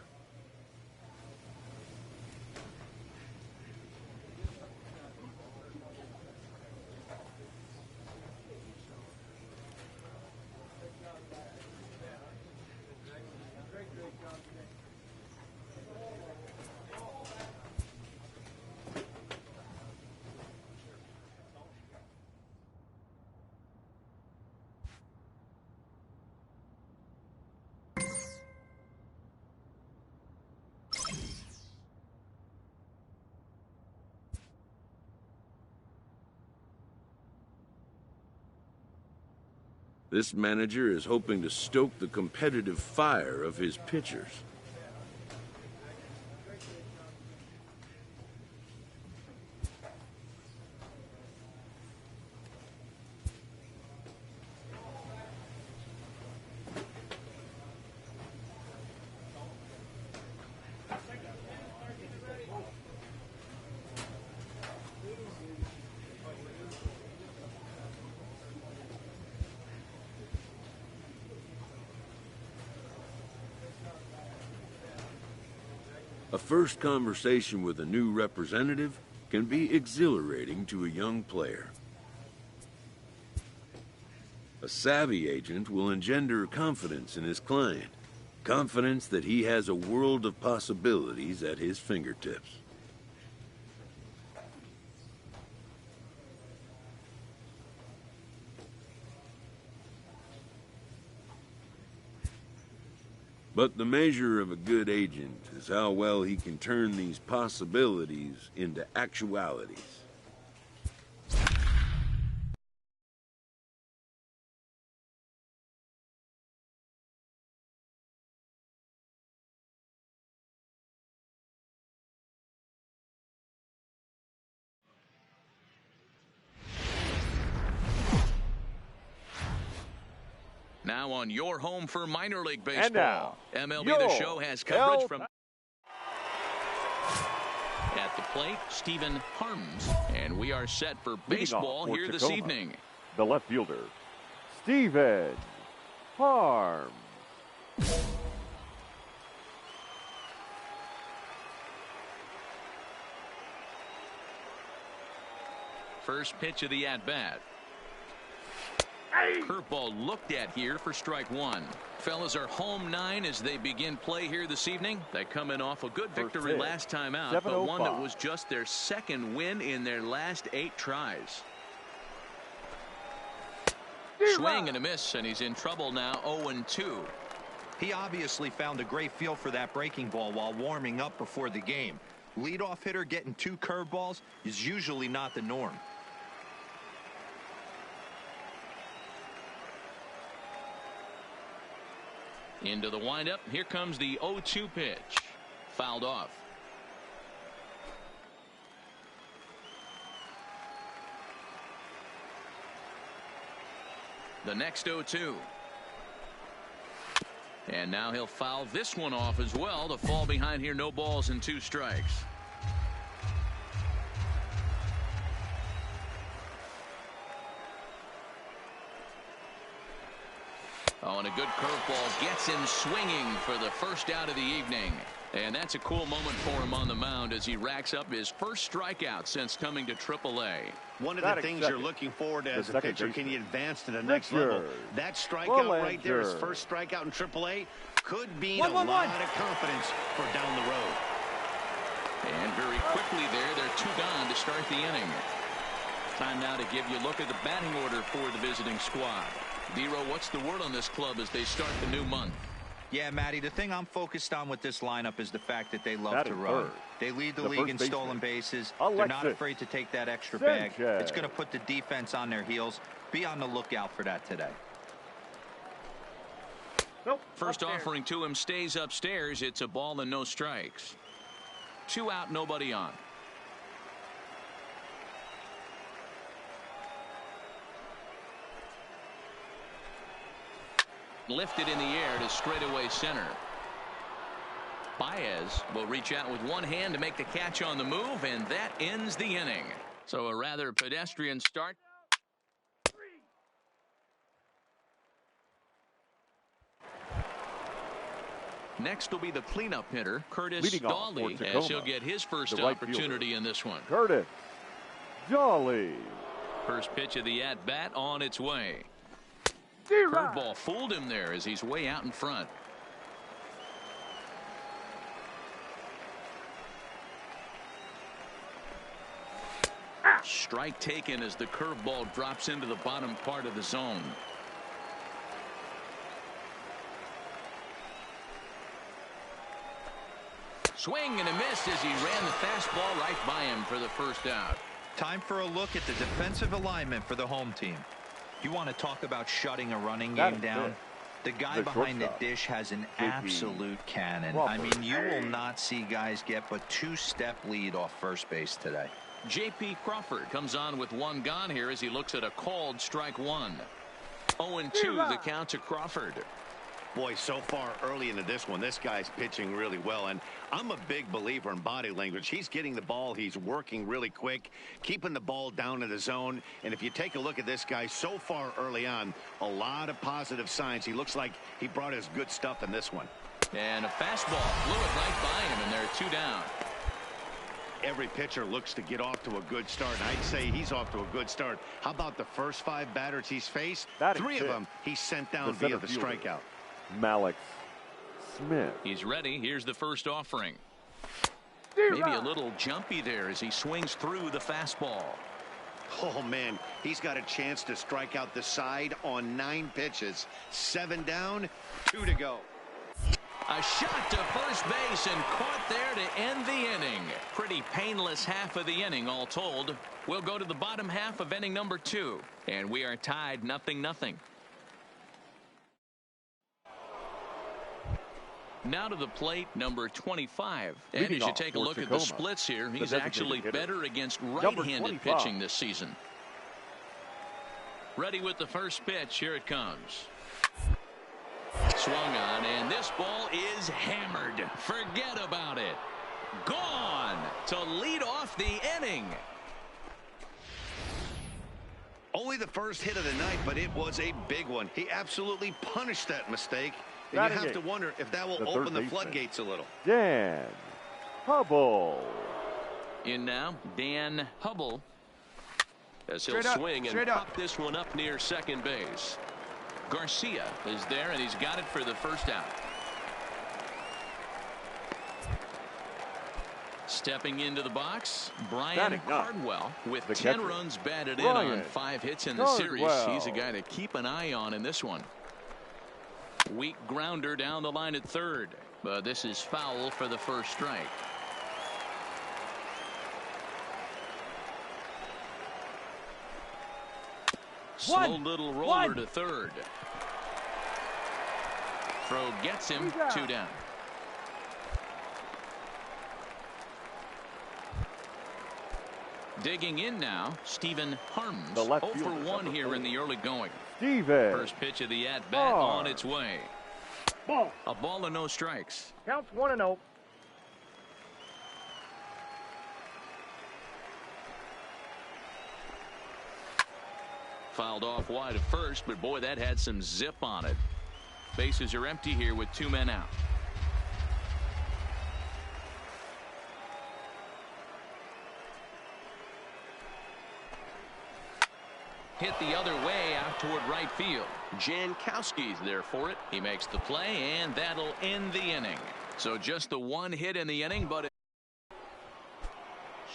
This manager is hoping to stoke the competitive fire of his pitchers. A first conversation with a new representative can be exhilarating to a young player. A savvy agent will engender confidence in his client, confidence that he has a world of possibilities at his fingertips. But the measure of a good agent is how well he can turn these possibilities into actualities. Now on your home for minor league baseball. And now, MLB The Show has coverage from... At the plate, Stephen Harms. And we are set for baseball here this evening. The left fielder, Stephen Harms. First pitch of the at-bat. Curveball looked at here for strike one. Fellas are home 9 as they begin play here this evening. They come in off a good victory last time out, but one that was just their second win in their last 8 tries. Swing and a miss, and he's in trouble now, 0-2. He obviously found a great feel for that breaking ball while warming up before the game. Leadoff hitter getting 2 curveballs is usually not the norm. Into the windup. Here comes the 0-2 pitch. Fouled off. The next 0-2. And now he'll foul this one off as well to fall behind here. No balls and 2 strikes. Oh, and a good curveball gets him swinging for the first out of the evening. And that's a cool moment for him on the mound as he racks up his first strikeout since coming to AAA. One of the things you're looking forward to as a pitcher, can he advance to the next level? That strikeout right there, his first strikeout in AAA, could mean a lot of confidence for down the road. And very quickly there, they're 2 gone to start the inning. Time now to give you a look at the batting order for the visiting squad. Dero, what's the word on this club as they start the new month? Yeah, Matty, the thing I'm focused on with this lineup is the fact that they love to run. They lead the league in stolen bases. They're not afraid to take that extra bag. It's going to put the defense on their heels. Be on the lookout for that today. First offering to him stays upstairs. It's a ball and no strikes. 2 out, nobody on. Lifted in the air to straightaway center. Baez will reach out with one hand to make the catch on the move, and that ends the inning. So a rather pedestrian start. Next will be the cleanup hitter, Curtis Dawley, as he'll get his first opportunity in this one. Curtis Dawley. First pitch of the at-bat on its way. Curveball fooled him there as he's way out in front. Strike taken as the curveball drops into the bottom part of the zone. Swing and a miss as he ran the fastball right by him for the first out. Time for a look at the defensive alignment for the home team. You want to talk about shutting a running game down? The guy behind the dish has an absolute cannon. I mean, you will not see guys get but 2-step lead off first base today. J.P. Crawford comes on with 1 gone here as he looks at a called strike 1. 0-2 the count to Crawford. Boy, so far early into this one, this guy's pitching really well, and I'm a big believer in body language. He's getting the ball, he's working really quick, keeping the ball down in the zone, and if you take a look at this guy so far early on, a lot of positive signs. He looks like he brought his good stuff in this one. And a fastball flew it right by him, and they're 2 down. Every pitcher looks to get off to a good start, and I'd say he's off to a good start. How about the first 5 batters he's faced? 3 of them he sent down via the strikeout. Malik Smith. He's ready. Here's the first offering. Maybe a little jumpy there as he swings through the fastball. Oh, man, he's got a chance to strike out the side on 9 pitches. 7 down, 2 to go. A shot to first base and caught there to end the inning. Pretty painless half of the inning, all told. We'll go to the bottom half of inning number 2, and we are tied 0-0. Now to the plate, number 25. And as you take a look at the splits here, he's actually better against right-handed pitching this season. Ready with the first pitch. Here it comes. Swung on, and this ball is hammered. Forget about it. Gone to lead off the inning. Only the first hit of the night, but it was a big one. He absolutely punished that mistake. And you have to wonder if that will open the floodgates a little. Dan Hubble. In now, Dan Hubble. As he'll swing and pop this one up near second base. Garcia is there, and he's got it for the first out. Stepping into the box, Brian Cardwell with 10 runs batted in on 5 hits in the series. He's a guy to keep an eye on in this one. Weak grounder down the line at third, but this is foul for the first strike. Slow little roller to third. Throw gets him 2 down. Digging in now, Stephen Harms. 0 for 1 here in the early going. First pitch of the at-bat on its way. Ball. A ball and no strikes. Counts 1-0. Fouled off wide at first, but boy, that had some zip on it. Bases are empty here with 2 men out. Hit the other way out toward right field. Jankowski's there for it. He makes the play, and that'll end the inning. So just the 1 hit in the inning, but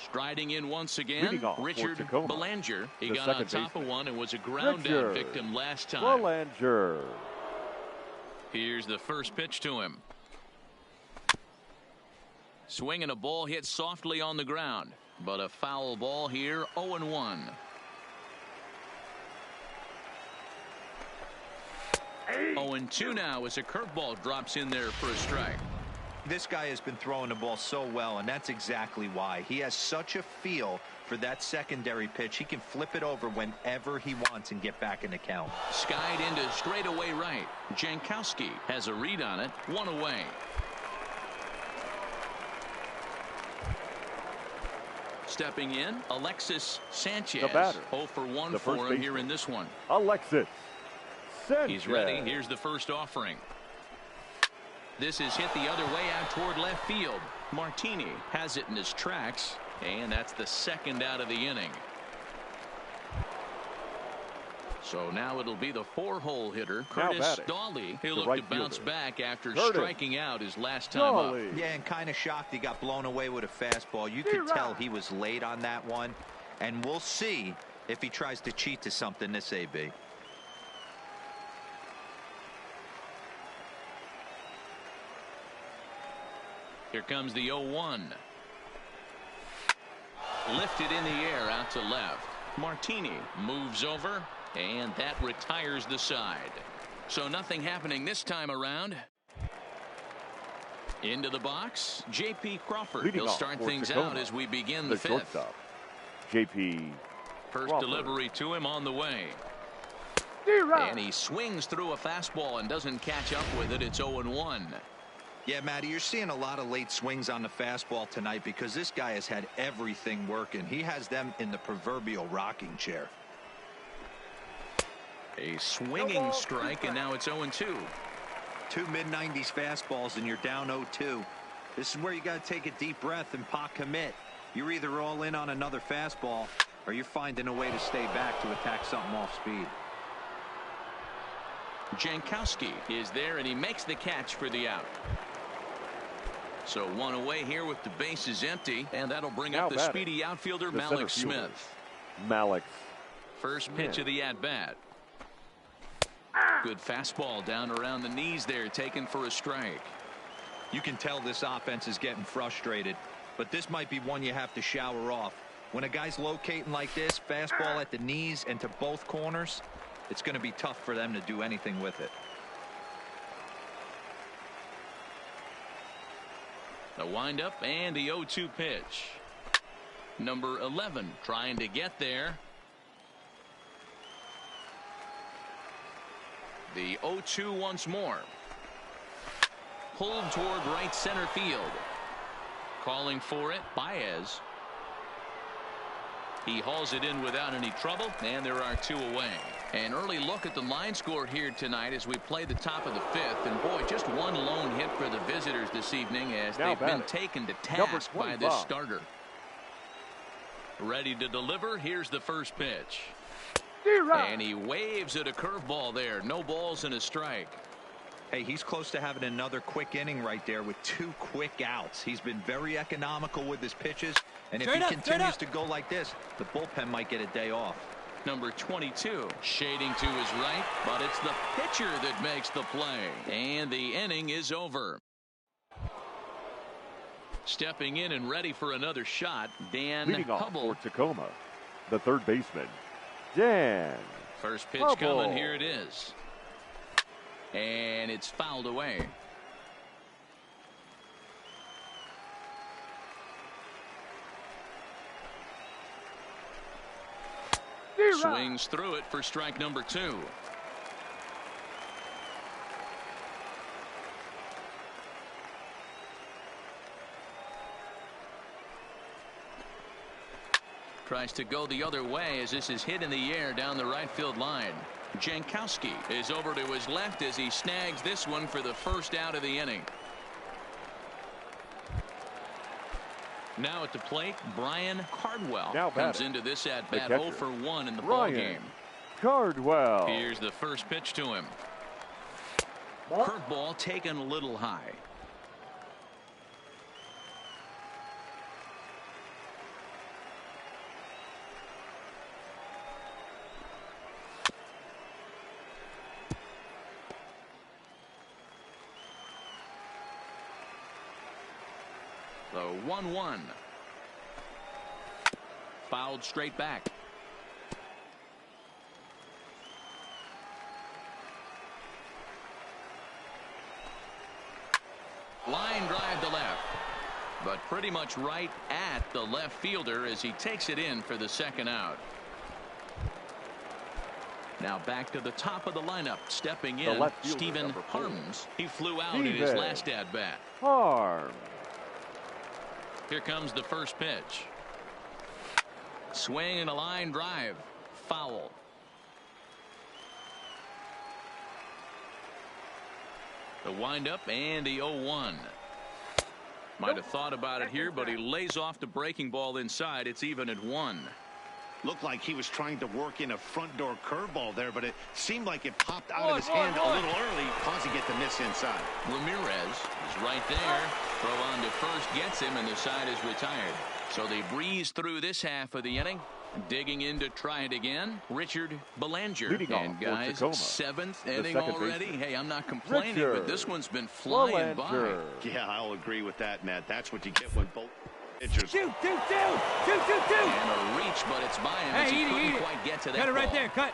striding in once again, Richard Belanger. He got on top of one and was a ground out victim last time. Belanger. Here's the first pitch to him. Swinging a ball hit softly on the ground, but a foul ball here, 0-1. 0-2 now as a curveball drops in there for a strike. This guy has been throwing the ball so well, and that's exactly why. He has such a feel for that secondary pitch. He can flip it over whenever he wants and get back in the count. Skied into straightaway right. Jankowski has a read on it. 1 away. Stepping in, Alexis Sanchez. 0 for 1 for him here in this one. Alexis Sanchez. He's ready. Here's the first offering. This is hit the other way out toward left field. Martini has it in his tracks, and that's the second out of the inning. So now it'll be the 4-hole hitter, Curtis Dawley. He'll look to bounce back after striking out his last time up. Yeah, and kind of shocked he got blown away with a fastball. You could tell he was late on that one, and we'll see if he tries to cheat to something this AB. Here comes the 0-1. Lifted in the air out to left. Martini moves over, and that retires the side. So nothing happening this time around. Into the box, J.P. Crawford. He'll start things out as we begin the 5th. Shortstop, J.P. First delivery to him on the way. And he swings through a fastball and doesn't catch up with it. It's 0-1. Yeah, Matty, you're seeing a lot of late swings on the fastball tonight because this guy has had everything working. He has them in the proverbial rocking chair. A swinging strike, and now it's 0-2. 2 mid-90s fastballs, and you're down 0-2. This is where you got to take a deep breath and pot commit. You're either all in on another fastball, or you're finding a way to stay back to attack something off speed. Jankowski is there, and he makes the catch for the out. So 1 away here with the bases empty, and that'll bring up the speedy outfielder Malik Smith. First pitch of the at-bat. Good fastball down around the knees there, taken for a strike. You can tell this offense is getting frustrated, but this might be one you have to shower off. When a guy's locating like this, fastball at the knees and to both corners, it's going to be tough for them to do anything with it. The windup and the 0-2 pitch. Number 11 trying to get there. The 0-2 once more. Pulled toward right center field. Calling for it, Baez. He hauls it in without any trouble, and there are 2 away. An early look at the line score here tonight as we play the top of the 5th. And boy, just one lone hit for the visitors this evening as they've been taken to task by this starter. Ready to deliver. Here's the first pitch. And he waves at a curveball there. No balls and a strike. Hey, he's close to having another quick inning right there with 2 quick outs. He's been very economical with his pitches. And if he continues to go like this, the bullpen might get a day off. Number 22 shading to his right, but it's the pitcher that makes the play, and the inning is over. Stepping in and ready for another shot, Dan Hubble. For Tacoma, the third baseman, Dan First pitch Hubble. coming. Here it is. And it's fouled away. Swings through it for strike number 2. Tries to go the other way as this is hit in the air down the right field line. Jankowski is over to his left as he snags this one for the first out of the inning. Now at the plate, Brian Cardwell comes into this at bat 0 for 1 in the ball game. Cardwell. Here's the first pitch to him. Curveball taken a little high. The 1-1. Fouled straight back. Line drive to left, but pretty much right at the left fielder as he takes it in for the second out. Now back to the top of the lineup, stepping in, Stephen Harms. He flew out in his last at bat. Harms. Here comes the first pitch. Swing and a line drive. Foul. The windup and the 0-1. Might have thought about it here, but he lays off the breaking ball inside. It's even at 1. Looked like he was trying to work in a front door curveball there, but it seemed like it popped out of his hand a little early, causing it to miss inside. Ramirez is right there. Throw on to first gets him, and the side is retired. So they breeze through this half of the inning. Digging in to try it again, Richard Belanger. And guys, 7th inning already. Hey, I'm not complaining, but this one's been flying by. Yeah, I'll agree with that, Matt. That's what you get when both pitchers. Shoot. And a reach, but it's by him as he couldn't quite get to that ball. Cut it right ball. there, cut.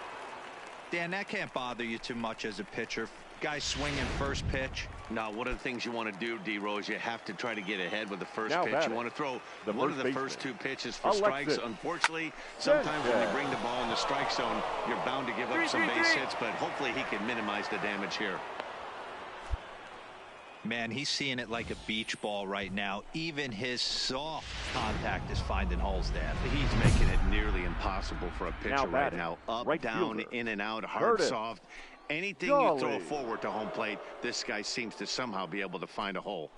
Dan, that can't bother you too much as a pitcher. Guy swinging first pitch. Now, one of the things you want to do, D-Rose, you have to try to get ahead with the first pitch. You want to throw one of the first 2 pitches for strikes. Unfortunately, sometimes when you bring the ball in the strike zone, you're bound to give up some base hits, but hopefully he can minimize the damage here. Man, he's seeing it like a beach ball right now. Even his soft contact is finding holes, Dan. He's making it nearly impossible for a pitcher right now. Up, down, in and out, hard, soft. Anything you throw forward to home plate, this guy seems to somehow be able to find a hole.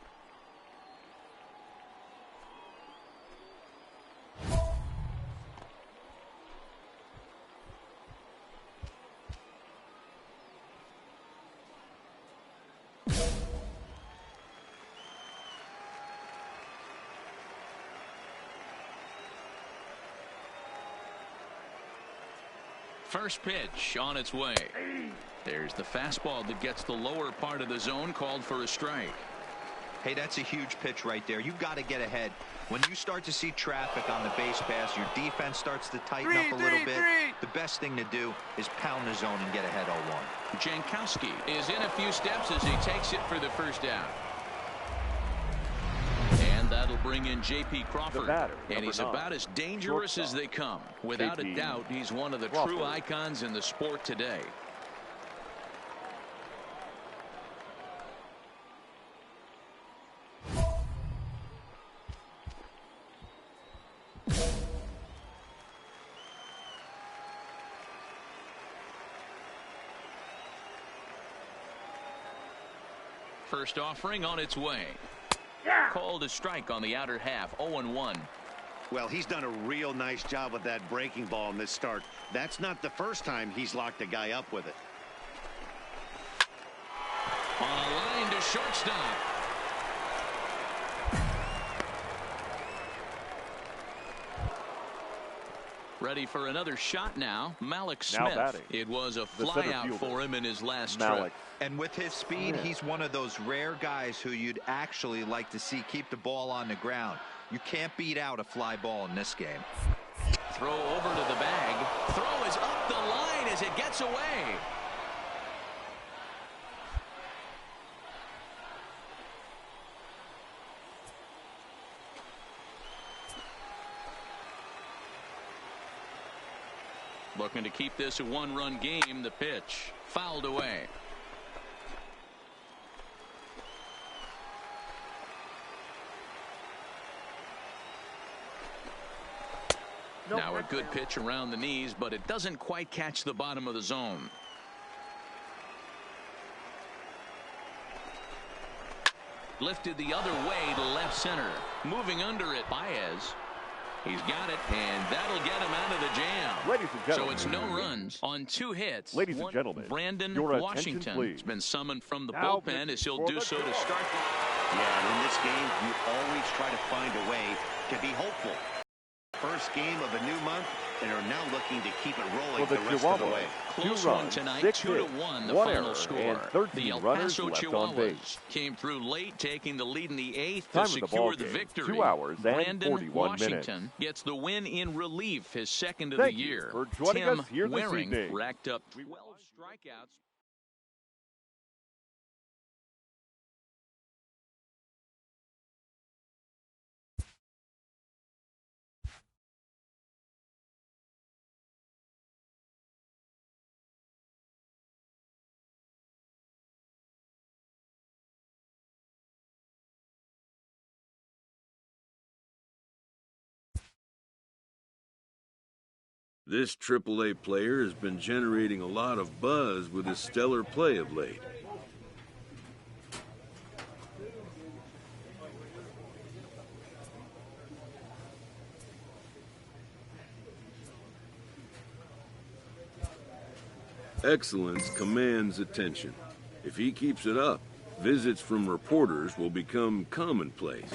First pitch on its way. There's the fastball that gets the lower part of the zone, called for a strike. Hey, that's a huge pitch right there. You've got to get ahead. When you start to see traffic on the base pass, your defense starts to tighten up a little bit. The best thing to do is pound the zone and get ahead 0-1. Jankowski is in a few steps as he takes it for the first out. And that'll bring in J.P. Crawford. And he's about as dangerous as they come. Without a doubt, he's one of the true icons in the sport today. First offering on its way. Called a strike on the outer half. 0-1. Well, he's done a real nice job with that breaking ball in this start. That's not the first time he's locked a guy up with it. On a line to shortstop. Ready for another shot now. Malik Smith. It was a flyout for him in his last trip. And with his speed, he's one of those rare guys who you'd actually like to see keep the ball on the ground. You can't beat out a fly ball in this game. Throw over to the bag. Throw is up the line as it gets away. Looking to keep this a one-run game. The pitch fouled away. Now a good pitch around the knees, but it doesn't quite catch the bottom of the zone. Lifted the other way to left center. Moving under it, Baez. He's got it, and that'll get him out of the jam. Ladies and gentlemen. So it's no runs on 2 hits. Ladies and gentlemen. Brandon your Washington please. has been summoned from the Now bullpen as he'll do so to start. Yeah, and in this game, you always try to find a way to be hopeful. First game of a new month, and are now looking to keep it rolling the rest of the way. Close one tonight, 2-1 the final score. The El Paso Chihuahuas came through late, taking the lead in the 8th to secure the victory. 2 hours and Brandon 41 Washington minutes. gets the win in relief, his second of Thank the year. you for joining Tim us here this Waring evening. racked up 12 strikeouts. This AAA player has been generating a lot of buzz with his stellar play of late. Excellence commands attention. If he keeps it up, visits from reporters will become commonplace.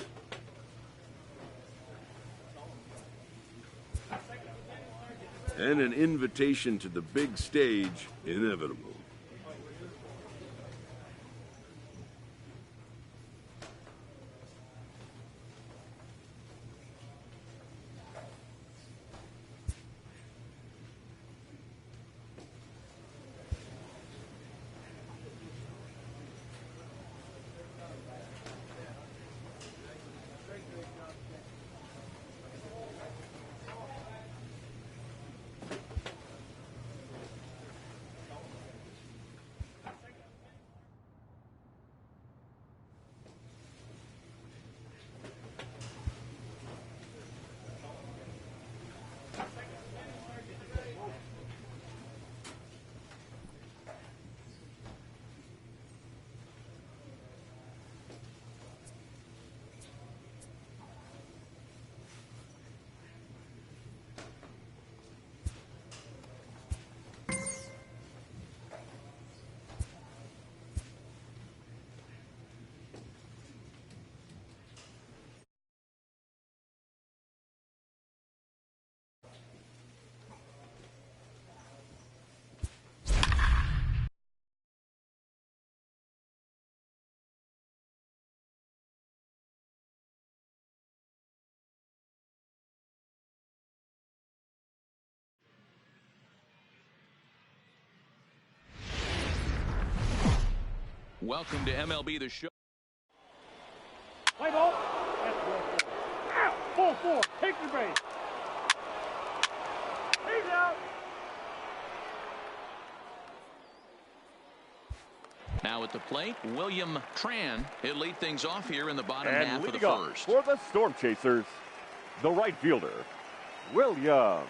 And an invitation to the big stage inevitable. Welcome to MLB The Show. Play ball. That's ball 4. Ball 4. Take your base. He's out. Now at the plate, William Tran. He'll lead things off here in the bottom And half of the leading off first. for the Storm Chasers, the right fielder, William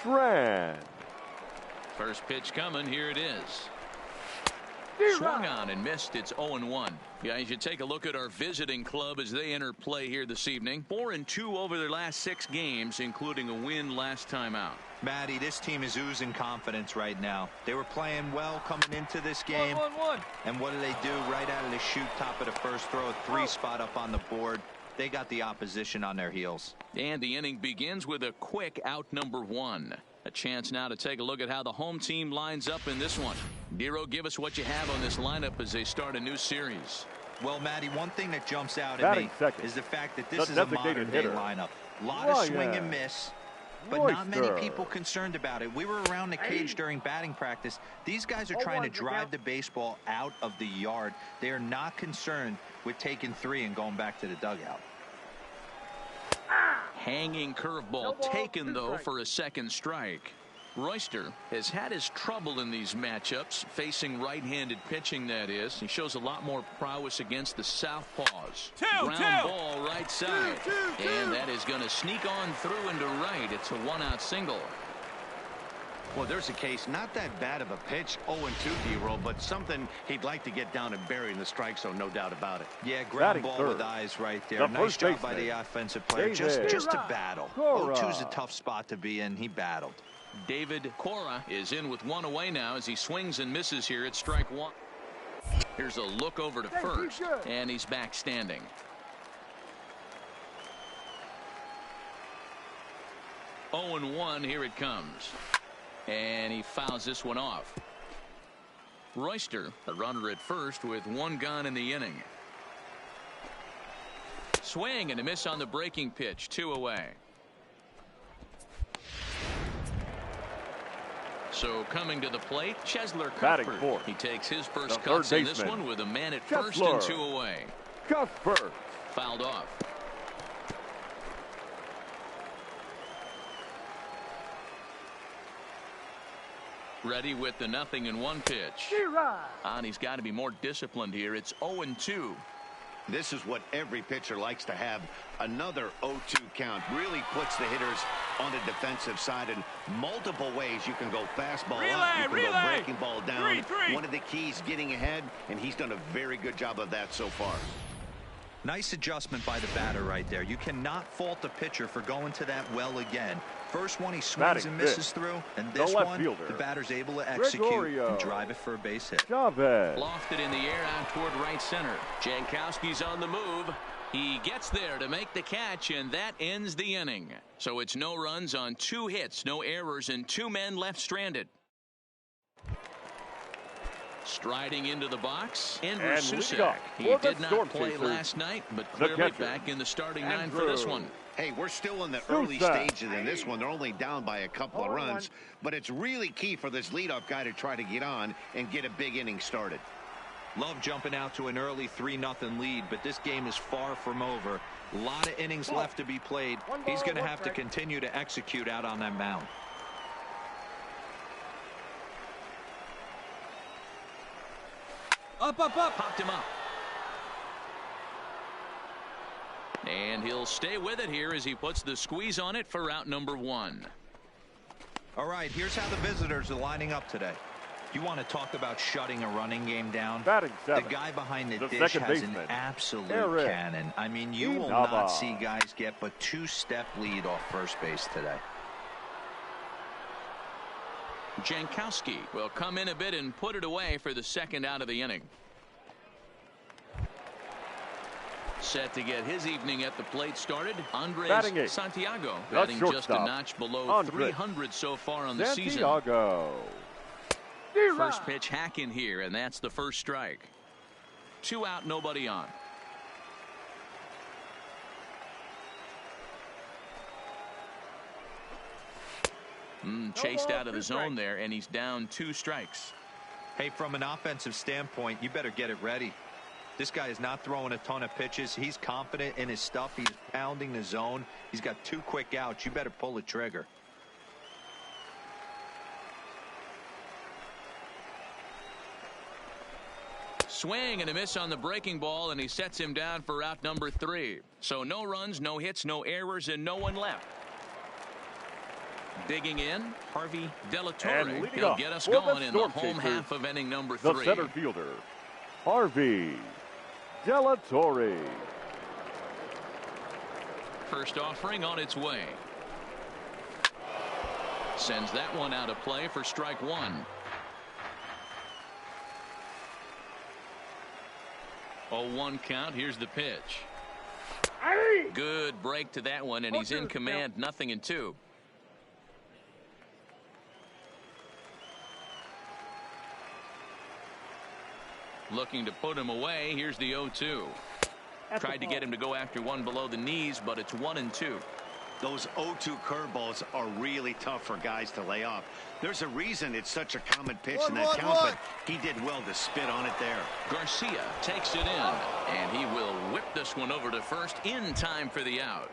Tran. First pitch coming. Here it is. Swung on and missed. It's 0-1. Guys, you take a look at our visiting club as they enter play here this evening. 4-2 over their last 6 games, including a win last time out. Matty, this team is oozing confidence right now. They were playing well coming into this game. 1-1-1. And what do they do? Right out of the chute, top of the first throw, a 3 spot up on the board. They got the opposition on their heels. And the inning begins with a quick out number 1. A chance now to take a look at how the home team lines up in this one. Dero, give us what you have on this lineup as they start a new series. Well, Matty, one thing that jumps out at Batting me second. is the fact that The this is a designated modern-day hitter. lineup. A lot of swing Ryan and miss, but not many Royster. people concerned about it. We were around the cage during batting practice. These guys are trying to drive the baseball out of the yard. They are not concerned with taking 3 and going back to the dugout. Hanging curveball taken, though, for a second strike. Royster has had his trouble in these matchups, facing right-handed pitching, that is. He shows a lot more prowess against the southpaws. Ground ball right side. And that is going to sneak on through into right. It's a one-out single. Well, there's a case, not that bad of a pitch, 0-2 D-roll, but something he'd like to get down and bury in the strike zone, no doubt about it. Yeah, ground ball with eyes right there. Nice job by the offensive player. Just to battle. 0-2's a tough spot to be in. He battled. David Cora is in with one away now as he swings and misses here at strike one. Here's a look over to first, and he's back standing. Oh, 0-1, here it comes. And he fouls this one off. Royster, the runner at first with one gone in the inning. Swing and a miss on the breaking pitch, 2 away. So coming to the plate, Chesler Cuthbert. He takes his first cuts in this one with a man at first and 2 away. Cuthbert. Fouled off. Ready with the 0-1 pitch. And he's got to be more disciplined here. It's 0-2. This is what every pitcher likes to have. Another 0-2 count really puts the hitters on the defensive side in multiple ways. You can go fastball up, you can go breaking ball down. One of the keys, getting ahead, and he's done a very good job of that so far. Nice adjustment by the batter right there. You cannot fault the pitcher for going to that well again. First one he swings and misses through, and this one the batter's able to execute and drive it for a base hit. Lofted in the air out toward right center. Jankowski's on the move. He gets there to make the catch, and that ends the inning. So it's no runs on 2 hits, no errors, and 2 men left stranded. Striding into the box, Andrew Susak. He did not play last night, but clearly back in the starting 9 for this one. Hey, we're still in the early stages in this one. They're only down by a couple of runs, but it's really key for this leadoff guy to try to get on and get a big inning started. Love jumping out to an early 3-0 lead, but this game is far from over. A lot of innings left to be played. He's going to have to continue to execute out on that mound. Up. Popped him up. And he'll stay with it here as he puts the squeeze on it for out number 1. All right, here's how the visitors are lining up today. You want to talk about shutting a running game down? Batting 7. The guy behind the dish has an absolute cannon. I mean, you will not see guys get but 2-step lead off first base today. Jankowski will come in a bit and put it away for the second out of the inning. Set to get his evening at the plate started, Andres Santiago, batting just a notch below 300 so far on the season. First pitch hack in here, and that's the first strike. 2 out, nobody on. Chased out of the zone there, and he's down 2 strikes. Hey, from an offensive standpoint, you better get it ready. This guy is not throwing a ton of pitches. He's confident in his stuff. He's pounding the zone. He's got 2 quick outs. You better pull the trigger. Swing and a miss on the breaking ball, and he sets him down for out number 3. So no runs, no hits, no errors, and no one left. Digging in, Harvey Delatorre. He'll get us going in the home half of inning number 3. The center fielder, Harvey Delatorre. First offering on its way. Sends that one out of play for strike 1. 0-1 count. Here's the pitch. Good break to that one, and he's in command, 0-2. Looking to put him away. Here's the 0-2. Tried to get him to go after one below the knees, but it's 1-2. Those 0-2 curveballs are really tough for guys to lay off. There's a reason it's such a common pitch in that count, but he did well to spit on it there. Garcia takes it in, and he will whip this one over to first in time for the out.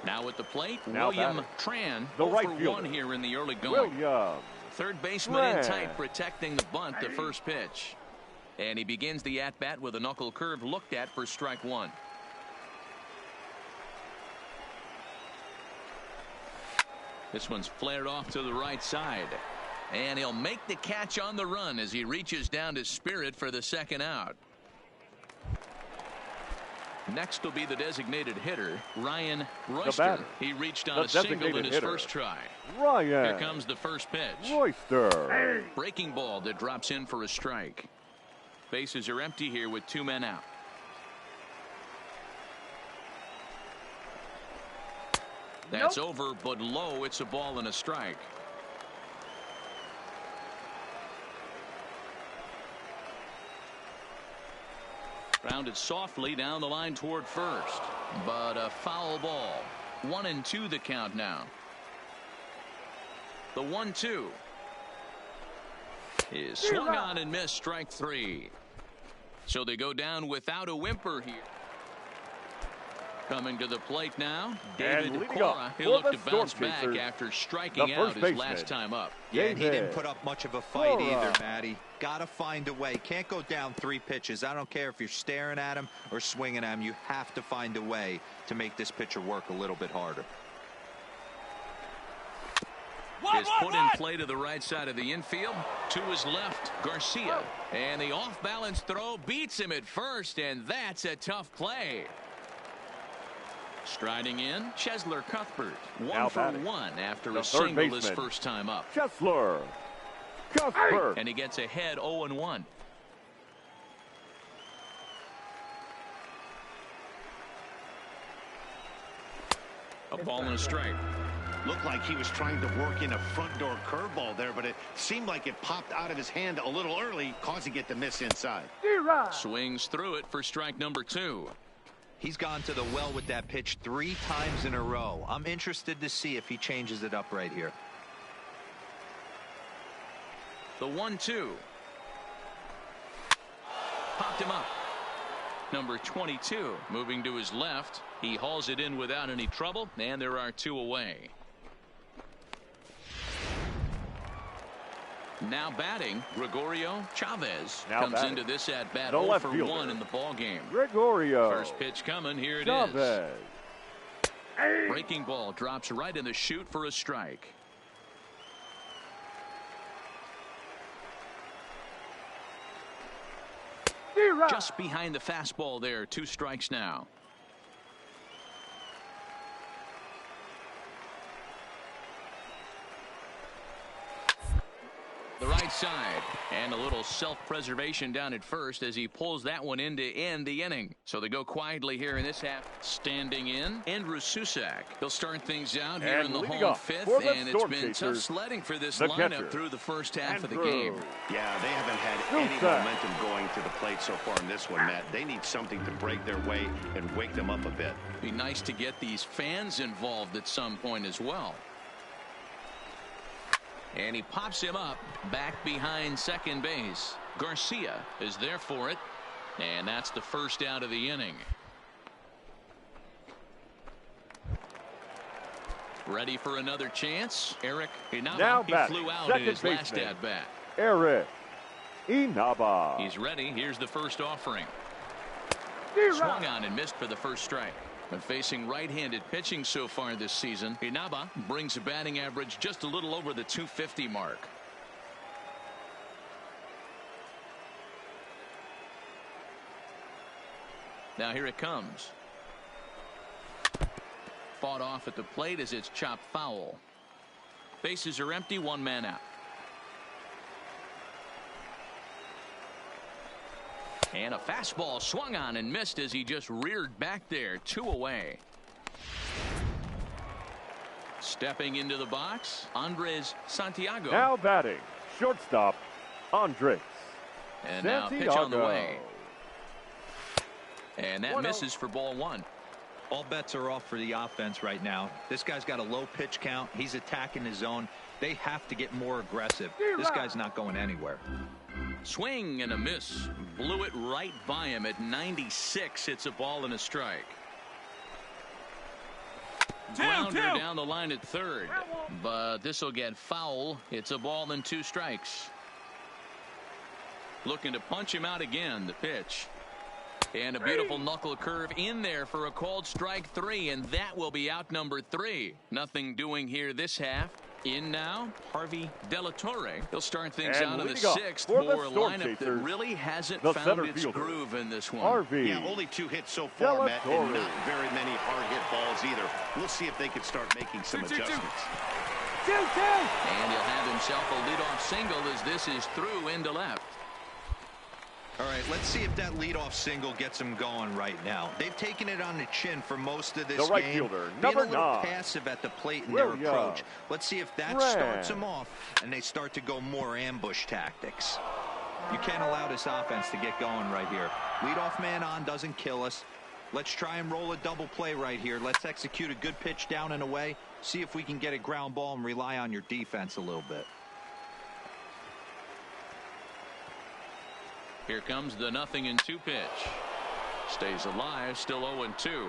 Now at the plate, Now William batting. Tran, The 0 right for fielder. 1 here in the early going. William Third baseman in Tran. tight, protecting the bunt, the first pitch. And he begins the at-bat with a knuckle curve looked at for strike 1. This one's flared off to the right side. And he'll make the catch on the run as he reaches down to Spirit for the second out. Next will be the designated hitter, Ryan Royster. He reached on a single in his first try. Ryan. Here comes the first pitch. Royster. Breaking ball that drops in for a strike. Bases are empty here with 2 men out. That's over, but low. It's a ball and a strike. Grounded softly down the line toward first, but a foul ball. 1-2 the count now. The 1-2 is swung on and missed, strike 3. So they go down without a whimper here. Coming to the plate now, David Cora. He'll look to bounce back after striking out his last time up. Yeah, and he didn't put up much of a fight either, Matty. Got to find a way. Can't go down 3 pitches. I don't care if you're staring at him or swinging at him. You have to find a way to make this pitcher work a little bit harder. Is put in play to the right side of the infield. To his left, Garcia. And the off-balance throw beats him at first, and that's a tough play. Striding in, Chesler Cuthbert. 1 for 1 after a single his first time up. Chesler Cuthbert. And he gets ahead 0-1. A ball and a strike. Looked like he was trying to work in a front door curveball there, but it seemed like it popped out of his hand a little early, causing it to miss inside. Swings through it for strike number 2. He's gone to the well with that pitch 3 times in a row. I'm interested to see if he changes it up right here. The 1-2. Popped him up. Number 22 moving to his left. He hauls it in without any trouble, and there are 2 away. Now batting, Gregorio Chavez comes into this at bat 0 for 1 in the ball game. Gregorio. First pitch coming. Here it Chavez. is. Breaking ball drops right in the chute for a strike. Just behind the fastball there. 2 strikes now. The right side, and a little self-preservation down at first as he pulls that one in to end the inning. So they go quietly here in this half. Standing in, Andrew Susak. He'll start things out here in the home 5th, and it's been tough sledding for this lineup through the first half of the game. Yeah, they haven't had any momentum going to the plate so far in this one, Matt. They need something to break their way and wake them up a bit. Be nice to get these fans involved at some point as well. And he pops him up back behind second base. Garcia is there for it, and that's the first out of the inning. Ready for another chance. Eric Inaba, he flew out in his last at bat. Eric Inaba. He's ready. Here's the first offering. Swung on and missed for the first strike. But facing right-handed pitching so far this season, Inaba brings a batting average just a little over the 250 mark. Now here it comes. Fought off at the plate as it's chopped foul. Bases are empty, 1 man out. And a fastball swung on and missed as he just reared back there. 2 away. Stepping into the box, Andres Santiago. Now batting, shortstop, Andres And Santiago. now pitch on the way. And that misses for ball 1. All bets are off for the offense right now. This guy's got a low pitch count. He's attacking his zone. They have to get more aggressive. This guy's not going anywhere. Swing and a miss. Blew it right by him at 96. It's a ball and a strike. Grounder down the line at third. But this will get foul. It's a ball and 2 strikes. Looking to punch him out again. The pitch. And a beautiful knuckle curve in there for a called strike 3. And that will be out number 3. Nothing doing here this half. In now, Harvey Delatorre. He'll start things out in the 6th for a lineup that really hasn't found its groove in this one. Harvey. Yeah, only 2 hits so far, Matt, and not very many hard hit balls either. We'll see if they can start making some adjustments. And he'll have himself a leadoff single as this is through into left. All right, let's see if that leadoff single gets him going right now. They've taken it on the chin for most of this the right game. Fielder, being number a little 9. passive at the plate in their approach. Let's see if that starts them off and they start to go more ambush tactics. You can't allow this offense to get going right here. Leadoff man on doesn't kill us. Let's try and roll a double play right here. Let's execute a good pitch down and away. See if we can get a ground ball and rely on your defense a little bit. Here comes the 0-2 pitch. Stays alive, still 0-2.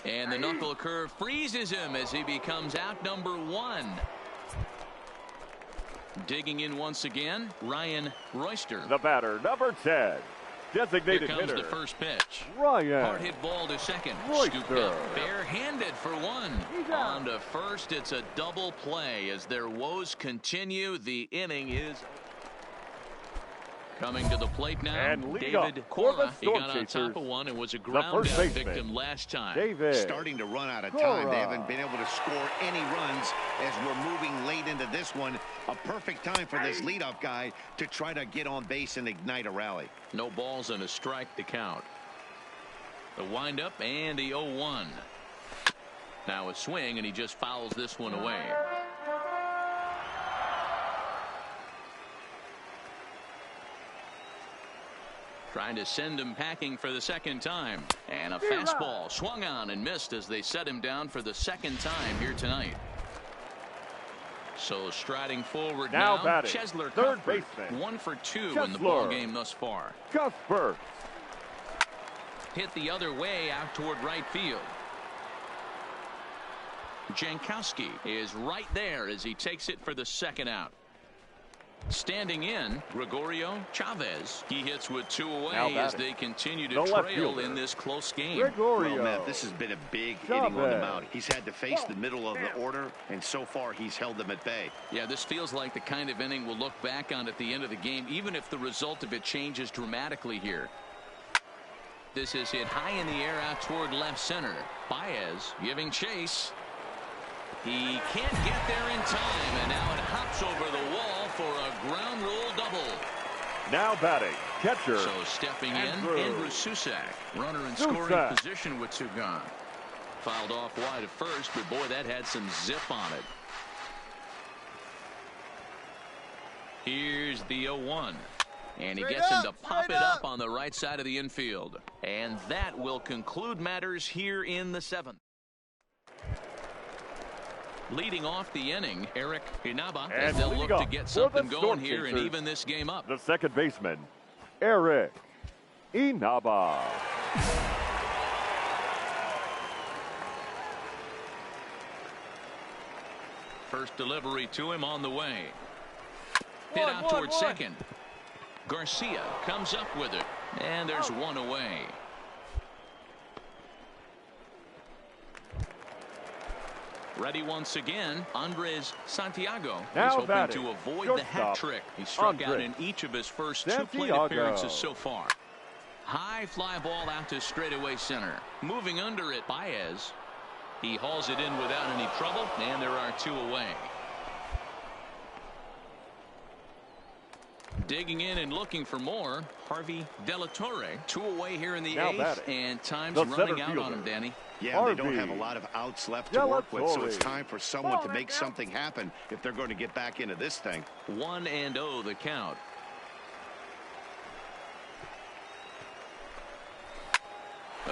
And the knuckle curve freezes him as he becomes out number 1. Digging in once again, Ryan Royster. The batter, number 10. Designated Here comes hitter. the first pitch. Ryan. Hard hit ball to second. Royster. Scooped up barehanded for 1. On to first. It's a double play as their woes continue. The inning is coming to the plate now. And David Cora. He got on top of one and was a ground out victim last time. David. Starting to run out of time. They haven't been able to score any runs as we're moving late into this one. A perfect time for this leadoff guy to try to get on base and ignite a rally. No balls and a strike to count. The windup and the 0-1. Now a swing and he just fouls this one away. Trying to send him packing for the second time. And a fastball swung on and missed as they set him down for the second time here tonight. So striding forward now Chesler third Cuthbert, baseman. 1 for 2 in the ball game thus far. Cuthbert. Hit the other way out toward right field. Jankowski is right there as he takes it for the second out. Standing in, Gregorio Chavez. He hits with 2 away as they continue to trail in this close game. Well, Matt, this has been a big inning on the mound. He's had to face the middle of the order, and so far he's held them at bay. Yeah, this feels like the kind of inning we'll look back on at the end of the game, even if the result of it changes dramatically here. This is hit high in the air out toward left center. Baez giving chase. He can't get there in time, and now it hops over the wall for a ground rule double. Now batting, catcher. So stepping in, Andrew Susak. Runner in scoring position with 2 gone. Fouled off wide at first, but boy, that had some zip on it. Here's the 0-1. And he gets him to pop it up on the right side of the infield. And that will conclude matters here in the 7th. Leading off the inning, Eric Inaba, as they'll look to get something going here and even this game up. The second baseman, Eric Inaba. First delivery to him on the way. Hit out towards second. Garcia comes up with it, and there's 1 away. Ready once again, Andres Santiago. He's hoping to avoid the hat trick. He struck out in each of his first 2 plate appearances so far. High fly ball out to straightaway center. Moving under it, Baez. He hauls it in without any trouble, and there are 2 away. Digging in and looking for more, Harvey Delatorre. 2 away here in the 8th, and time's running out on him, Danny. Yeah, they don't have a lot of outs left to work with, so it's time for someone to make something happen if they're going to get back into this thing. 1-0 the count.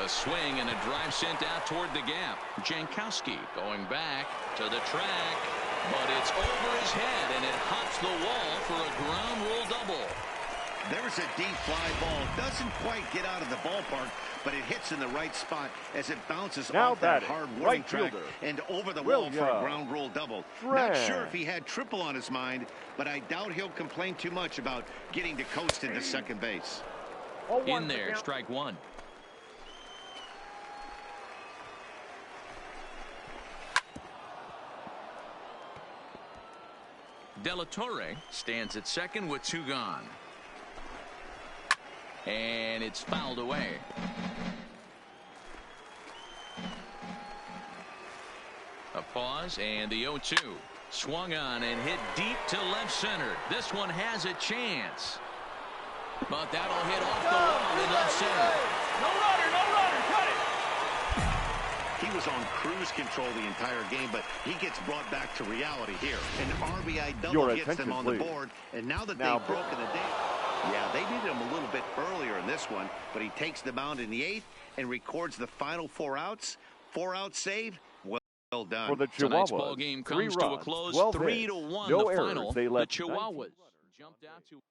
A swing and a drive sent out toward the gap. Jankowski going back to the track, but it's over his head and it hops the wall for a ground rule double. There's a deep fly ball. Doesn't quite get out of the ballpark, but it hits in the right spot as it bounces off that hard warning track and over the wall for a ground rule double. Not sure if he had triple on his mind, but I doubt he'll complain too much about getting to coast into second base. In there, strike one. De La Torre stands at second with 2 gone. And it's fouled away. A pause and the 0-2. Swung on and hit deep to left center. This one has a chance. But that'll hit off the wall in left center. No runner, cut it. He was on cruise control the entire game, but he gets brought back to reality here. An RBI double gets them on the board, and now that they've broken the day. Yeah, they needed him a little bit earlier in this one, but he takes the mound in the 8th and records the final 4 outs. 4 out save. Well done. For the Tonight's Chihuahuas, ball game 3 comes runs, to a close, 12 3-1 hits, the no final. errors. They The left Chihuahuas jumped out to